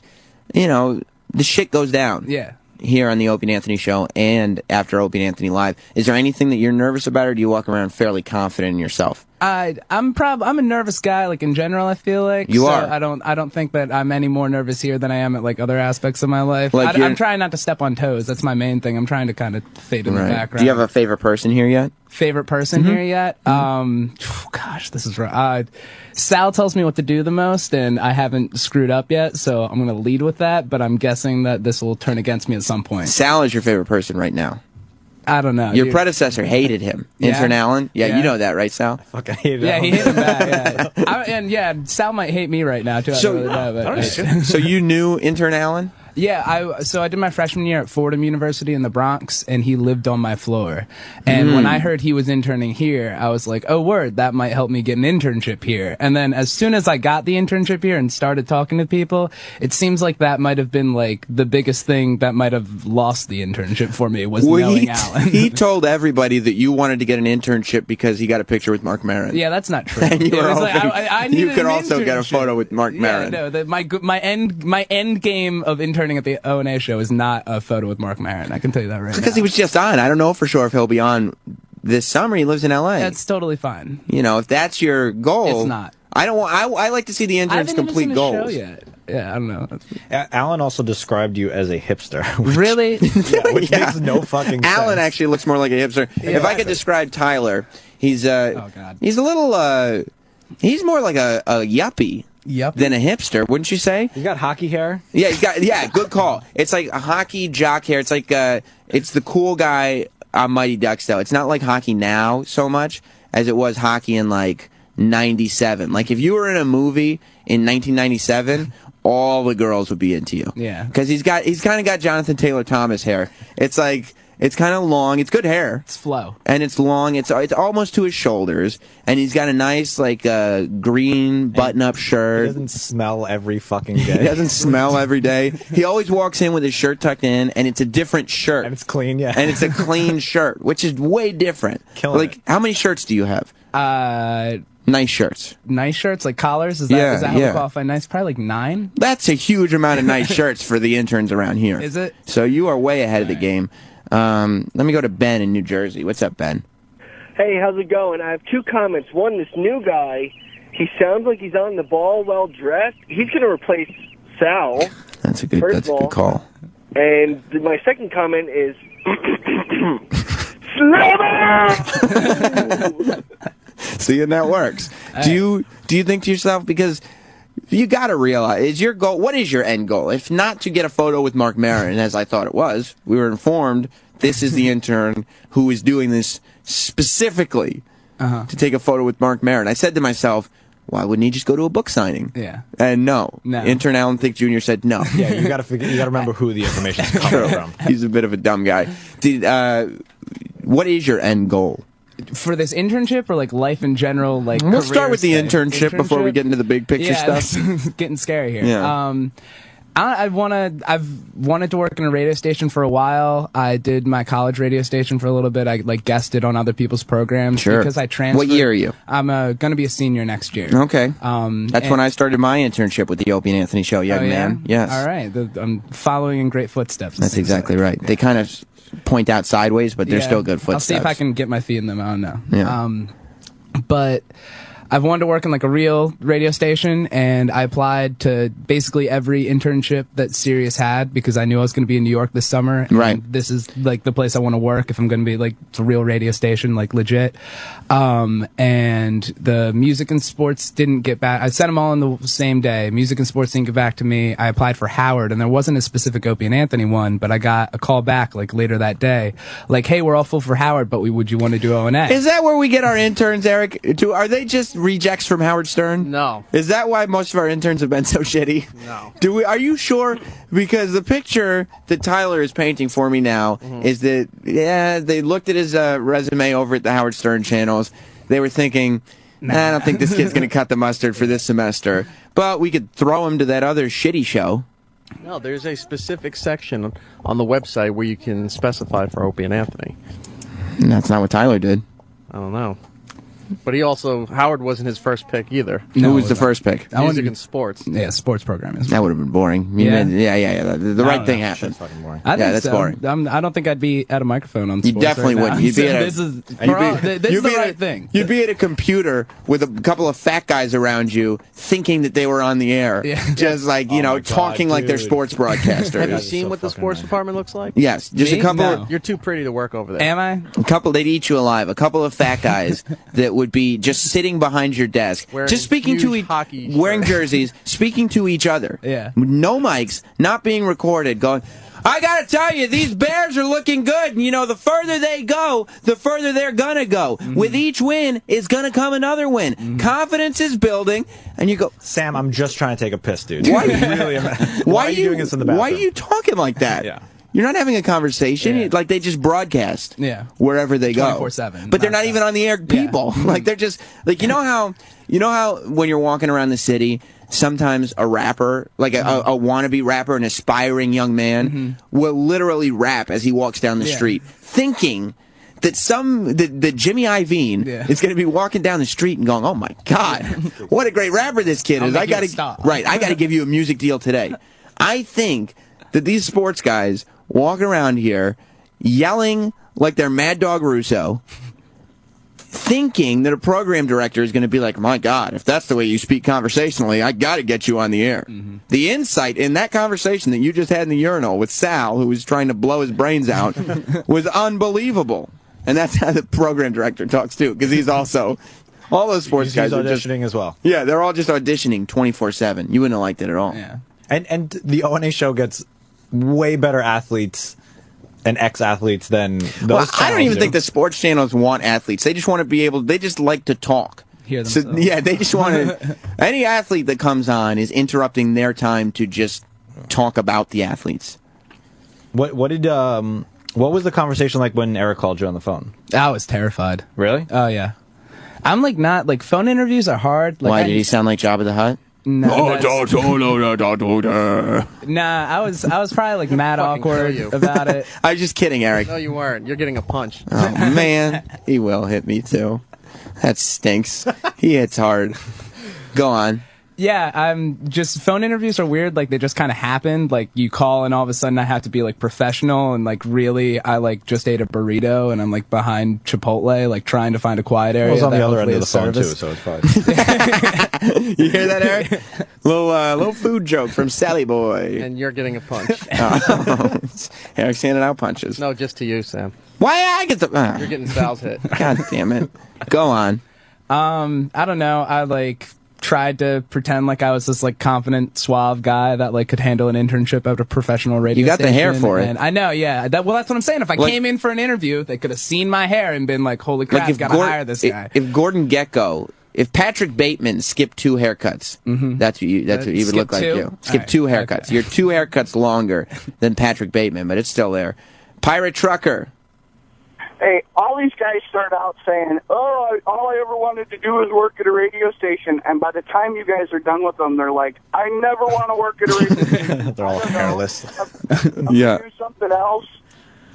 the shit goes down. Yeah. Here on the Opie and Anthony show and after Opie and Anthony Live. Is there anything that you're nervous about, or do you walk around fairly confident in yourself? I'm a nervous guy, like in general. I feel like You so are. I don't think that I'm any more nervous here than I am at like other aspects of my life. Like I'm trying not to step on toes. That's my main thing. I'm trying to kind of fade in the background. Do you have a favorite person here yet? Favorite person here yet? Gosh, this is right. Sal tells me what to do the most, and I haven't screwed up yet, so I'm going to lead with that, but I'm guessing that this will turn against me at some point. Sal is your favorite person right now. I don't know. Your predecessor hated him. Yeah? Intern Allen? Yeah, Yeah. you know that, right, Sal? Fucking hated Yeah, he hit him back. Yeah. Sal might hate me right now too. I don't really know, but So you knew Intern Allen? Yeah, I did my freshman year at Fordham University in the Bronx, and he lived on my floor. And when I heard he was interning here, I was like, oh, word, that might help me get an internship here. And then as soon as I got the internship here and started talking to people, it seems like that might have been like the biggest thing that might have lost the internship for me was knowing Alan. He told everybody that you wanted to get an internship because he got a picture with Mark Maron. Yeah, that's not true. And you, It were was like, hoping I you needed could an also get a internship. photo with Mark Yeah, Maron. no, my end game of interning at the O&A show is not a photo with Mark Maron. I can tell you that right now. Because he was just on. I don't know for sure if he'll be on this summer. He lives in L.A. That's totally fine. If that's your goal. It's not. I don't want. I like to see the interns complete goals. Show yet. Yeah, I don't know. Alan also descried you as a hipster. Really? Which makes no fucking sense. Alan actually looks more like a hipster. Yeah. If I could describe Tyler, he's he's a little he's more like a yuppie. Than a hipster, wouldn't you say? He's got hockey hair. Yeah, good call. It's like a hockey jock hair. It's like it's the cool guy on Mighty Ducks though. It's not like hockey now so much as it was hockey in like '97. Like if you were in a movie in 1997, all the girls would be into you. Yeah. Because he's kind of got Jonathan Taylor Thomas hair. It's like. It's kind of long. It's good hair. It's flow. And it's long. It's almost to his shoulders. And he's got a nice, like, green button-up shirt. He doesn't smell every fucking day. He doesn't smell every day. He always walks in with his shirt tucked in, and it's a different shirt. And it's clean, yeah. And it's a clean shirt, which is way different. Killing it. How many shirts do you have? Nice shirts. Nice shirts, like collars? Is that how we qualify nice? Probably like 9? That's a huge amount of nice shirts for the interns around here. Is it? So you are way ahead of the game. Let me go to Ben in New Jersey. What's up, Ben? Hey, how's it going? I have 2 comments. One, this new guy, he sounds like he's on the ball, well-dressed. He's going to replace Sal. That's a good call. And my second comment is... See, and that works. Do you think to yourself, because you got to realize, is your goal, what is your end goal? If not to get a photo with Mark Maron, as I thought it was, we were informed this is the intern who is doing this specifically to take a photo with Mark Maron. I said to myself, why wouldn't he just go to a book signing? Yeah. And no. Intern Alan Thicke Jr. said no. Yeah, you got to remember who the information's coming from. He's a bit of a dumb guy. What is your end goal? For this internship or like life in general? Like we'll start with the internship before we get into the big picture stuff. That's getting scary here. Yeah. I've wanted to work in a radio station for a while. I did my college radio station for a little bit. I like guested on other people's programs because I transferred. What year are you? I'm going to be a senior next year. Okay. That's when I started my internship with the Opie and Anthony show, young man. Yes. All right. I'm following in great footsteps. That's exactly right. They kind of point out sideways, but they're still good footsteps. I'll see if I can get my feet in them. I don't know. Yeah. But I've wanted to work in like a real radio station, and I applied to basically every internship that Sirius had because I knew I was going to be in New York this summer. Right. This is like the place I want to work if I'm going to be like it's a real radio station, like legit. And the music and sports didn't get back. I sent them all in the same day. Music and sports didn't get back to me. I applied for Howard, and there wasn't a specific Opie and Anthony one, but I got a call back like later that day, like, "Hey, we're all full for Howard, but would you want to do O&A?" Is that where we get our interns, Eric? Are they just rejects from Howard Stern? No. Is that why most of our interns have been so shitty? No. Are you sure? Because the picture that Tyler is painting for me now is that, they looked at his resume over at the Howard Stern channels. They were thinking, I don't think this kid's going to cut the mustard for this semester. But we could throw him to that other shitty show. No, there's a specific section on the website where you can specify for Opie and Anthony. And that's not what Tyler did. I don't know. But Howard wasn't his first pick either. Who was the first pick? Music and sports. Yeah, sports program is. That would have been boring. Yeah. The right thing happened. Fucking boring. That's boring. I don't think I'd be at a microphone on You sports definitely right wouldn't. now. You'd be at This is the right thing. You'd be at a computer with a couple of fat guys around you thinking that they were on the air. Just like, talking like they're sports broadcasters. Have you seen what the sports department looks like? Yes. Just a couple. No. You're too pretty to work over there. Am I? They'd eat you alive. A couple of fat guys that would be just sitting behind your desk, wearing just speaking to wearing jerseys, speaking to each other. Yeah. No mics, not being recorded, going, I gotta tell you, these Bears are looking good. And, the further they go, the further they're gonna go. With each win is gonna come another win. Confidence is building, and you go, Sam, I'm just trying to take a piss, dude. Why are you doing this in the bathroom? Why are you talking like that? Yeah. You're not having a conversation. Like they just broadcast wherever they go. 24/7. But they're not even on the air people. Like they're just like you know how when you're walking around the city, sometimes a rapper, like a wannabe rapper, an aspiring young man, will literally rap as he walks down the street, thinking that that Jimmy Iovine is going to be walking down the street and going, "Oh my God, what a great rapper this kid is! I got to give you a music deal today." I think that these sports guys walk around here yelling like they're Mad Dog Russo, thinking that a program director is going to be like, my God, if that's the way you speak conversationally, I got to get you on the air. The insight in that conversation that you just had in the urinal with Sal, who was trying to blow his brains out, was unbelievable. And that's how the program director talks, too, because he's also... All those sports guys are auditioning as well. Yeah, they're all just auditioning 24/7. You wouldn't have liked it at all. Yeah. And the O&A show gets way better athletes and ex-athletes than those channels I don't even do. think the sports channels want athletes. They just want to be able. They just like to talk. Hear themselves. They just want to. Any athlete that comes on is interrupting their time to just talk about the athletes. What was the conversation like when Eric called you on the phone? I was terrified. Really? Oh yeah. I'm like phone interviews are hard. Like, Why did he sound like Jabba the Hutt? No, I was probably like mad awkward about it. I was just kidding, Eric. No, you weren't. You're getting a punch. Oh man, he will hit me too. That stinks. He hits hard. Go on. Yeah, I'm just phone interviews are weird. Like they just kind of happen. Like you call and all of a sudden I have to be like professional and like really I like just ate a burrito and I'm like behind Chipotle like trying to find a quiet area. I was on the other end hopefully of the is phone service. too, so it's fine. You hear that, Eric? Little food joke from Sally Boy. And you're getting a punch. Eric's handing out punches. No, just to you, Sam. Why I get the? You're getting Sal's hit. God damn it! Go on. I don't know. I like tried to pretend like I was this like confident, suave guy that like could handle an internship at a professional radio You got the hair station, for it. and I know, yeah. Well, that's what I'm saying. If I Like- came in for an interview, they could have seen my hair and been like, "Holy crap, if gotta hire this guy." If Gordon Gekko, if Patrick Bateman skipped 2 haircuts, that's what you would look like. two? You skip All 2 haircuts. You're 2 haircuts longer than Patrick Bateman, but it's still there. Pirate Trucker. Hey, all these guys start out saying, "Oh, all I ever wanted to do was work at a radio station," and by the time you guys are done with them, they're like, "I never want to work at a radio station." They're all hairless. Yeah. Do something else.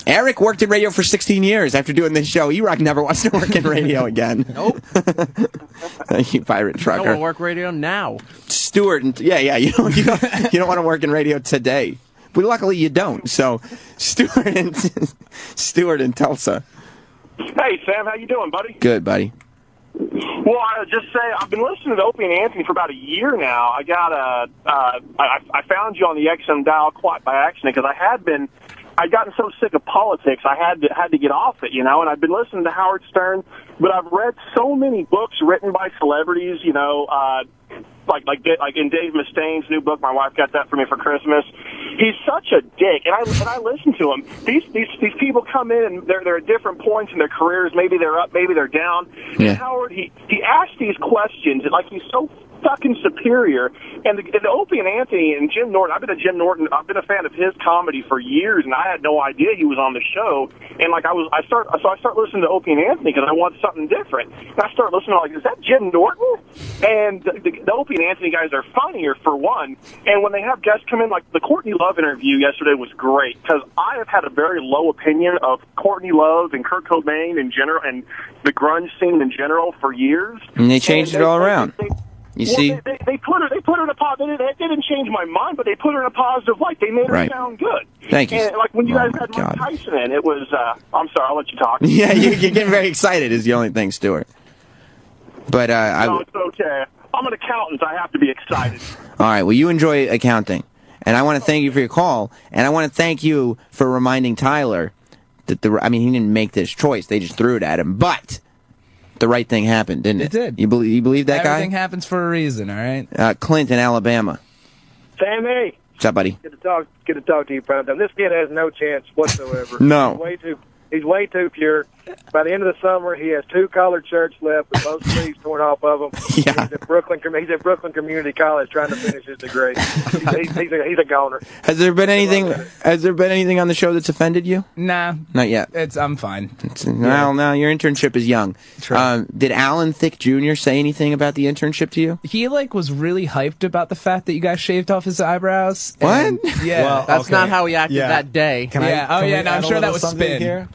Eric worked in radio for 16 years after doing this show. E-Rock never wants to work in radio again. Nope. Thank you, Pirate I Trucker. want to work radio now. Stuart, you don't want to work in radio today. But luckily you don't. So, Stuart in Tulsa. Hey, Sam, how you doing, buddy? Good, buddy. Well, I'll just say I've been listening to Opie and Anthony for about a year now. I got I found you on the XM dial quite by accident because I'd gotten so sick of politics, I had to get off it, and I've been listening to Howard Stern, but I've read so many books written by celebrities, like in Dave Mustaine's new book. My wife got that for me for Christmas. He's such a dick, and I listen to him. These people come in and they're at different points in their careers. Maybe they're up, maybe they're down. Yeah. And Howard, he asks these questions like he's so fucking superior. And the Opie and Anthony and Jim Norton, I've been a fan of his comedy for years, and I had no idea he was on the show. And I start listening to Opie and Anthony because I want something different. And I start listening like, is that Jim Norton? And the Opie and Anthony guys are funnier for one. And when they have guests come in, like the Courtney Love interview yesterday was great because I have had a very low opinion of Courtney Love and Kurt Cobain in general and the grunge scene in general for years. And they changed it all around. You see? They put her in a positive. They didn't change my mind, but they put her in a positive light. They made her Right. sound good. Thank you. And like when you guys had God. Mike Tyson in, it was. I'm sorry, I'll let you talk. Yeah, you're getting very excited is the only thing, Stuart. But No, it's okay. I'm an accountant. I have to be excited. all right, well, you enjoy accounting. And I want to thank you for your call. And I want to thank you for reminding Tyler that he didn't make this choice. They just threw it at him. But the right thing happened, didn't it? It did. You believe that Everything guy? happens for a reason, all right? Clint in Alabama. Sammy, What's up, buddy? good to talk to you, Primetime. This kid has no chance whatsoever. No. He's way too pure. By the end of the summer, he has 2 collared shirts left with both sleeves torn off of them. Yeah. He's at Brooklyn Community College trying to finish his degree. He's a goner. Has there been anything on the show that's offended you? Nah. Not yet. I'm fine. No, your internship is young. Did Alan Thicke Jr. say anything about the internship to you? He was really hyped about the fact that you guys shaved off his eyebrows. What? And, yeah. Well, that's not how he acted that day. I'm sure that was spin. Here?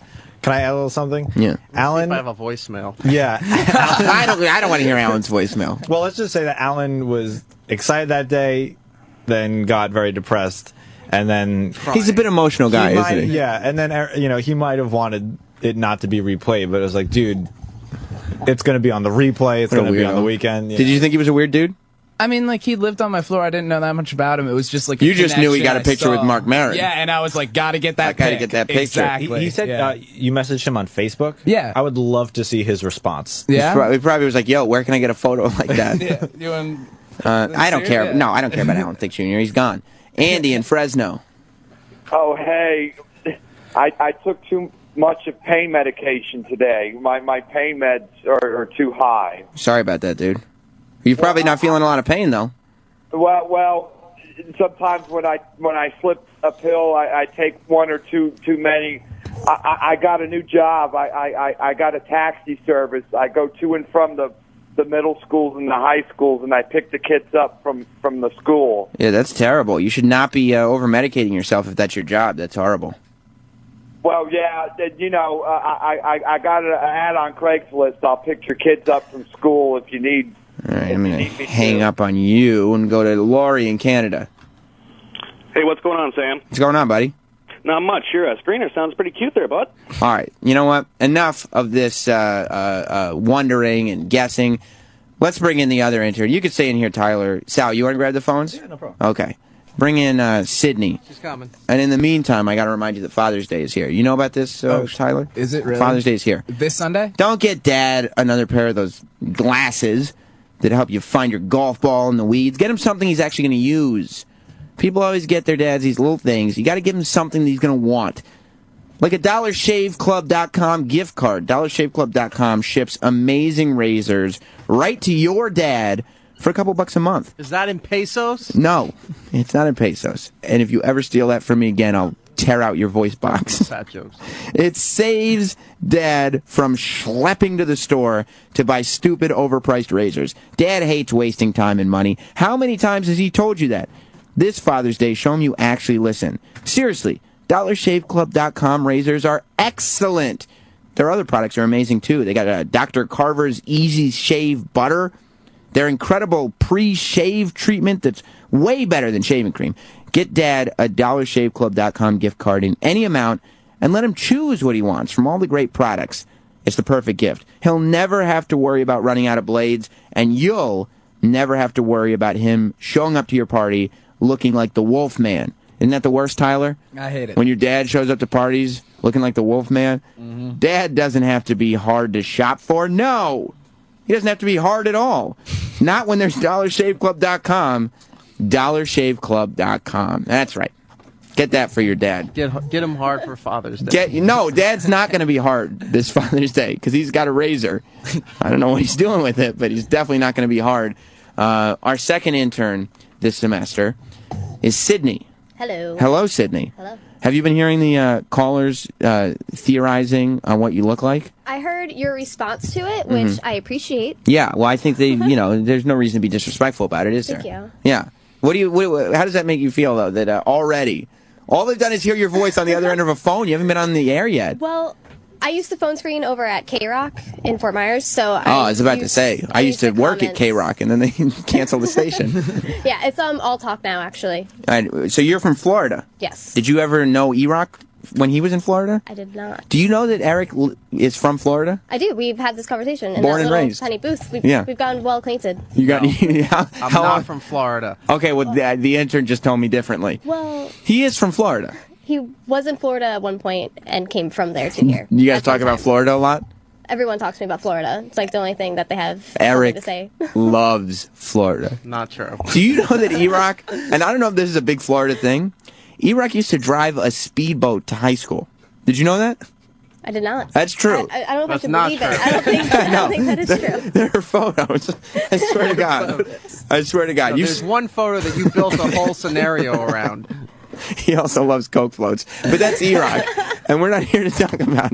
Can I add a little something? Yeah. Alan. I have a voicemail. Yeah. I don't want to hear Alan's voicemail. Well, let's just say that Alan was excited that day, then got very depressed, and then he's a bit emotional guy, isn't he? Yeah, and then he might have wanted it not to be replayed, but it was like, dude, it's going to be on the replay. It's going to be on the weekend. Did you think he was a weird dude? I mean, he lived on my floor. I didn't know that much about him. It was just you just knew he got a picture with Mark Maron. Yeah, and I was like, gotta get that. Gotta get that picture. Exactly. He said you messaged him on Facebook. Yeah, I would love to see his response. Yeah, he probably was like, "Yo, where can I get a photo like that?" I don't care. Yeah. No, I don't care about Alan Thicke Jr. He's gone. Andy in Fresno. Oh, hey, I took too much of pain medication today. My pain meds are too high. Sorry about that, dude. You're probably not feeling a lot of pain, though. Well, sometimes when I slip a pill, I take one or two too many. I got a new job. I got a taxi service. I go to and from the middle schools and the high schools, and I pick the kids up from the school. Yeah, that's terrible. You should not be over-medicating yourself if that's your job. That's horrible. Well, yeah, I got an ad on Craigslist. I'll pick your kids up from school if you need. All right, I'm going to hang up on you and go to Laurie in Canada. Hey, what's going on, Sam? What's going on, buddy? Not much. Your screener sounds pretty cute there, bud. All right. You know what? Enough of this wondering and guessing. Let's bring in the other intern. You could stay in here, Tyler. Sal, you want to grab the phones? Yeah, no problem. Okay. Bring in Sydney. She's coming. And in the meantime, I got to remind you that Father's Day is here. You know about this, Tyler? Is it really? Father's Day is here. This Sunday? Don't get Dad another pair of those glasses. that'll help you find your golf ball in the weeds. Get him something he's actually going to use. People always get their dads these little things. You got to give him something that he's going to want. Like a DollarShaveClub.com gift card. DollarShaveClub.com ships amazing razors right to your dad for a couple bucks a month. Is that in pesos? No, it's not in pesos. And if you ever steal that from me again, I'll tear out your voice box. Fat jokes. It saves Dad from schlepping to the store to buy stupid, overpriced razors. Dad hates wasting time and money. How many times has he told you that? This Father's Day, show him you actually listen. Seriously, DollarShaveClub.com razors are excellent. Their other products are amazing, too. They got Dr. Carver's Easy Shave Butter. Their incredible pre-shave treatment that's way better than shaving cream. Get Dad a DollarShaveClub.com gift card in any amount and let him choose what he wants from all the great products. It's the perfect gift. He'll never have to worry about running out of blades, and you'll never have to worry about him showing up to your party looking like the Wolf Man. Isn't that the worst, Tyler? I hate it. When your dad shows up to parties looking like the Wolf Man? Mm-hmm. Dad doesn't have to be hard to shop for. No! He doesn't have to be hard at all. Not when there's DollarShaveClub.com. DollarShaveClub.com. That's right. Get that for your dad. Get him hard for Father's Day. No, Dad's not going to be hard this Father's Day because he's got a razor. I don't know what he's doing with it, but he's definitely not going to be hard. Our second intern this semester is Sydney. Hello. Hello, Sydney. Hello. Have you been hearing the callers theorizing on what you look like? I heard your response to it, which I appreciate. Yeah, well, I think there's no reason to be disrespectful about it, is there? Thank you. Yeah. How does that make you feel, though, that already, all they've done is hear your voice on the other end of a phone? You haven't been on the air yet. Well, I used the phone screen over at K-Rock in Fort Myers, so I was about to say, I used to work at K-Rock, and then they canceled the station. Yeah, it's all talk now, actually. So you're from Florida? Yes. Did you ever know E-Rock when he was in Florida? I did not. Do you know that Eric is from Florida? I do. We've had this conversation in Born that and little raised. tiny booth. We've gotten well acquainted. You got? I'm not from Florida. Okay, well, the intern just told me differently. Well, he is from Florida. He was in Florida at one point and came from there to here. You guys talk about Florida a lot? Everyone talks to me about Florida. It's like the only thing that they have Eric to say. loves Florida. Not true. Do you know that E-Rock, and I don't know if this is a big Florida thing, E-Rock used to drive a speedboat to high school. Did you know that? I did not. That's true. I don't know if I can not believe true. it. I don't think that is true. There are photos. I swear to God. I swear to God. No, there's one photo that you built a whole scenario around. He also loves Coke floats. But that's E-Rock. And we're not here to talk about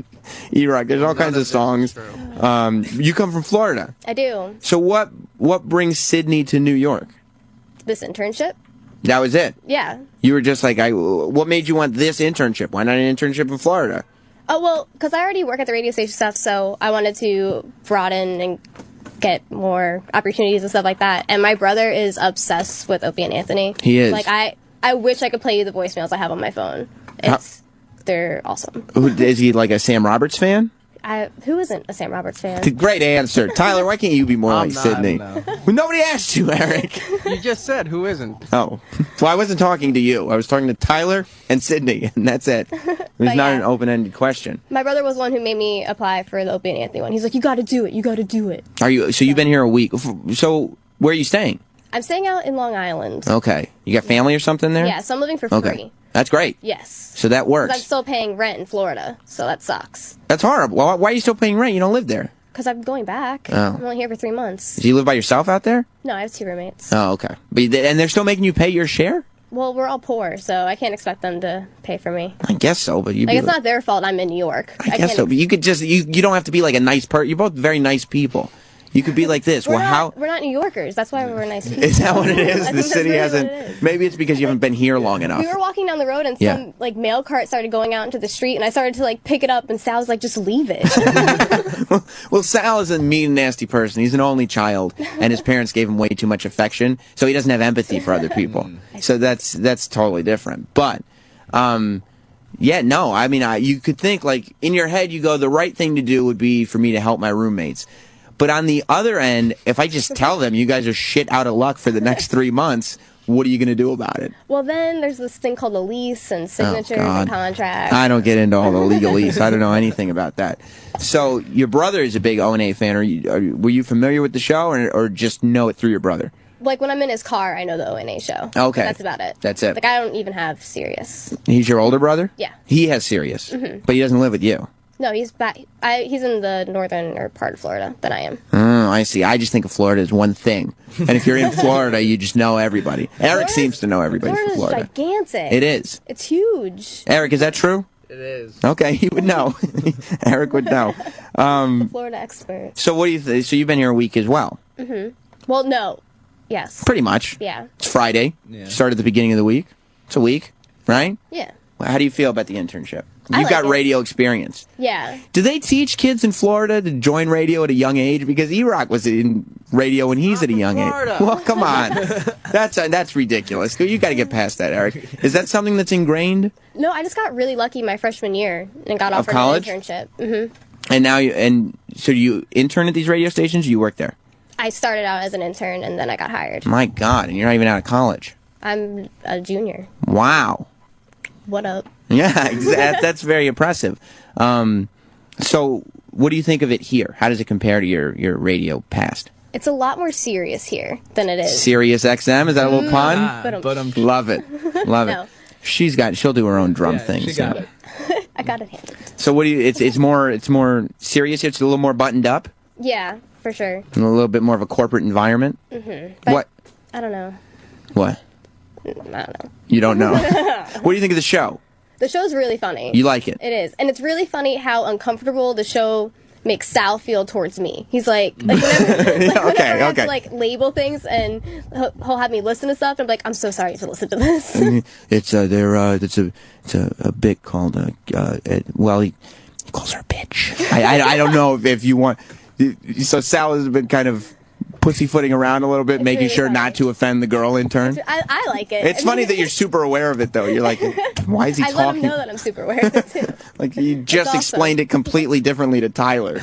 E-Rock. There's all kinds of songs. You come from Florida. I do. So what brings Sydney to New York? This internship? That was it? Yeah. You were just like, what made you want this internship? Why not an internship in Florida? Oh, well, because I already work at the radio station stuff, so I wanted to broaden and get more opportunities and stuff like that. And my brother is obsessed with Opie and Anthony. He is. Like, I wish I could play you the voicemails I have on my phone. They're awesome. Is he like a Sam Roberts fan? Who isn't a Sam Roberts fan? Great answer. Tyler, why can't you be more like Sydney? No. Well, nobody asked you, Eric. You just said who isn't. Oh. Well, I wasn't talking to you. I was talking to Tyler and Sydney, and that's it. It was not an open-ended question. My brother was the one who made me apply for the Opie and Anthony one. He's like, you gotta do it. You gotta do it. So you've been here a week. So where are you staying? I'm staying out in Long Island. Okay. You got family or something there? Yeah, so I'm living for free. That's great. Yes. So that works. I'm still paying rent in Florida, so that sucks. That's horrible. Well, why are you still paying rent? You don't live there. Because I'm going back. Oh. I'm only here for 3 months. Do you live by yourself out there? No, I have 2 roommates. Oh, okay. And they're still making you pay your share? Well, we're all poor, so I can't expect them to pay for me. I guess so, but you. Like, it's not their fault I'm in New York. I guess so, but you could just you don't have to be like a nice person. You're both very nice people. You could be like this. We're not New Yorkers. That's why we're nice people. Is that what it is? I The think city that's really hasn't. what it is. Maybe it's because you haven't been here long enough. We were walking down the road and some like mail cart started going out into the street, and I started to like pick it up, and Sal's like, "Just leave it." Well, Sal is a mean, nasty person. He's an only child, and his parents gave him way too much affection, so he doesn't have empathy for other people. So that's totally different. But, yeah, no. I mean, you could think like in your head, you go, the right thing to do would be for me to help my roommates. But on the other end, if I just tell them you guys are shit out of luck for the next 3 months, what are you going to do about it? Well, then there's this thing called a lease and signatures and contracts. I don't get into all the legalese. I don't know anything about that. So your brother is a big O&A fan. Were you familiar with the show or just know it through your brother? Like, when I'm in his car, I know the O&A show. Okay. That's about it. That's it. Like, I don't even have Sirius. He's your older brother? Yeah. He has Sirius, but he doesn't live with you. No, he's back. He's in the northern part of Florida than I am. I see. I just think of Florida as one thing. And if you're in Florida, you just know everybody. Eric seems to know everybody from Florida. Gigantic. It is. It's huge. Eric, is that true? It is. Okay, he would know. Eric would know. The Florida expert. So what do you so you've been here a week as well? Well, no. Yes. Pretty much. Yeah. It's Friday. Start at the beginning of the week. It's a week, right? Yeah. How do you feel about the internship? I You've like got it. radio experience. Yeah. Do they teach kids in Florida to join radio at a young age? Because E-Rock was in radio when he's at a young age. Well, come on. That's ridiculous. You got to get past that, Eric. Is that something that's ingrained? No, I just got really lucky my freshman year and got Of offered college? an internship. And now so do you intern at these radio stations or you work there? I started out as an intern and then I got hired. My God, and you're not even out of college. I'm a junior. Wow. What up? Yeah, that's very impressive. So what do you think of it here? How does it compare to your radio past? It's a lot more serious here than it is. Sirius XM, is that a little pun? Love it. Love No. it. She'll do her own drum thing. she got it. I got it handled. So what do you it's more serious, it's a little more buttoned up? Yeah, for sure. And a little bit more of a corporate environment? But What? I don't know. What? I don't know. You don't know. What do you think of the show? The show's really funny. You like it? It is. And it's really funny how uncomfortable the show makes Sal feel towards me. He's like whenever I have to like label things and he'll have me listen to stuff and I'm like, I'm so sorry to listen to this. It's a bit called well, he calls her a bitch. I don't know if you want. So Sal has been kind of pussyfooting around a little bit, making really sure not to offend the girl intern. I like it. It's funny that you're super aware of it, though. You're like, why is he I talking? let him know that I'm super aware of it too. Like you just awesome. explained it completely differently to Tyler.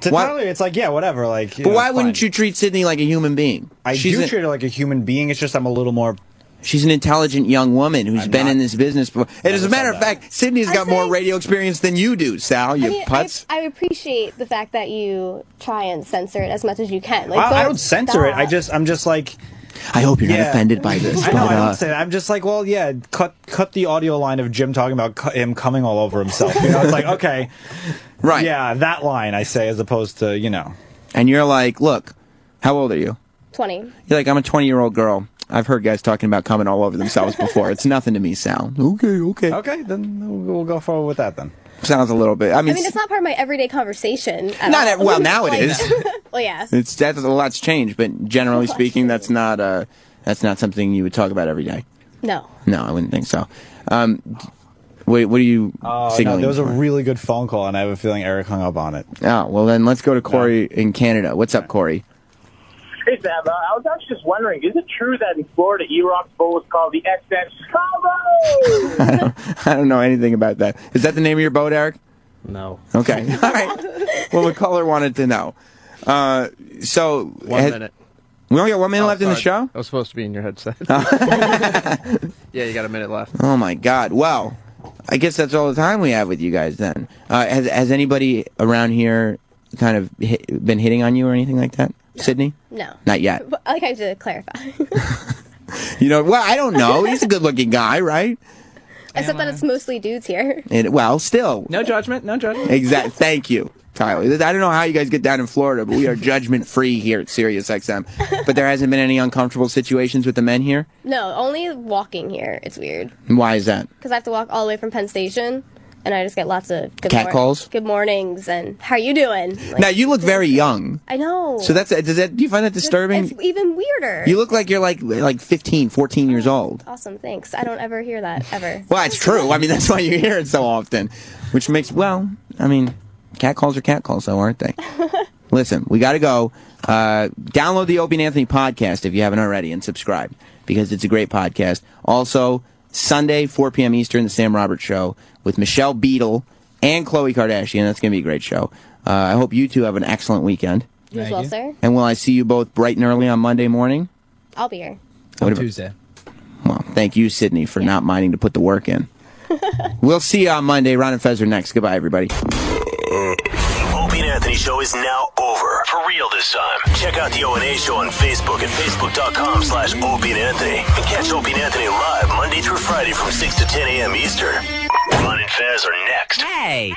Tyler, it's like, yeah, whatever. Like, but why wouldn't you treat Sydney like a human being? I do treat her like a human being. It's just I'm a little more. She's an intelligent young woman who's been in this business before. And as a matter of fact, Sydney's got more radio experience than you do, Sal. You putz. I appreciate the fact that you try and censor it as much as you can. Like, I don't censor it. I'm just like. I hope you're not offended by this. I know. I don't say that. I'm just like, well, yeah. Cut the audio line of Jim talking about him coming all over himself. You know, it's like, okay, right? Yeah, that line I say as opposed to And you're like, look, how old are you? 20. You're like, I'm a 20-year-old girl. I've heard guys talking about coming all over themselves before. It's nothing to me, Sal. Okay, then we'll go forward with that then. Sounds a little bit. I mean, it's not part of my everyday conversation. At Not all. at- well, now it Like- is. Well, yeah. that's a lot's changed, but generally speaking, that's not something you would talk about every day. No. No, I wouldn't think so. What are you signaling? There was a for? really good phone call, and I have a feeling Eric hung up on it. Oh, well then let's go to Corey in Canada. What's up, Corey? Hey, Sam, I was actually just wondering, is it true that in Florida, E-Rock's boat was called the XX Combo? I don't know anything about that. Is that the name of your boat, Eric? No. Okay. All right. Well, the caller wanted to know. So 1 minute. We only got 1 minute left in the show? I was supposed to be in your headset. Yeah, you got a minute left. Oh, my God. Well, I guess that's all the time we have with you guys then. Has anybody around here kind of been hitting on you or anything like that? Sydney? No. Not yet. But I like have to clarify. Well, I don't know. He's a good-looking guy, right? Except that it's mostly dudes here. Well, still. No judgment. No judgment. Exactly. Thank you, Tyler. I don't know how you guys get down in Florida, but we are judgment-free here at Sirius XM. But there hasn't been any uncomfortable situations with the men here? No, only walking here. It's weird. Why is that? Because I have to walk all the way from Penn Station, and I just get lots of Cat calls? Good mornings, and how are you doing? Like, Now, you look very young. I know. So do you find that disturbing? It's even weirder. You look like you're like 15, 14 years old. Awesome, thanks. I don't ever hear that, ever. Well, it's true. I mean, that's why you hear it so often. Which makes, cat calls are cat calls, though, aren't they? Listen, we got to go. Download the Opie and Anthony podcast if you haven't already and subscribe because it's a great podcast. Also, Sunday, 4 p.m. Eastern, The Sam Roberts Show with Michelle Beadle and Khloe Kardashian. That's going to be a great show. I hope you two have an excellent weekend. You as well, sir. And will I see you both bright and early on Monday morning? I'll be here. Till Tuesday. Well, thank you, Sydney, for not minding to put the work in. We'll see you on Monday. Ron and Fez are next. Goodbye, everybody. Opie and Anthony show is now over. For real this time. Check out the O&A show on Facebook at facebook.com/Opie and Anthony. And catch Opie and Anthony live Monday through Friday from 6 to 10 a.m. Eastern. Ron and Fez are next. Hey!